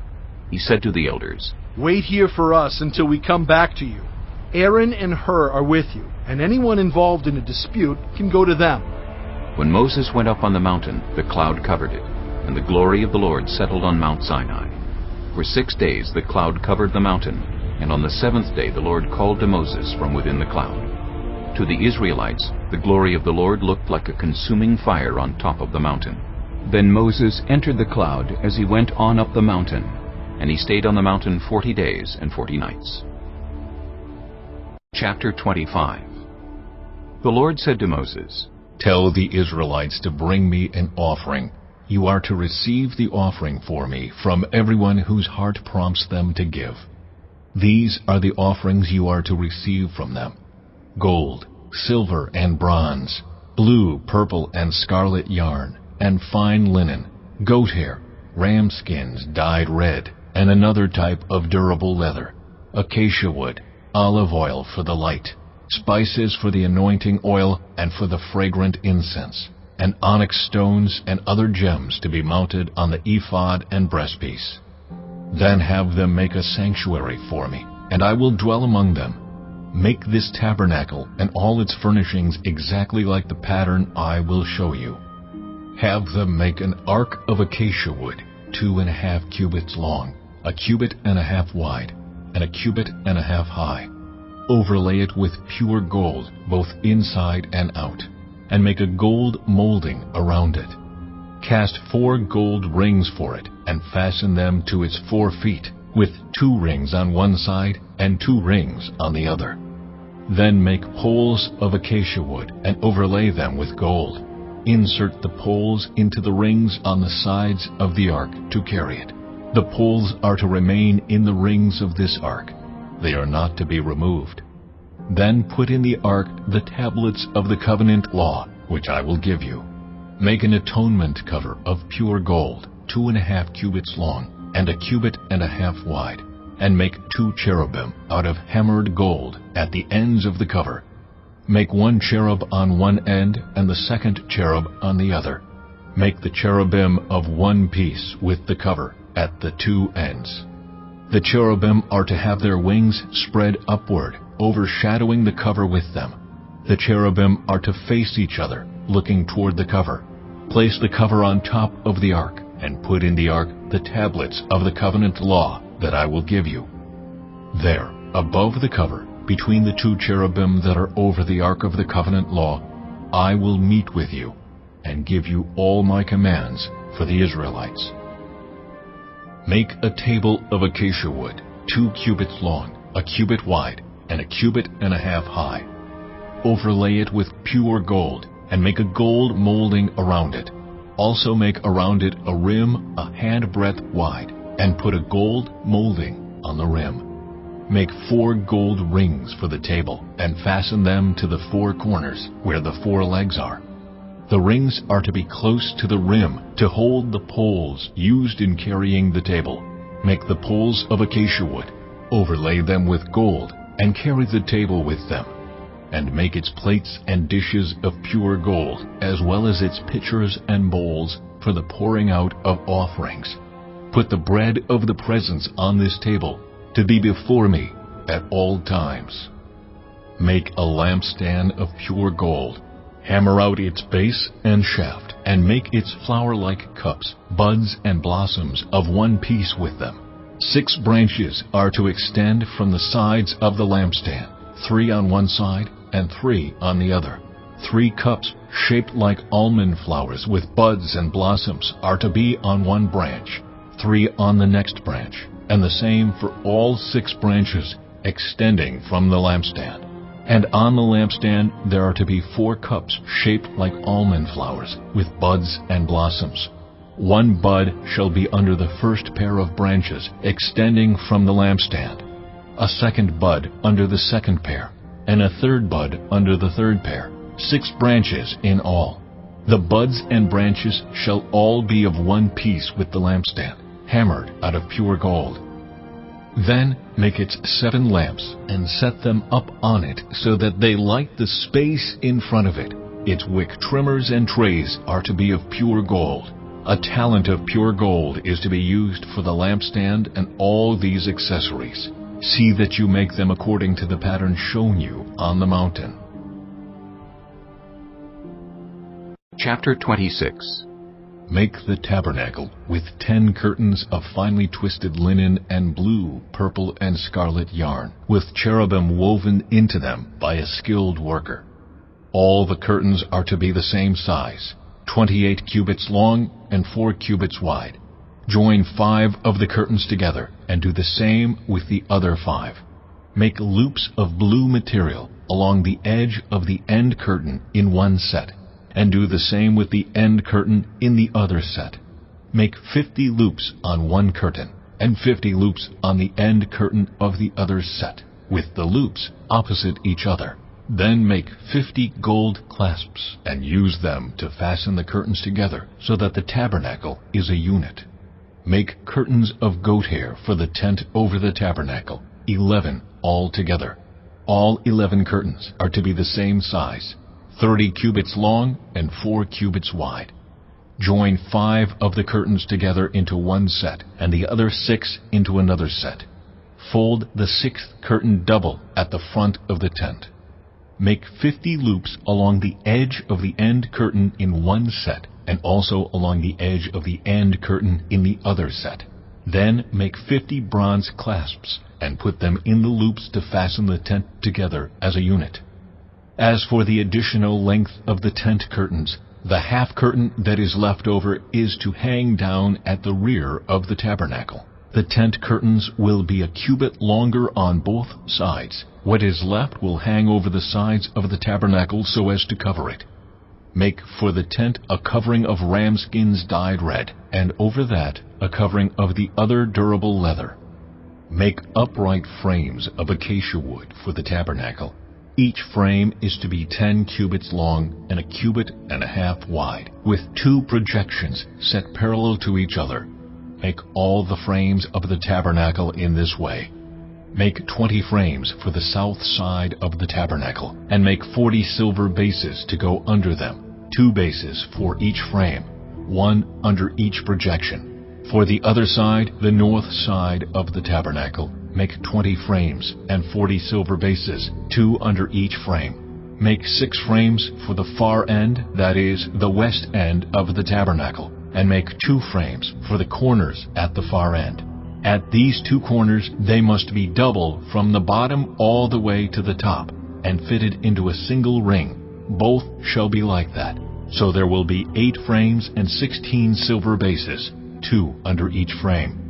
He said to the elders, Wait here for us until we come back to you. Aaron and Hur are with you, and anyone involved in a dispute can go to them. When Moses went up on the mountain, the cloud covered it, and the glory of the Lord settled on Mount Sinai. For 6 days the cloud covered the mountain, and on the 7th day the Lord called to Moses from within the cloud. To the Israelites, the glory of the Lord looked like a consuming fire on top of the mountain. Then Moses entered the cloud as he went on up the mountain, and he stayed on the mountain 40 days and 40 nights. Chapter 25. The Lord said to Moses, Tell the Israelites to bring me an offering. You are to receive the offering for me from everyone whose heart prompts them to give. These are the offerings you are to receive from them: gold, silver, and bronze, blue, purple, and scarlet yarn, and fine linen, goat hair, ram skins dyed red, and another type of durable leather, acacia wood, olive oil for the light, spices for the anointing oil and for the fragrant incense, and onyx stones and other gems to be mounted on the ephod and breastpiece. Then have them make a sanctuary for me, and I will dwell among them. Make this tabernacle and all its furnishings exactly like the pattern I will show you. Have them make an ark of acacia wood, 2.5 cubits long, 1.5 cubits wide, and 1.5 cubits high. Overlay it with pure gold, both inside and out, and make a gold molding around it. Cast 4 gold rings for it, and fasten them to its 4 feet, with 2 rings on one side and 2 rings on the other. Then make poles of acacia wood, and overlay them with gold. Insert the poles into the rings on the sides of the ark to carry it. The poles are to remain in the rings of this ark. They are not to be removed. Then put in the ark the tablets of the covenant law, which I will give you. Make an atonement cover of pure gold, 2.5 cubits long, and 1.5 cubits wide, and make 2 cherubim out of hammered gold at the ends of the cover. Make 1 cherub on one end and the second cherub on the other. Make the cherubim of one piece with the cover at the 2 ends. The cherubim are to have their wings spread upward, overshadowing the cover with them. The cherubim are to face each other, looking toward the cover. Place the cover on top of the ark, and put in the ark the tablets of the covenant law that I will give you. There, above the cover, between the 2 cherubim that are over the ark of the covenant law, I will meet with you, and give you all my commands for the Israelites. Make a table of acacia wood, 2 cubits long, 1 cubit wide, and 1.5 cubits high. Overlay it with pure gold, and make a gold molding around it. Also make around it a rim a handbreadth wide, and put a gold molding on the rim. Make 4 gold rings for the table, and fasten them to the 4 corners, where the 4 legs are. The rings are to be close to the rim to hold the poles used in carrying the table. Make the poles of acacia wood, overlay them with gold, and carry the table with them. And make its plates and dishes of pure gold, as well as its pitchers and bowls for the pouring out of offerings. Put the bread of the presence on this table, to be before me at all times. Make a lampstand of pure gold. Hammer out its base and shaft, and make its flower-like cups, buds, and blossoms of one piece with them. 6 branches are to extend from the sides of the lampstand, 3 on one side and 3 on the other. 3 cups shaped like almond flowers with buds and blossoms are to be on one branch, 3 on the next branch, and the same for all 6 branches extending from the lampstand. And on the lampstand there are to be 4 cups shaped like almond flowers, with buds and blossoms. 1 bud shall be under the first pair of branches extending from the lampstand, a 2nd bud under the 2nd pair, and a 3rd bud under the 3rd pair, 6 branches in all. The buds and branches shall all be of one piece with the lampstand, hammered out of pure gold. Then make its 7 lamps, and set them up on it, so that they light the space in front of it. Its wick trimmers and trays are to be of pure gold. A talent of pure gold is to be used for the lampstand and all these accessories. See that you make them according to the pattern shown you on the mountain. Chapter 26. Make the tabernacle with 10 curtains of finely twisted linen and blue, purple, and scarlet yarn, with cherubim woven into them by a skilled worker. All the curtains are to be the same size, 28 cubits long and 4 cubits wide. Join 5 of the curtains together, and do the same with the other 5. Make loops of blue material along the edge of the end curtain in one set, and do the same with the end curtain in the other set. Make 50 loops on one curtain, and 50 loops on the end curtain of the other set, with the loops opposite each other. Then make 50 gold clasps, and use them to fasten the curtains together, so that the tabernacle is a unit. Make curtains of goat hair for the tent over the tabernacle, 11 altogether. All 11 curtains are to be the same size, 30 cubits long and 4 cubits wide. Join 5 of the curtains together into one set, and the other 6 into another set. Fold the 6th curtain double at the front of the tent. Make 50 loops along the edge of the end curtain in one set, and also along the edge of the end curtain in the other set. Then make 50 bronze clasps, and put them in the loops to fasten the tent together as a unit. As for the additional length of the tent curtains, the half curtain that is left over is to hang down at the rear of the tabernacle. The tent curtains will be a cubit longer on both sides. What is left will hang over the sides of the tabernacle so as to cover it. Make for the tent a covering of ram skins dyed red, and over that a covering of the other durable leather. Make upright frames of acacia wood for the tabernacle. Each frame is to be 10 cubits long and a cubit and a half wide, with 2 projections set parallel to each other. Make all the frames of the tabernacle in this way. Make 20 frames for the south side of the tabernacle, and make 40 silver bases to go under them, 2 bases for each frame, 1 under each projection. For the other side, the north side of the tabernacle, make 20 frames and 40 silver bases, 2 under each frame. Make 6 frames for the far end, that is, the west end of the tabernacle, and make 2 frames for the corners at the far end. At these 2 corners they must be double from the bottom all the way to the top, and fitted into a single ring. Both shall be like that. So there will be 8 frames and 16 silver bases, 2 under each frame.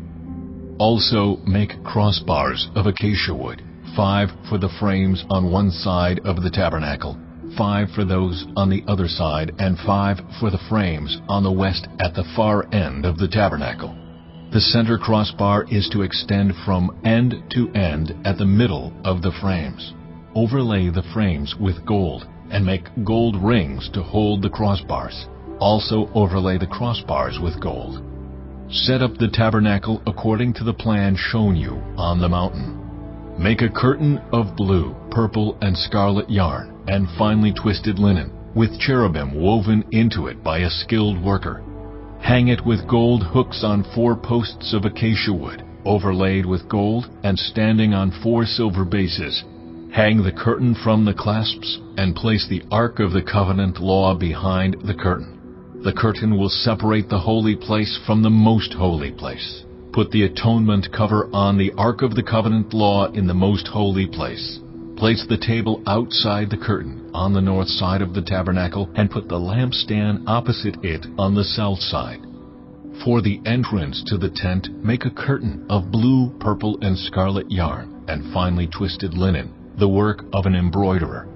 Also make crossbars of acacia wood, 5 for the frames on one side of the tabernacle, 5 for those on the other side, and 5 for the frames on the west at the far end of the tabernacle. The center crossbar is to extend from end to end at the middle of the frames. Overlay the frames with gold, and make gold rings to hold the crossbars. Also overlay the crossbars with gold. Set up the tabernacle according to the plan shown you on the mountain. Make a curtain of blue, purple, and scarlet yarn, and finely twisted linen, with cherubim woven into it by a skilled worker. Hang it with gold hooks on 4 posts of acacia wood, overlaid with gold, and standing on 4 silver bases. Hang the curtain from the clasps, and place the Ark of the Covenant law behind the curtain. The curtain will separate the holy place from the most holy place. Put the atonement cover on the Ark of the Covenant law in the most holy place. Place the table outside the curtain on the north side of the tabernacle, and put the lampstand opposite it on the south side. For the entrance to the tent, make a curtain of blue, purple, and scarlet yarn, and finely twisted linen, the work of an embroiderer.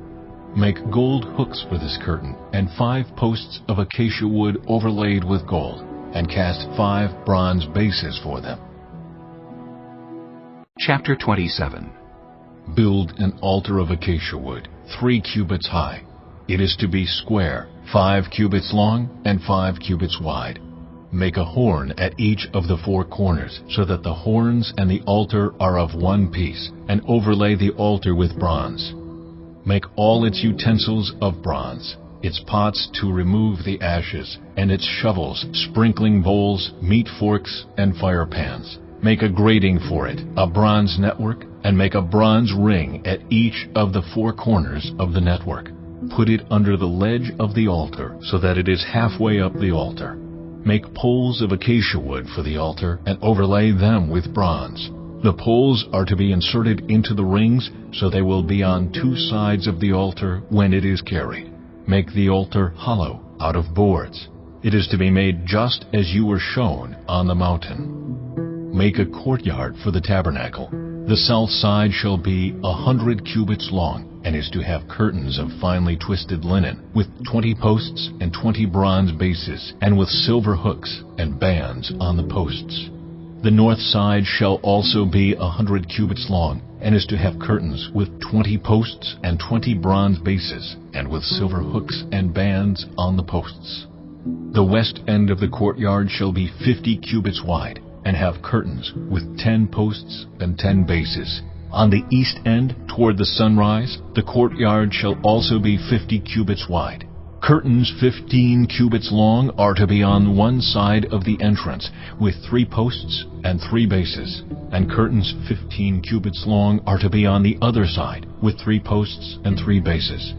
Make gold hooks for this curtain, and 5 posts of acacia wood overlaid with gold, and cast 5 bronze bases for them. Chapter 27. Build an altar of acacia wood, 3 cubits high. It is to be square, 5 cubits long and 5 cubits wide. Make a horn at each of the 4 corners, so that the horns and the altar are of one piece, and overlay the altar with bronze. Make all its utensils of bronze, its pots to remove the ashes, and its shovels, sprinkling bowls, meat forks, and fire pans. Make a grating for it, a bronze network, and make a bronze ring at each of the 4 corners of the network. Put it under the ledge of the altar, so that it is halfway up the altar. Make poles of acacia wood for the altar, and overlay them with bronze. The poles are to be inserted into the rings, so they will be on 2 sides of the altar when it is carried. Make the altar hollow, out of boards. It is to be made just as you were shown on the mountain. Make a courtyard for the tabernacle. The south side shall be 100 cubits long, and is to have curtains of finely twisted linen, with 20 posts and 20 bronze bases, and with silver hooks and bands on the posts. The north side shall also be 100 cubits long, and is to have curtains with 20 posts and 20 bronze bases, and with silver hooks and bands on the posts. The west end of the courtyard shall be 50 cubits wide, and have curtains with 10 posts and 10 bases. On the east end, toward the sunrise, the courtyard shall also be 50 cubits wide. Curtains 15 cubits long are to be on one side of the entrance, with 3 posts and 3 bases, and curtains 15 cubits long are to be on the other side, with 3 posts and 3 bases.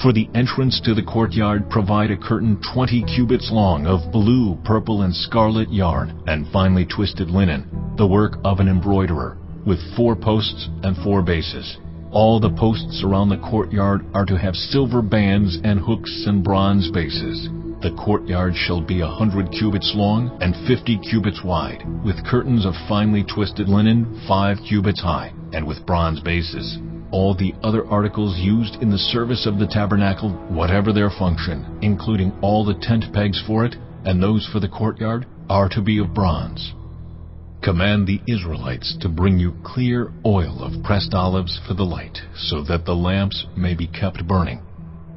For the entrance to the courtyard provide a curtain 20 cubits long of blue, purple, and scarlet yarn, and finely twisted linen, the work of an embroiderer, with 4 posts and 4 bases. All the posts around the courtyard are to have silver bands and hooks and bronze bases. The courtyard shall be 100 cubits long and 50 cubits wide, with curtains of finely twisted linen 5 cubits high, and with bronze bases. All the other articles used in the service of the tabernacle, whatever their function, including all the tent pegs for it, and those for the courtyard, are to be of bronze. Command the Israelites to bring you clear oil of pressed olives for the light, so that the lamps may be kept burning.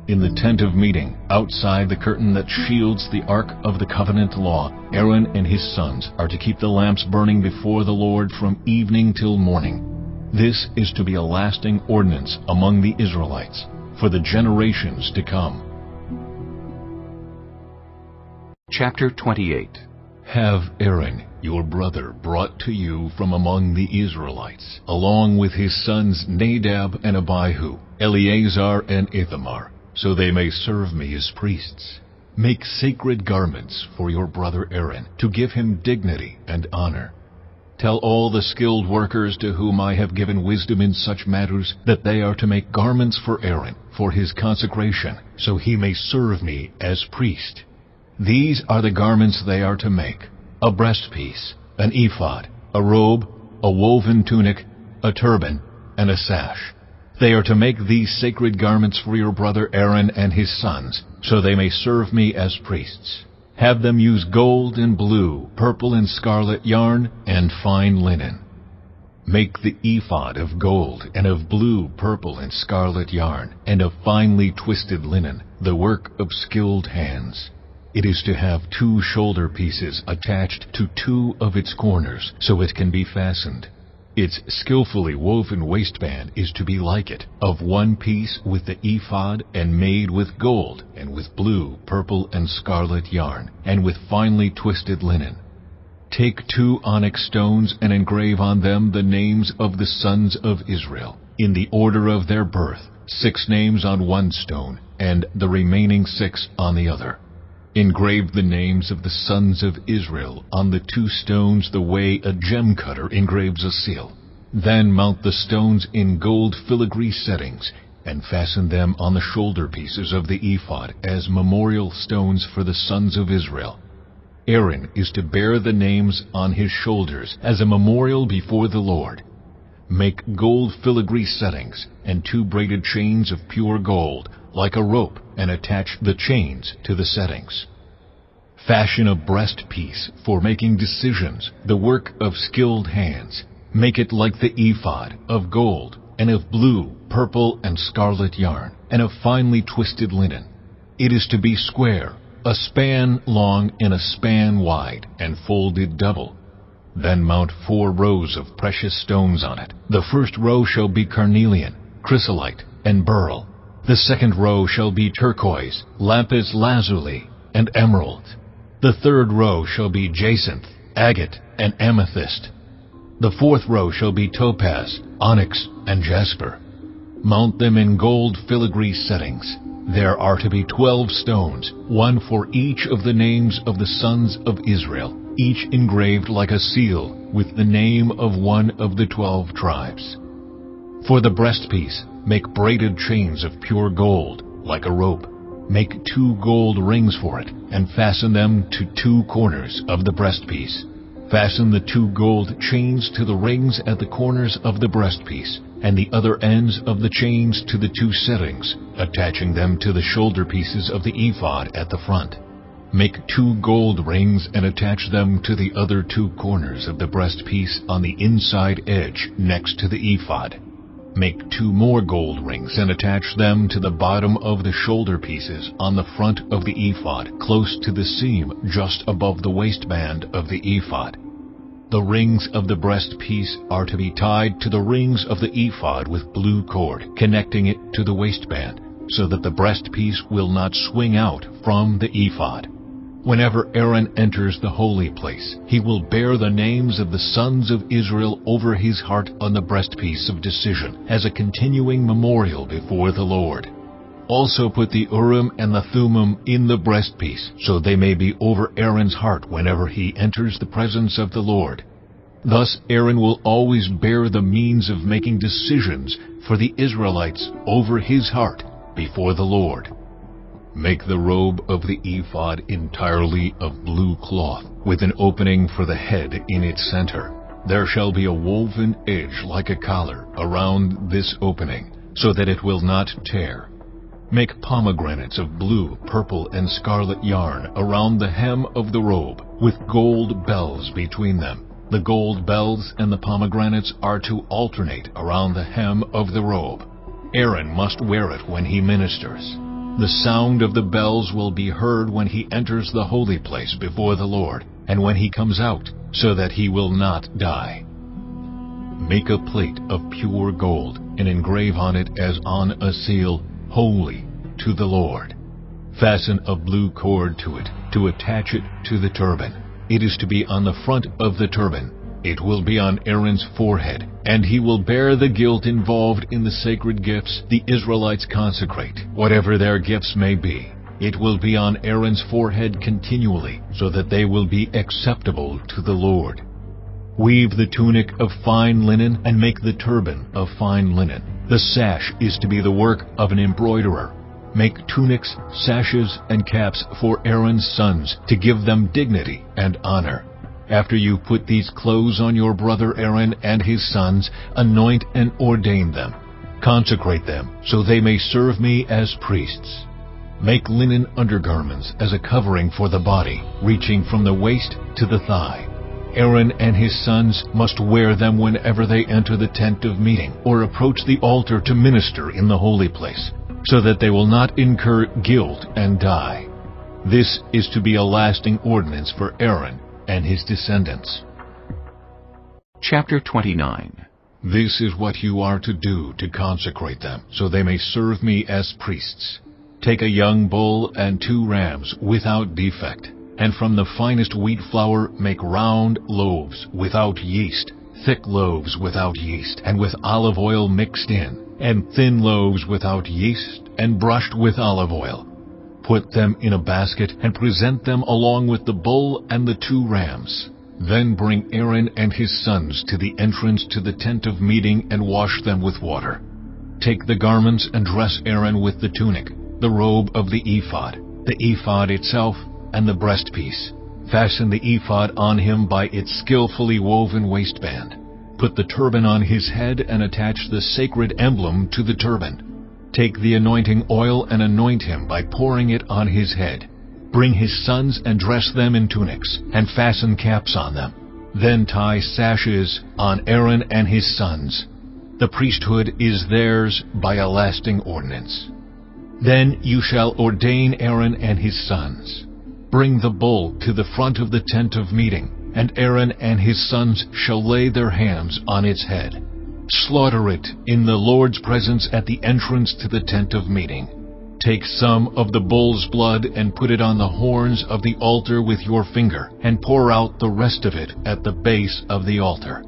In the tent of meeting, outside the curtain that shields the ark of the covenant law, Aaron and his sons are to keep the lamps burning before the Lord from evening till morning. This is to be a lasting ordinance among the Israelites for the generations to come. Chapter 28. Have Aaron, your brother, brought to you from among the Israelites, along with his sons Nadab and Abihu, Eleazar and Ithamar, so they may serve me as priests. Make sacred garments for your brother Aaron, to give him dignity and honor. Tell all the skilled workers to whom I have given wisdom in such matters that they are to make garments for Aaron, for his consecration, so he may serve me as priest. These are the garments they are to make: a breastpiece, an ephod, a robe, a woven tunic, a turban, and a sash. They are to make these sacred garments for your brother Aaron and his sons, so they may serve me as priests. Have them use gold and blue, purple and scarlet yarn, and fine linen. Make the ephod of gold, and of blue, purple, and scarlet yarn, and of finely twisted linen, the work of skilled hands. It is to have 2 shoulder pieces attached to 2 of its corners, so it can be fastened. Its skillfully woven waistband is to be like it, of 1 piece with the ephod, and made with gold, and with blue, purple, and scarlet yarn, and with finely twisted linen. Take 2 onyx stones and engrave on them the names of the sons of Israel, in the order of their birth, 6 names on 1 stone, and the remaining 6 on the other. Engrave the names of the sons of Israel on the 2 stones the way a gem cutter engraves a seal. Then mount the stones in gold filigree settings, and fasten them on the shoulder pieces of the ephod as memorial stones for the sons of Israel. Aaron is to bear the names on his shoulders as a memorial before the Lord. Make gold filigree settings and 2 braided chains of pure gold, like a rope, and attach the chains to the settings. Fashion a breastpiece for making decisions, the work of skilled hands. Make it like the ephod, of gold, and of blue, purple, and scarlet yarn, and of finely twisted linen. It is to be square, a span long and a span wide, and folded double. Then mount 4 rows of precious stones on it. The first row shall be carnelian, chrysolite, and beryl. The second row shall be turquoise, lapis lazuli, and emerald. The third row shall be jacinth, agate, and amethyst. The fourth row shall be topaz, onyx, and jasper. Mount them in gold filigree settings. There are to be 12 stones, 1 for each of the names of the sons of Israel, each engraved like a seal, with the name of one of the 12 tribes. For the breastpiece, make braided chains of pure gold, like a rope. Make 2 gold rings for it, and fasten them to 2 corners of the breastpiece. Fasten the 2 gold chains to the rings at the corners of the breastpiece, and the other ends of the chains to the 2 settings, attaching them to the shoulder pieces of the ephod at the front. Make 2 gold rings and attach them to the other 2 corners of the breastpiece on the inside edge next to the ephod. Make 2 more gold rings and attach them to the bottom of the shoulder pieces on the front of the ephod, close to the seam just above the waistband of the ephod. The rings of the breastpiece are to be tied to the rings of the ephod with blue cord, connecting it to the waistband, so that the breastpiece will not swing out from the ephod. Whenever Aaron enters the holy place, he will bear the names of the sons of Israel over his heart on the breastpiece of decision, as a continuing memorial before the Lord. Also put the Urim and the Thummim in the breastpiece, so they may be over Aaron's heart whenever he enters the presence of the Lord. Thus Aaron will always bear the means of making decisions for the Israelites over his heart before the Lord. Make the robe of the ephod entirely of blue cloth, with an opening for the head in its center. There shall be a woven edge like a collar around this opening, so that it will not tear. Make pomegranates of blue, purple, and scarlet yarn around the hem of the robe, with gold bells between them. The gold bells and the pomegranates are to alternate around the hem of the robe. Aaron must wear it when he ministers. The sound of the bells will be heard when he enters the holy place before the Lord, and when he comes out, so that he will not die. Make a plate of pure gold, and engrave on it as on a seal, "Holy to the Lord." Fasten a blue cord to it, to attach it to the turban. It is to be on the front of the turban. It will be on Aaron's forehead, and he will bear the guilt involved in the sacred gifts the Israelites consecrate, whatever their gifts may be. It will be on Aaron's forehead continually, so that they will be acceptable to the Lord. Weave the tunic of fine linen and make the turban of fine linen. The sash is to be the work of an embroiderer. Make tunics, sashes, and caps for Aaron's sons, to give them dignity and honor. After you put these clothes on your brother Aaron and his sons, anoint and ordain them. Consecrate them, so they may serve me as priests. Make linen undergarments as a covering for the body, reaching from the waist to the thigh. Aaron and his sons must wear them whenever they enter the tent of meeting, or approach the altar to minister in the holy place, so that they will not incur guilt and die. This is to be a lasting ordinance for Aaron and his descendants. Chapter 29. This is what you are to do to consecrate them, so they may serve me as priests. Take a young bull and 2 rams without defect, and from the finest wheat flour make round loaves without yeast, thick loaves without yeast, and with olive oil mixed in, and thin loaves without yeast, and brushed with olive oil. Put them in a basket and present them along with the bull and the 2 rams. Then bring Aaron and his sons to the entrance to the tent of meeting and wash them with water. Take the garments and dress Aaron with the tunic, the robe of the ephod itself, and the breastpiece. Fasten the ephod on him by its skillfully woven waistband. Put the turban on his head and attach the sacred emblem to the turban. Take the anointing oil and anoint him by pouring it on his head. Bring his sons and dress them in tunics, and fasten caps on them. Then tie sashes on Aaron and his sons. The priesthood is theirs by a lasting ordinance. Then you shall ordain Aaron and his sons. Bring the bull to the front of the tent of meeting, and Aaron and his sons shall lay their hands on its head. Slaughter it in the Lord's presence at the entrance to the tent of meeting. Take some of the bull's blood and put it on the horns of the altar with your finger, and pour out the rest of it at the base of the altar.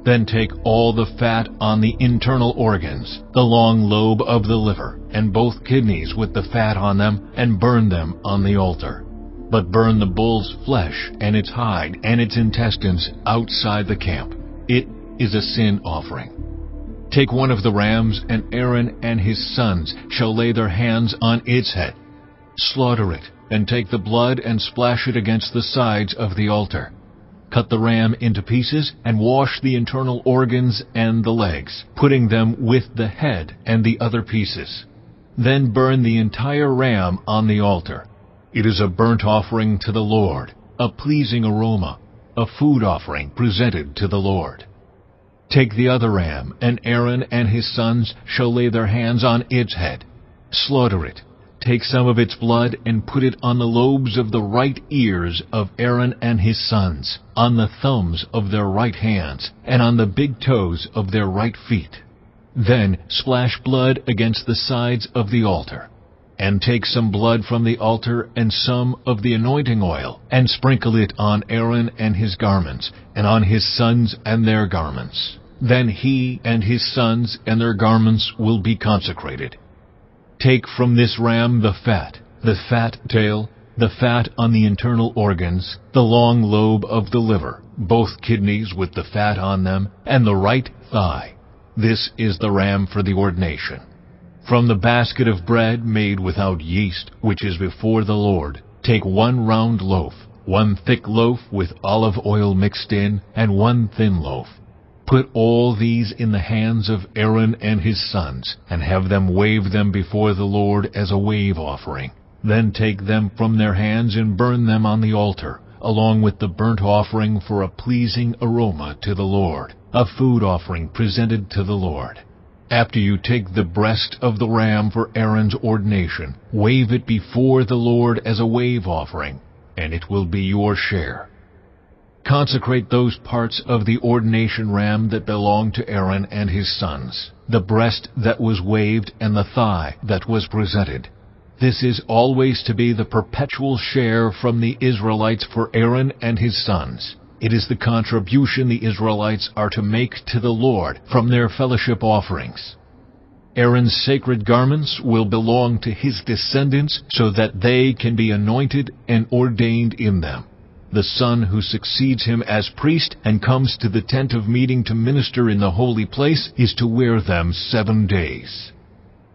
Then take all the fat on the internal organs, the long lobe of the liver, and both kidneys with the fat on them, and burn them on the altar. But burn the bull's flesh and its hide and its intestines outside the camp. It is a sin offering. Take one of the rams, and Aaron and his sons shall lay their hands on its head. Slaughter it, and take the blood and splash it against the sides of the altar. Cut the ram into pieces, and wash the internal organs and the legs, putting them with the head and the other pieces. Then burn the entire ram on the altar. It is a burnt offering to the Lord, a pleasing aroma, a food offering presented to the Lord. Take the other ram, and Aaron and his sons shall lay their hands on its head. Slaughter it. Take some of its blood and put it on the lobes of the right ears of Aaron and his sons, on the thumbs of their right hands, and on the big toes of their right feet. Then splash blood against the sides of the altar. And take some blood from the altar and some of the anointing oil, and sprinkle it on Aaron and his garments, and on his sons and their garments. Then he and his sons and their garments will be consecrated. Take from this ram the fat tail, the fat on the internal organs, the long lobe of the liver, both kidneys with the fat on them, and the right thigh. This is the ram for the ordination. From the basket of bread made without yeast, which is before the Lord, take 1 round loaf, 1 thick loaf with olive oil mixed in, and 1 thin loaf. Put all these in the hands of Aaron and his sons, and have them wave them before the Lord as a wave offering. Then take them from their hands and burn them on the altar, along with the burnt offering for a pleasing aroma to the Lord, a food offering presented to the Lord. After you take the breast of the ram for Aaron's ordination, wave it before the Lord as a wave offering, and it will be your share. Consecrate those parts of the ordination ram that belong to Aaron and his sons, the breast that was waved and the thigh that was presented. This is always to be the perpetual share from the Israelites for Aaron and his sons. It is the contribution the Israelites are to make to the Lord from their fellowship offerings. Aaron's sacred garments will belong to his descendants so that they can be anointed and ordained in them. The son who succeeds him as priest and comes to the tent of meeting to minister in the holy place is to wear them 7 days.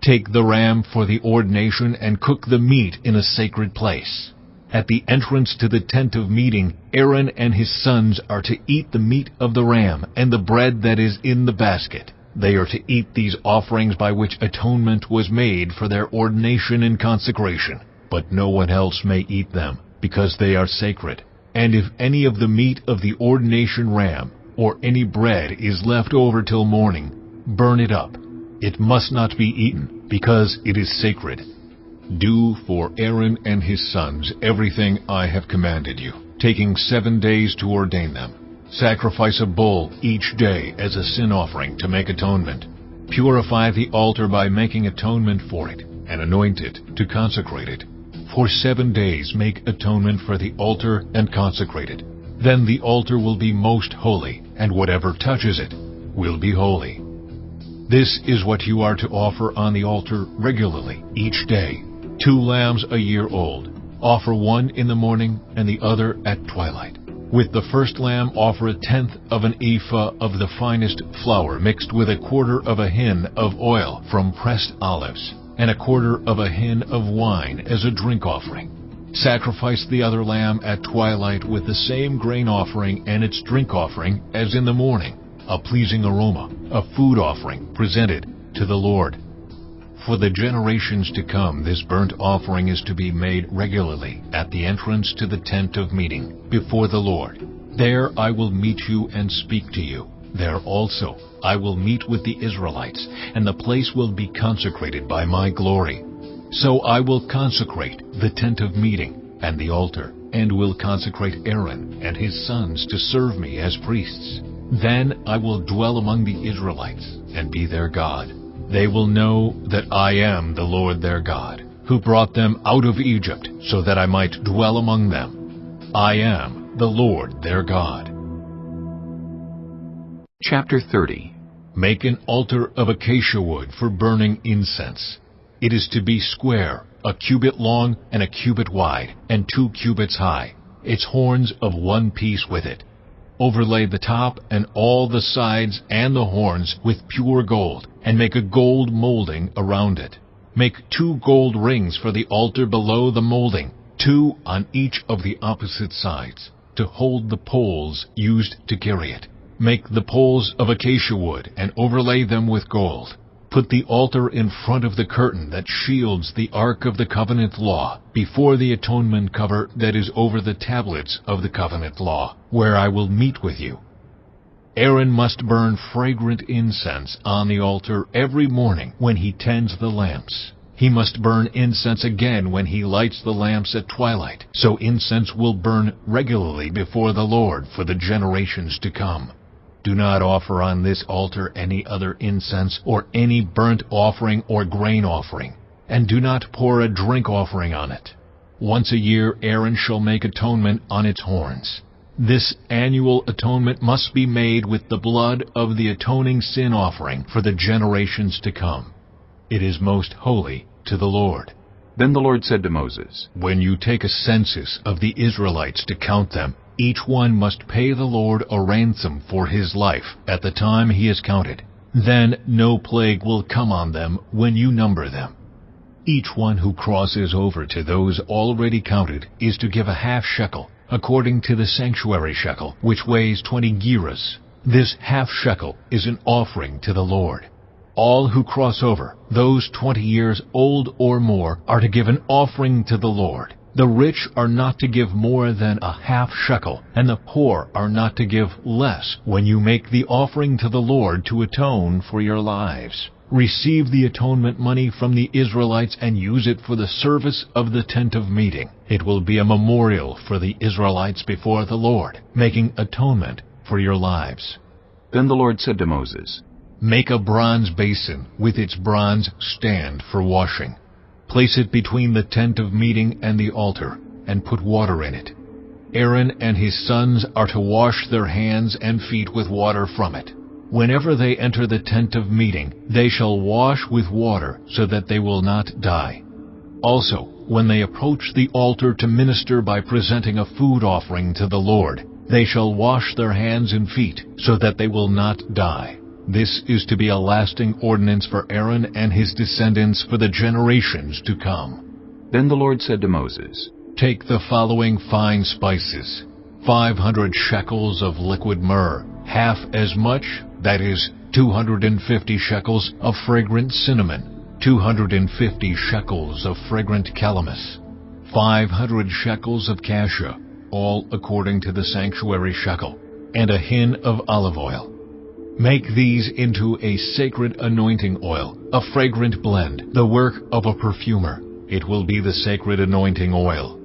Take the ram for the ordination and cook the meat in a sacred place. At the entrance to the tent of meeting, Aaron and his sons are to eat the meat of the ram and the bread that is in the basket. They are to eat these offerings by which atonement was made for their ordination and consecration. But no one else may eat them, because they are sacred. And if any of the meat of the ordination ram or any bread is left over till morning, burn it up. It must not be eaten, because it is sacred. Do for Aaron and his sons everything I have commanded you, taking 7 days to ordain them. Sacrifice a bull each day as a sin offering to make atonement. Purify the altar by making atonement for it, and anoint it to consecrate it. For 7 days make atonement for the altar and consecrate it. Then the altar will be most holy, and whatever touches it will be holy. This is what you are to offer on the altar regularly, each day. 2 lambs a year old. Offer one in the morning and the other at twilight. With the first lamb offer 1/10 of an ephah of the finest flour mixed with 1/4 of a hin of oil from pressed olives, and 1/4 of a hin of wine as a drink offering. Sacrifice the other lamb at twilight with the same grain offering and its drink offering as in the morning, a pleasing aroma, a food offering presented to the Lord. For the generations to come, this burnt offering is to be made regularly at the entrance to the tent of meeting before the Lord. There I will meet you and speak to you. There also I will meet with the Israelites, and the place will be consecrated by my glory. So I will consecrate the tent of meeting and the altar, and will consecrate Aaron and his sons to serve me as priests. Then I will dwell among the Israelites and be their God. They will know that I am the Lord their God, who brought them out of Egypt so that I might dwell among them. I am the Lord their God. Chapter 30. Make an altar of acacia wood for burning incense. It is to be square, 1 cubit long and 1 cubit wide, and 2 cubits high, its horns of 1 piece with it. Overlay the top and all the sides and the horns with pure gold, and make a gold molding around it. Make 2 gold rings for the altar below the molding, 2 on each of the opposite sides, to hold the poles used to carry it. Make the poles of acacia wood and overlay them with gold. Put the altar in front of the curtain that shields the Ark of the Covenant Law, before the atonement cover that is over the tablets of the Covenant Law, where I will meet with you. Aaron must burn fragrant incense on the altar every morning when he tends the lamps. He must burn incense again when he lights the lamps at twilight, so incense will burn regularly before the Lord for the generations to come. Do not offer on this altar any other incense or any burnt offering or grain offering, and do not pour a drink offering on it. Once a year Aaron shall make atonement on its horns. This annual atonement must be made with the blood of the atoning sin offering for the generations to come. It is most holy to the Lord. Then the Lord said to Moses, When you take a census of the Israelites to count them, each one must pay the Lord a ransom for his life at the time he is counted. Then no plague will come on them when you number them. Each one who crosses over to those already counted is to give a half shekel, according to the sanctuary shekel, which weighs 20 gerahs. This half shekel is an offering to the Lord. All who cross over, those 20 years old or more, are to give an offering to the Lord. The rich are not to give more than a half shekel, and the poor are not to give less when you make the offering to the Lord to atone for your lives. Receive the atonement money from the Israelites and use it for the service of the tent of meeting. It will be a memorial for the Israelites before the Lord, making atonement for your lives. Then the Lord said to Moses, Make a bronze basin with its bronze stand for washing. Place it between the tent of meeting and the altar, and put water in it. Aaron and his sons are to wash their hands and feet with water from it. Whenever they enter the tent of meeting, they shall wash with water so that they will not die. Also, when they approach the altar to minister by presenting a food offering to the Lord, they shall wash their hands and feet so that they will not die. This is to be a lasting ordinance for Aaron and his descendants for the generations to come. Then the Lord said to Moses, Take the following fine spices: 500 shekels of liquid myrrh, half as much, that is, 250 shekels of fragrant cinnamon, 250 shekels of fragrant calamus, 500 shekels of cassia, all according to the sanctuary shekel, and a hin of olive oil. Make these into a sacred anointing oil, a fragrant blend, the work of a perfumer. It will be the sacred anointing oil.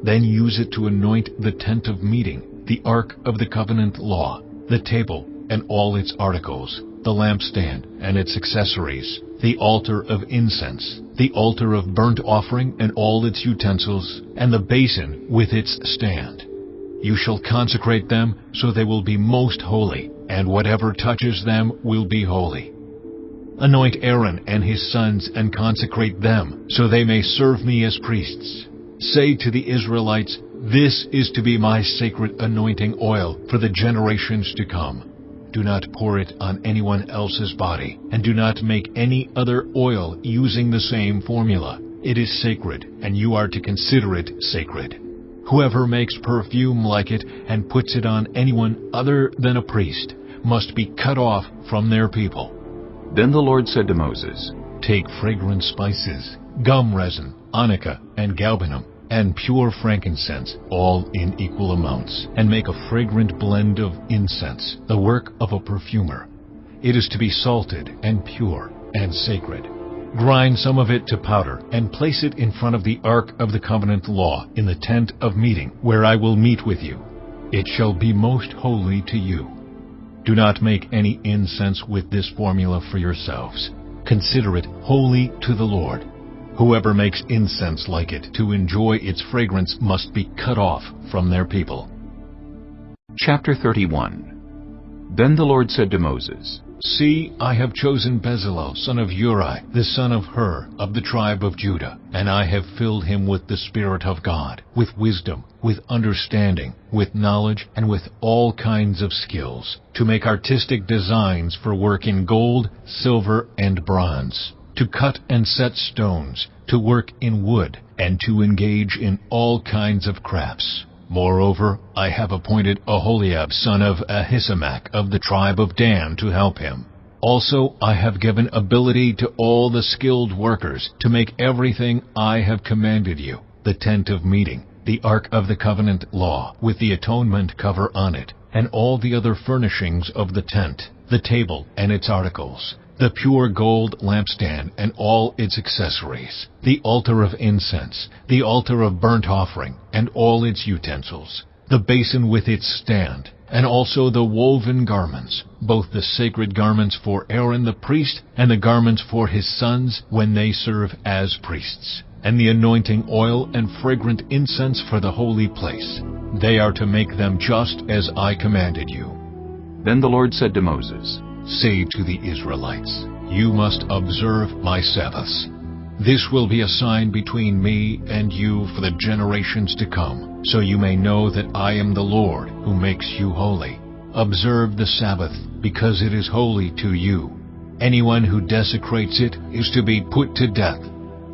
Then use it to anoint the tent of meeting, the Ark of the Covenant Law, the table and all its articles, the lampstand and its accessories, the altar of incense, the altar of burnt offering and all its utensils, and the basin with its stand. You shall consecrate them so they will be most holy, and whatever touches them will be holy. Anoint Aaron and his sons and consecrate them so they may serve me as priests. Say to the Israelites, This is to be my sacred anointing oil for the generations to come. Do not pour it on anyone else's body, and do not make any other oil using the same formula. It is sacred, and you are to consider it sacred. Whoever makes perfume like it and puts it on anyone other than a priest must be cut off from their people. Then the Lord said to Moses, Take fragrant spices, gum resin, onycha, and galbanum, and pure frankincense, all in equal amounts, and make a fragrant blend of incense, the work of a perfumer. It is to be salted and pure and sacred. Grind some of it to powder, and place it in front of the Ark of the Covenant Law in the tent of meeting, where I will meet with you. It shall be most holy to you. Do not make any incense with this formula for yourselves. Consider it holy to the Lord. Whoever makes incense like it to enjoy its fragrance must be cut off from their people. Chapter 31. Then the Lord said to Moses, See, I have chosen Bezalel, son of Uri, the son of Hur, of the tribe of Judah, and I have filled him with the Spirit of God, with wisdom, with understanding, with knowledge, and with all kinds of skills, to make artistic designs for work in gold, silver, and bronze, to cut and set stones, to work in wood, and to engage in all kinds of crafts. Moreover, I have appointed Aholiab son of Ahisamach of the tribe of Dan to help him. Also, I have given ability to all the skilled workers to make everything I have commanded you: the tent of meeting, the ark of the covenant law, with the atonement cover on it, and all the other furnishings of the tent, the table and its articles, the pure gold lampstand and all its accessories, the altar of incense, the altar of burnt offering and all its utensils, the basin with its stand, and also the woven garments, both the sacred garments for Aaron the priest and the garments for his sons when they serve as priests, and the anointing oil and fragrant incense for the holy place. They are to make them just as I commanded you. Then the Lord said to Moses, Say to the Israelites, You must observe my Sabbaths. This will be a sign between me and you for the generations to come, so you may know that I am the Lord who makes you holy. Observe the Sabbath, because it is holy to you. Anyone who desecrates it is to be put to death.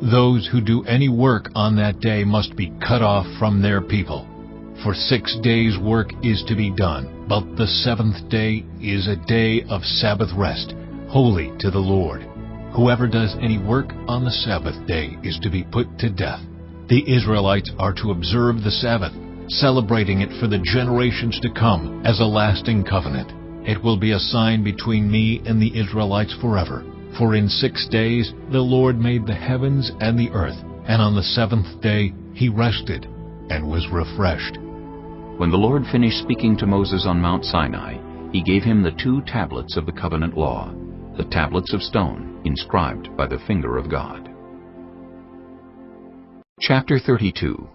Those who do any work on that day must be cut off from their people. For 6 days' work is to be done, but the seventh day is a day of Sabbath rest, holy to the Lord. Whoever does any work on the Sabbath day is to be put to death. The Israelites are to observe the Sabbath, celebrating it for the generations to come as a lasting covenant. It will be a sign between me and the Israelites forever. For in 6 days the Lord made the heavens and the earth, and on the seventh day he rested and was refreshed. When the Lord finished speaking to Moses on Mount Sinai, he gave him the 2 tablets of the covenant law, the tablets of stone, inscribed by the finger of God. Chapter 32.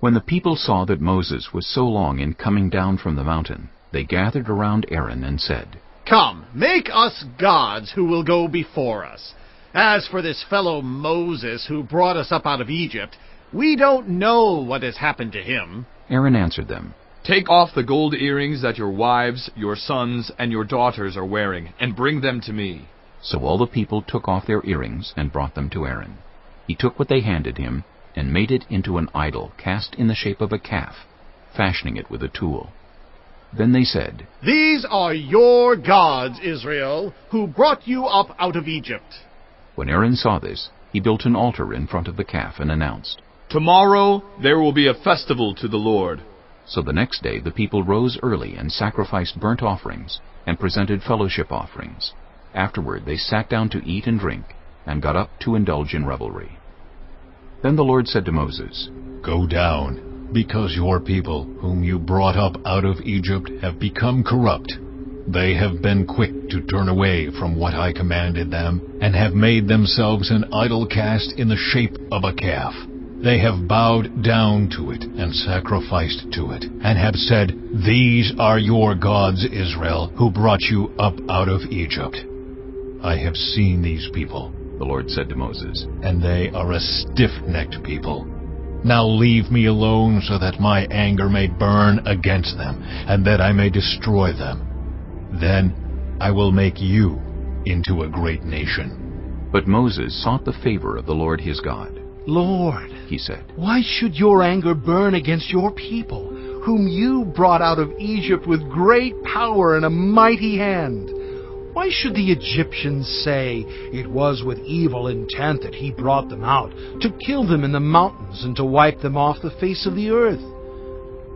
When the people saw that Moses was so long in coming down from the mountain, they gathered around Aaron and said, Come, make us gods who will go before us. As for this fellow Moses who brought us up out of Egypt, we don't know what has happened to him. Aaron answered them, Take off the gold earrings that your wives, your sons, and your daughters are wearing, and bring them to me. So all the people took off their earrings and brought them to Aaron. He took what they handed him and made it into an idol cast in the shape of a calf, fashioning it with a tool. Then they said, These are your gods, Israel, who brought you up out of Egypt. When Aaron saw this, he built an altar in front of the calf and announced, Tomorrow there will be a festival to the Lord. So the next day the people rose early and sacrificed burnt offerings and presented fellowship offerings. Afterward they sat down to eat and drink and got up to indulge in revelry. Then the Lord said to Moses, Go down, because your people, whom you brought up out of Egypt, have become corrupt. They have been quick to turn away from what I commanded them, and have made themselves an idol cast in the shape of a calf. They have bowed down to it and sacrificed to it, and have said, These are your gods, Israel, who brought you up out of Egypt. I have seen these people, the Lord said to Moses, and they are a stiff-necked people. Now leave me alone so that my anger may burn against them, and that I may destroy them. Then I will make you into a great nation. But Moses sought the favor of the Lord his God. Lord, he said, why should your anger burn against your people, whom you brought out of Egypt with great power and a mighty hand? Why should the Egyptians say, It was with evil intent that he brought them out, to kill them in the mountains and to wipe them off the face of the earth?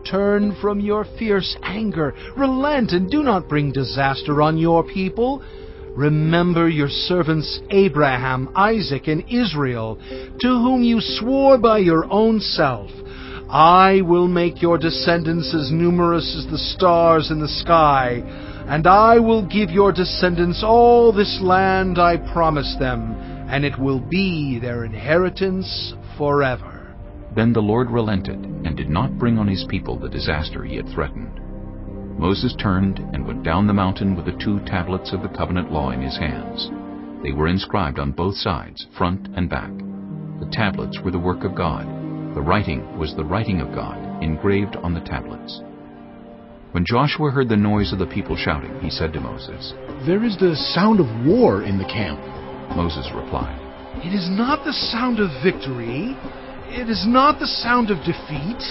Turn from your fierce anger, relent, and do not bring disaster on your people. Remember your servants Abraham, Isaac, and Israel, to whom you swore by your own self, I will make your descendants as numerous as the stars in the sky, and I will give your descendants all this land I promised them, and it will be their inheritance forever. Then the Lord relented and did not bring on his people the disaster he had threatened. Moses turned and went down the mountain with the 2 tablets of the covenant law in his hands. They were inscribed on both sides, front and back. The tablets were the work of God. The writing was the writing of God, engraved on the tablets. When Joshua heard the noise of the people shouting, he said to Moses, There is the sound of war in the camp. Moses replied, It is not the sound of victory. It is not the sound of defeat.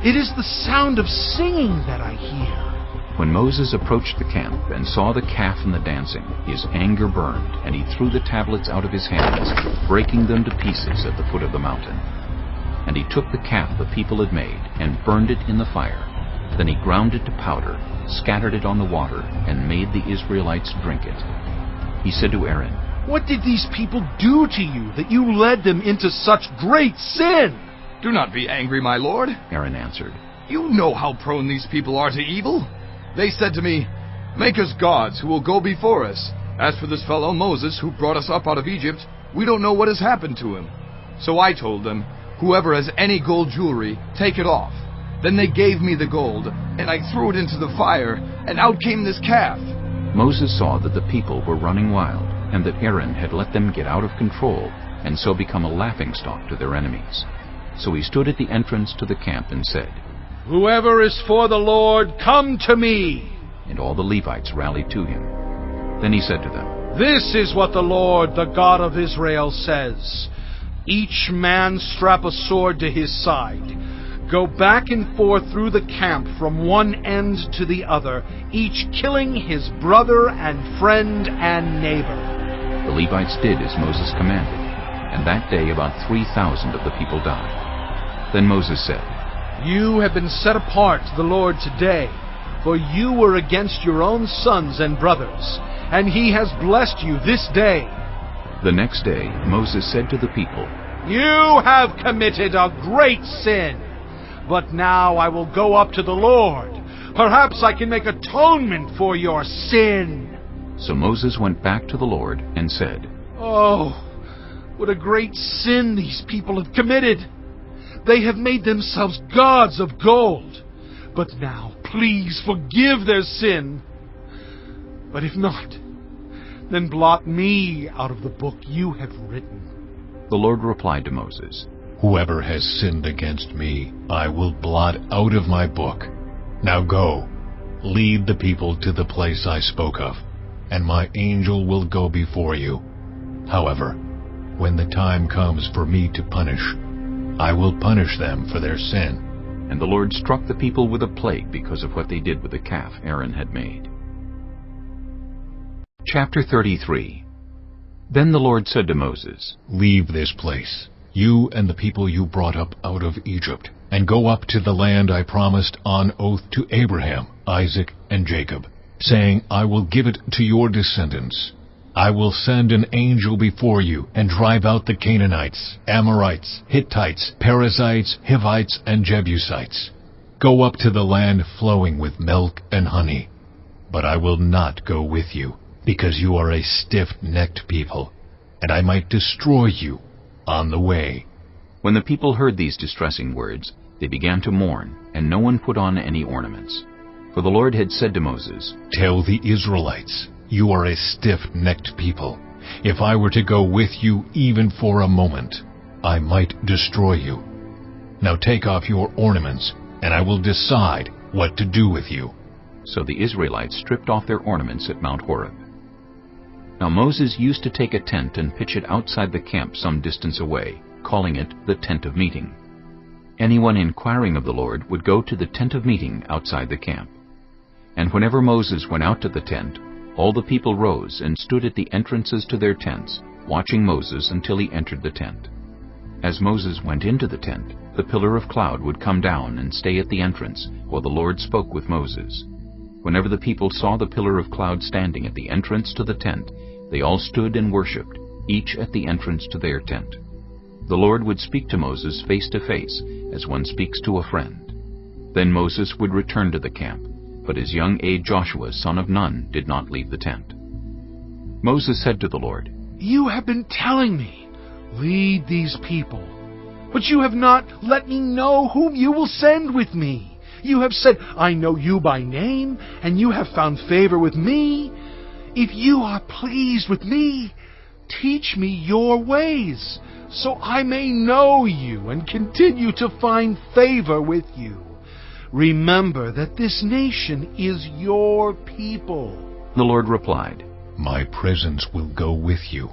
It is the sound of singing that I hear. When Moses approached the camp and saw the calf and the dancing, his anger burned, and he threw the tablets out of his hands, breaking them to pieces at the foot of the mountain. And he took the calf the people had made and burned it in the fire. Then he ground it to powder, scattered it on the water, and made the Israelites drink it. He said to Aaron, "What did these people do to you that you led them into such great sin?" "Do not be angry, my lord," Aaron answered. "You know how prone these people are to evil. They said to me, 'Make us gods who will go before us.' As for this fellow Moses who brought us up out of Egypt, we don't know what has happened to him." So I told them, 'Whoever has any gold jewelry, take it off.' Then they gave me the gold, and I threw it into the fire, and out came this calf." Moses saw that the people were running wild, and that Aaron had let them get out of control, and so become a laughingstock to their enemies. So he stood at the entrance to the camp and said, "Whoever is for the Lord, come to me." And all the Levites rallied to him. Then he said to them, "This is what the Lord, the God of Israel, says. Each man strap a sword to his side. Go back and forth through the camp from one end to the other, each killing his brother and friend and neighbor." The Levites did as Moses commanded, and that day about 3,000 of the people died. Then Moses said, "You have been set apart to the Lord today, for you were against your own sons and brothers, and he has blessed you this day." The next day Moses said to the people, "You have committed a great sin, but now I will go up to the Lord. Perhaps I can make atonement for your sin." So Moses went back to the Lord and said, "Oh, what a great sin these people have committed. They have made themselves gods of gold. But now, please forgive their sin. But if not, then blot me out of the book you have written." The Lord replied to Moses, "Whoever has sinned against me, I will blot out of my book. Now go, lead the people to the place I spoke of, and my angel will go before you. However, when the time comes for me to punish, I will punish them for their sin." And the Lord struck the people with a plague because of what they did with the calf Aaron had made. Chapter 33. Then the Lord said to Moses, "Leave this place, you and the people you brought up out of Egypt, and go up to the land I promised on oath to Abraham, Isaac, and Jacob, saying, 'I will give it to your descendants.' I will send an angel before you and drive out the Canaanites, Amorites, Hittites, Perizzites, Hivites, and Jebusites. Go up to the land flowing with milk and honey. But I will not go with you, because you are a stiff-necked people, and I might destroy you on the way." When the people heard these distressing words, they began to mourn, and no one put on any ornaments. For the Lord had said to Moses, "Tell the Israelites, you are a stiff-necked people. If I were to go with you even for a moment, I might destroy you. Now take off your ornaments, and I will decide what to do with you." So the Israelites stripped off their ornaments at Mount Horeb. Now Moses used to take a tent and pitch it outside the camp some distance away, calling it the tent of meeting. Anyone inquiring of the Lord would go to the tent of meeting outside the camp. And whenever Moses went out to the tent, all the people rose and stood at the entrances to their tents, watching Moses until he entered the tent. As Moses went into the tent, the pillar of cloud would come down and stay at the entrance while the Lord spoke with Moses. Whenever the people saw the pillar of cloud standing at the entrance to the tent, they all stood and worshipped, each at the entrance to their tent. The Lord would speak to Moses face to face, as one speaks to a friend. Then Moses would return to the camp, but his young aide Joshua, son of Nun, did not leave the tent. Moses said to the Lord, "You have been telling me, 'Lead these people,' but you have not let me know whom you will send with me. You have said, 'I know you by name, and you have found favor with me.' If you are pleased with me, teach me your ways, so I may know you and continue to find favor with you. Remember that this nation is your people." The Lord replied, "My presence will go with you,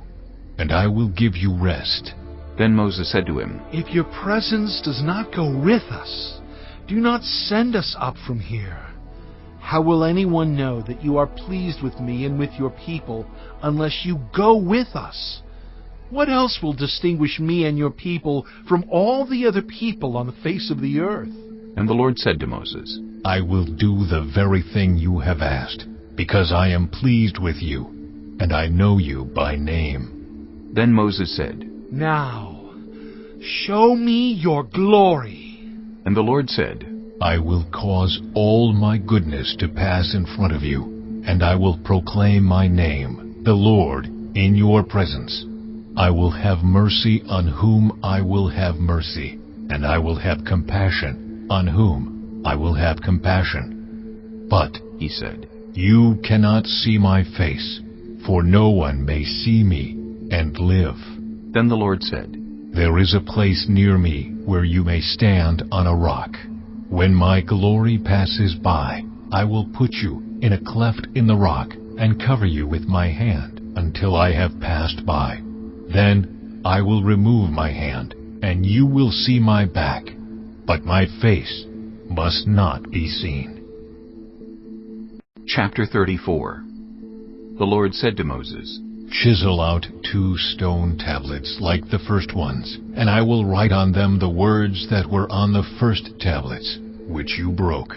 and I will give you rest." Then Moses said to him, "If your presence does not go with us, do not send us up from here. How will anyone know that you are pleased with me and with your people unless you go with us? What else will distinguish me and your people from all the other people on the face of the earth? And the Lord said to Moses, I will do the very thing you have asked, because I am pleased with you, and I know you by name. Then Moses said, Now, show me your glory. And the Lord said, I will cause all my goodness to pass in front of you, and I will proclaim my name, the Lord, in your presence. I will have mercy on whom I will have mercy, and I will have compassion on whom I will have compassion. But, he said, you cannot see my face, for no one may see me and live. Then the Lord said, There is a place near me where you may stand on a rock. When my glory passes by, I will put you in a cleft in the rock and cover you with my hand until I have passed by. Then I will remove my hand, and you will see my back, but my face must not be seen. Chapter 34. The Lord said to Moses, Chisel out 2 stone tablets like the first ones, and I will write on them the words that were on the first tablets, which you broke.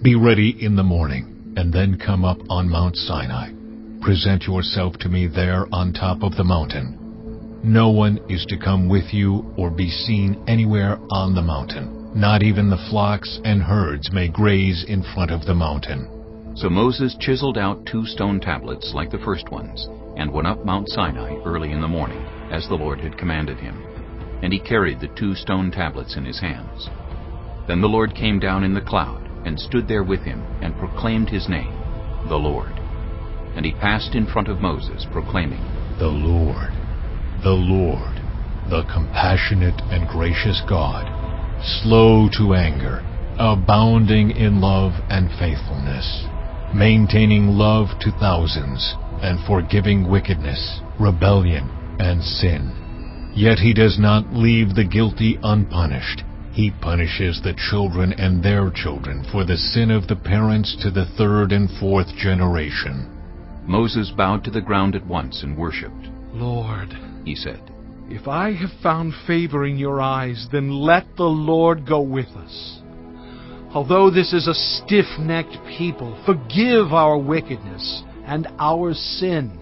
Be ready in the morning, and then come up on Mount Sinai. Present yourself to me there on top of the mountain. No one is to come with you or be seen anywhere on the mountain. Not even the flocks and herds may graze in front of the mountain. So Moses chiseled out 2 stone tablets like the first ones, and went up Mount Sinai early in the morning, as the Lord had commanded him. And he carried the 2 stone tablets in his hands. Then the Lord came down in the cloud, and stood there with him, and proclaimed his name, the Lord. And he passed in front of Moses, proclaiming, The Lord, the compassionate and gracious God, slow to anger, abounding in love and faithfulness, maintaining love to thousands, and forgiving wickedness, rebellion, and sin. Yet he does not leave the guilty unpunished. He punishes the children and their children for the sin of the parents to the 3rd and 4th generation. Moses bowed to the ground at once and worshipped. Lord, he said, if I have found favor in your eyes, then let the Lord go with us. Although this is a stiff-necked people, forgive our wickedness and our sin,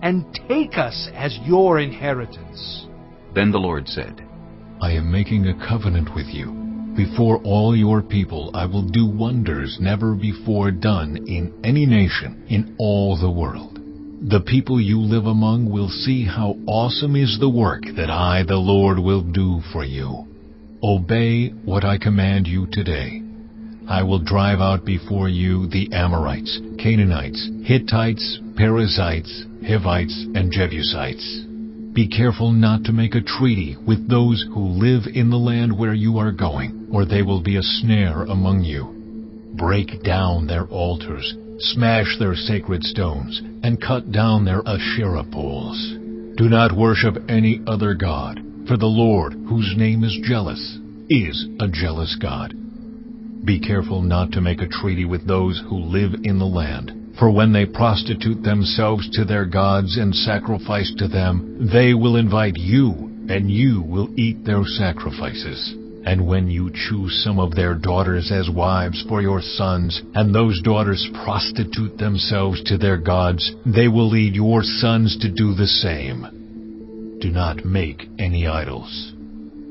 and take us as your inheritance. Then the Lord said, I am making a covenant with you. Before all your people I will do wonders never before done in any nation in all the world. The people you live among will see how awesome is the work that I, the Lord, will do for you. Obey what I command you today. I will drive out before you the Amorites, Canaanites, Hittites, Perizzites, Hivites, and Jebusites. Be careful not to make a treaty with those who live in the land where you are going, or they will be a snare among you. Break down their altars, smash their sacred stones, and cut down their Asherah poles. Do not worship any other god, for the Lord, whose name is jealous, is a jealous God. Be careful not to make a treaty with those who live in the land, for when they prostitute themselves to their gods and sacrifice to them, they will invite you, and you will eat their sacrifices. And when you choose some of their daughters as wives for your sons, and those daughters prostitute themselves to their gods, they will lead your sons to do the same. Do not make any idols.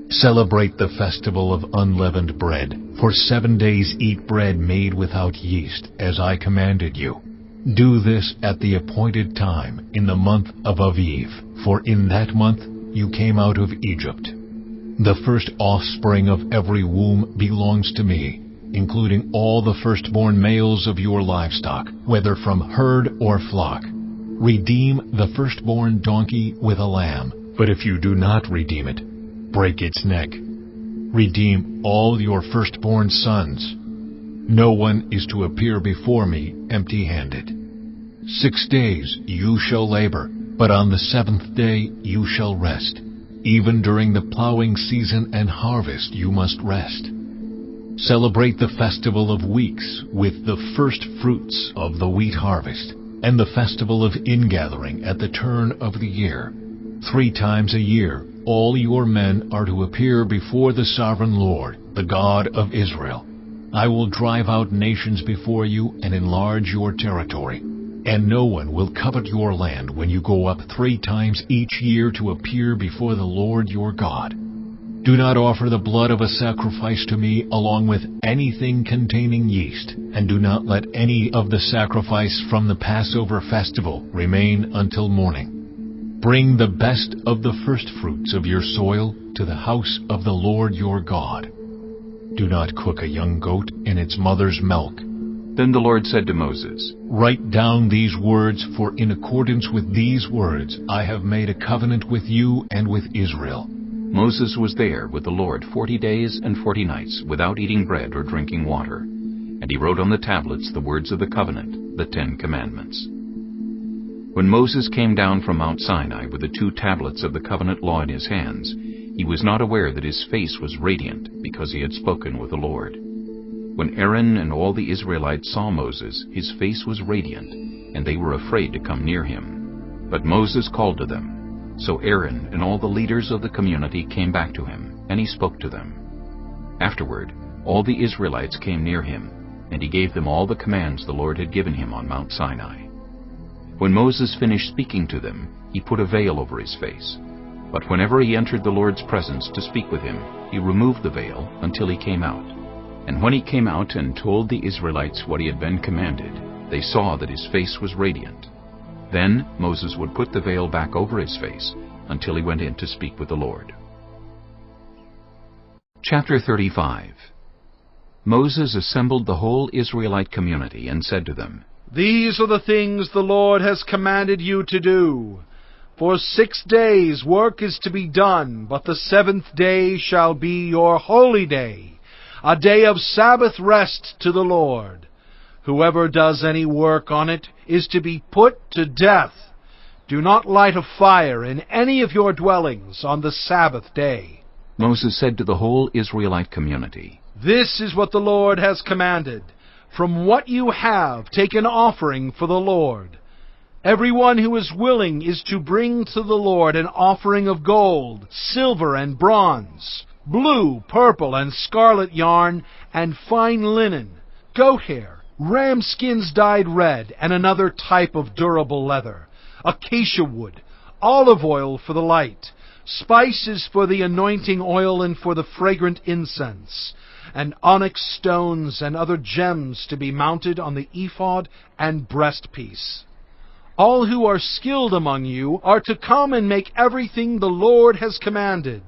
Celebrate the festival of unleavened bread. For 7 days eat bread made without yeast, as I commanded you. Do this at the appointed time, in the month of Aviv, for in that month you came out of Egypt. The first offspring of every womb belongs to me, including all the firstborn males of your livestock, whether from herd or flock. Redeem the firstborn donkey with a lamb, but if you do not redeem it, break its neck. Redeem all your firstborn sons. No one is to appear before me empty-handed. 6 days you shall labor, but on the 7th day you shall rest. Even during the plowing season and harvest you must rest. Celebrate the festival of weeks with the first fruits of the wheat harvest, and the festival of ingathering at the turn of the year. 3 times a year all your men are to appear before the sovereign Lord, the God of Israel. I will drive out nations before you and enlarge your territory, and no one will covet your land when you go up 3 times each year to appear before the Lord your God. Do not offer the blood of a sacrifice to me along with anything containing yeast, and do not let any of the sacrifice from the Passover festival remain until morning. Bring the best of the first fruits of your soil to the house of the Lord your God. Do not cook a young goat in its mother's milk. Then the Lord said to Moses, Write down these words, for in accordance with these words I have made a covenant with you and with Israel. Moses was there with the Lord 40 days and 40 nights, without eating bread or drinking water. And he wrote on the tablets the words of the covenant, the 10 Commandments. When Moses came down from Mount Sinai with the 2 tablets of the covenant law in his hands, he was not aware that his face was radiant, because he had spoken with the Lord. When Aaron and all the Israelites saw Moses, his face was radiant, and they were afraid to come near him. But Moses called to them. So Aaron and all the leaders of the community came back to him, and he spoke to them. Afterward, all the Israelites came near him, and he gave them all the commands the Lord had given him on Mount Sinai. When Moses finished speaking to them, he put a veil over his face. But whenever he entered the Lord's presence to speak with him, he removed the veil until he came out. And when he came out and told the Israelites what he had been commanded, they saw that his face was radiant. Then Moses would put the veil back over his face until he went in to speak with the Lord. Chapter 35. Moses assembled the whole Israelite community and said to them, These are the things the Lord has commanded you to do. For 6 days work is to be done, but the 7th day shall be your holy day, a day of Sabbath rest to the Lord. Whoever does any work on it is to be put to death. Do not light a fire in any of your dwellings on the Sabbath day. Moses said to the whole Israelite community, This is what the Lord has commanded. From what you have, take an offering for the Lord. Everyone who is willing is to bring to the Lord an offering of gold, silver, and bronze, blue, purple, and scarlet yarn, and fine linen, goat hair, ram skins dyed red, and another type of durable leather, acacia wood, olive oil for the light, spices for the anointing oil and for the fragrant incense, and onyx stones and other gems to be mounted on the ephod and breastpiece. All who are skilled among you are to come and make everything the Lord has commanded: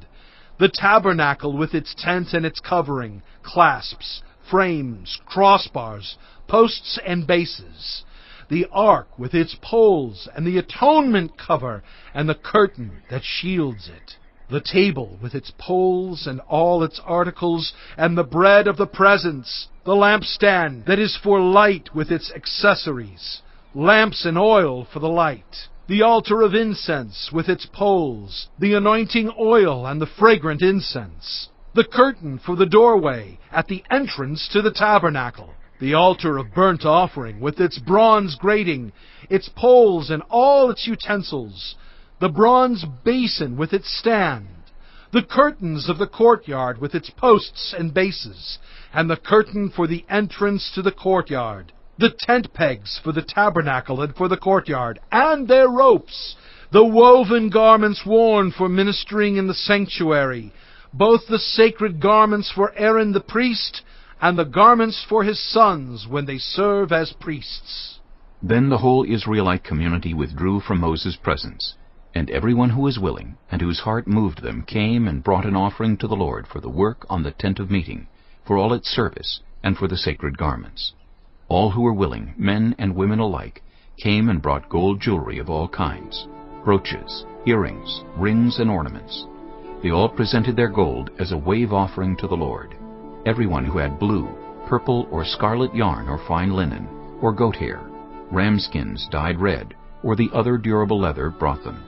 the tabernacle with its tent and its covering, clasps, frames, crossbars, posts and bases, the ark with its poles, and the atonement cover and the curtain that shields it, the table with its poles and all its articles, and the bread of the presence, the lampstand that is for light with its accessories, lamps and oil for the light, the altar of incense with its poles, the anointing oil and the fragrant incense, the curtain for the doorway at the entrance to the tabernacle, the altar of burnt offering with its bronze grating, its poles and all its utensils, the bronze basin with its stand, the curtains of the courtyard with its posts and bases, and the curtain for the entrance to the courtyard, the tent pegs for the tabernacle and for the courtyard, and their ropes, the woven garments worn for ministering in the sanctuary, both the sacred garments for Aaron the priest, and the garments for his sons when they serve as priests. Then the whole Israelite community withdrew from Moses' presence, and everyone who was willing, and whose heart moved them, came and brought an offering to the Lord for the work on the tent of meeting, for all its service, and for the sacred garments. All who were willing, men and women alike, came and brought gold jewelry of all kinds, brooches, earrings, rings, and ornaments. They all presented their gold as a wave offering to the Lord. Everyone who had blue, purple, or scarlet yarn or fine linen, or goat hair, ram skins dyed red, or the other durable leather brought them.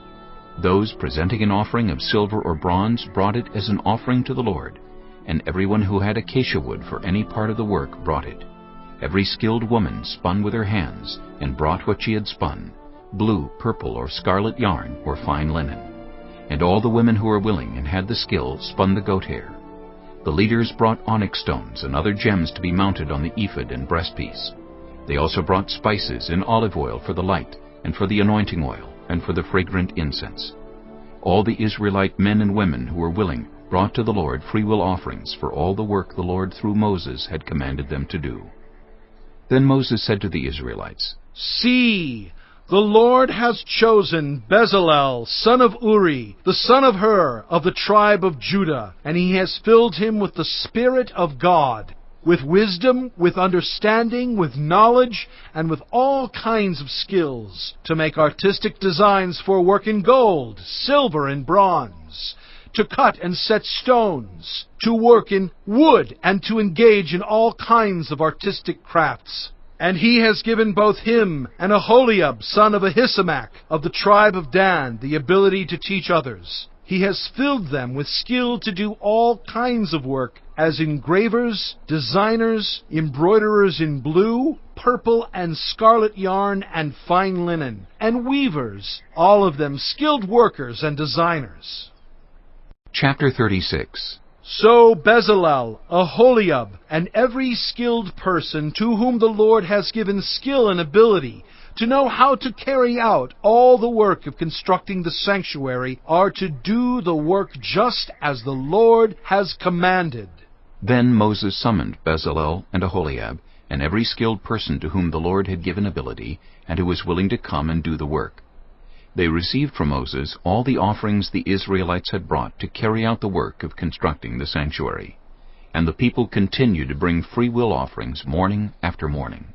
Those presenting an offering of silver or bronze brought it as an offering to the Lord, and everyone who had acacia wood for any part of the work brought it. Every skilled woman spun with her hands, and brought what she had spun, blue, purple, or scarlet yarn, or fine linen. And all the women who were willing and had the skill spun the goat hair. The leaders brought onyx stones and other gems to be mounted on the ephod and breastpiece. They also brought spices and olive oil for the light, and for the anointing oil, and for the fragrant incense. All the Israelite men and women who were willing brought to the Lord freewill offerings for all the work the Lord through Moses had commanded them to do. Then Moses said to the Israelites, See, the Lord has chosen Bezalel, son of Uri, the son of Hur, of the tribe of Judah, and he has filled him with the Spirit of God, with wisdom, with understanding, with knowledge, and with all kinds of skills, to make artistic designs for work in gold, silver, and bronze, to cut and set stones, to work in wood, and to engage in all kinds of artistic crafts. And he has given both him and Aholiab, son of Ahisamach, of the tribe of Dan, the ability to teach others. He has filled them with skill to do all kinds of work, as engravers, designers, embroiderers in blue, purple, and scarlet yarn, and fine linen, and weavers, all of them skilled workers and designers. Chapter 36. So Bezalel, Aholiab, and every skilled person to whom the Lord has given skill and ability to know how to carry out all the work of constructing the sanctuary are to do the work just as the Lord has commanded. Then Moses summoned Bezalel and Aholiab, and every skilled person to whom the Lord had given ability, and who was willing to come and do the work. They received from Moses all the offerings the Israelites had brought to carry out the work of constructing the sanctuary. And the people continued to bring free will offerings morning after morning.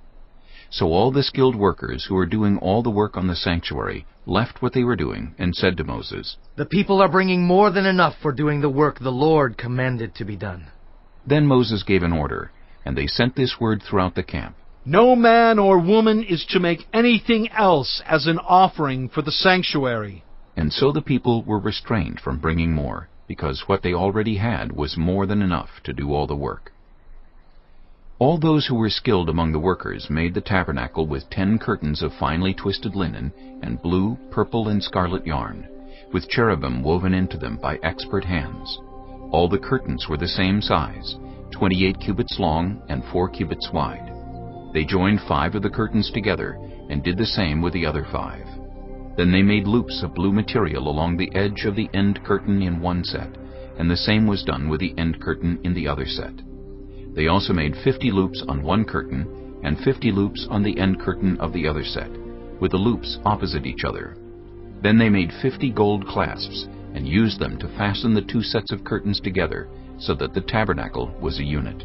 So all the skilled workers who were doing all the work on the sanctuary left what they were doing and said to Moses, The people are bringing more than enough for doing the work the Lord commanded to be done. Then Moses gave an order, and they sent this word throughout the camp. No man or woman is to make anything else as an offering for the sanctuary. And so the people were restrained from bringing more, because what they already had was more than enough to do all the work. All those who were skilled among the workers made the tabernacle with 10 curtains of finely twisted linen and blue, purple, and scarlet yarn, with cherubim woven into them by expert hands. All the curtains were the same size, 28 cubits long and 4 cubits wide. They joined 5 of the curtains together, and did the same with the other 5. Then they made loops of blue material along the edge of the end curtain in one set, and the same was done with the end curtain in the other set. They also made 50 loops on one curtain, and 50 loops on the end curtain of the other set, with the loops opposite each other. Then they made 50 gold clasps, and used them to fasten the 2 sets of curtains together, so that the tabernacle was a unit.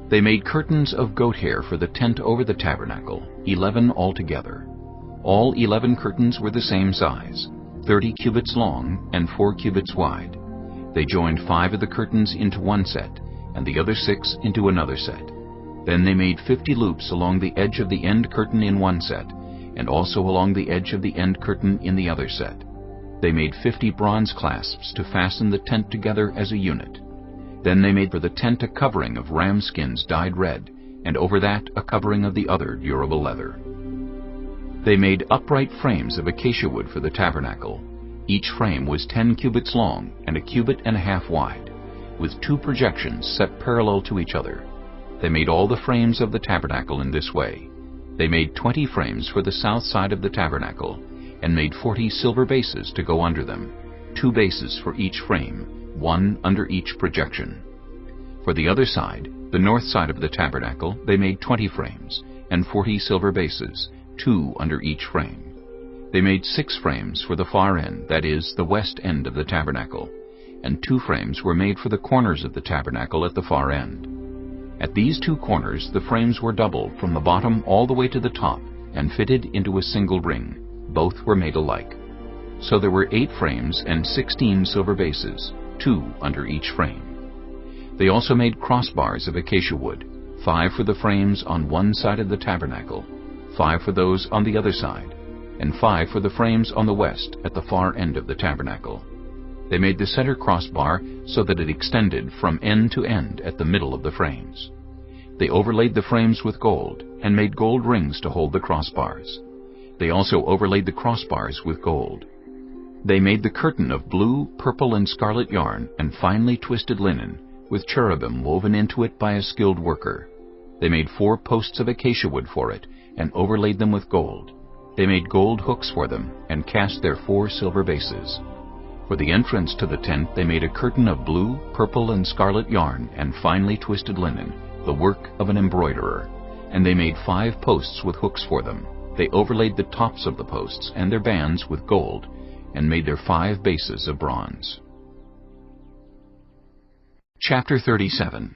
They made curtains of goat hair for the tent over the tabernacle, 11 altogether. All 11 curtains were the same size, 30 cubits long and 4 cubits wide. They joined 5 of the curtains into one set, and the other 6 into another set. Then they made 50 loops along the edge of the end curtain in one set, and also along the edge of the end curtain in the other set. They made 50 bronze clasps to fasten the tent together as a unit. Then they made for the tent a covering of ram skins dyed red, and over that a covering of the other durable leather. They made upright frames of acacia wood for the tabernacle. Each frame was 10 cubits long and 1.5 cubits wide, with 2 projections set parallel to each other. They made all the frames of the tabernacle in this way. They made 20 frames for the south side of the tabernacle, and made 40 silver bases to go under them, 2 bases for each frame, 1 under each projection. For the other side, the north side of the tabernacle, they made 20 frames, and 40 silver bases, 2 under each frame. They made 6 frames for the far end, that is, the west end of the tabernacle, and 2 frames were made for the corners of the tabernacle at the far end. At these 2 corners the frames were double from the bottom all the way to the top, and fitted into a single ring. Both were made alike. So there were 8 frames and 16 silver bases, 2 under each frame. They also made crossbars of acacia wood, 5 for the frames on one side of the tabernacle, 5 for those on the other side, and 5 for the frames on the west at the far end of the tabernacle. They made the center crossbar so that it extended from end to end at the middle of the frames. They overlaid the frames with gold and made gold rings to hold the crossbars. They also overlaid the crossbars with gold. They made the curtain of blue, purple, and scarlet yarn and finely twisted linen, with cherubim woven into it by a skilled worker. They made 4 posts of acacia wood for it and overlaid them with gold. They made gold hooks for them and cast their 4 silver bases. For the entrance to the tent they made a curtain of blue, purple, and scarlet yarn and finely twisted linen, the work of an embroiderer. And they made 5 posts with hooks for them. They overlaid the tops of the posts and their bands with gold, and made their 5 bases of bronze. Chapter 37.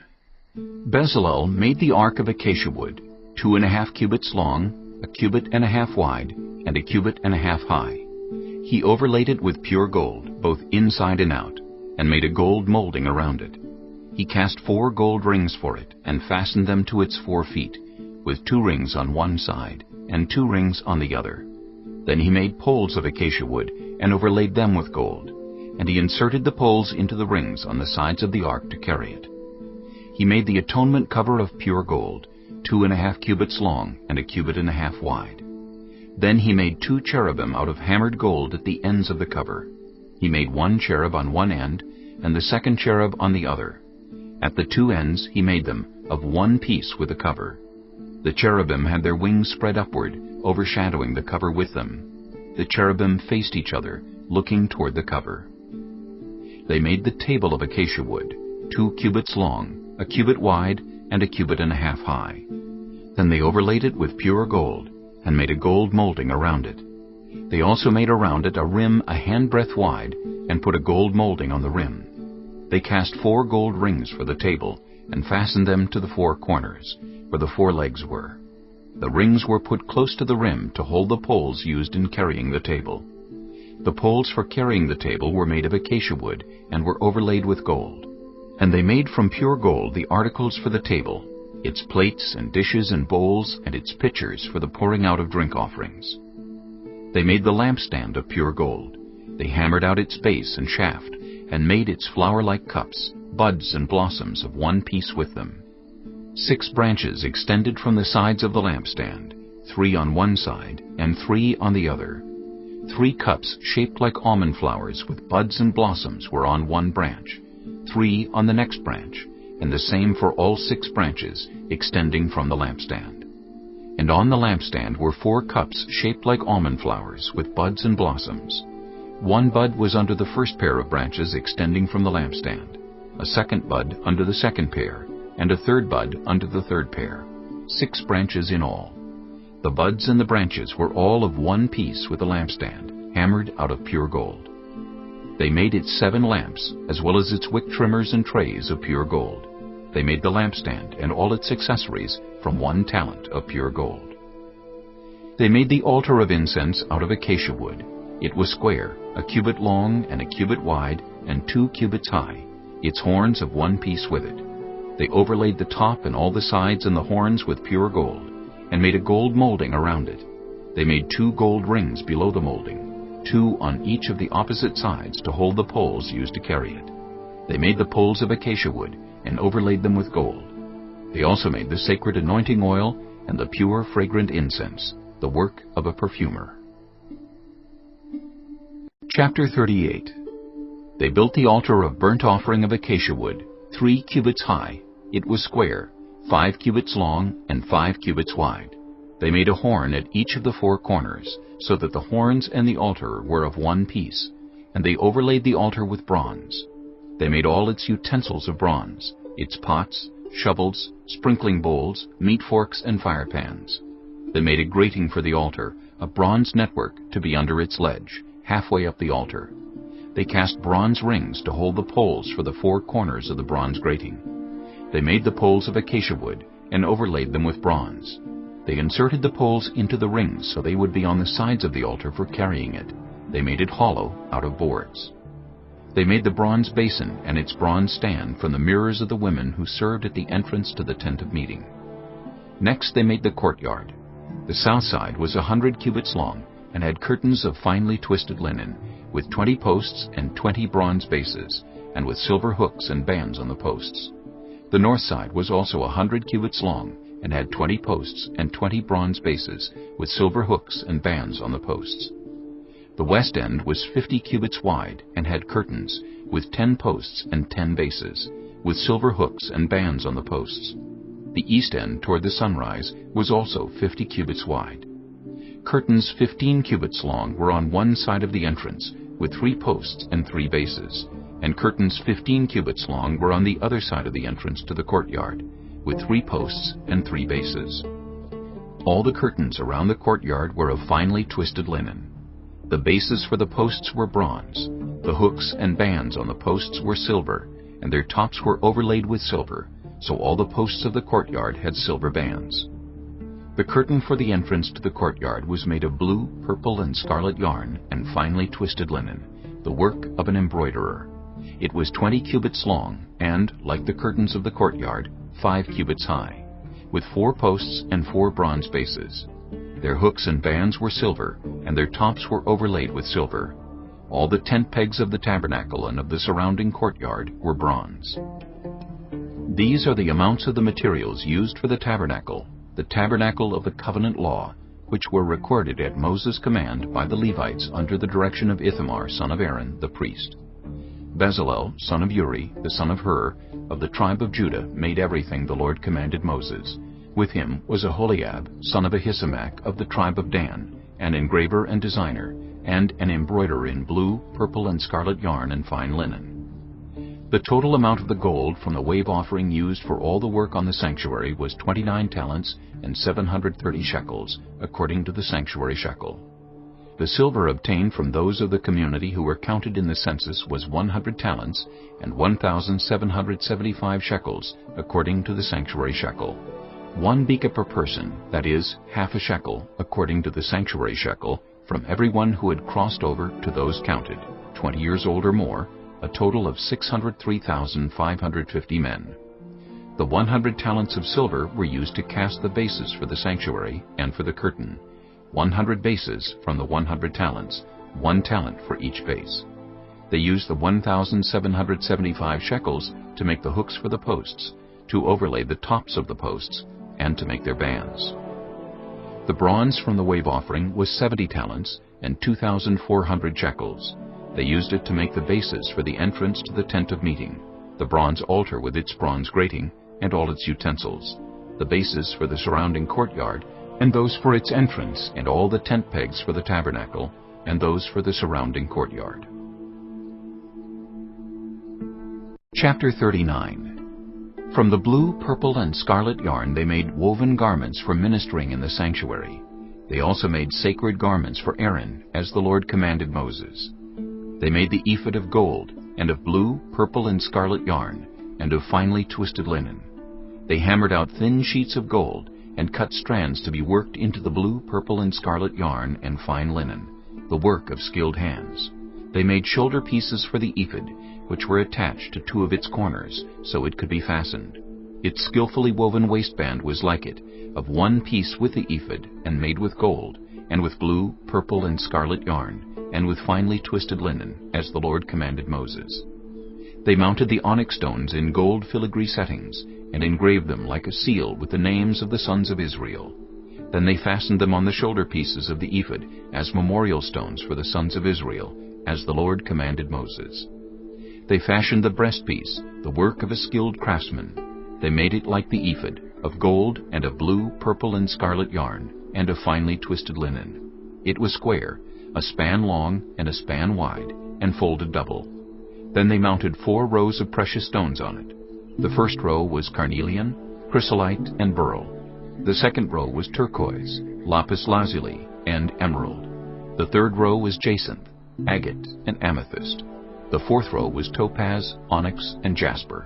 Bezalel made the ark of acacia wood, 2.5 cubits long, 1.5 cubits wide, and 1.5 cubits high. He overlaid it with pure gold, both inside and out, and made a gold molding around it. He cast 4 gold rings for it, and fastened them to its 4 feet, with 2 rings on one side, and 2 rings on the other. Then he made poles of acacia wood, and overlaid them with gold, and he inserted the poles into the rings on the sides of the ark to carry it. He made the atonement cover of pure gold, 2.5 cubits long and 1.5 cubits wide. Then he made 2 cherubim out of hammered gold at the ends of the cover. He made 1 cherub on one end, and the second cherub on the other. At the 2 ends he made them of one piece with the cover. The cherubim had their wings spread upward, overshadowing the cover with them. The cherubim faced each other, looking toward the cover. They made the table of acacia wood, 2 cubits long, 1 cubit wide, and 1.5 cubits high. Then they overlaid it with pure gold, and made a gold molding around it. They also made around it a rim a handbreadth wide, and put a gold molding on the rim. They cast 4 gold rings for the table, and fastened them to the 4 corners, where the 4 legs were. The rings were put close to the rim to hold the poles used in carrying the table. The poles for carrying the table were made of acacia wood, and were overlaid with gold. And they made from pure gold the articles for the table, its plates and dishes and bowls, and its pitchers for the pouring out of drink offerings. They made the lampstand of pure gold. They hammered out its base and shaft, and made its flower-like cups, buds and blossoms of one piece with them. 6 branches extended from the sides of the lampstand, 3 on one side and 3 on the other. 3 cups shaped like almond flowers with buds and blossoms were on one branch, 3 on the next branch, and the same for all 6 branches extending from the lampstand. And on the lampstand were 4 cups shaped like almond flowers with buds and blossoms. 1 bud was under the first pair of branches extending from the lampstand, a second bud under the second pair, and a third bud under the third pair, 6 branches in all. The buds and the branches were all of one piece with the lampstand, hammered out of pure gold. They made its 7 lamps, as well as its wick trimmers and trays of pure gold. They made the lampstand and all its accessories from 1 talent of pure gold. They made the altar of incense out of acacia wood. It was square, 1 cubit long and 1 cubit wide, and 2 cubits high, its horns of one piece with it. They overlaid the top and all the sides and the horns with pure gold, and made a gold molding around it. They made 2 gold rings below the molding, 2 on each of the opposite sides to hold the poles used to carry it. They made the poles of acacia wood, and overlaid them with gold. They also made the sacred anointing oil and the pure fragrant incense, the work of a perfumer. Chapter 38. They built the altar of burnt offering of acacia wood, 3 cubits high. It was square, 5 cubits long and 5 cubits wide. They made a horn at each of the 4 corners, so that the horns and the altar were of one piece, and they overlaid the altar with bronze. They made all its utensils of bronze, its pots, shovels, sprinkling bowls, meat forks, and fire pans. They made a grating for the altar, a bronze network to be under its ledge, halfway up the altar. They cast bronze rings to hold the poles for the 4 corners of the bronze grating. They made the poles of acacia wood and overlaid them with bronze. They inserted the poles into the rings so they would be on the sides of the altar for carrying it. They made it hollow out of boards. They made the bronze basin and its bronze stand from the mirrors of the women who served at the entrance to the tent of meeting. Next they made the courtyard. The south side was 100 cubits long and had curtains of finely twisted linen, with 20 posts and 20 bronze bases, and with silver hooks and bands on the posts. The north side was also 100 cubits long, and had 20 posts and 20 bronze bases, with silver hooks and bands on the posts. The west end was 50 cubits wide, and had curtains, with 10 posts and 10 bases, with silver hooks and bands on the posts. The east end toward the sunrise was also 50 cubits wide. Curtains 15 cubits long were on one side of the entrance, with 3 posts and 3 bases, and curtains 15 cubits long were on the other side of the entrance to the courtyard, with 3 posts and 3 bases. All the curtains around the courtyard were of finely twisted linen. The bases for the posts were bronze. The hooks and bands on the posts were silver, and their tops were overlaid with silver, so all the posts of the courtyard had silver bands. The curtain for the entrance to the courtyard was made of blue, purple, and scarlet yarn and finely twisted linen, the work of an embroiderer. It was 20 cubits long and, like the curtains of the courtyard, 5 cubits high, with 4 posts and 4 bronze bases. Their hooks and bands were silver, and their tops were overlaid with silver. All the tent pegs of the tabernacle and of the surrounding courtyard were bronze. These are the amounts of the materials used for the tabernacle of the covenant law, which were recorded at Moses' command by the Levites under the direction of Ithamar, son of Aaron, the priest. Bezalel, son of Uri, the son of Hur, of the tribe of Judah, made everything the Lord commanded Moses. With him was Aholiab, son of Ahisamach, of the tribe of Dan, an engraver and designer, and an embroiderer in blue, purple, and scarlet yarn and fine linen. The total amount of the gold from the wave offering used for all the work on the sanctuary was 29 talents and 730 shekels, according to the sanctuary shekel. The silver obtained from those of the community who were counted in the census was 100 talents and 1,775 shekels, according to the sanctuary shekel. 1 beka per person, that is, half a shekel, according to the sanctuary shekel, from everyone who had crossed over to those counted, 20 years old or more, a total of 603,550 men. The 100 talents of silver were used to cast the bases for the sanctuary and for the curtain. 100 bases from the 100 talents, 1 talent for each base. They used the 1,775 shekels to make the hooks for the posts, to overlay the tops of the posts, and to make their bands. The bronze from the wave offering was 70 talents and 2,400 shekels. They used it to make the bases for the entrance to the tent of meeting, the bronze altar with its bronze grating and all its utensils, the bases for the surrounding courtyard, and those for its entrance, and all the tent pegs for the tabernacle, and those for the surrounding courtyard. Chapter 39. From the blue, purple, and scarlet yarn they made woven garments for ministering in the sanctuary. They also made sacred garments for Aaron, as the Lord commanded Moses. They made the ephod of gold, and of blue, purple, and scarlet yarn, and of finely twisted linen. They hammered out thin sheets of gold, and cut strands to be worked into the blue, purple, and scarlet yarn and fine linen, the work of skilled hands. They made shoulder pieces for the ephod, which were attached to 2 of its corners, so it could be fastened. Its skillfully woven waistband was like it, of 1 piece with the ephod, and made with gold, and with blue, purple, and scarlet yarn, and with finely twisted linen, as the Lord commanded Moses. They mounted the onyx stones in gold filigree settings, and engraved them like a seal with the names of the sons of Israel. Then they fastened them on the shoulder pieces of the ephod as memorial stones for the sons of Israel, as the Lord commanded Moses. They fashioned the breastpiece, the work of a skilled craftsman. They made it like the ephod, of gold and of blue, purple, and scarlet yarn, and of finely twisted linen. It was square, a span long and a span wide, and folded double. Then they mounted 4 rows of precious stones on it. The first row was carnelian, chrysolite, and beryl. The second row was turquoise, lapis lazuli, and emerald. The third row was jacinth, agate, and amethyst. The fourth row was topaz, onyx, and jasper.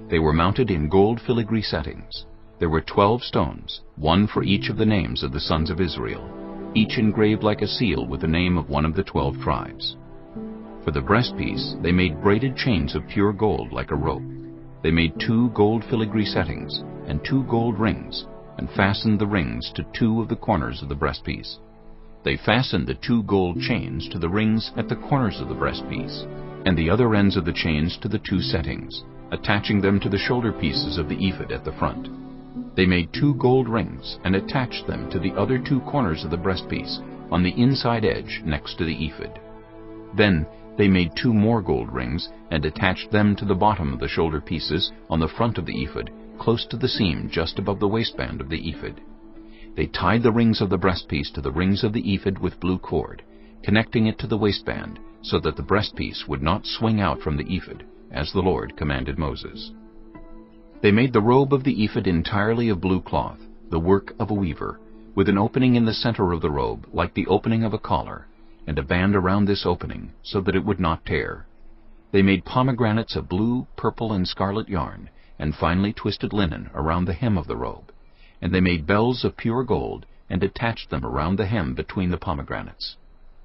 They were mounted in gold filigree settings. There were 12 stones, 1 for each of the names of the sons of Israel, each engraved like a seal with the name of one of the 12 tribes. For the breastpiece, they made braided chains of pure gold like a rope. They made 2 gold filigree settings and 2 gold rings, and fastened the rings to 2 of the corners of the breastpiece. They fastened the 2 gold chains to the rings at the corners of the breastpiece, and the other ends of the chains to the 2 settings, attaching them to the shoulder pieces of the ephod at the front. They made 2 gold rings and attached them to the other 2 corners of the breastpiece on the inside edge next to the ephod. Then they made 2 more gold rings and attached them to the bottom of the shoulder pieces on the front of the ephod, close to the seam just above the waistband of the ephod. They tied the rings of the breastpiece to the rings of the ephod with blue cord, connecting it to the waistband so that the breastpiece would not swing out from the ephod, as the Lord commanded Moses. They made the robe of the ephod entirely of blue cloth, the work of a weaver, with an opening in the center of the robe like the opening of a collar, and a band around this opening so that it would not tear. They made pomegranates of blue, purple, and scarlet yarn, and finely twisted linen around the hem of the robe. And they made bells of pure gold, and attached them around the hem between the pomegranates.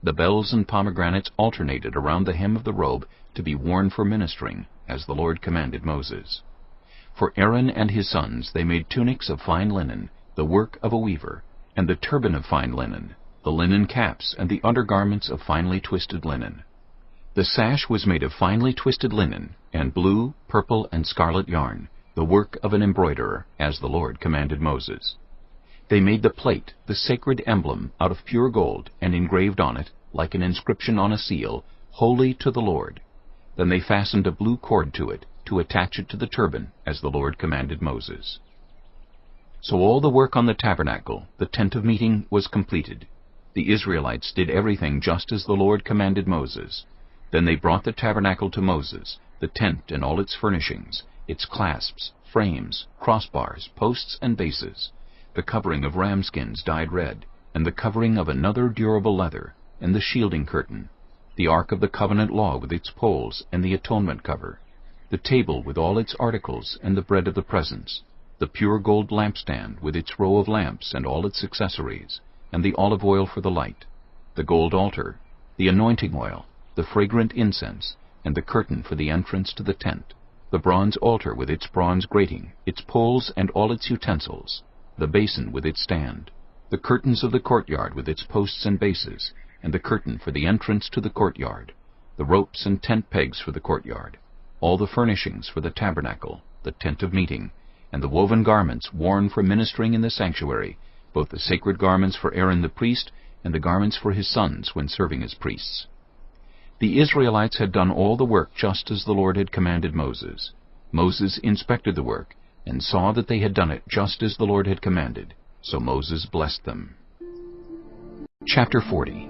The bells and pomegranates alternated around the hem of the robe to be worn for ministering, as the Lord commanded Moses. For Aaron and his sons they made tunics of fine linen, the work of a weaver, and the turban of fine linen, the linen caps and the undergarments of finely twisted linen. The sash was made of finely twisted linen, and blue, purple, and scarlet yarn, the work of an embroiderer, as the Lord commanded Moses. They made the plate, the sacred emblem, out of pure gold, and engraved on it, like an inscription on a seal, "Holy to the Lord." Then they fastened a blue cord to it, to attach it to the turban, as the Lord commanded Moses. So all the work on the tabernacle, the tent of meeting, was completed. The Israelites did everything just as the Lord commanded Moses. Then they brought the tabernacle to Moses, the tent and all its furnishings, its clasps, frames, crossbars, posts, and bases, the covering of ram skins dyed red, and the covering of another durable leather, and the shielding curtain, the ark of the covenant law with its poles, and the atonement cover, the table with all its articles, and the bread of the presence, the pure gold lampstand with its row of lamps and all its accessories, and the olive oil for the light, the gold altar, the anointing oil, the fragrant incense, and the curtain for the entrance to the tent, the bronze altar with its bronze grating, its poles and all its utensils, the basin with its stand, the curtains of the courtyard with its posts and bases, and the curtain for the entrance to the courtyard, the ropes and tent pegs for the courtyard, all the furnishings for the tabernacle, the tent of meeting, and the woven garments worn for ministering in the sanctuary, both the sacred garments for Aaron the priest and the garments for his sons when serving as priests. The Israelites had done all the work just as the Lord had commanded Moses. Moses inspected the work, and saw that they had done it just as the Lord had commanded, so Moses blessed them. Chapter 40.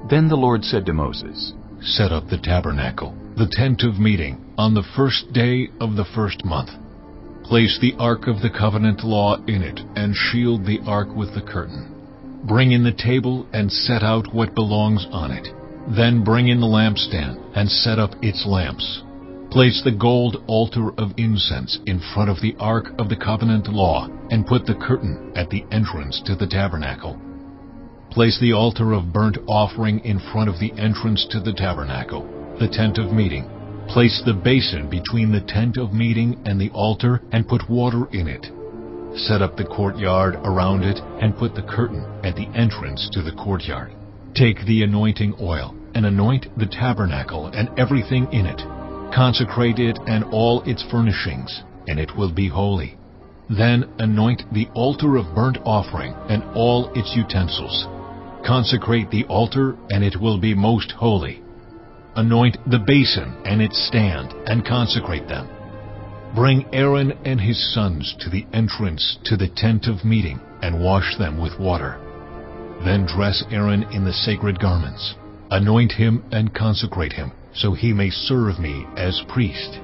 Then the Lord said to Moses, "Set up the tabernacle, the tent of meeting, on the first day of the first month. Place the ark of the covenant law in it, and shield the ark with the curtain. Bring in the table and set out what belongs on it. Then bring in the lampstand and set up its lamps. Place the gold altar of incense in front of the ark of the covenant law, and put the curtain at the entrance to the tabernacle. Place the altar of burnt offering in front of the entrance to the tabernacle, the tent of meeting. Place the basin between the tent of meeting and the altar, and put water in it. Set up the courtyard around it, and put the curtain at the entrance to the courtyard. Take the anointing oil, and anoint the tabernacle and everything in it. Consecrate it and all its furnishings, and it will be holy. Then anoint the altar of burnt offering and all its utensils. Consecrate the altar, and it will be most holy. Anoint the basin and its stand, and consecrate them. Bring Aaron and his sons to the entrance to the tent of meeting, and wash them with water. Then dress Aaron in the sacred garments. Anoint him and consecrate him, so he may serve me as priest.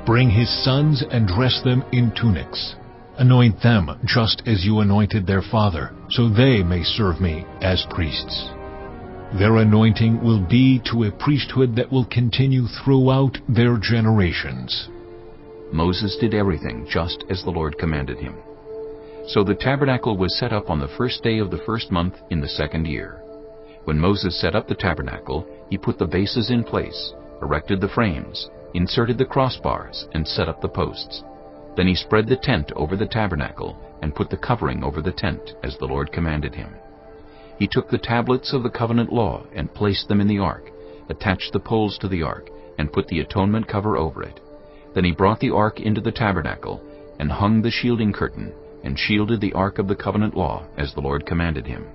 Bring his sons and dress them in tunics. Anoint them just as you anointed their father, so they may serve me as priests. Their anointing will be to a priesthood that will continue throughout their generations." Moses did everything just as the Lord commanded him. So the tabernacle was set up on the first day of the first month in the second year. When Moses set up the tabernacle, he put the bases in place, erected the frames, inserted the crossbars, and set up the posts. Then he spread the tent over the tabernacle, and put the covering over the tent, as the Lord commanded him. He took the tablets of the covenant law and placed them in the ark, attached the poles to the ark, and put the atonement cover over it. Then he brought the ark into the tabernacle, and hung the shielding curtain, and shielded the ark of the covenant law, as the Lord commanded him.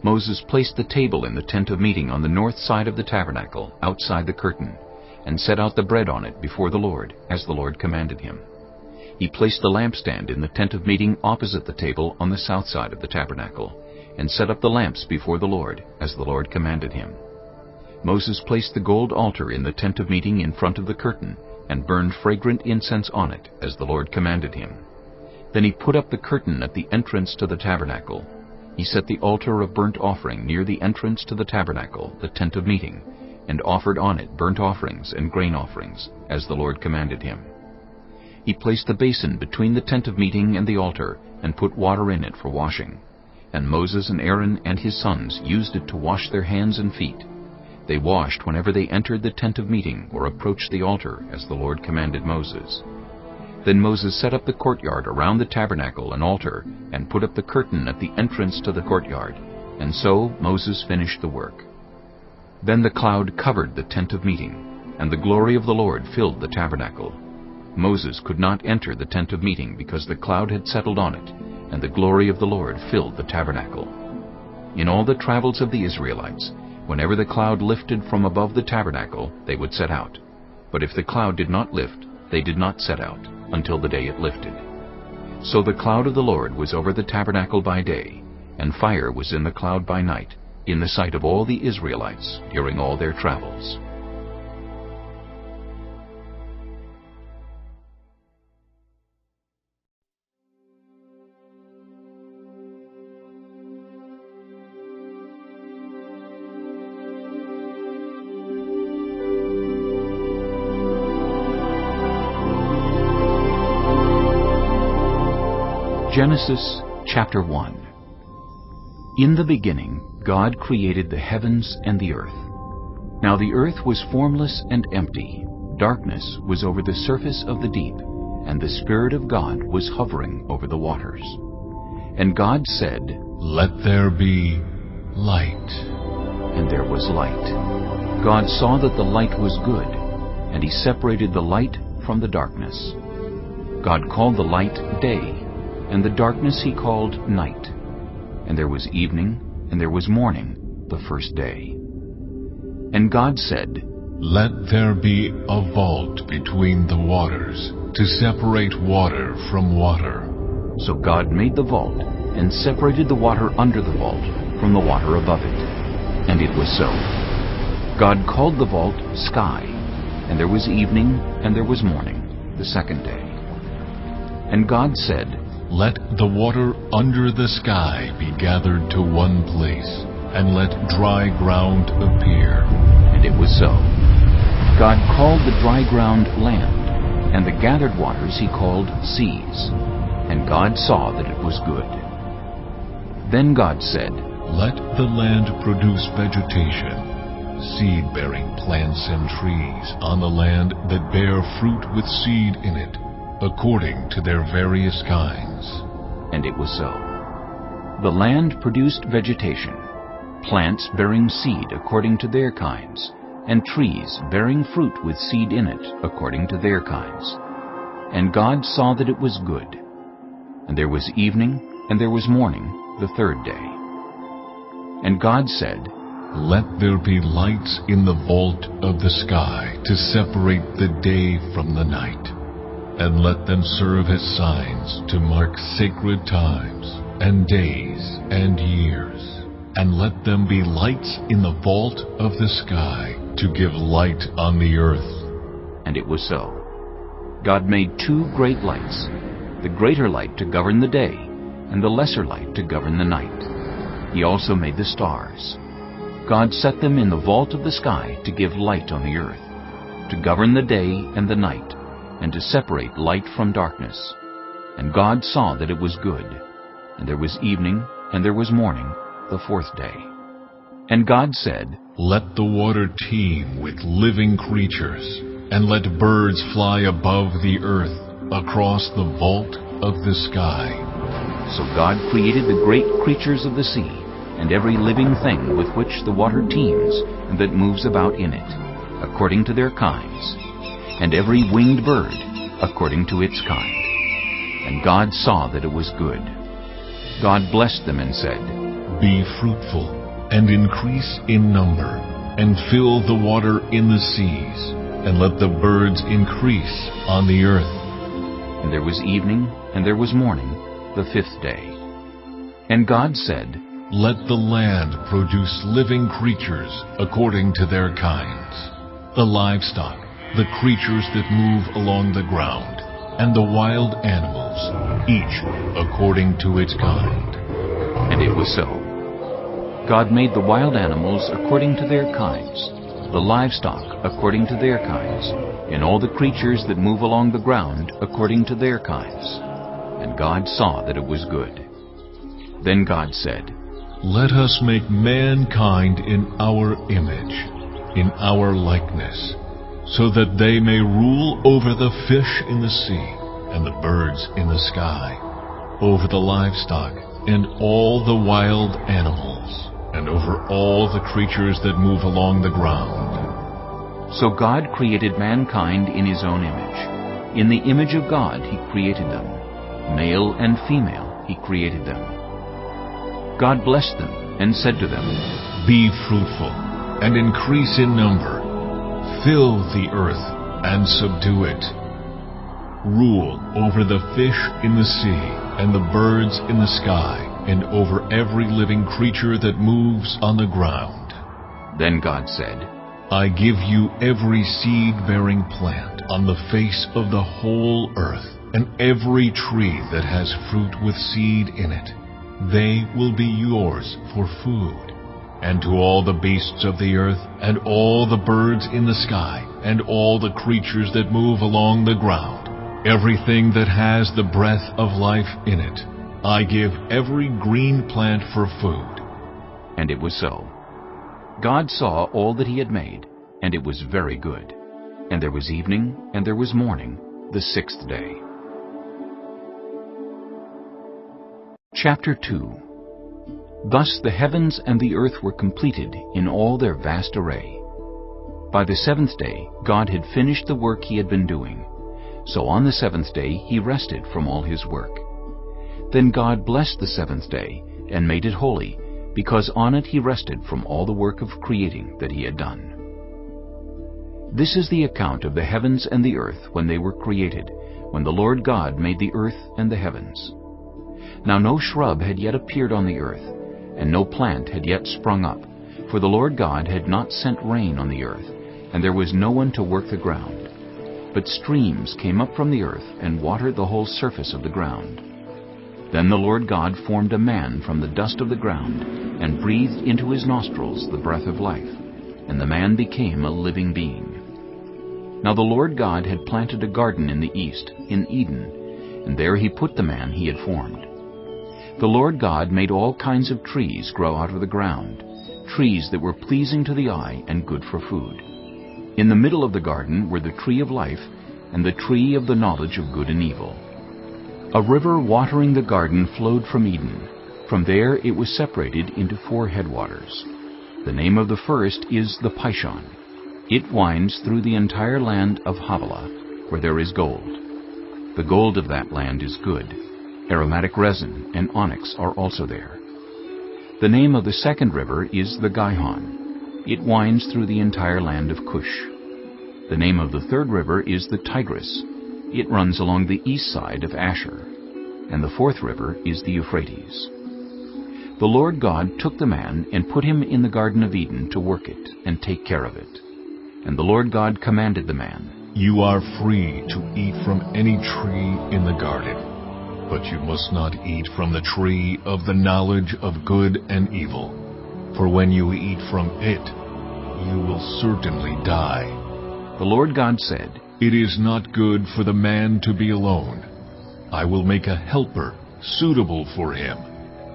Moses placed the table in the tent of meeting on the north side of the tabernacle, outside the curtain, and set out the bread on it before the Lord, as the Lord commanded him. He placed the lampstand in the tent of meeting opposite the table on the south side of the tabernacle, and set up the lamps before the Lord, as the Lord commanded him. Moses placed the gold altar in the tent of meeting in front of the curtain, and burned fragrant incense on it, as the Lord commanded him. Then he put up the curtain at the entrance to the tabernacle. He set the altar of burnt offering near the entrance to the tabernacle, the tent of meeting, and offered on it burnt offerings and grain offerings, as the Lord commanded him. He placed the basin between the tent of meeting and the altar, and put water in it for washing. And Moses and Aaron and his sons used it to wash their hands and feet. They washed whenever they entered the tent of meeting or approached the altar, as the Lord commanded Moses. Then Moses set up the courtyard around the tabernacle and altar, and put up the curtain at the entrance to the courtyard. And so Moses finished the work. Then the cloud covered the tent of meeting, and the glory of the Lord filled the tabernacle. Moses could not enter the tent of meeting because the cloud had settled on it, and the glory of the Lord filled the tabernacle. In all the travels of the Israelites, whenever the cloud lifted from above the tabernacle, they would set out. But if the cloud did not lift, they did not set out, until the day it lifted. So the cloud of the Lord was over the tabernacle by day, and fire was in the cloud by night, in the sight of all the Israelites during all their travels. Genesis chapter 1. In the beginning, God created the heavens and the earth. Now the earth was formless and empty. Darkness was over the surface of the deep, and the Spirit of God was hovering over the waters. And God said, "Let there be light." And there was light. God saw that the light was good, and he separated the light from the darkness. God called the light day, and the darkness he called night. And there was evening, and there was morning, the first day. And God said, "Let there be a vault between the waters, to separate water from water." So God made the vault, and separated the water under the vault from the water above it. And it was so. God called the vault sky, and there was evening, and there was morning, the second day. And God said, "Let the water under the sky be gathered to one place, and let dry ground appear." And it was so. God called the dry ground land, and the gathered waters he called seas. And God saw that it was good. Then God said, "Let the land produce vegetation, seed-bearing plants and trees on the land that bear fruit with seed in it, according to their various kinds." And it was so. The land produced vegetation, plants bearing seed according to their kinds, and trees bearing fruit with seed in it according to their kinds. And God saw that it was good. And there was evening, and there was morning, the third day. And God said, "Let there be lights in the vault of the sky to separate the day from the night, and let them serve as signs to mark sacred times and days and years. And let them be lights in the vault of the sky to give light on the earth." And it was so. God made two great lights, the greater light to govern the day, and the lesser light to govern the night. He also made the stars. God set them in the vault of the sky to give light on the earth, to govern the day and the night, and to separate light from darkness. And God saw that it was good. And there was evening, and there was morning, the fourth day. And God said, "Let the water teem with living creatures, and let birds fly above the earth across the vault of the sky." So God created the great creatures of the sea, and every living thing with which the water teems and that moves about in it, according to their kinds, and every winged bird according to its kind. And God saw that it was good. God blessed them and said, Be fruitful, and increase in number, and fill the water in the seas, and let the birds increase on the earth. And there was evening, and there was morning, the 5th day. And God said, Let the land produce living creatures according to their kinds, the livestock, the creatures that move along the ground, and the wild animals, each according to its kind. And it was so. God made the wild animals according to their kinds, the livestock according to their kinds, and all the creatures that move along the ground according to their kinds. And God saw that it was good. Then God said, Let us make mankind in our image, in our likeness, so that they may rule over the fish in the sea, and the birds in the sky, over the livestock, and all the wild animals, and over all the creatures that move along the ground. So God created mankind in his own image. In the image of God he created them. Male and female he created them. God blessed them and said to them, Be fruitful, and increase in number. Fill the earth and subdue it. Rule over the fish in the sea and the birds in the sky, and over every living creature that moves on the ground. Then God said, I give you every seed-bearing plant on the face of the whole earth, and every tree that has fruit with seed in it. They will be yours for food. And to all the beasts of the earth, and all the birds in the sky, and all the creatures that move along the ground, everything that has the breath of life in it, I give every green plant for food. And it was so. God saw all that he had made, and it was very good. And there was evening, and there was morning, the 6th day. Chapter 2. Thus the heavens and the earth were completed in all their vast array. By the 7th day God had finished the work he had been doing. So on the 7th day he rested from all his work. Then God blessed the 7th day and made it holy, because on it he rested from all the work of creating that he had done. This is the account of the heavens and the earth when they were created, when the Lord God made the earth and the heavens. Now no shrub had yet appeared on the earth, and no plant had yet sprung up, for the Lord God had not sent rain on the earth, and there was no one to work the ground. But streams came up from the earth and watered the whole surface of the ground. Then the Lord God formed a man from the dust of the ground, and breathed into his nostrils the breath of life, and the man became a living being. Now the Lord God had planted a garden in the east, in Eden, and there he put the man he had formed. The Lord God made all kinds of trees grow out of the ground, trees that were pleasing to the eye and good for food. In the middle of the garden were the tree of life and the tree of the knowledge of good and evil. A river watering the garden flowed from Eden. From there it was separated into 4 headwaters. The name of the first is the Pishon. It winds through the entire land of Havilah, where there is gold. The gold of that land is good. Aromatic resin and onyx are also there. The name of the second river is the Gihon. It winds through the entire land of Cush. The name of the third river is the Tigris. It runs along the east side of Asher. And the fourth river is the Euphrates. The Lord God took the man and put him in the Garden of Eden to work it and take care of it. And the Lord God commanded the man, You are free to eat from any tree in the garden, but you must not eat from the tree of the knowledge of good and evil, for when you eat from it, you will certainly die. The Lord God said, It is not good for the man to be alone. I will make a helper suitable for him.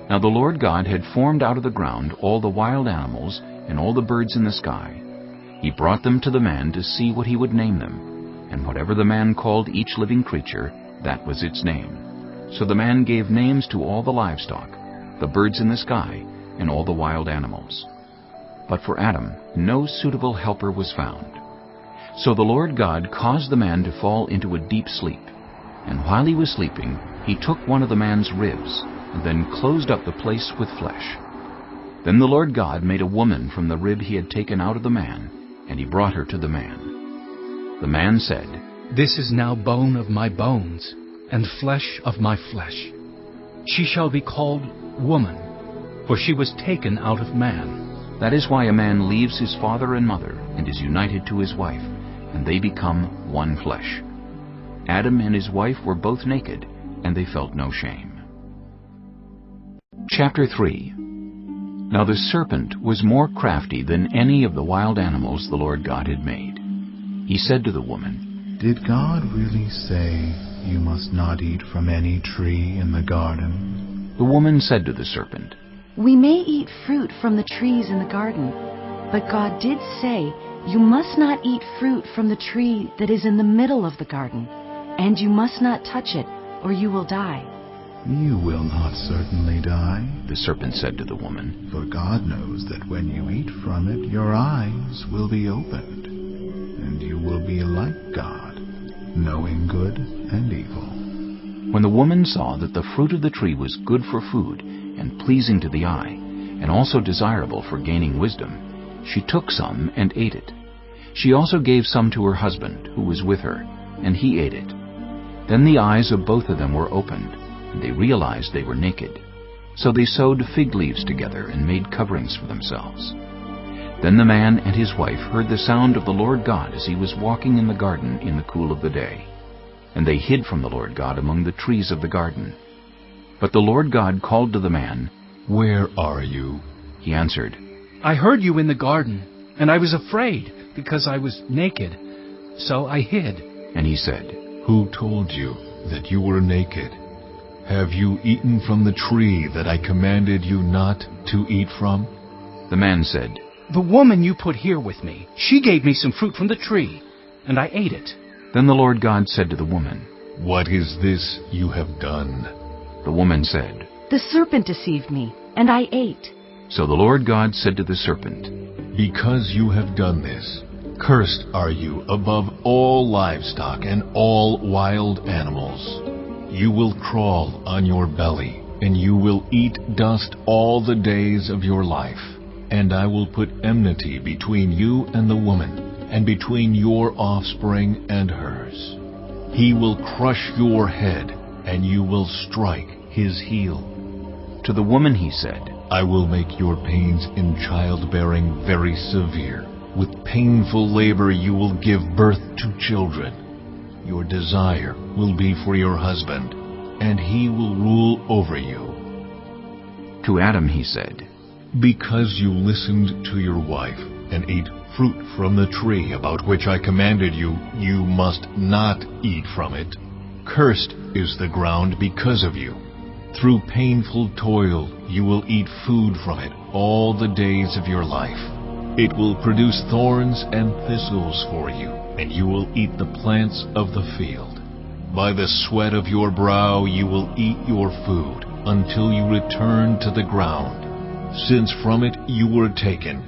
Now the Lord God had formed out of the ground all the wild animals and all the birds in the sky. He brought them to the man to see what he would name them, and whatever the man called each living creature, that was its name. So the man gave names to all the livestock, the birds in the sky, and all the wild animals. But for Adam no suitable helper was found. So the Lord God caused the man to fall into a deep sleep, and while he was sleeping, he took one of the man's ribs, and then closed up the place with flesh. Then the Lord God made a woman from the rib he had taken out of the man, and he brought her to the man. The man said, "This is now bone of my bones, and flesh of my flesh. She shall be called woman, for she was taken out of man." That is why a man leaves his father and mother and is united to his wife, and they become one flesh. Adam and his wife were both naked, and they felt no shame. Chapter 3. Now the serpent was more crafty than any of the wild animals the Lord God had made. He said to the woman, "Did God really say, 'You must not eat from any tree in the garden'?" The woman said to the serpent, "We may eat fruit from the trees in the garden, but God did say, 'You must not eat fruit from the tree that is in the middle of the garden, and you must not touch it, or you will die.'" "You will not certainly die," the serpent said to the woman, "for God knows that when you eat from it, your eyes will be opened, and you will be like God, knowing good and evil." When the woman saw that the fruit of the tree was good for food and pleasing to the eye, and also desirable for gaining wisdom, she took some and ate it. She also gave some to her husband, who was with her, and he ate it. Then the eyes of both of them were opened, and they realized they were naked. So they sewed fig leaves together and made coverings for themselves. Then the man and his wife heard the sound of the Lord God as he was walking in the garden in the cool of the day. And they hid from the Lord God among the trees of the garden. But the Lord God called to the man, "Where are you?" He answered, "I heard you in the garden, and I was afraid, because I was naked. So I hid." And he said, "Who told you that you were naked? Have you eaten from the tree that I commanded you not to eat from?" The man said, "The woman you put here with me, she gave me some fruit from the tree, and I ate it." Then the Lord God said to the woman, "What is this you have done?" The woman said, "The serpent deceived me, and I ate." So the Lord God said to the serpent, "Because you have done this, cursed are you above all livestock and all wild animals. You will crawl on your belly, and you will eat dust all the days of your life. And I will put enmity between you and the woman, and between your offspring and hers. He will crush your head, and you will strike his heel." To the woman he said, "I will make your pains in childbearing very severe. With painful labor you will give birth to children. Your desire will be for your husband, and he will rule over you." To Adam he said, "Because you listened to your wife and ate fruit from the tree about which I commanded you, you must not eat from it. Cursed is the ground because of you. Through painful toil you will eat food from it all the days of your life. It will produce thorns and thistles for you, and you will eat the plants of the field. By the sweat of your brow you will eat your food until you return to the ground, since from it you were taken.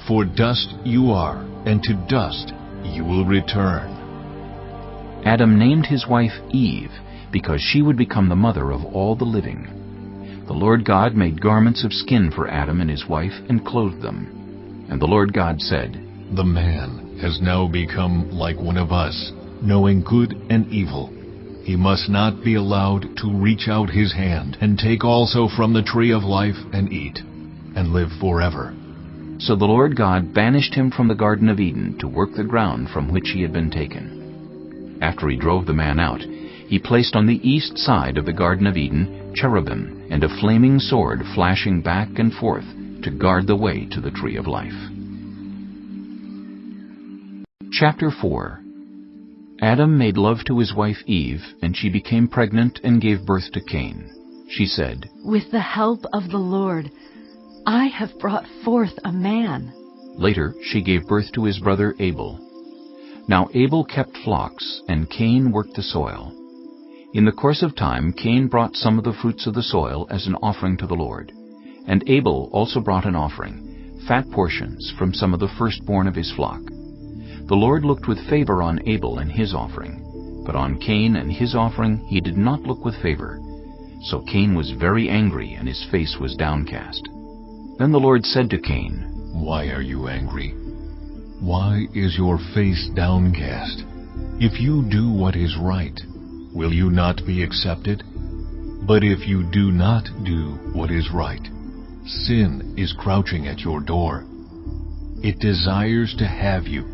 For dust you are, and to dust you will return." Adam named his wife Eve, because she would become the mother of all the living. The Lord God made garments of skin for Adam and his wife and clothed them. And the Lord God said, "The man has now become like one of us, knowing good and evil. He must not be allowed to reach out his hand and take also from the tree of life and eat, and live forever." So the Lord God banished him from the Garden of Eden to work the ground from which he had been taken. After he drove the man out, he placed on the east side of the Garden of Eden cherubim and a flaming sword flashing back and forth to guard the way to the tree of life. Chapter 4. Adam made love to his wife Eve, and she became pregnant and gave birth to Cain. She said, "With the help of the Lord, I have brought forth a man." Later she gave birth to his brother Abel. Now Abel kept flocks, and Cain worked the soil. In the course of time Cain brought some of the fruits of the soil as an offering to the Lord. And Abel also brought an offering, fat portions from some of the firstborn of his flock. The Lord looked with favor on Abel and his offering, but on Cain and his offering he did not look with favor. So Cain was very angry, and his face was downcast. Then the Lord said to Cain, "Why are you angry? Why is your face downcast? If you do what is right, will you not be accepted? But if you do not do what is right, sin is crouching at your door. It desires to have you,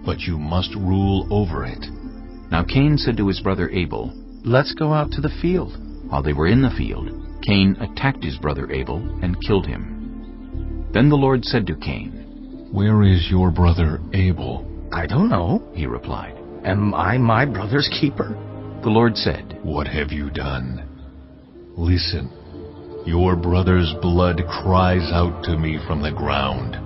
but you must rule over it." Now Cain said to his brother Abel, "Let's go out to the field." While they were in the field, Cain attacked his brother Abel and killed him. Then the Lord said to Cain, "Where is your brother Abel?" "I don't know," he replied. "Am I my brother's keeper?" The Lord said, "What have you done? Listen, your brother's blood cries out to me from the ground.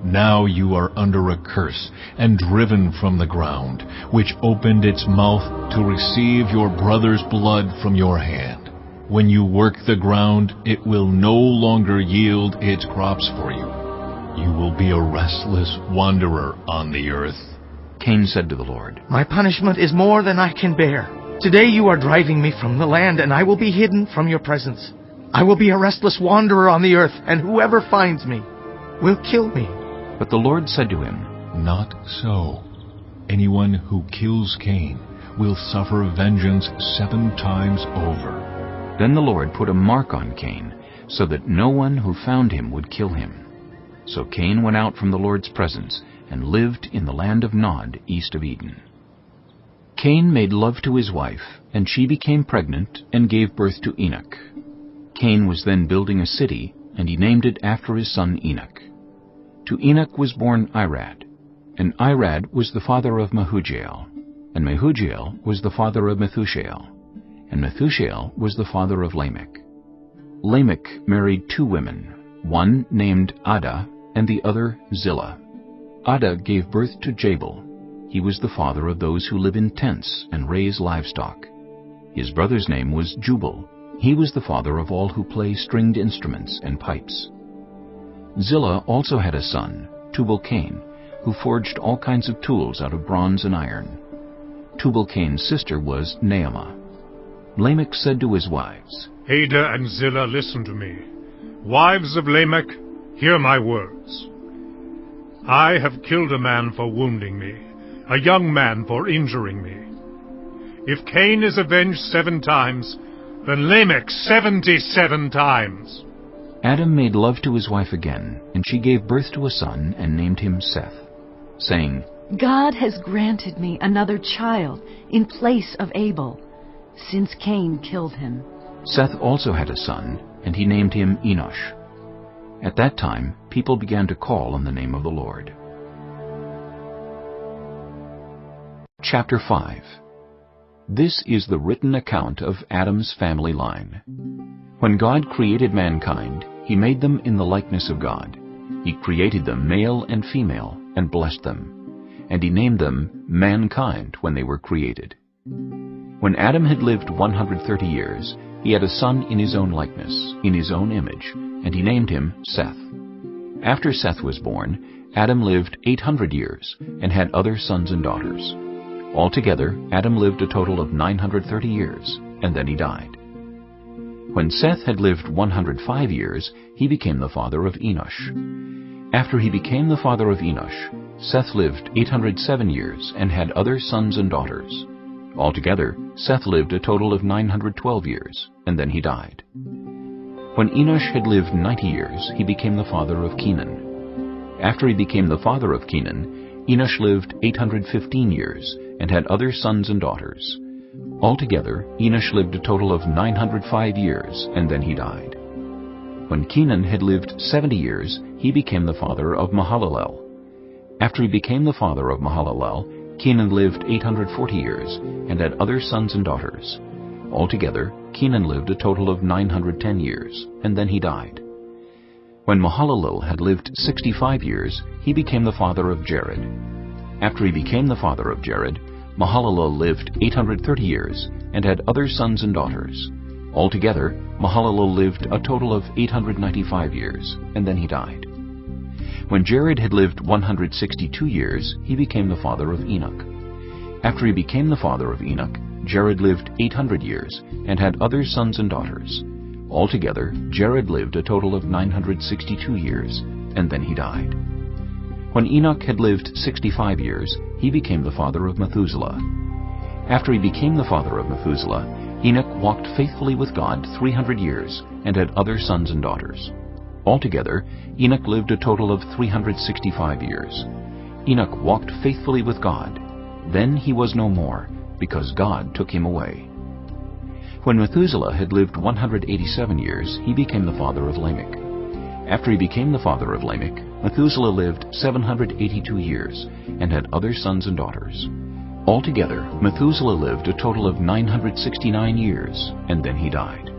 Now you are under a curse and driven from the ground, which opened its mouth to receive your brother's blood from your hand. When you work the ground, it will no longer yield its crops for you. You will be a restless wanderer on the earth." Cain said to the Lord, "My punishment is more than I can bear. Today you are driving me from the land, and I will be hidden from your presence. I will be a restless wanderer on the earth, and whoever finds me will kill me." But the Lord said to him, "Not so. Anyone who kills Cain will suffer vengeance 7 times over." Then the Lord put a mark on Cain, so that no one who found him would kill him. So Cain went out from the Lord's presence and lived in the land of Nod, east of Eden. Cain made love to his wife, and she became pregnant and gave birth to Enoch. Cain was then building a city, and he named it after his son Enoch. To Enoch was born Irad, and Irad was the father of Mehujael, and Mehujael was the father of Methushael, and Methushael was the father of Lamech. Lamech married 2 women, one named Adah and the other Zillah. Adah gave birth to Jabal. He was the father of those who live in tents and raise livestock. His brother's name was Jubal. He was the father of all who play stringed instruments and pipes. Zillah also had a son, Tubal-Cain, who forged all kinds of tools out of bronze and iron. Tubal-Cain's sister was Naamah. Lamech said to his wives, "Adah and Zillah, listen to me. Wives of Lamech, hear my words. I have killed a man for wounding me, a young man for injuring me. If Cain is avenged 7 times, then Lamech 77 times. Adam made love to his wife again, and she gave birth to a son and named him Seth, saying, "God has granted me another child in place of Abel, since Cain killed him." Seth also had a son, and he named him Enosh. At that time, people began to call on the name of the Lord. Chapter 5. This is the written account of Adam's family line. When God created mankind, He made them in the likeness of God. He created them male and female, and blessed them. And He named them mankind when they were created. When Adam had lived 130 years, he had a son in his own likeness, in his own image, and he named him Seth. After Seth was born, Adam lived 800 years, and had other sons and daughters. Altogether, Adam lived a total of 930 years, and then he died. When Seth had lived 105 years, he became the father of Enosh. After he became the father of Enosh, Seth lived 807 years, and had other sons and daughters. Altogether, Seth lived a total of 912 years, and then he died. When Enosh had lived 90 years, he became the father of Kenan. After he became the father of Kenan, Enosh lived 815 years, and had other sons and daughters. Altogether, Enosh lived a total of 905 years, and then he died. When Kenan had lived 70 years, he became the father of Mahalalel. After he became the father of Mahalalel, Kenan lived 840 years, and had other sons and daughters. Altogether, Kenan lived a total of 910 years, and then he died. When Mahalalel had lived 65 years, he became the father of Jared. After he became the father of Jared, Mahalalel lived 830 years, and had other sons and daughters. Altogether, Mahalalel lived a total of 895 years, and then he died. When Jared had lived 162 years, he became the father of Enoch. After he became the father of Enoch, Jared lived 800 years and had other sons and daughters. Altogether, Jared lived a total of 962 years, and then he died. When Enoch had lived 65 years, he became the father of Methuselah. After he became the father of Methuselah, Enoch walked faithfully with God 300 years and had other sons and daughters. Altogether, Enoch lived a total of 365 years. Enoch walked faithfully with God. Then he was no more, because God took him away. When Methuselah had lived 187 years, he became the father of Lamech. After he became the father of Lamech, Methuselah lived 782 years and had other sons and daughters. Altogether, Methuselah lived a total of 969 years, and then he died.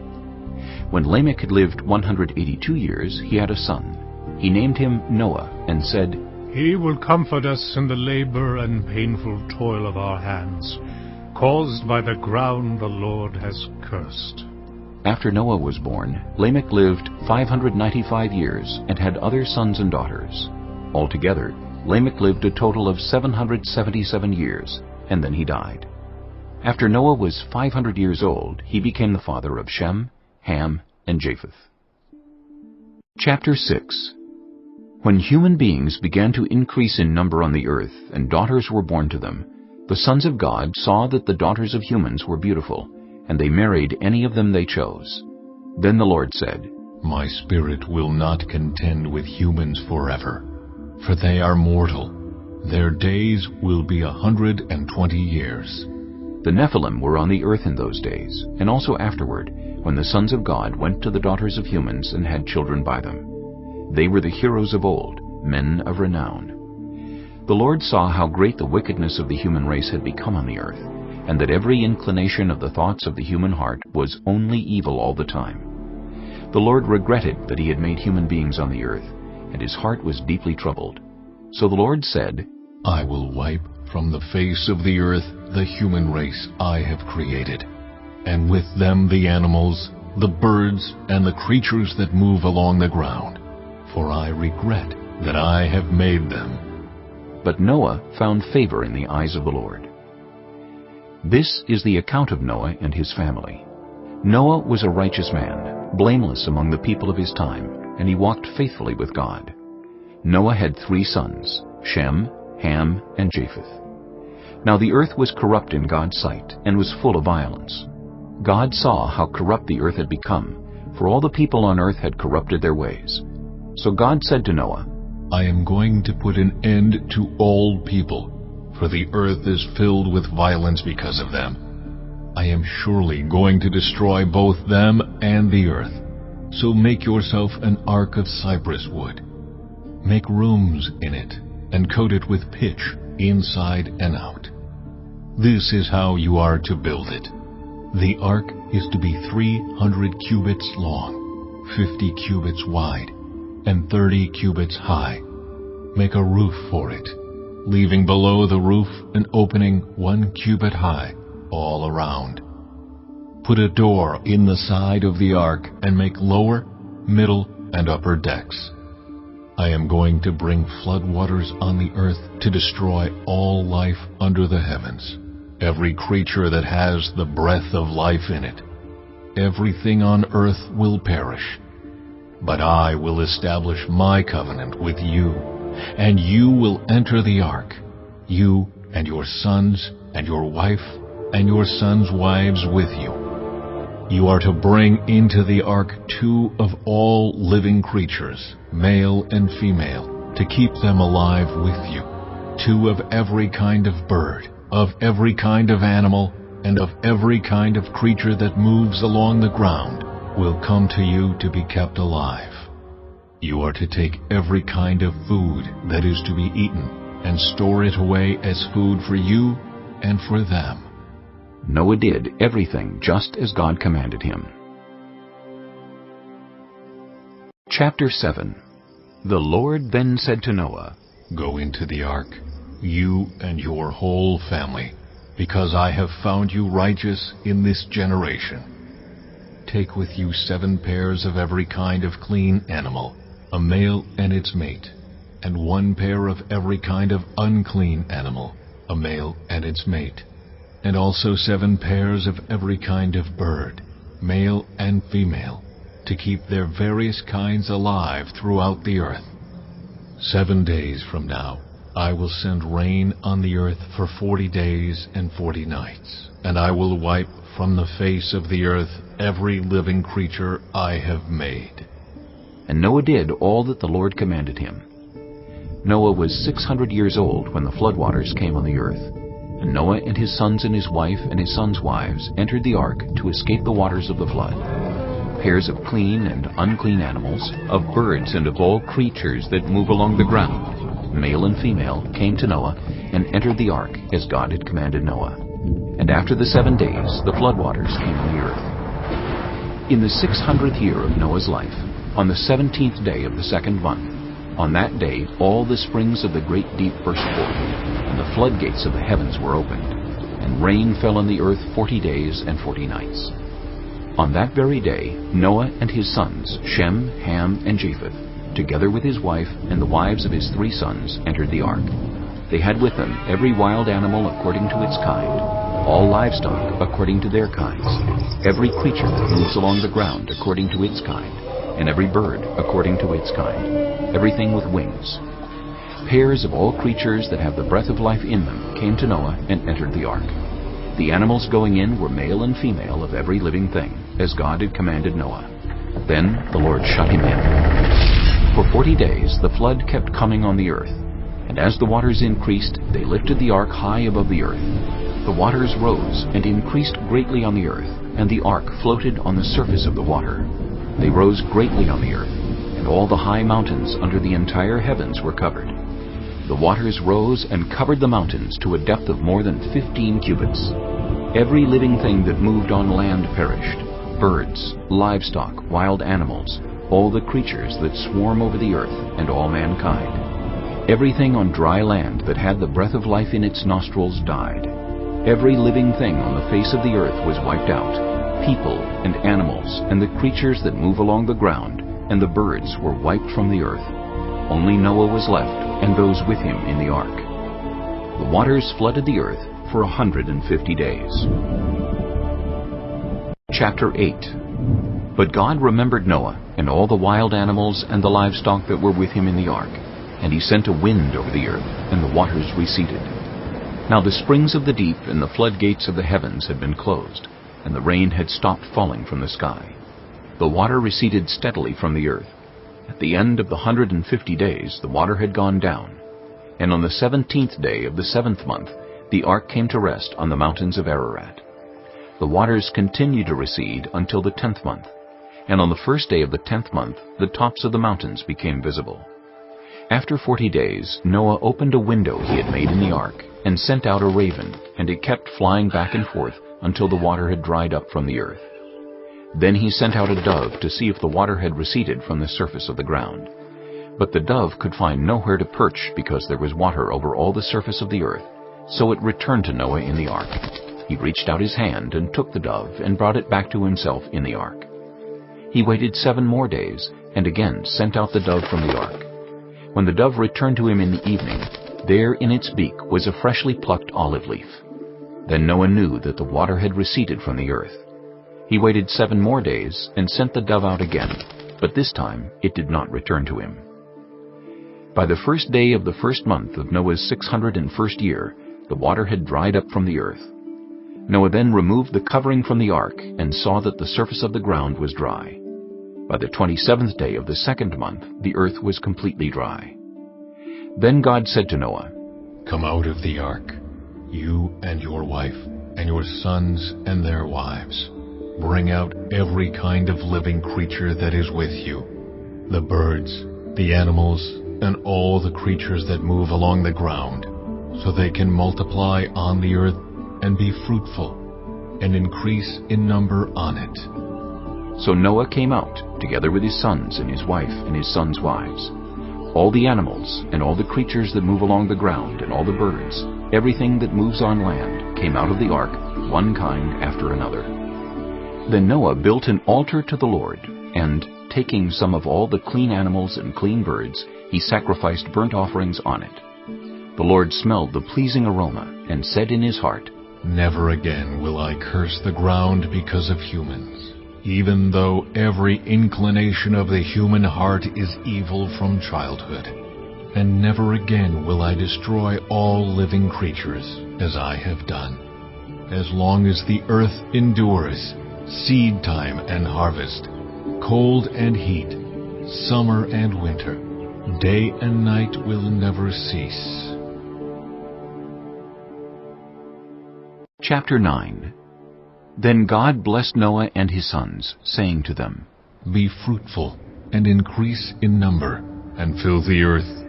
When Lamech had lived 182 years, he had a son. He named him Noah and said, "He will comfort us in the labor and painful toil of our hands, caused by the ground the Lord has cursed." After Noah was born, Lamech lived 595 years and had other sons and daughters. Altogether, Lamech lived a total of 777 years, and then he died. After Noah was 500 years old, he became the father of Shem, Ham, and Japheth. Chapter 6. When human beings began to increase in number on the earth, and daughters were born to them, the sons of God saw that the daughters of humans were beautiful, and they married any of them they chose. Then the Lord said, My spirit will not contend with humans forever, for they are mortal. Their days will be 120 years. The Nephilim were on the earth in those days, and also afterward, when the sons of God went to the daughters of humans and had children by them. They were the heroes of old, men of renown. The Lord saw how great the wickedness of the human race had become on the earth, and that every inclination of the thoughts of the human heart was only evil all the time. The Lord regretted that he had made human beings on the earth, and his heart was deeply troubled. So the Lord said, I will wipe from the face of the earth the human race I have created, and with them the animals, the birds, and the creatures that move along the ground, for I regret that I have made them. But Noah found favor in the eyes of the Lord. This is the account of Noah and his family. Noah was a righteous man, blameless among the people of his time, and he walked faithfully with God. Noah had 3 sons, Shem, Ham, and Japheth. Now the earth was corrupt in God's sight, and was full of violence. God saw how corrupt the earth had become, for all the people on earth had corrupted their ways. So God said to Noah, I am going to put an end to all people, for the earth is filled with violence because of them. I am surely going to destroy both them and the earth. So make yourself an ark of cypress wood. Make rooms in it, and coat it with pitch, inside and out. This is how you are to build it. The ark is to be 300 cubits long, 50 cubits wide, and 30 cubits high. Make a roof for it, leaving below the roof an opening 1 cubit high, all around. Put a door in the side of the ark, and make lower, middle, and upper decks. I am going to bring floodwaters on the earth to destroy all life under the heavens, every creature that has the breath of life in it. Everything on earth will perish. But I will establish my covenant with you, and you will enter the ark, you and your sons and your wife and your sons' wives with you. You are to bring into the ark 2 of all living creatures, male and female, to keep them alive with you. 2 of every kind of bird, of every kind of animal, and of every kind of creature that moves along the ground will come to you to be kept alive. You are to take every kind of food that is to be eaten and store it away as food for you and for them. Noah did everything just as God commanded him. Chapter 7. The Lord then said to Noah, Go into the ark, you and your whole family, because I have found you righteous in this generation. take with you 7 pairs of every kind of clean animal, a male and its mate, and 1 pair of every kind of unclean animal, a male and its mate, and also 7 pairs of every kind of bird, male and female, to keep their various kinds alive throughout the earth. 7 days from now, I will send rain on the earth for 40 days and 40 nights, and I will wipe from the face of the earth every living creature I have made. And Noah did all that the Lord commanded him. Noah was 600 years old when the floodwaters came on the earth. And Noah and his sons and his wife and his sons' wives entered the ark to escape the waters of the flood. Pairs of clean and unclean animals, of birds and of all creatures that move along the ground, male and female, came to Noah and entered the ark as God had commanded Noah. And after the 7 days, the floodwaters came on the earth. In the 600th year of Noah's life, on the 17th day of the 2nd month, on that day all the springs of the great deep burst forth, and the floodgates of the heavens were opened, and rain fell on the earth 40 days and 40 nights. On that very day Noah and his sons, Shem, Ham, and Japheth, together with his wife and the wives of his 3 sons, entered the ark. They had with them every wild animal according to its kind, all livestock according to their kinds, every creature that moves along the ground according to its kind, and every bird according to its kind, everything with wings. Pairs of all creatures that have the breath of life in them came to Noah and entered the ark. The animals going in were male and female of every living thing, as God had commanded Noah. Then the Lord shut him in. For 40 days the flood kept coming on the earth, and as the waters increased, they lifted the ark high above the earth. The waters rose and increased greatly on the earth, and the ark floated on the surface of the water. They rose greatly on the earth, and all the high mountains under the entire heavens were covered. The waters rose and covered the mountains to a depth of more than 15 cubits. Every living thing that moved on land perished, birds, livestock, wild animals, all the creatures that swarm over the earth, and all mankind. Everything on dry land that had the breath of life in its nostrils died. Every living thing on the face of the earth was wiped out, people and animals and the creatures that move along the ground, and the birds were wiped from the earth. Only Noah was left, and those with him in the ark. The waters flooded the earth for 150 days. Chapter 8. But God remembered Noah, and all the wild animals and the livestock that were with him in the ark, and he sent a wind over the earth, and the waters receded. Now the springs of the deep and the floodgates of the heavens had been closed, and the rain had stopped falling from the sky. The water receded steadily from the earth. At the end of the 150 days the water had gone down, and on the 17th day of the 7th month the ark came to rest on the mountains of Ararat. The waters continued to recede until the 10th month, and on the 1st day of the 10th month the tops of the mountains became visible. After 40 days Noah opened a window he had made in the ark, and sent out a raven, and it kept flying back and forth until the water had dried up from the earth. Then he sent out a dove to see if the water had receded from the surface of the ground. But the dove could find nowhere to perch because there was water over all the surface of the earth, so it returned to Noah in the ark. He reached out his hand and took the dove and brought it back to himself in the ark. He waited 7 more days and again sent out the dove from the ark. When the dove returned to him in the evening, there in its beak was a freshly plucked olive leaf. Then Noah knew that the water had receded from the earth. He waited 7 more days and sent the dove out again, but this time it did not return to him. By the 1st day of the 1st month of Noah's 601st year, the water had dried up from the earth. Noah then removed the covering from the ark and saw that the surface of the ground was dry. By the 27th day of the 2nd month, the earth was completely dry. Then God said to Noah, "Come out of the ark, you and your wife, and your sons and their wives. Bring out every kind of living creature that is with you, the birds, the animals, and all the creatures that move along the ground, so they can multiply on the earth and be fruitful, and increase in number on it." So Noah came out, together with his sons and his wife and his sons' wives. All the animals and all the creatures that move along the ground and all the birds, everything that moves on land, came out of the ark, one kind after another. Then Noah built an altar to the Lord, and, taking some of all the clean animals and clean birds, he sacrificed burnt offerings on it. The Lord smelled the pleasing aroma, and said in his heart, Never again will I curse the ground because of humans, even though every inclination of the human heart is evil from childhood. And never again will I destroy all living creatures, as I have done. As long as the earth endures, seed time and harvest, cold and heat, summer and winter, day and night will never cease. Chapter 9. Then God blessed Noah and his sons, saying to them, Be fruitful, and increase in number, and fill the earth.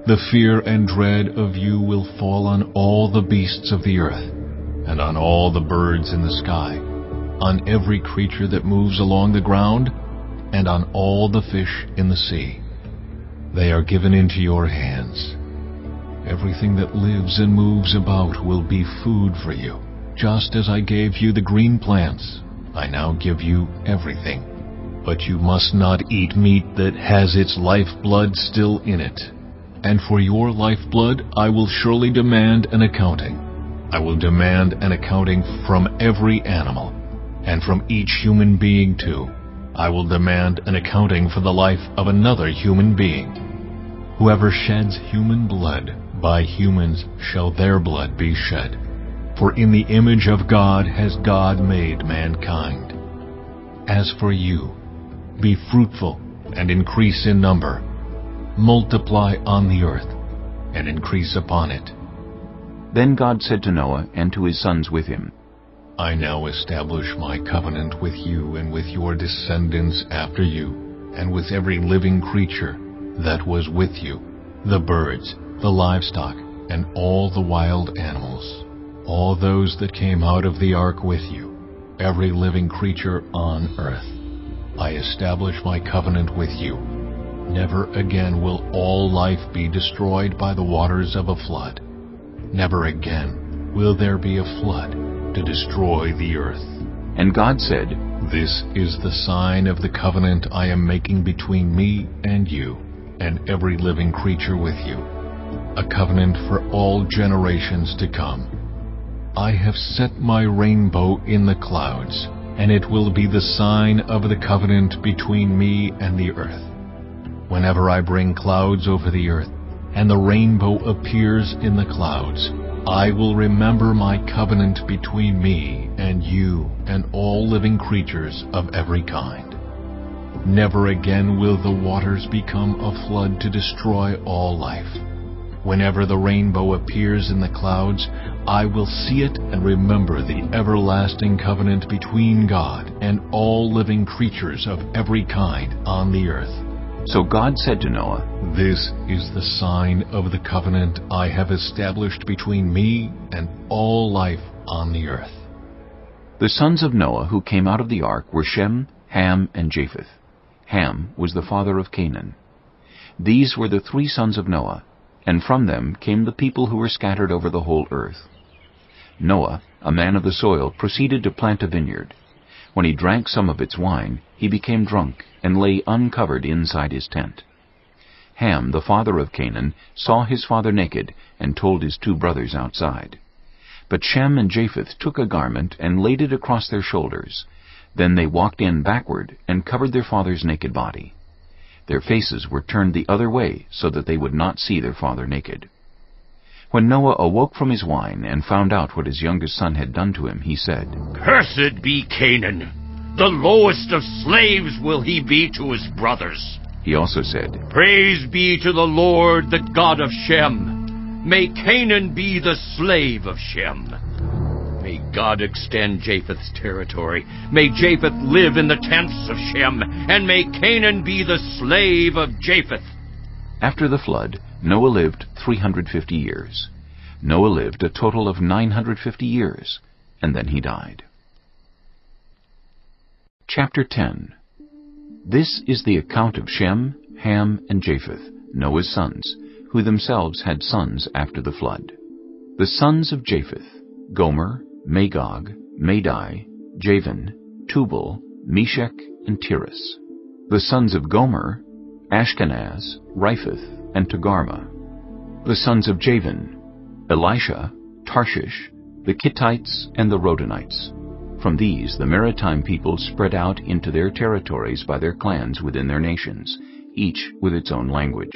The fear and dread of you will fall on all the beasts of the earth, and on all the birds in the sky, on every creature that moves along the ground, and on all the fish in the sea. They are given into your hands. Everything that lives and moves about will be food for you. Just as I gave you the green plants, I now give you everything. But you must not eat meat that has its lifeblood still in it. And for your lifeblood I will surely demand an accounting. I will demand an accounting from every animal, and from each human being too. I will demand an accounting for the life of another human being. Whoever sheds human blood, by humans shall their blood be shed. For in the image of God has God made mankind. As for you, be fruitful and increase in number. Multiply on the earth and increase upon it. Then God said to Noah and to his sons with him, I now establish my covenant with you and with your descendants after you, and with every living creature that was with you, the birds, the livestock, and all the wild animals, all those that came out of the ark with you, every living creature on earth. I establish my covenant with you. Never again will all life be destroyed by the waters of a flood. Never again will there be a flood to destroy the earth. And God said, This is the sign of the covenant I am making between me and you, and every living creature with you, a covenant for all generations to come. I have set my rainbow in the clouds, and it will be the sign of the covenant between me and the earth. Whenever I bring clouds over the earth, and the rainbow appears in the clouds, I will remember my covenant between me and you and all living creatures of every kind. Never again will the waters become a flood to destroy all life. Whenever the rainbow appears in the clouds, I will see it and remember the everlasting covenant between God and all living creatures of every kind on the earth. So God said to Noah, This is the sign of the covenant I have established between me and all life on the earth. The sons of Noah who came out of the ark were Shem, Ham, and Japheth. Ham was the father of Canaan. These were the 3 sons of Noah, and from them came the people who were scattered over the whole earth. Noah, a man of the soil, proceeded to plant a vineyard. When he drank some of its wine, he became drunk and lay uncovered inside his tent. Ham, the father of Canaan, saw his father naked and told his 2 brothers outside. But Shem and Japheth took a garment and laid it across their shoulders. Then they walked in backward and covered their father's naked body. Their faces were turned the other way so that they would not see their father naked. When Noah awoke from his wine and found out what his youngest son had done to him, he said, Cursed be Canaan! The lowest of slaves will he be to his brothers. He also said, Praise be to the Lord, the God of Shem. May Canaan be the slave of Shem. May God extend Japheth's territory. May Japheth live in the tents of Shem, and may Canaan be the slave of Japheth. After the flood, Noah lived 350 years. Noah lived a total of 950 years, and then he died. Chapter 10. This is the account of Shem, Ham, and Japheth, Noah's sons, who themselves had sons after the flood. The sons of Japheth: Gomer, Magog, Madai, Javan, Tubal, Meshech, and Tiras. The sons of Gomer, Ashkenaz, Riphath, and Togarmah. The sons of Javan, Elisha, Tarshish, the Kittites, and the Rodanites. From these the maritime peoples spread out into their territories by their clans within their nations, each with its own language.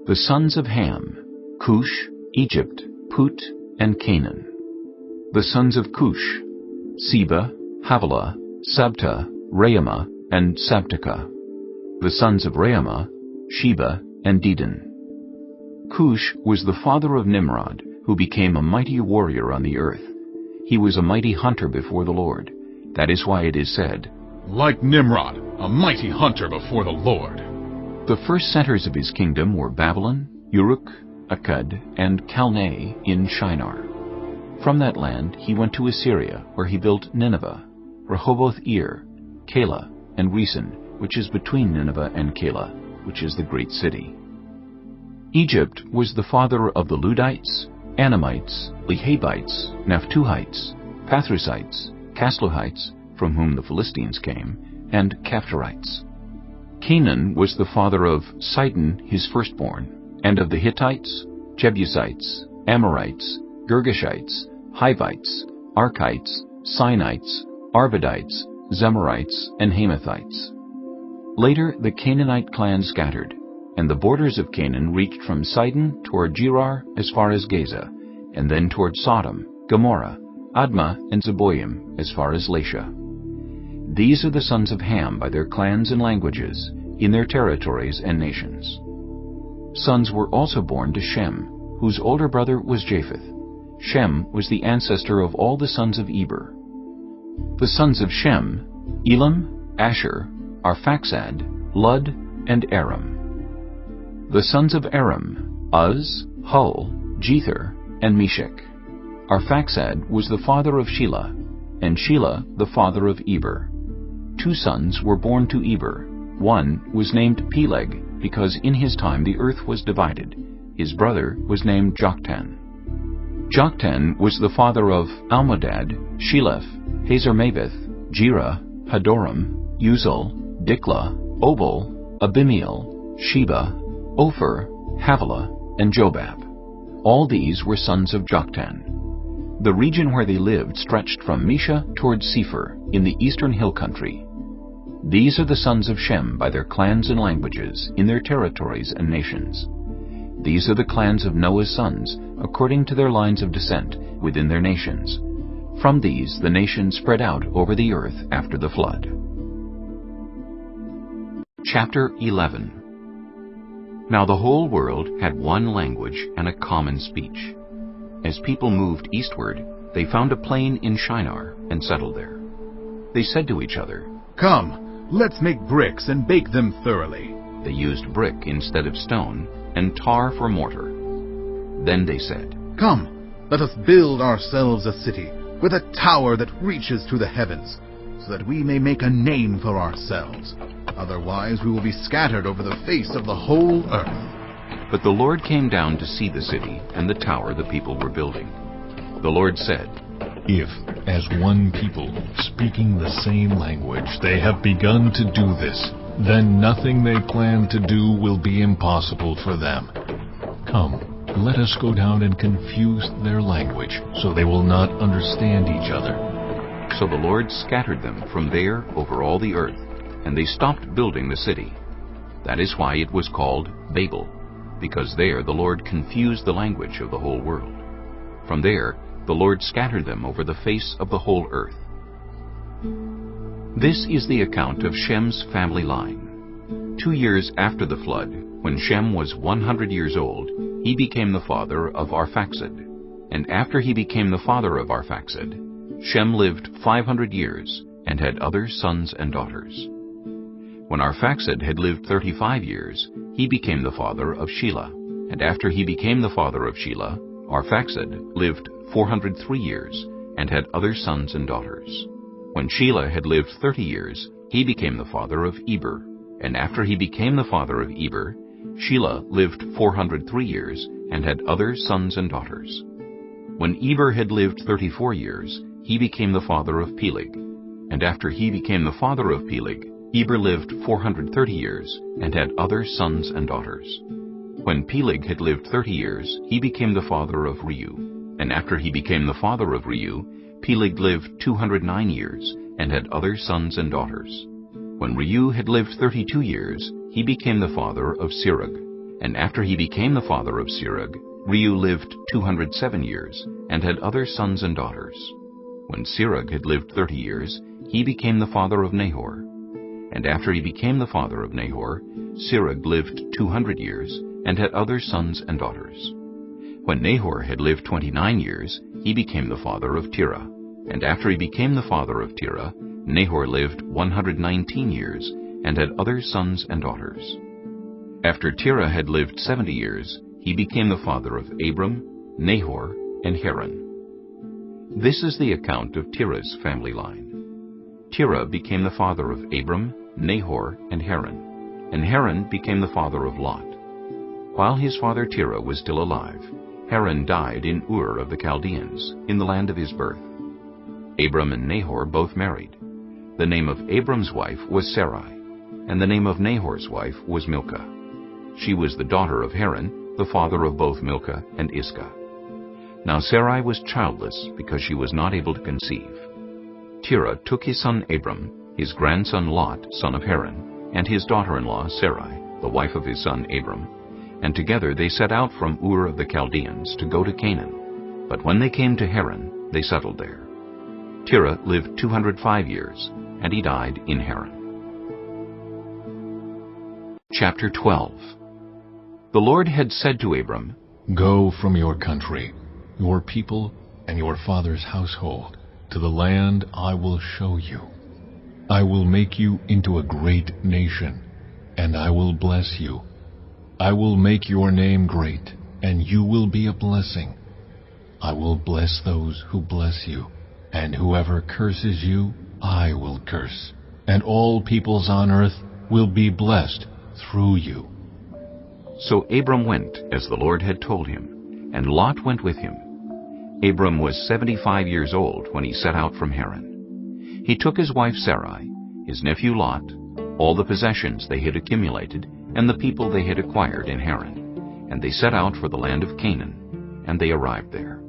The sons of Ham, Cush, Egypt, Put, and Canaan. The sons of Cush, Seba, Havilah, Sabta, Raamah, and Sabteka. The sons of Raamah, Sheba, and Dedan. Cush was the father of Nimrod, who became a mighty warrior on the earth. He was a mighty hunter before the Lord. That is why it is said, "Like Nimrod, a mighty hunter before the Lord." The first centers of his kingdom were Babylon, Uruk, Akkad, and Calneh in Shinar. From that land he went to Assyria, where he built Nineveh, Rehoboth-ir, Calah, and Resen, which is between Nineveh and Calah, which is the great city. Egypt was the father of the Ludites, Anamites, Lehabites, Naphtuhites, Pathrusites, Casluhites, from whom the Philistines came, and Caphtorites. Canaan was the father of Sidon his firstborn, and of the Hittites, Jebusites, Amorites, Girgashites, Hivites, Archites, Sinites, Arvadites, Zemarites, and Hamathites. Later the Canaanite clan scattered, and the borders of Canaan reached from Sidon toward Gerar as far as Gaza, and then toward Sodom, Gomorrah, Admah, and Zeboim as far as Lasha. These are the sons of Ham by their clans and languages, in their territories and nations. Sons were also born to Shem, whose older brother was Japheth. Shem was the ancestor of all the sons of Eber. The sons of Shem, Elam, Asher, Arphaxad, Lud, and Aram. The sons of Aram, Uz, Hul, Jether, and Meshech. Arphaxad was the father of Shelah, and Shelah the father of Eber. 2 sons were born to Eber. One was named Peleg, because in his time the earth was divided. His brother was named Joktan. Joktan was the father of Almodad, Sheleph, Hazarmaveth, Jerah, Hadoram, Uzal, Diklah, Obal, Abimiel, Sheba, Ophir, Havilah, and Jobab. All these were sons of Joktan. The region where they lived stretched from Mesha toward Sephir in the eastern hill country. These are the sons of Shem by their clans and languages, in their territories and nations. These are the clans of Noah's sons, according to their lines of descent, within their nations. From these the nations spread out over the earth after the flood. Chapter 11. Now the whole world had one language and a common speech. As people moved eastward, they found a plain in Shinar and settled there. They said to each other, "Come, let's make bricks and bake them thoroughly." They used brick instead of stone, and tar for mortar. Then they said, "Come, let us build ourselves a city, with a tower that reaches to the heavens, so that we may make a name for ourselves. Otherwise we will be scattered over the face of the whole earth." But the Lord came down to see the city and the tower the people were building. The Lord said, If, as one people, speaking the same language, they have begun to do this, then nothing they plan to do will be impossible for them. Come, let us go down and confuse their language, so they will not understand each other. So the Lord scattered them from there over all the earth, and they stopped building the city. That is why it was called Babel, because there the Lord confused the language of the whole world. From there the Lord scattered them over the face of the whole earth. This is the account of Shem's family line. 2 years after the flood, when Shem was 100 years old, he became the father of Arphaxad. And after he became the father of Arphaxad, Shem lived 500 years and had other sons and daughters. When Arphaxad had lived 35 years, he became the father of Shelah. And after he became the father of Shelah, Arphaxad lived 403 years and had other sons and daughters. When Shelah had lived 30 years, he became the father of Eber. And after he became the father of Eber, Shelah lived 403 years and had other sons and daughters. When Eber had lived 34 years, he became the father of Peleg. and after he became the father of Peleg, Eber lived 430 years, and had other sons and daughters. When Peleg had lived 30 years, he became the father of Reu. And after he became the father of Reu, Peleg lived 209 years, and had other sons and daughters. When Reu had lived 32 years, he became the father of Serug. And after he became the father of Serug, Reu lived 207 years, and had other sons and daughters. When Serug had lived 30 years, he became the father of Nahor. And after he became the father of Nahor, Serug lived 200 years, and had other sons and daughters. When Nahor had lived 29 years, he became the father of Terah. And after he became the father of Terah, Nahor lived 119 years, and had other sons and daughters. After Terah had lived 70 years, he became the father of Abram, Nahor, and Haran. This is the account of Terah's family line. Terah became the father of Abram, Nahor, and Haran. And Haran became the father of Lot. While his father Terah was still alive, Haran died in Ur of the Chaldeans, in the land of his birth. Abram and Nahor both married. The name of Abram's wife was Sarai, and the name of Nahor's wife was Milcah. She was the daughter of Haran, the father of both Milcah and Iscah. Now Sarai was childless because she was not able to conceive. Terah took his son Abram, his grandson Lot, son of Haran, and his daughter-in-law Sarai, the wife of his son Abram, and together they set out from Ur of the Chaldeans to go to Canaan. But when they came to Haran, they settled there. Terah lived 205 years, and he died in Haran. Chapter 12. The Lord had said to Abram, Go from your country, your people, and your father's household, to the land I will show you. I will make you into a great nation, and I will bless you. I will make your name great, and you will be a blessing. I will bless those who bless you, and whoever curses you, I will curse. And all peoples on earth will be blessed through you. So Abram went, as the Lord had told him, and Lot went with him. Abram was 75 years old when he set out from Haran. He took his wife Sarai, his nephew Lot, all the possessions they had accumulated, and the people they had acquired in Haran, and they set out for the land of Canaan, and they arrived there.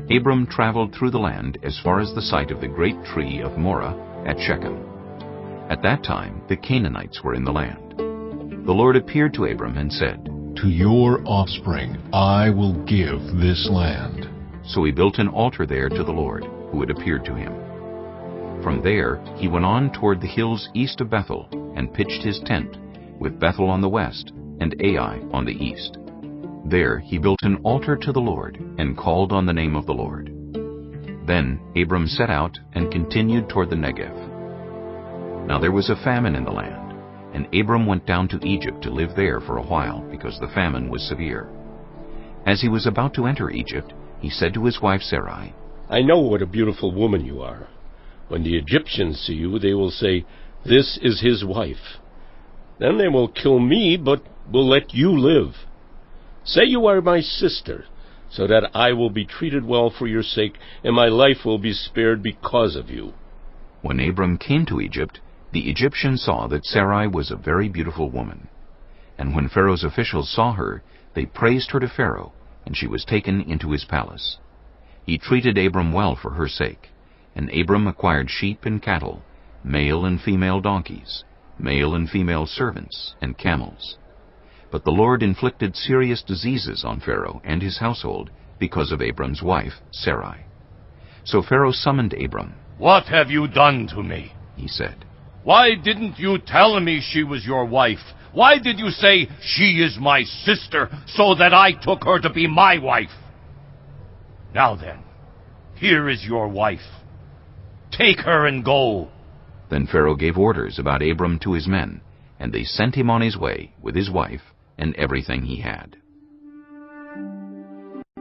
Abram traveled through the land as far as the site of the great tree of Moreh at Shechem. At that time the Canaanites were in the land. The Lord appeared to Abram and said, To your offspring I will give this land. So he built an altar there to the Lord, who had appeared to him. From there he went on toward the hills east of Bethel, and pitched his tent, with Bethel on the west, and Ai on the east. There he built an altar to the Lord, and called on the name of the Lord. Then Abram set out, and continued toward the Negev. Now there was a famine in the land, and Abram went down to Egypt to live there for a while, because the famine was severe. As he was about to enter Egypt, he said to his wife Sarai, I know what a beautiful woman you are. When the Egyptians see you, they will say, This is his wife. Then they will kill me, but will let you live. Say you are my sister, so that I will be treated well for your sake, and my life will be spared because of you. When Abram came to Egypt, the Egyptians saw that Sarai was a very beautiful woman. And when Pharaoh's officials saw her, they praised her to Pharaoh, and she was taken into his palace. He treated Abram well for her sake, and Abram acquired sheep and cattle, male and female donkeys, male and female servants, and camels. But the Lord inflicted serious diseases on Pharaoh and his household because of Abram's wife, Sarai. So Pharaoh summoned Abram. What have you done to me? He said. Why didn't you tell me she was your wife? Why did you say, she is my sister, so that I took her to be my wife? Now then, here is your wife. Take her and go. Then Pharaoh gave orders about Abram to his men, and they sent him on his way with his wife and everything he had.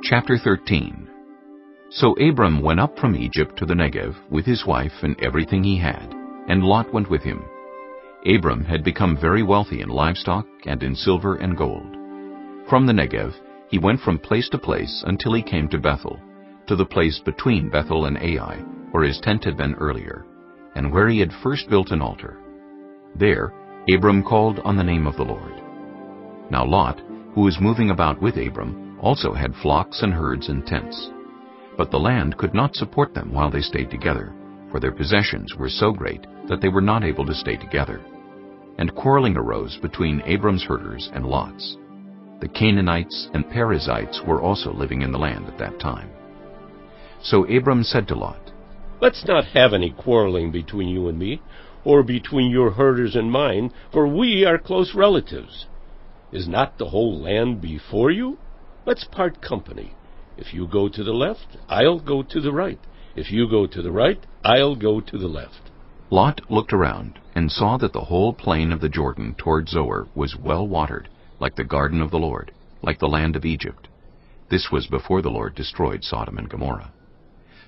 Chapter 13. So Abram went up from Egypt to the Negev with his wife and everything he had, and Lot went with him. Abram had become very wealthy in livestock and in silver and gold. From the Negev he went from place to place until he came to Bethel, to the place between Bethel and Ai, where his tent had been earlier, and where he had first built an altar. There Abram called on the name of the Lord. Now Lot, who was moving about with Abram, also had flocks and herds and tents. But the land could not support them while they stayed together, for their possessions were so great that they were not able to stay together. And quarreling arose between Abram's herders and Lot's. The Canaanites and Perizzites were also living in the land at that time. So Abram said to Lot, "Let's not have any quarreling between you and me, or between your herders and mine, for we are close relatives. Is not the whole land before you? Let's part company. If you go to the left, I'll go to the right. If you go to the right, I'll go to the left." Lot looked around and saw that the whole plain of the Jordan toward Zoar was well watered, like the garden of the Lord, like the land of Egypt. This was before the Lord destroyed Sodom and Gomorrah.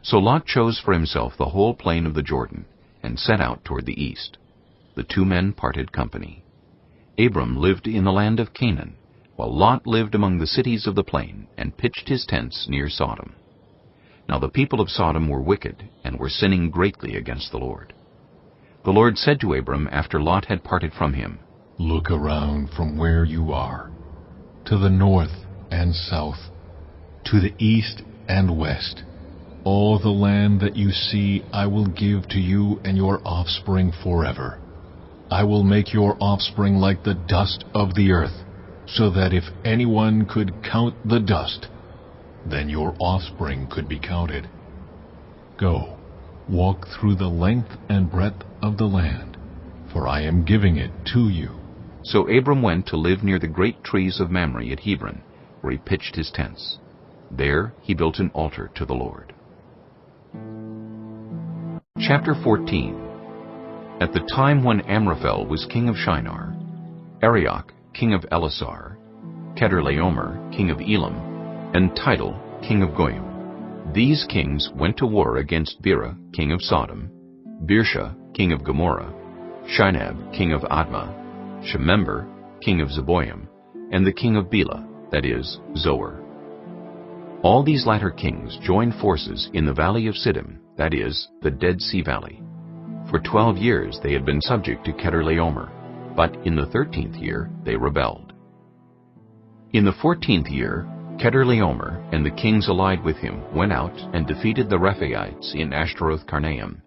So Lot chose for himself the whole plain of the Jordan, and set out toward the east. The two men parted company. Abram lived in the land of Canaan, while Lot lived among the cities of the plain, and pitched his tents near Sodom. Now the people of Sodom were wicked, and were sinning greatly against the Lord. The Lord said to Abram after Lot had parted from him, Look around from where you are, to the north and south, to the east and west. All the land that you see I will give to you and your offspring forever. I will make your offspring like the dust of the earth, so that if anyone could count the dust, then your offspring could be counted. Go, walk through the length and breadth of the land, for I am giving it to you. So Abram went to live near the great trees of Mamre at Hebron, where he pitched his tents. There he built an altar to the Lord. Chapter 14. At the time when Amraphel was king of Shinar, Arioch, king of Elasar, Kedorlaomer, king of Elam, and Tidal, king of Goyim. These kings went to war against Bera, king of Sodom, Birsha, king of Gomorrah, Shinab, king of Admah, Shemember, king of Zeboim, and the king of Bela, that is, Zoar. All these latter kings joined forces in the valley of Siddim, that is, the Dead Sea Valley. For 12 years they had been subject to Kedorlaomer, but in the 13th year they rebelled. In the 14th year, Kedorlaomer and the kings allied with him went out and defeated the Rephaites in Ashtaroth-Karnaim,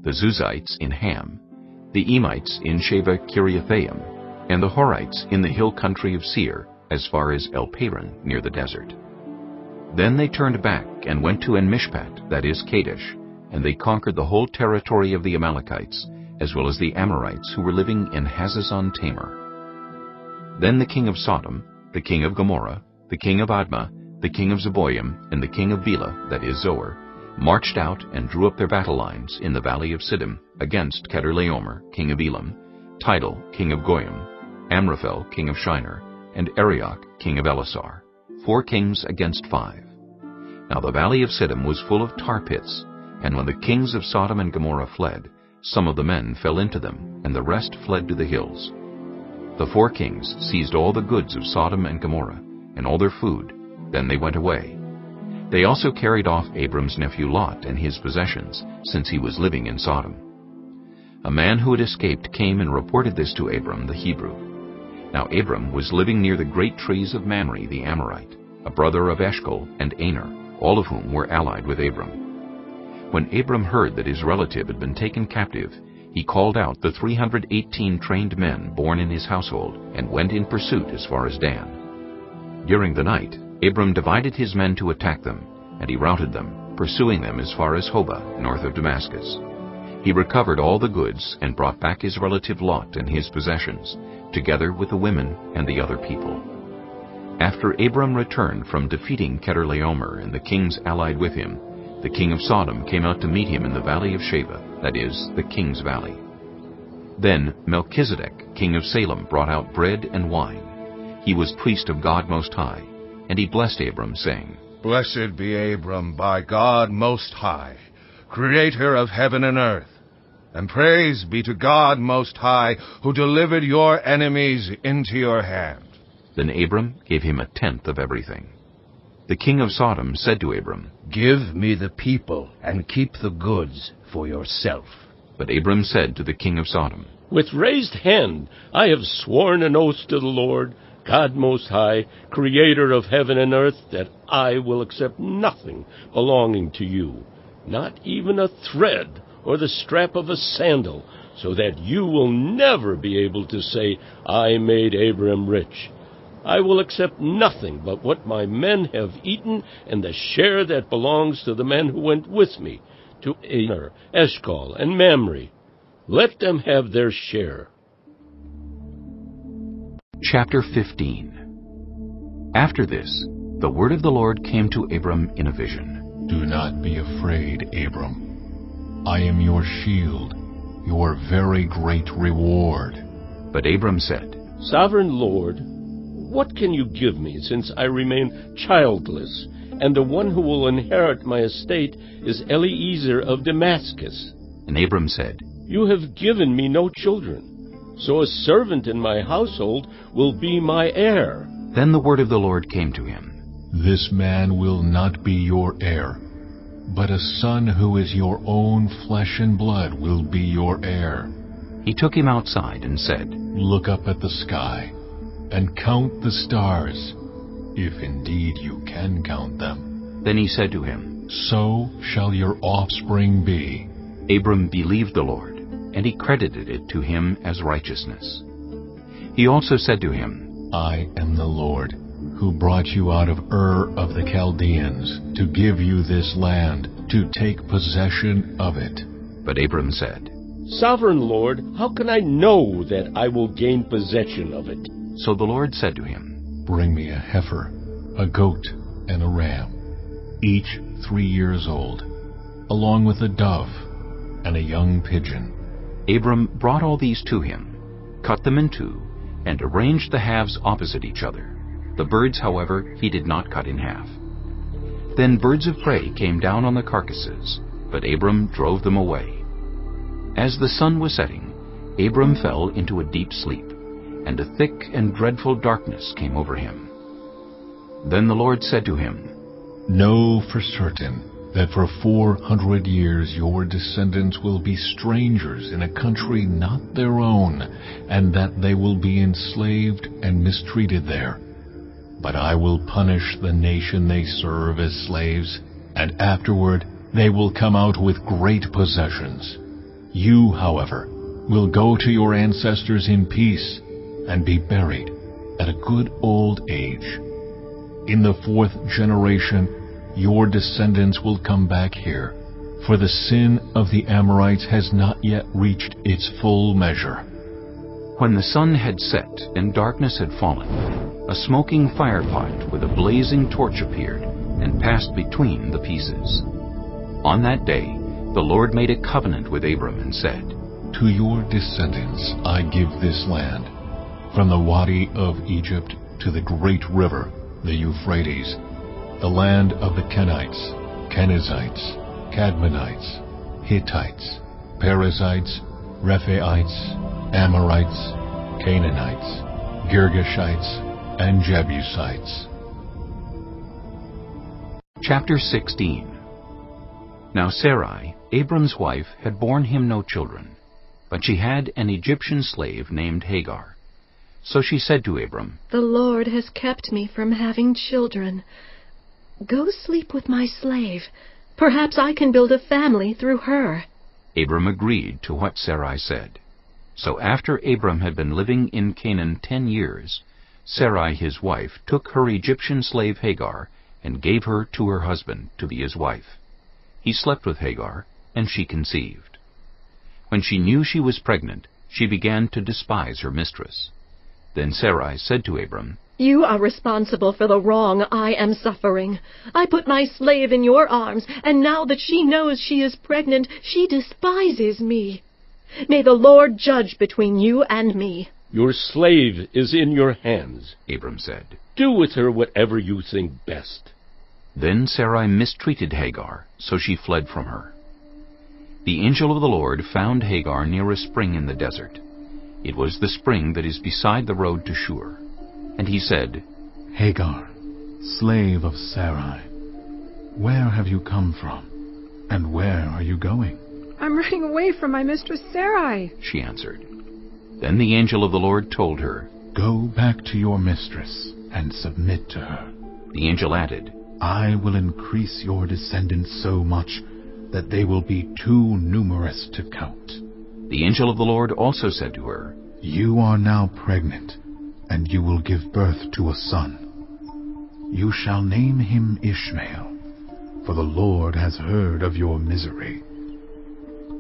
the Zuzites in Ham, the Emites in Sheba-Kiriathaim, and the Horites in the hill country of Seir, as far as El-Paran near the desert. Then they turned back and went to En-Mishpat, that is Kadesh, and they conquered the whole territory of the Amalekites, as well as the Amorites who were living in Hazazon-Tamar. Then the king of Sodom, the king of Gomorrah, the king of Admah, the king of Zeboim, and the king of Bela, that is Zoar, marched out and drew up their battle lines in the valley of Siddim against Kedorlaomer, king of Elam, Tidal, king of Goyim, Amraphel, king of Shinar, and Arioch, king of Elasar, 4 kings against 5. Now the valley of Siddim was full of tar pits, and when the kings of Sodom and Gomorrah fled, some of the men fell into them, and the rest fled to the hills. The 4 kings seized all the goods of Sodom and Gomorrah, and all their food. Then they went away. They also carried off Abram's nephew Lot and his possessions, since he was living in Sodom. A man who had escaped came and reported this to Abram the Hebrew. Now Abram was living near the great trees of Mamre the Amorite, a brother of Eshcol and Aner, all of whom were allied with Abram. When Abram heard that his relative had been taken captive, he called out the 318 trained men born in his household and went in pursuit as far as Dan. During the night, Abram divided his men to attack them, and he routed them, pursuing them as far as Hobah, north of Damascus. He recovered all the goods and brought back his relative Lot and his possessions, together with the women and the other people. After Abram returned from defeating Kedorlaomer and the kings allied with him, the king of Sodom came out to meet him in the valley of Sheba, that is, the king's valley. Then Melchizedek, king of Salem, brought out bread and wine. He was priest of God Most High, and he blessed Abram, saying, Blessed be Abram by God Most High, creator of heaven and earth. And praise be to God Most High, who delivered your enemies into your hand. Then Abram gave him 1/10 of everything. The king of Sodom said to Abram, Give me the people and keep the goods for yourself. But Abram said to the king of Sodom, With raised hand I have sworn an oath to the Lord, God Most High, Creator of heaven and earth, that I will accept nothing belonging to you, not even a thread or the strap of a sandal, so that you will never be able to say, I made Abram rich. I will accept nothing but what my men have eaten, and the share that belongs to the men who went with me, to Aner, Eshcol, and Mamre. Let them have their share. Chapter 15. After this, the word of the Lord came to Abram in a vision. Do not be afraid, Abram. I am your shield, your very great reward. But Abram said, Sovereign Lord, what can you give me, since I remain childless, and the one who will inherit my estate is Eliezer of Damascus? And Abram said, You have given me no children, so a servant in my household will be my heir. Then the word of the Lord came to him. This man will not be your heir, but a son who is your own flesh and blood will be your heir. He took him outside and said, Look up at the sky and count the stars, if indeed you can count them. Then he said to him, So shall your offspring be. Abram believed the Lord, and he credited it to him as righteousness. He also said to him, I am the Lord, who brought you out of Ur of the Chaldeans, to give you this land, to take possession of it. But Abram said, Sovereign Lord, how can I know that I will gain possession of it? So the Lord said to him, Bring me a heifer, a goat, and a ram, each 3 years old, along with a dove and a young pigeon. Abram brought all these to him, cut them in two, and arranged the halves opposite each other. The birds, however, he did not cut in half. Then birds of prey came down on the carcasses, but Abram drove them away. As the sun was setting, Abram fell into a deep sleep, and a thick and dreadful darkness came over him. Then the Lord said to him, Know for certain that for 400 years your descendants will be strangers in a country not their own, and that they will be enslaved and mistreated there. But I will punish the nation they serve as slaves, and afterward they will come out with great possessions. You, however, will go to your ancestors in peace and be buried at a good old age. In the 4th generation, your descendants will come back here, for the sin of the Amorites has not yet reached its full measure. When the sun had set and darkness had fallen, a smoking firepot with a blazing torch appeared and passed between the pieces. On that day, the Lord made a covenant with Abram and said, To your descendants I give this land, from the Wadi of Egypt to the great river, the Euphrates, the land of the Kenites, Kenizzites, Cadmonites, Hittites, Perizzites, Rephaites, Amorites, Canaanites, Girgashites, and Jebusites. Chapter 16. Now Sarai, Abram's wife, had borne him no children, but she had an Egyptian slave named Hagar. So she said to Abram, The Lord has kept me from having children. Go sleep with my slave. Perhaps I can build a family through her. Abram agreed to what Sarai said. So after Abram had been living in Canaan 10 years, Sarai his wife took her Egyptian slave Hagar and gave her to her husband to be his wife. He slept with Hagar, and she conceived. When she knew she was pregnant, she began to despise her mistress. Then Sarai said to Abram, You are responsible for the wrong I am suffering. I put my slave in your arms, and now that she knows she is pregnant, she despises me. May the Lord judge between you and me. Your slave is in your hands, Abram said. Do with her whatever you think best. Then Sarai mistreated Hagar, so she fled from her. The angel of the Lord found Hagar near a spring in the desert. It was the spring that is beside the road to Shur. And he said, Hagar, slave of Sarai, where have you come from, and where are you going? I'm running away from my mistress Sarai, she answered. Then the angel of the Lord told her, Go back to your mistress and submit to her. The angel added, I will increase your descendants so much that they will be too numerous to count. The angel of the Lord also said to her, You are now pregnant, and you will give birth to a son. You shall name him Ishmael, for the Lord has heard of your misery.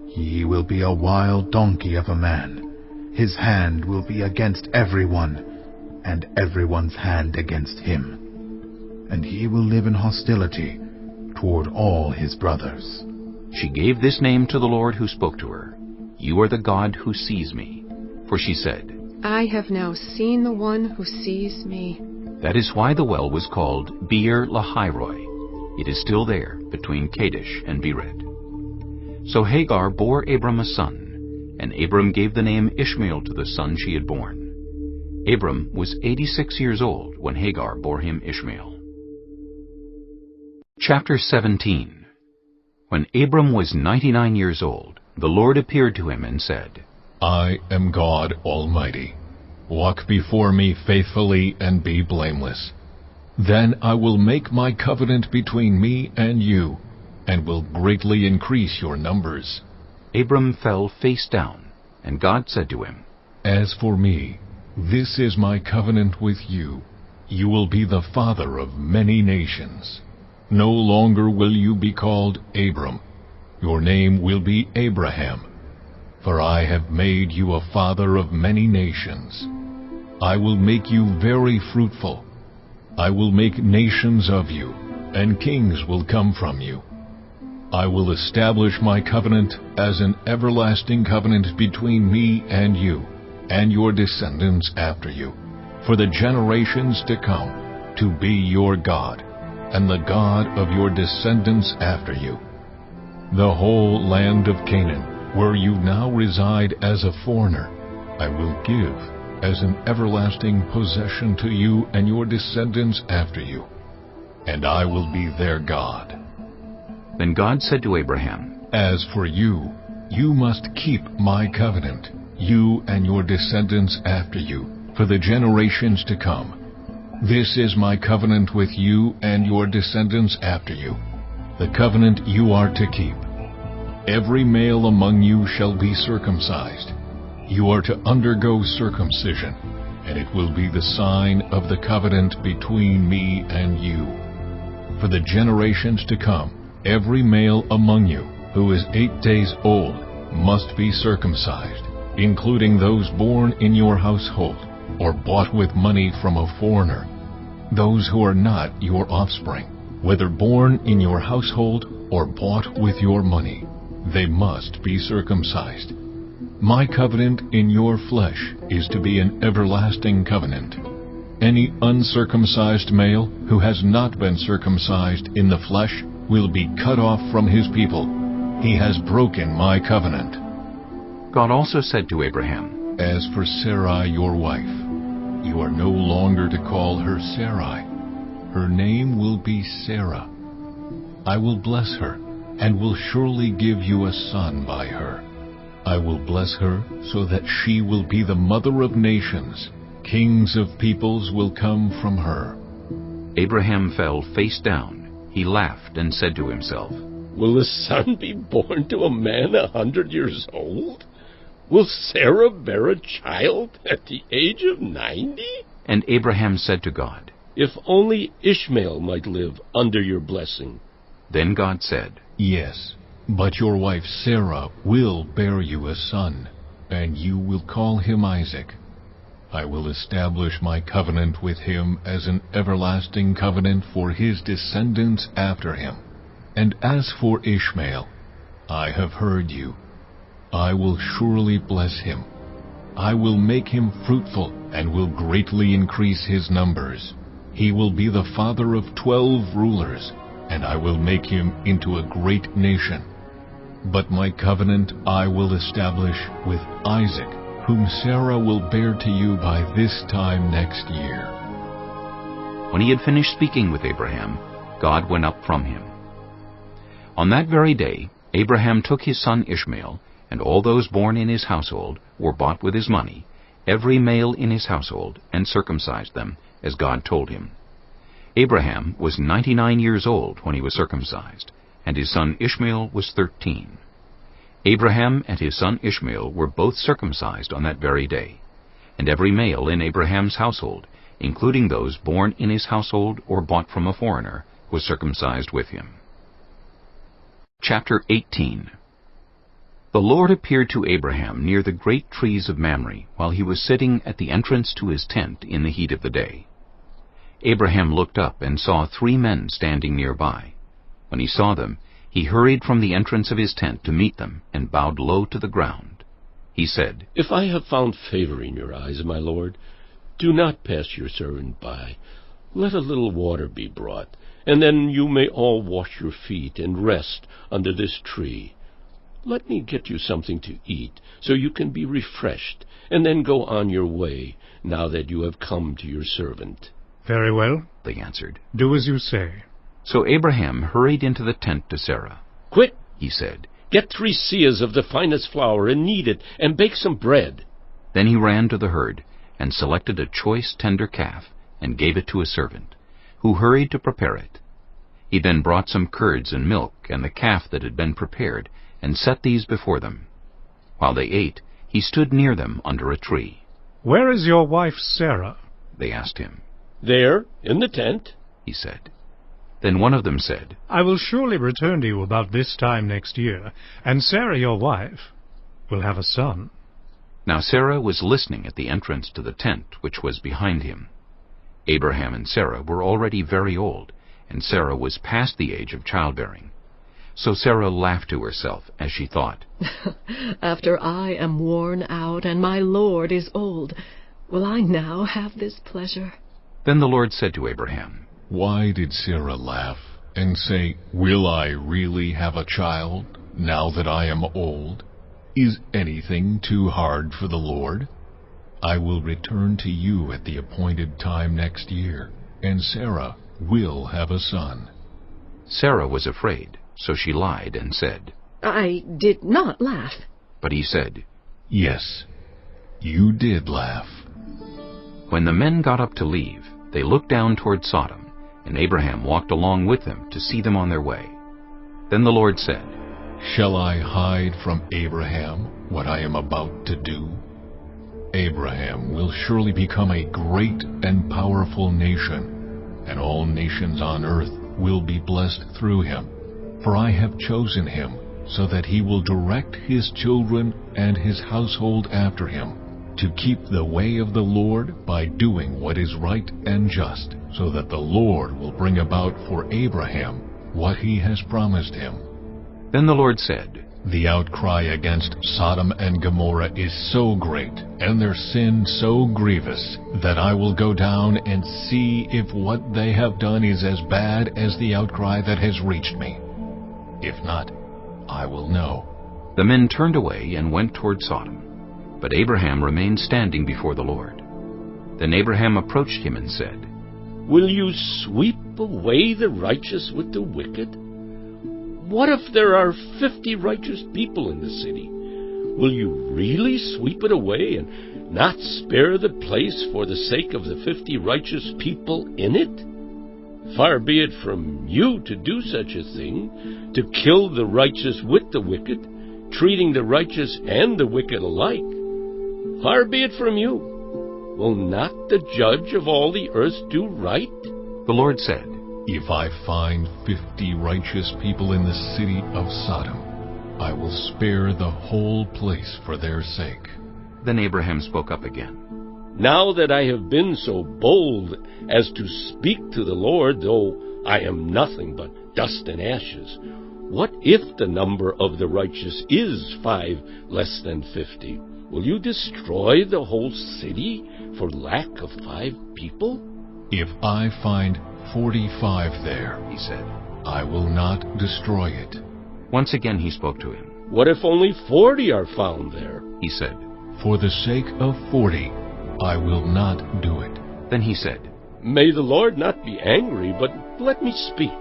He will be a wild donkey of a man. His hand will be against everyone, and everyone's hand against him. And he will live in hostility toward all his brothers. She gave this name to the Lord who spoke to her. You are the God who sees me. For she said, I have now seen the one who sees me. That is why the well was called Beer Lahairoi. It is still there, between Kadesh and Bered. So Hagar bore Abram a son, and Abram gave the name Ishmael to the son she had born. Abram was 86 years old when Hagar bore him Ishmael. Chapter 17. When Abram was 99 years old, the Lord appeared to him and said, I am God Almighty. Walk before me faithfully and be blameless. Then I will make my covenant between me and you, and will greatly increase your numbers. Abram fell face down, and God said to him, As for me, this is my covenant with you. You will be the father of many nations. No longer will you be called Abram. Your name will be Abraham. For I have made you a father of many nations. I will make you very fruitful. I will make nations of you, and kings will come from you. I will establish my covenant as an everlasting covenant between me and you, and your descendants after you, for the generations to come, to be your God, and the God of your descendants after you. The whole land of Canaan, where you now reside as a foreigner, I will give as an everlasting possession to you and your descendants after you, and I will be their God. Then God said to Abraham, As for you, you must keep my covenant, you and your descendants after you, for the generations to come. This is my covenant with you and your descendants after you, the covenant you are to keep. Every male among you shall be circumcised. You are to undergo circumcision, and it will be the sign of the covenant between me and you. For the generations to come, every male among you who is 8 days old must be circumcised, including those born in your household or bought with money from a foreigner, those who are not your offspring, whether born in your household or bought with your money. They must be circumcised. My covenant in your flesh is to be an everlasting covenant. Any uncircumcised male who has not been circumcised in the flesh will be cut off from his people. He has broken my covenant. God also said to Abraham, As for Sarai your wife, you are no longer to call her Sarai. Her name will be Sarah. I will bless her, and will surely give you a son by her. I will bless her so that she will be the mother of nations. Kings of peoples will come from her. Abraham fell face down. He laughed and said to himself, Will a son be born to a man 100 years old? Will Sarah bear a child at the age of 90? And Abraham said to God, If only Ishmael might live under your blessing. Then God said, Yes, but your wife Sarah will bear you a son, and you will call him Isaac. I will establish my covenant with him as an everlasting covenant for his descendants after him. And as for Ishmael, I have heard you. I will surely bless him. I will make him fruitful and will greatly increase his numbers. He will be the father of 12 rulers, and I will make him into a great nation. But my covenant I will establish with Isaac, whom Sarah will bear to you by this time next year. When he had finished speaking with Abraham, God went up from him. On that very day, Abraham took his son Ishmael, and all those born in his household were bought with his money, every male in his household, and circumcised them, as God told him. Abraham was 99 years old when he was circumcised, and his son Ishmael was 13. Abraham and his son Ishmael were both circumcised on that very day, and every male in Abraham's household, including those born in his household or bought from a foreigner, was circumcised with him. Chapter 18. The Lord appeared to Abraham near the great trees of Mamre, while he was sitting at the entrance to his tent in the heat of the day. Abraham looked up and saw 3 men standing nearby. When he saw them, he hurried from the entrance of his tent to meet them, and bowed low to the ground. He said, "If I have found favor in your eyes, my lord, do not pass your servant by. Let a little water be brought, and then you may all wash your feet and rest under this tree. Let me get you something to eat, so you can be refreshed, and then go on your way, now that you have come to your servant." "Very well," they answered. "Do as you say." So Abraham hurried into the tent to Sarah. "Quick," he said. "Get 3 seahs of the finest flour and knead it, and bake some bread." Then he ran to the herd, and selected a choice tender calf, and gave it to a servant, who hurried to prepare it. He then brought some curds and milk, and the calf that had been prepared, and set these before them. While they ate, he stood near them under a tree. "Where is your wife Sarah?" they asked him. "There, in the tent," he said. Then one of them said, "I will surely return to you about this time next year, and Sarah your wife will have a son." Now Sarah was listening at the entrance to the tent which was behind him. Abraham and Sarah were already very old, and Sarah was past the age of childbearing. So Sarah laughed to herself as she thought, "After I am worn out and my Lord is old, will I now have this pleasure?" Then the Lord said to Abraham, "Why did Sarah laugh and say, 'Will I really have a child, now that I am old?' Is anything too hard for the Lord? I will return to you at the appointed time next year, and Sarah will have a son." Sarah was afraid, so she lied and said, "I did not laugh." But he said, "Yes, you did laugh." When the men got up to leave, they looked down toward Sodom, and Abraham walked along with them to see them on their way. Then the Lord said, "Shall I hide from Abraham what I am about to do? Abraham will surely become a great and powerful nation, and all nations on earth will be blessed through him. For I have chosen him, so that he will direct his children and his household after him, to keep the way of the Lord by doing what is right and just, so that the Lord will bring about for Abraham what he has promised him." Then the Lord said, "The outcry against Sodom and Gomorrah is so great, and their sin so grievous, that I will go down and see if what they have done is as bad as the outcry that has reached me. If not, I will know." The men turned away and went toward Sodom, but Abraham remained standing before the Lord. Then Abraham approached him and said, "Will you sweep away the righteous with the wicked? What if there are 50 righteous people in the city? Will you really sweep it away and not spare the place for the sake of the 50 righteous people in it? Far be it from you to do such a thing, to kill the righteous with the wicked, treating the righteous and the wicked alike. Far be it from you. Will not the judge of all the earth do right?" The Lord said, "If I find 50 righteous people in the city of Sodom, I will spare the whole place for their sake." Then Abraham spoke up again. "Now that I have been so bold as to speak to the Lord, though I am nothing but dust and ashes, what if the number of the righteous is 5 less than 50? Will you destroy the whole city for lack of 5 people?" "If I find 45 there," he said, "I will not destroy it." Once again he spoke to him. "What if only 40 are found there?" he said. "For the sake of 40, I will not do it." Then he said, "May the Lord not be angry, but let me speak.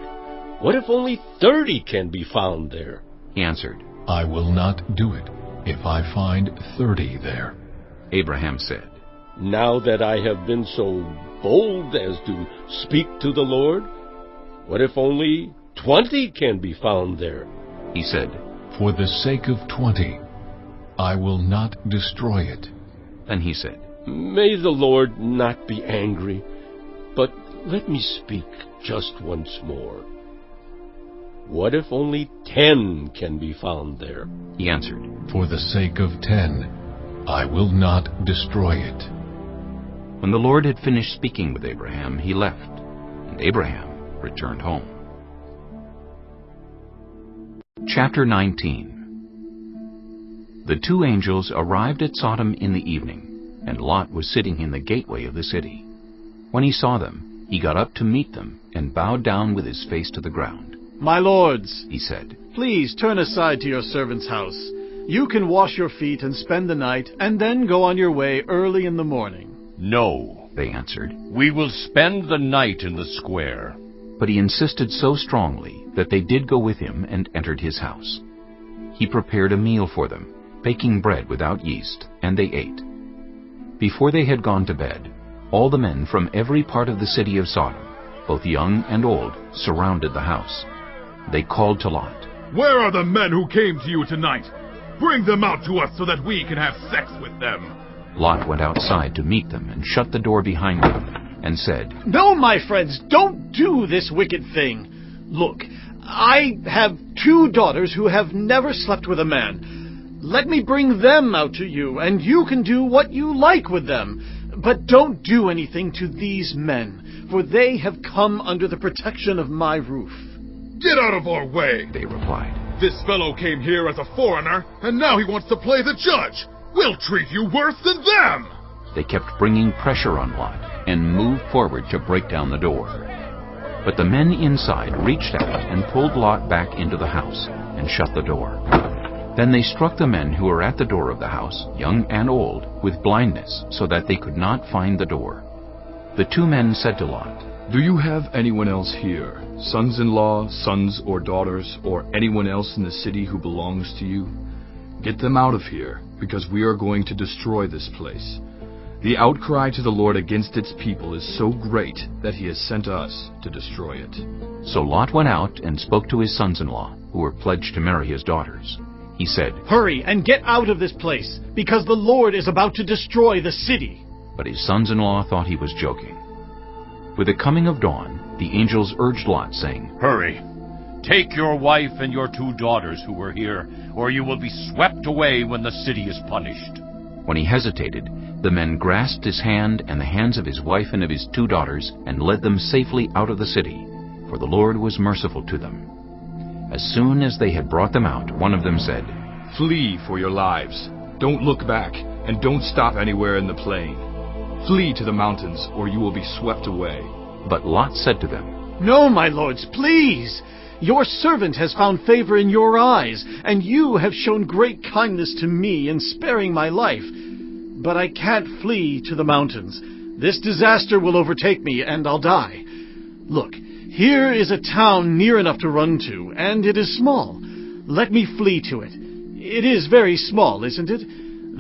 What if only 30 can be found there?" He answered, I will not do it if I find 30 there. Abraham said, Now that I have been so bold as to speak to the Lord, what if only 20 can be found there? He said, For the sake of 20, I will not destroy it. Then he said, May the Lord not be angry, but let me speak just once more. What if only 10 can be found there? He answered, For the sake of 10, I will not destroy it. When the Lord had finished speaking with Abraham, he left, and Abraham returned home. Chapter 19. The two angels arrived at Sodom in the evening, and Lot was sitting in the gateway of the city. When he saw them, he got up to meet them and bowed down with his face to the ground. My lords, he said, please turn aside to your servant's house. You can wash your feet and spend the night, and then go on your way early in the morning. No, they answered. We will spend the night in the square. But he insisted so strongly that they did go with him and entered his house. He prepared a meal for them, baking bread without yeast, and they ate. Before they had gone to bed, all the men from every part of the city of Sodom, both young and old, surrounded the house. They called to Lot, Where are the men who came to you tonight? Bring them out to us so that we can have sex with them. Lot went outside to meet them and shut the door behind them and said, No, my friends, don't do this wicked thing. Look, I have 2 daughters who have never slept with a man. Let me bring them out to you, and you can do what you like with them. But don't do anything to these men, for they have come under the protection of my roof. Get out of our way, they replied. This fellow came here as a foreigner, and now he wants to play the judge. We'll treat you worse than them. They kept bringing pressure on Lot and moved forward to break down the door. But the men inside reached out and pulled Lot back into the house and shut the door. Then they struck the men who were at the door of the house, young and old, with blindness, so that they could not find the door. The 2 men said to Lot, Do you have anyone else here, sons-in-law, sons or daughters, or anyone else in the city who belongs to you? Get them out of here, because we are going to destroy this place. The outcry to the Lord against its people is so great that he has sent us to destroy it. So Lot went out and spoke to his sons-in-law, who were pledged to marry his daughters. He said, Hurry and get out of this place, because the Lord is about to destroy the city. But his sons-in-law thought he was joking. With the coming of dawn, the angels urged Lot, saying, Hurry, take your wife and your 2 daughters who were here, or you will be swept away when the city is punished. When he hesitated, the men grasped his hand and the hands of his wife and of his 2 daughters and led them safely out of the city, for the Lord was merciful to them. As soon as they had brought them out, one of them said, Flee for your lives. Don't look back, and don't stop anywhere in the plain. Flee to the mountains, or you will be swept away. But Lot said to them, No, my lords, please. Your servant has found favor in your eyes, and you have shown great kindness to me in sparing my life. But I can't flee to the mountains. This disaster will overtake me, and I'll die. Look, here is a town near enough to run to, and it is small. Let me flee to it. It is very small, isn't it?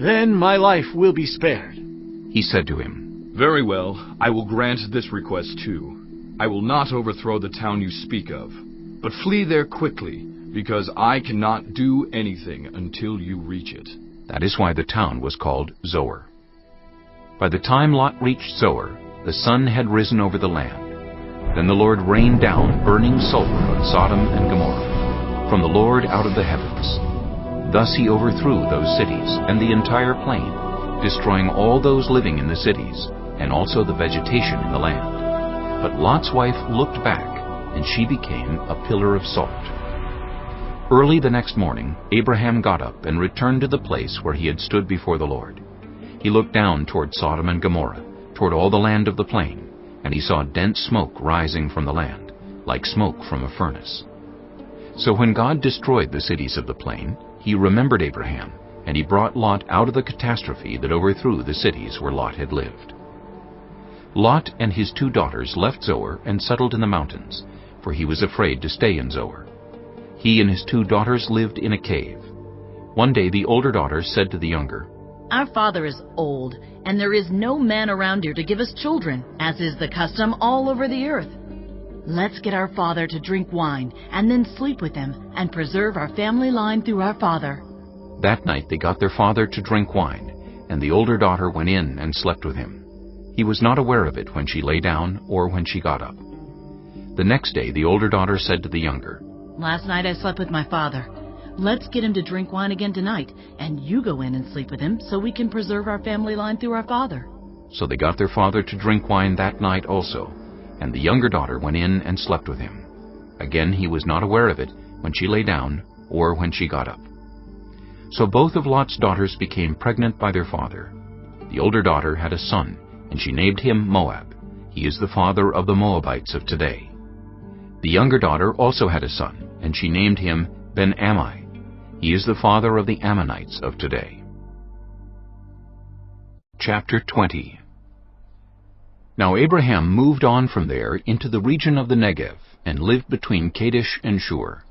Then my life will be spared. He said to him, Very well, I will grant this request too. I will not overthrow the town you speak of, but flee there quickly, because I cannot do anything until you reach it. That is why the town was called Zoar. By the time Lot reached Zoar, the sun had risen over the land. Then the Lord rained down burning sulfur on Sodom and Gomorrah, from the Lord out of the heavens. Thus he overthrew those cities and the entire plain, destroying all those living in the cities, and also the vegetation in the land. But Lot's wife looked back, and she became a pillar of salt. Early the next morning, Abraham got up and returned to the place where he had stood before the Lord. He looked down toward Sodom and Gomorrah, toward all the land of the plain, and he saw dense smoke rising from the land, like smoke from a furnace. So when God destroyed the cities of the plain, he remembered Abraham, and he brought Lot out of the catastrophe that overthrew the cities where Lot had lived. Lot and his 2 daughters left Zoar and settled in the mountains, for he was afraid to stay in Zoar. He and his 2 daughters lived in a cave. One day the older daughter said to the younger, "Our father is old, and there is no man around here to give us children, as is the custom all over the earth. Let's get our father to drink wine, and then sleep with him, and preserve our family line through our father." That night they got their father to drink wine, and the older daughter went in and slept with him. He was not aware of it when she lay down or when she got up. The next day the older daughter said to the younger, "Last night I slept with my father. Let's get him to drink wine again tonight, and you go in and sleep with him so we can preserve our family line through our father." So they got their father to drink wine that night also, and the younger daughter went in and slept with him. Again he was not aware of it when she lay down or when she got up. So both of Lot's daughters became pregnant by their father. The older daughter had a son, and she named him Moab. He is the father of the Moabites of today. The younger daughter also had a son, and she named him Ben-Ammi. He is the father of the Ammonites of today. Chapter 20. Now Abraham moved on from there into the region of the Negev, and lived between Kadesh and Shur.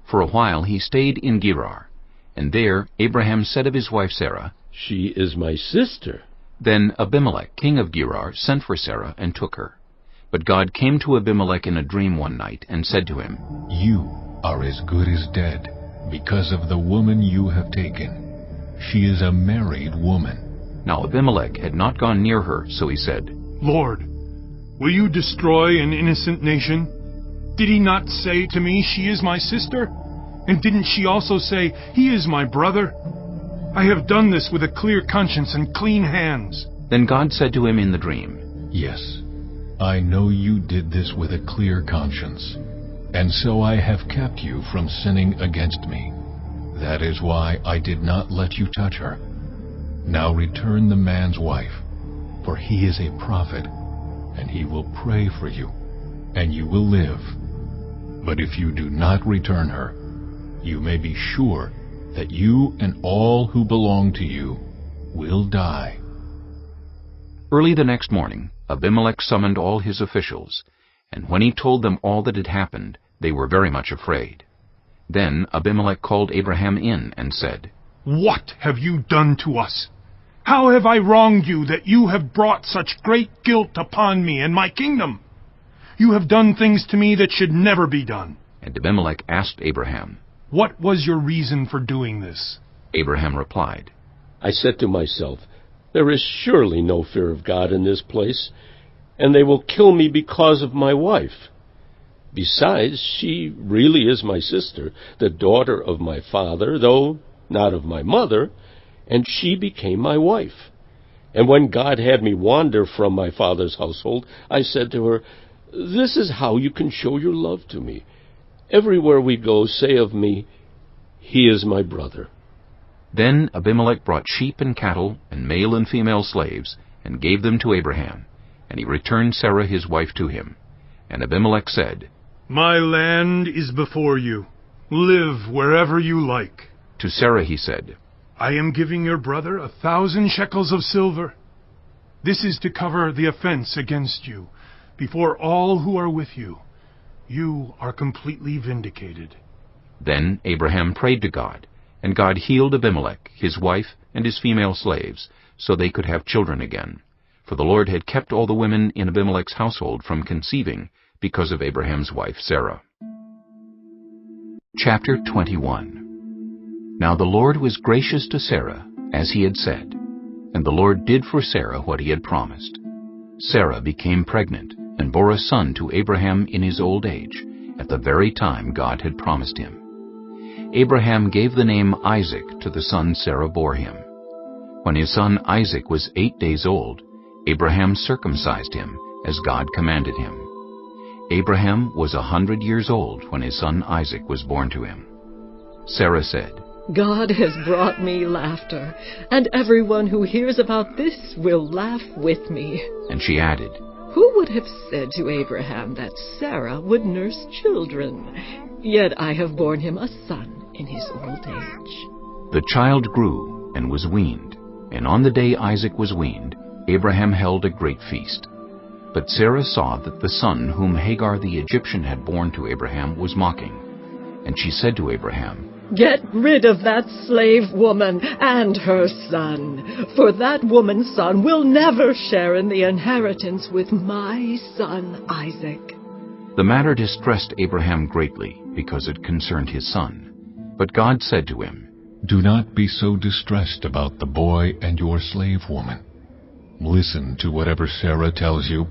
For a while he stayed in Gerar, and there Abraham said of his wife Sarah, "She is my sister." Then Abimelech, king of Gerar, sent for Sarah and took her. But God came to Abimelech in a dream one night and said to him, "You are as good as dead, because of the woman you have taken. She is a married woman." Now Abimelech had not gone near her, so he said, "Lord, will you destroy an innocent nation? Did he not say to me, 'She is my sister'? And didn't she also say, 'He is my brother'? I have done this with a clear conscience and clean hands." Then God said to him in the dream, "Yes, I know you did this with a clear conscience, and so I have kept you from sinning against me. That is why I did not let you touch her. Now return the man's wife, for he is a prophet, and he will pray for you, and you will live. But if you do not return her, you may be sure that you and all who belong to you will die." Early the next morning, Abimelech summoned all his officials, and when he told them all that had happened, they were very much afraid. Then Abimelech called Abraham in and said, "What have you done to us? How have I wronged you that you have brought such great guilt upon me and my kingdom? You have done things to me that should never be done." And Abimelech asked Abraham, "What was your reason for doing this?" Abraham replied, "I said to myself, there is surely no fear of God in this place, and they will kill me because of my wife. Besides, she really is my sister, the daughter of my father, though not of my mother, and she became my wife. And when God had me wander from my father's household, I said to her, 'This is how you can show your love to me. Everywhere we go, say of me, he is my brother.'" Then Abimelech brought sheep and cattle and male and female slaves, and gave them to Abraham, and he returned Sarah his wife to him. And Abimelech said, "My land is before you. Live wherever you like." To Sarah he said, "I am giving your brother 1,000 shekels of silver. This is to cover the offense against you before all who are with you. You are completely vindicated." Then Abraham prayed to God, and God healed Abimelech, his wife, and his female slaves, so they could have children again. For the Lord had kept all the women in Abimelech's household from conceiving because of Abraham's wife Sarah. Chapter 21. Now the Lord was gracious to Sarah, as he had said, and the Lord did for Sarah what he had promised. Sarah became pregnant and bore a son to Abraham in his old age, at the very time God had promised him. Abraham gave the name Isaac to the son Sarah bore him. When his son Isaac was 8 days old, Abraham circumcised him, as God commanded him. Abraham was 100 years old when his son Isaac was born to him. Sarah said, "God has brought me laughter, and everyone who hears about this will laugh with me." And she added, "Who would have said to Abraham that Sarah would nurse children? Yet I have borne him a son in his old age." The child grew and was weaned, and on the day Isaac was weaned, Abraham held a great feast. But Sarah saw that the son whom Hagar the Egyptian had borne to Abraham was mocking, And she said to Abraham, "Get rid of that slave woman and her son, for that woman's son will never share in the inheritance with my son Isaac." The matter distressed Abraham greatly, because it concerned his son. But God said to him, Do not be so distressed about the boy and your slave woman. Listen to whatever Sarah tells you,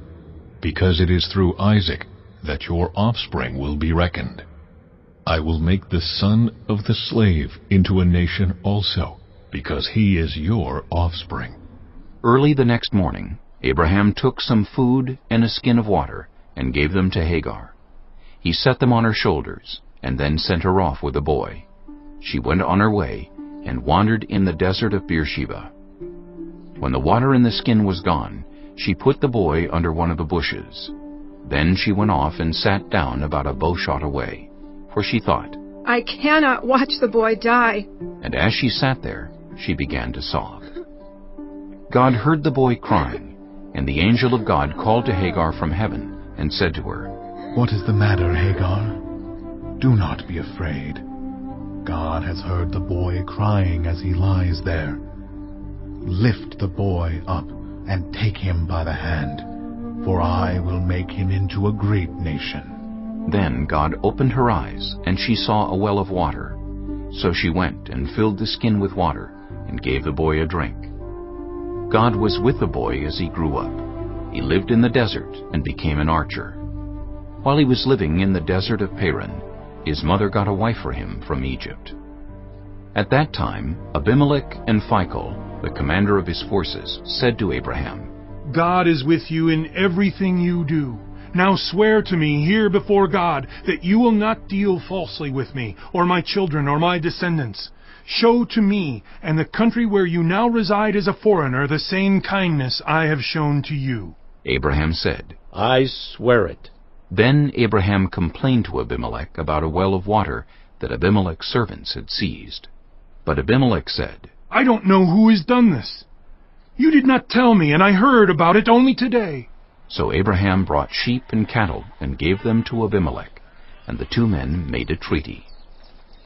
because it is through Isaac that your offspring will be reckoned. I will make the son of the slave into a nation also, because he is your offspring. Early the next morning, Abraham took some food and a skin of water and gave them to Hagar. He set them on her shoulders and then sent her off with the boy. She went on her way and wandered in the desert of Beersheba. When the water in the skin was gone, she put the boy under one of the bushes. Then she went off and sat down about a bowshot away, for she thought, "I cannot watch the boy die." And as she sat there, she began to sob. God heard the boy crying, and the angel of God called to Hagar from heaven and said to her, "What is the matter, Hagar? Do not be afraid. God has heard the boy crying as he lies there. Lift the boy up and take him by the hand, for I will make him into a great nation." Then God opened her eyes, and she saw a well of water. So she went and filled the skin with water and gave the boy a drink. God was with the boy as he grew up. He lived in the desert and became an archer. While he was living in the desert of Paran, his mother got a wife for him from Egypt. At that time, Abimelech and Phicol, the commander of his forces, said to Abraham, "God is with you in everything you do. Now swear to me here before God that you will not deal falsely with me, or my children, or my descendants. Show to me and the country where you now reside as a foreigner the same kindness I have shown to you." Abraham said, "I swear it." Then Abraham complained to Abimelech about a well of water that Abimelech's servants had seized. But Abimelech said, "I don't know who has done this. You did not tell me, and I heard about it only today." So Abraham brought sheep and cattle and gave them to Abimelech, and the two men made a treaty.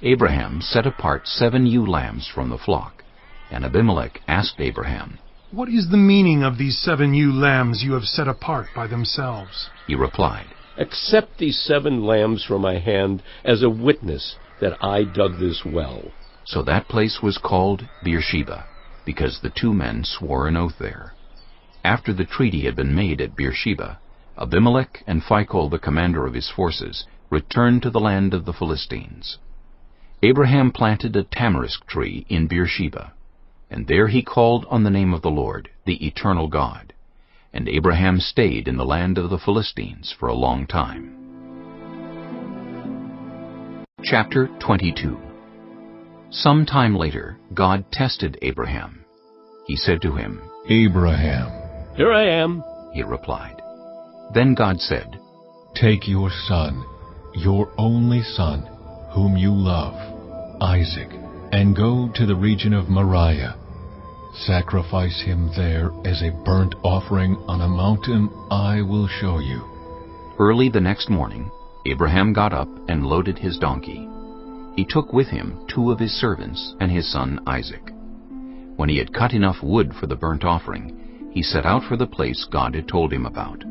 Abraham set apart 7 ewe lambs from the flock, and Abimelech asked Abraham, "What is the meaning of these 7 ewe lambs you have set apart by themselves?" He replied, "Accept these 7 lambs from my hand as a witness that I dug this well." So that place was called Beersheba, because the two men swore an oath there. After the treaty had been made at Beersheba, Abimelech and Phicol, the commander of his forces, returned to the land of the Philistines. Abraham planted a tamarisk tree in Beersheba, and there he called on the name of the Lord, the eternal God. And Abraham stayed in the land of the Philistines for a long time. Chapter 22. Some time later, God tested Abraham. He said to him, "Abraham." "Here I am," he replied. Then God said, "Take your son, your only son, whom you love, Isaac, and go to the region of Moriah. Sacrifice him there as a burnt offering on a mountain I will show you." Early the next morning, Abraham got up and loaded his donkey. He took with him 2 of his servants and his son Isaac. When he had cut enough wood for the burnt offering, he set out for the place God had told him about.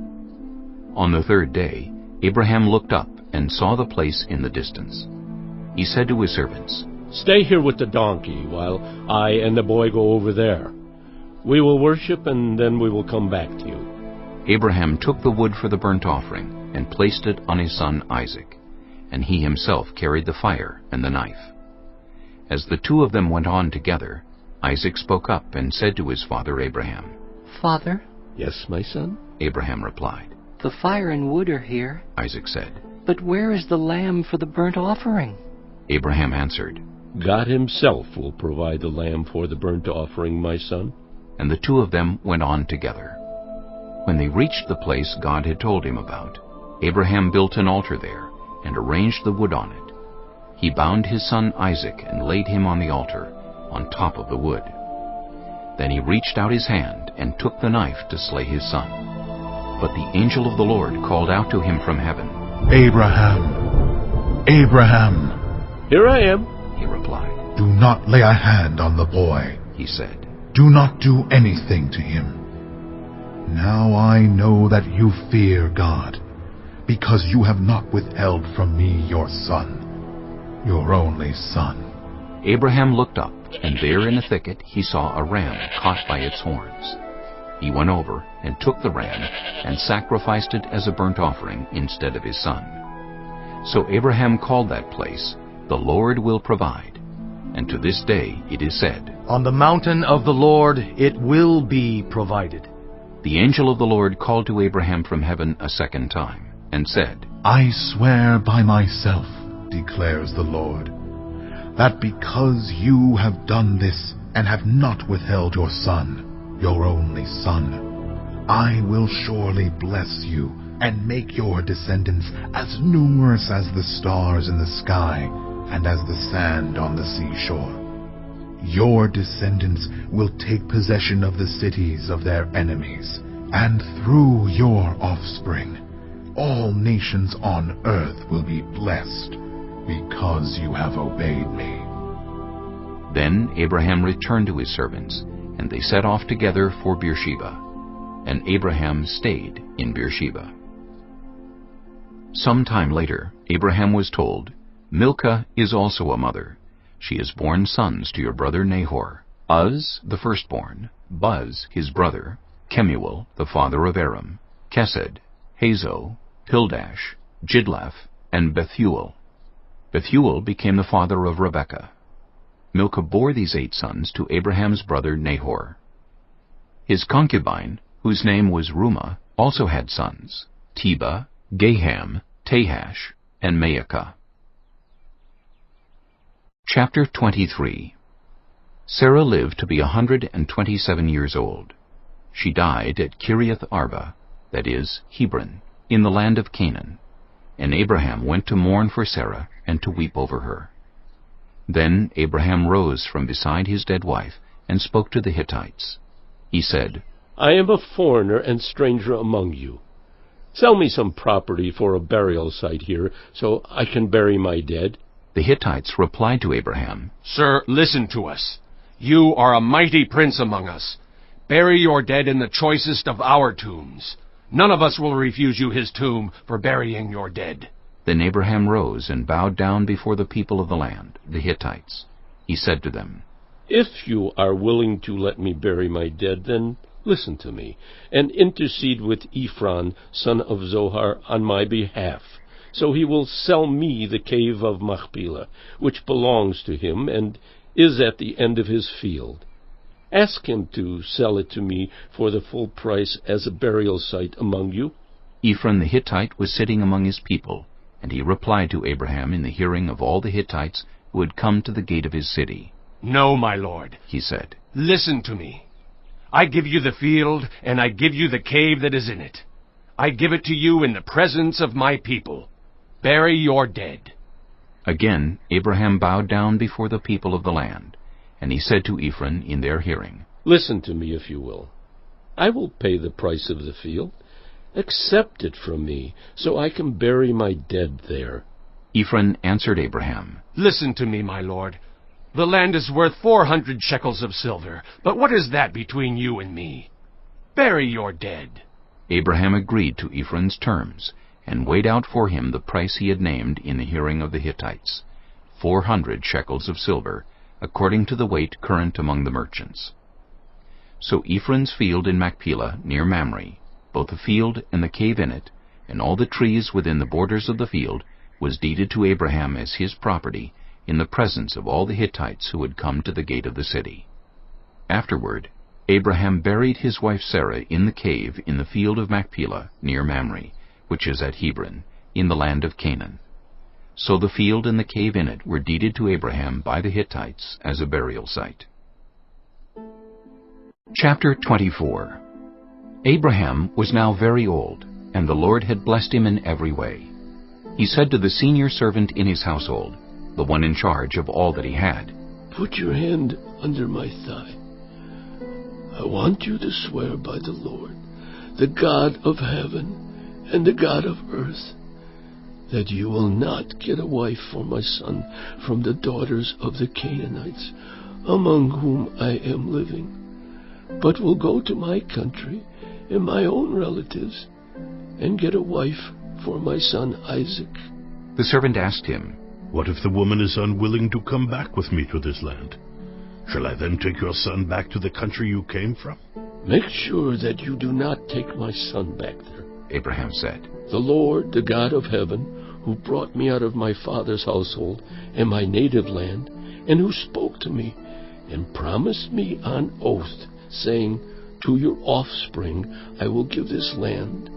On the 3rd day, Abraham looked up and saw the place in the distance. He said to his servants, "Stay here with the donkey while I and the boy go over there. We will worship and then we will come back to you." Abraham took the wood for the burnt offering and placed it on his son Isaac, and he himself carried the fire and the knife. As the 2 of them went on together, Isaac spoke up and said to his father Abraham, "Father?" "Yes, my son?" Abraham replied. "The fire and wood are here." Isaac said, "But where is the lamb for the burnt offering?" Abraham answered, "God himself will provide the lamb for the burnt offering, my son." And the 2 of them went on together. When they reached the place God had told him about, Abraham built an altar there and arranged the wood on it. He bound his son Isaac and laid him on the altar, on top of the wood. Then he reached out his hand and took the knife to slay his son. But the angel of the Lord called out to him from heaven, "Abraham! Abraham!" Here I am, he replied. Do not lay a hand on the boy, he said. Do not do anything to him. Now I know that you fear God, because you have not withheld from me your son, your only son. Abraham looked up, and there in a thicket he saw a ram caught by its horns. He went over and took the ram and sacrificed it as a burnt offering instead of his son. So Abraham called that place, "The Lord will provide." And to this day it is said, "On the mountain of the Lord it will be provided." The angel of the Lord called to Abraham from heaven a second time, and said, I swear by myself, declares the Lord, that because you have done this and have not withheld your son, your only son, I will surely bless you and make your descendants as numerous as the stars in the sky and as the sand on the seashore. Your descendants will take possession of the cities of their enemies, and through your offspring, all nations on earth will be blessed, because you have obeyed me. Then Abraham returned to his servants, and they set off together for Beersheba. And Abraham stayed in Beersheba. Some time later, Abraham was told, Milcah is also a mother. She has borne sons to your brother Nahor, Uz the firstborn, Buz his brother, Kemuel the father of Aram, Kesed, Hazo, Pildash, Jidlaph, and Bethuel. Bethuel became the father of Rebekah. Milcah bore these 8 sons to Abraham's brother Nahor. His concubine, whose name was Rumah, also had sons, Teba, Gaham, Tahash, and Maacah. Chapter 23. Sarah lived to be 127 years old. She died at Kiriath Arba, that is, Hebron, in the land of Canaan. And Abraham went to mourn for Sarah and to weep over her. Then Abraham rose from beside his dead wife and spoke to the Hittites. He said, I am a foreigner and stranger among you. Sell me some property for a burial site here, so I can bury my dead. The Hittites replied to Abraham, Sir, listen to us. You are a mighty prince among us. Bury your dead in the choicest of our tombs. None of us will refuse you his tomb for burying your dead. Then Abraham rose and bowed down before the people of the land, the Hittites. He said to them, If you are willing to let me bury my dead, then listen to me, and intercede with Ephron, son of Zohar, on my behalf. So he will sell me the cave of Machpelah, which belongs to him and is at the end of his field. Ask him to sell it to me for the full price as a burial site among you. Ephron the Hittite was sitting among his people, and he replied to Abraham in the hearing of all the Hittites who had come to the gate of his city. No, my lord, he said. Listen to me. I give you the field, and I give you the cave that is in it. I give it to you in the presence of my people. Bury your dead. Again Abraham bowed down before the people of the land, and he said to Ephron in their hearing, Listen to me, if you will. I will pay the price of the field. Accept it from me, so I can bury my dead there. Ephron answered Abraham, Listen to me, my lord. The land is worth 400 shekels of silver, but what is that between you and me? Bury your dead. Abraham agreed to Ephron's terms, and weighed out for him the price he had named in the hearing of the Hittites, 400 shekels of silver, according to the weight current among the merchants. So Ephron's field in Machpelah, near Mamre, both the field and the cave in it, and all the trees within the borders of the field, was deeded to Abraham as his property, in the presence of all the Hittites who had come to the gate of the city. Afterward, Abraham buried his wife Sarah in the cave in the field of Machpelah, near Mamre, which is at Hebron, in the land of Canaan. So the field and the cave in it were deeded to Abraham by the Hittites as a burial site. Chapter 24. Abraham was now very old, and the Lord had blessed him in every way. He said to the senior servant in his household, the one in charge of all that he had, Put your hand under my thigh. I want you to swear by the Lord, the God of heaven and the God of earth, that you will not get a wife for my son from the daughters of the Canaanites, among whom I am living, but will go to my country and my own relatives, and get a wife for my son Isaac." The servant asked him, "What if the woman is unwilling to come back with me to this land? Shall I then take your son back to the country you came from?" "Make sure that you do not take my son back there," Abraham said. "The Lord, the God of heaven, who brought me out of my father's household and my native land, and who spoke to me and promised me on oath, saying, 'To your offspring I will give this land,'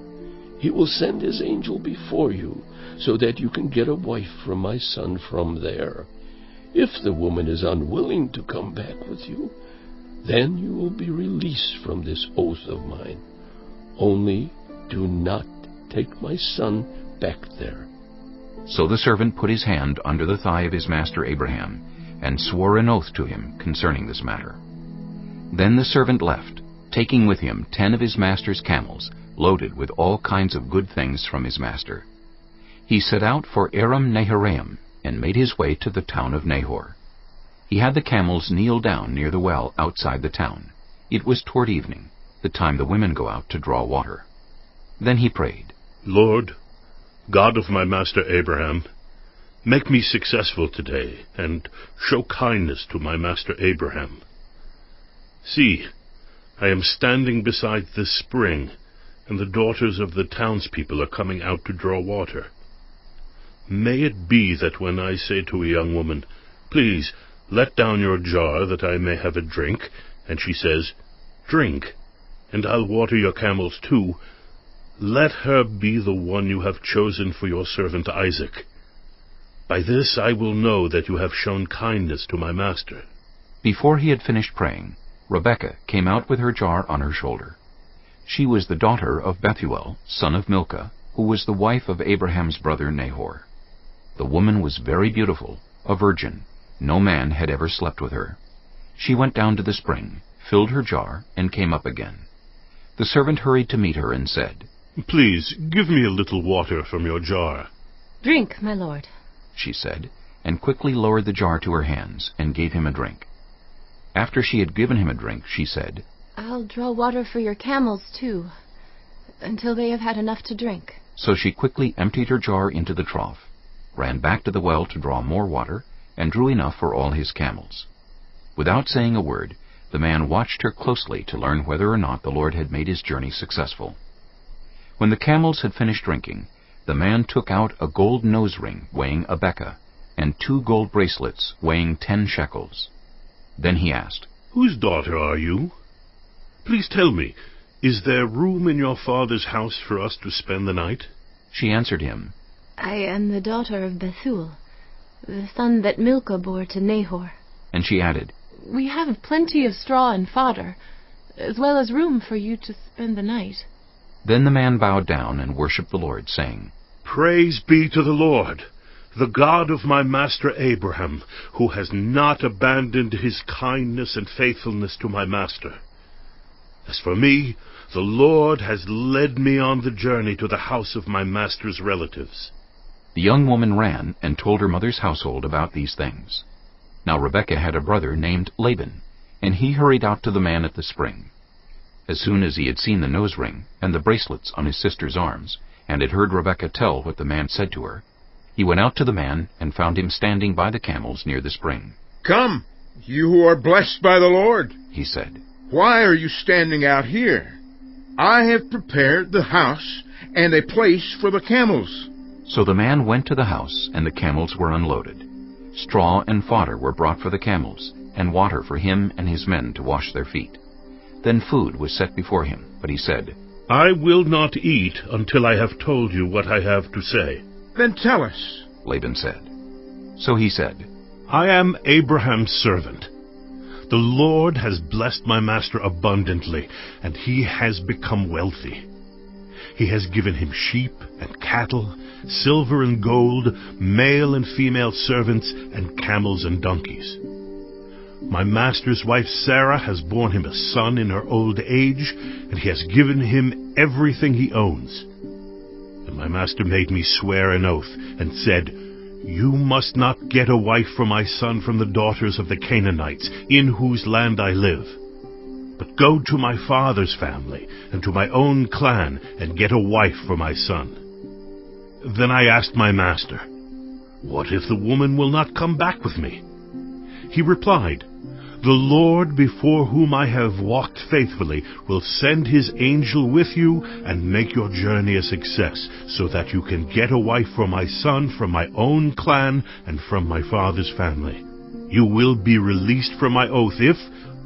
he will send his angel before you, so that you can get a wife for my son from there. If the woman is unwilling to come back with you, then you will be released from this oath of mine. Only do not take my son back there." So the servant put his hand under the thigh of his master Abraham, and swore an oath to him concerning this matter. Then the servant left, taking with him 10 of his master's camels, loaded with all kinds of good things from his master. He set out for Aram Naharaim, and made his way to the town of Nahor. He had the camels kneel down near the well outside the town. It was toward evening, the time the women go out to draw water. Then he prayed, "Lord, God of my master Abraham, make me successful today, and show kindness to my master Abraham. See, I am standing beside this spring, and the daughters of the townspeople are coming out to draw water. May it be that when I say to a young woman, 'Please, let down your jar that I may have a drink,' and she says, 'Drink, and I'll water your camels too,' let her be the one you have chosen for your servant Isaac. By this I will know that you have shown kindness to my master." Before he had finished praying, Rebekah came out with her jar on her shoulder. She was the daughter of Bethuel, son of Milcah, who was the wife of Abraham's brother Nahor. The woman was very beautiful, a virgin. No man had ever slept with her. She went down to the spring, filled her jar, and came up again. The servant hurried to meet her and said, "Please, give me a little water from your jar." "Drink, my lord," she said, and quickly lowered the jar to her hands and gave him a drink. After she had given him a drink, she said, "I'll draw water for your camels, too, until they have had enough to drink." So she quickly emptied her jar into the trough, ran back to the well to draw more water, and drew enough for all his camels. Without saying a word, the man watched her closely to learn whether or not the Lord had made his journey successful. When the camels had finished drinking, the man took out a gold nose ring weighing a beka, and 2 gold bracelets weighing 10 shekels. Then he asked, "Whose daughter are you? Please tell me, is there room in your father's house for us to spend the night?" She answered him, "I am the daughter of Bethuel, the son that Milcah bore to Nahor." And she added, "We have plenty of straw and fodder, as well as room for you to spend the night." Then the man bowed down and worshipped the Lord, saying, "Praise be to the Lord, the God of my master Abraham, who has not abandoned his kindness and faithfulness to my master. As for me, the Lord has led me on the journey to the house of my master's relatives." The young woman ran and told her mother's household about these things. Now Rebekah had a brother named Laban, and he hurried out to the man at the spring. As soon as he had seen the nose ring and the bracelets on his sister's arms, and had heard Rebekah tell what the man said to her, he went out to the man and found him standing by the camels near the spring. "Come, you who are blessed by the Lord," he said. "Why are you standing out here? I have prepared the house and a place for the camels." So the man went to the house, and the camels were unloaded. Straw and fodder were brought for the camels, and water for him and his men to wash their feet. Then food was set before him, but he said, "I will not eat until I have told you what I have to say." "Then tell us," Laban said. So he said, "I am Abraham's servant. The Lord has blessed my master abundantly, and he has become wealthy. He has given him sheep and cattle, silver and gold, male and female servants, and camels and donkeys. My master's wife Sarah has borne him a son in her old age, and he has given him everything he owns. And my my master made me swear an oath, and said, "You must not get a wife for my son from the daughters of the Canaanites, in whose land I live. But go to my father's family, and to my own clan, and get a wife for my son." Then I asked my master, "What if the woman will not come back with me?" He replied, "The Lord before whom I have walked faithfully will send his angel with you and make your journey a success, so that you can get a wife for my son from my own clan and from my father's family. You will be released from my oath if,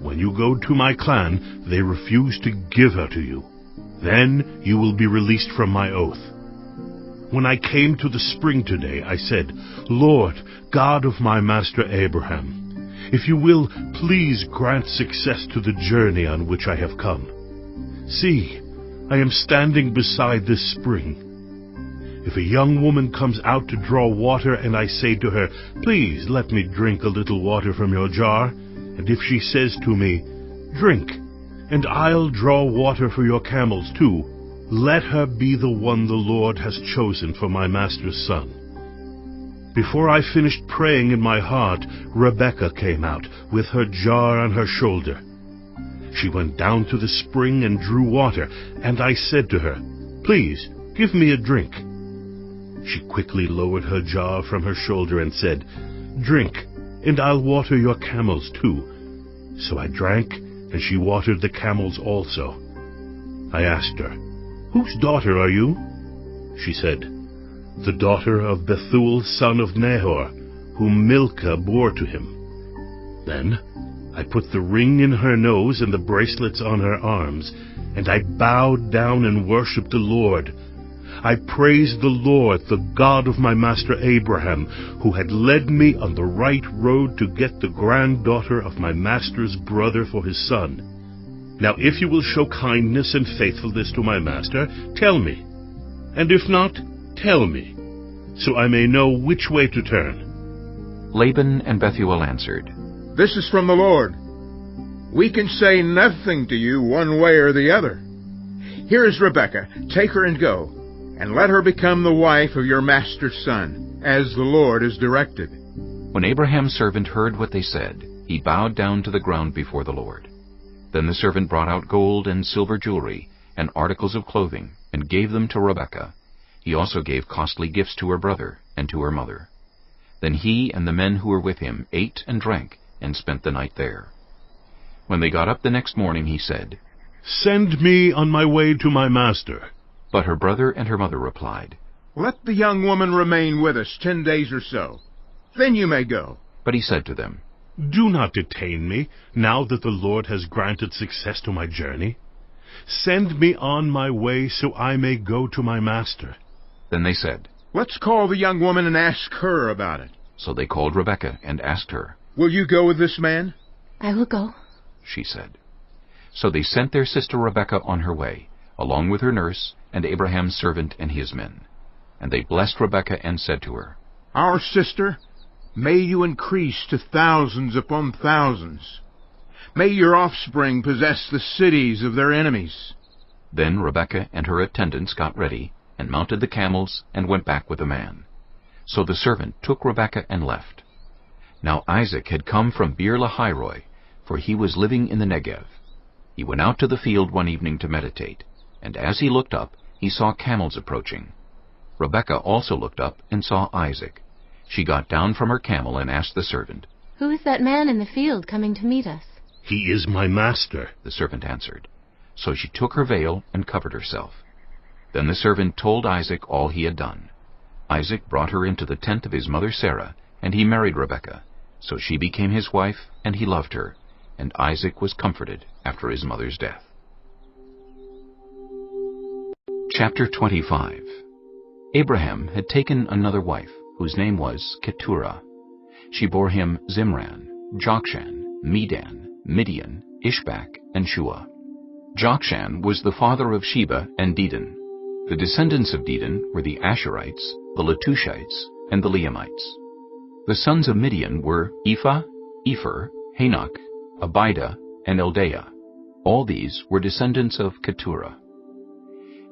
when you go to my clan, they refuse to give her to you. Then you will be released from my oath." When I came to the spring today, I said, "Lord, God of my master Abraham, if you will, please grant success to the journey on which I have come. See, I am standing beside this spring. If a young woman comes out to draw water, and I say to her, 'Please let me drink a little water from your jar,' and if she says to me, 'Drink, and I'll draw water for your camels too,' let her be the one the Lord has chosen for my master's son." Before I finished praying in my heart, Rebekah came out, with her jar on her shoulder. She went down to the spring and drew water, and I said to her, "Please, give me a drink." She quickly lowered her jar from her shoulder and said, "Drink, and I'll water your camels too." So I drank, and she watered the camels also. I asked her, "Whose daughter are you?" She said, "The daughter of Bethuel, son of Nahor, whom Milcah bore to him." Then I put the ring in her nose and the bracelets on her arms, and I bowed down and worshipped the Lord. I praised the Lord, the God of my master Abraham, who had led me on the right road to get the granddaughter of my master's brother for his son. Now if you will show kindness and faithfulness to my master, tell me. And if not, tell me, so I may know which way to turn." Laban and Bethuel answered, "This is from the Lord. We can say nothing to you one way or the other. Here is Rebekah. Take her and go, and let her become the wife of your master's son, as the Lord has directed." When Abraham's servant heard what they said, he bowed down to the ground before the Lord. Then the servant brought out gold and silver jewelry and articles of clothing, and gave them to Rebekah. He also gave costly gifts to her brother and to her mother. Then he and the men who were with him ate and drank, and spent the night there. When they got up the next morning, he said, "Send me on my way to my master." But her brother and her mother replied, "Let the young woman remain with us 10 days or so. Then you may go." But he said to them, "Do not detain me, now that the Lord has granted success to my journey. Send me on my way so I may go to my master." Then they said, "Let's call the young woman and ask her about it." So they called Rebekah and asked her. "Will you go with this man?" "I will go," she said. So they sent their sister Rebekah on her way, along with her nurse and Abraham's servant and his men. And they blessed Rebekah and said to her, "Our sister, may you increase to thousands upon thousands. May your offspring possess the cities of their enemies." Then Rebekah and her attendants got ready, and mounted the camels, and went back with the man. So the servant took Rebekah and left. Now Isaac had come from Beer-lahai-roi, for he was living in the Negev. He went out to the field one evening to meditate, and as he looked up, he saw camels approaching. Rebekah also looked up and saw Isaac. She got down from her camel and asked the servant, "Who is that man in the field coming to meet us?" "He is my master," the servant answered. So she took her veil and covered herself. Then the servant told Isaac all he had done. Isaac brought her into the tent of his mother Sarah, and he married Rebekah. So she became his wife, and he loved her, and Isaac was comforted after his mother's death. Chapter 25. Abraham had taken another wife, whose name was Keturah. She bore him Zimran, Jokshan, Medan, Midian, Ishbak, and Shua. Jokshan was the father of Sheba and Dedan. The descendants of Dedan were the Asherites, the Letushites, and the Leamites. The sons of Midian were Ephah, Epher, Hanok, Abida, and Eldaah. All these were descendants of Keturah.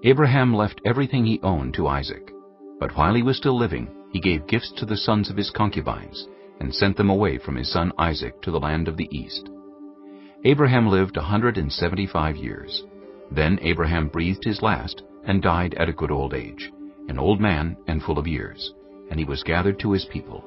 Abraham left everything he owned to Isaac, but while he was still living, he gave gifts to the sons of his concubines and sent them away from his son Isaac to the land of the east. Abraham lived 175 years. Then Abraham breathed his last and died at a good old age, an old man and full of years, and he was gathered to his people.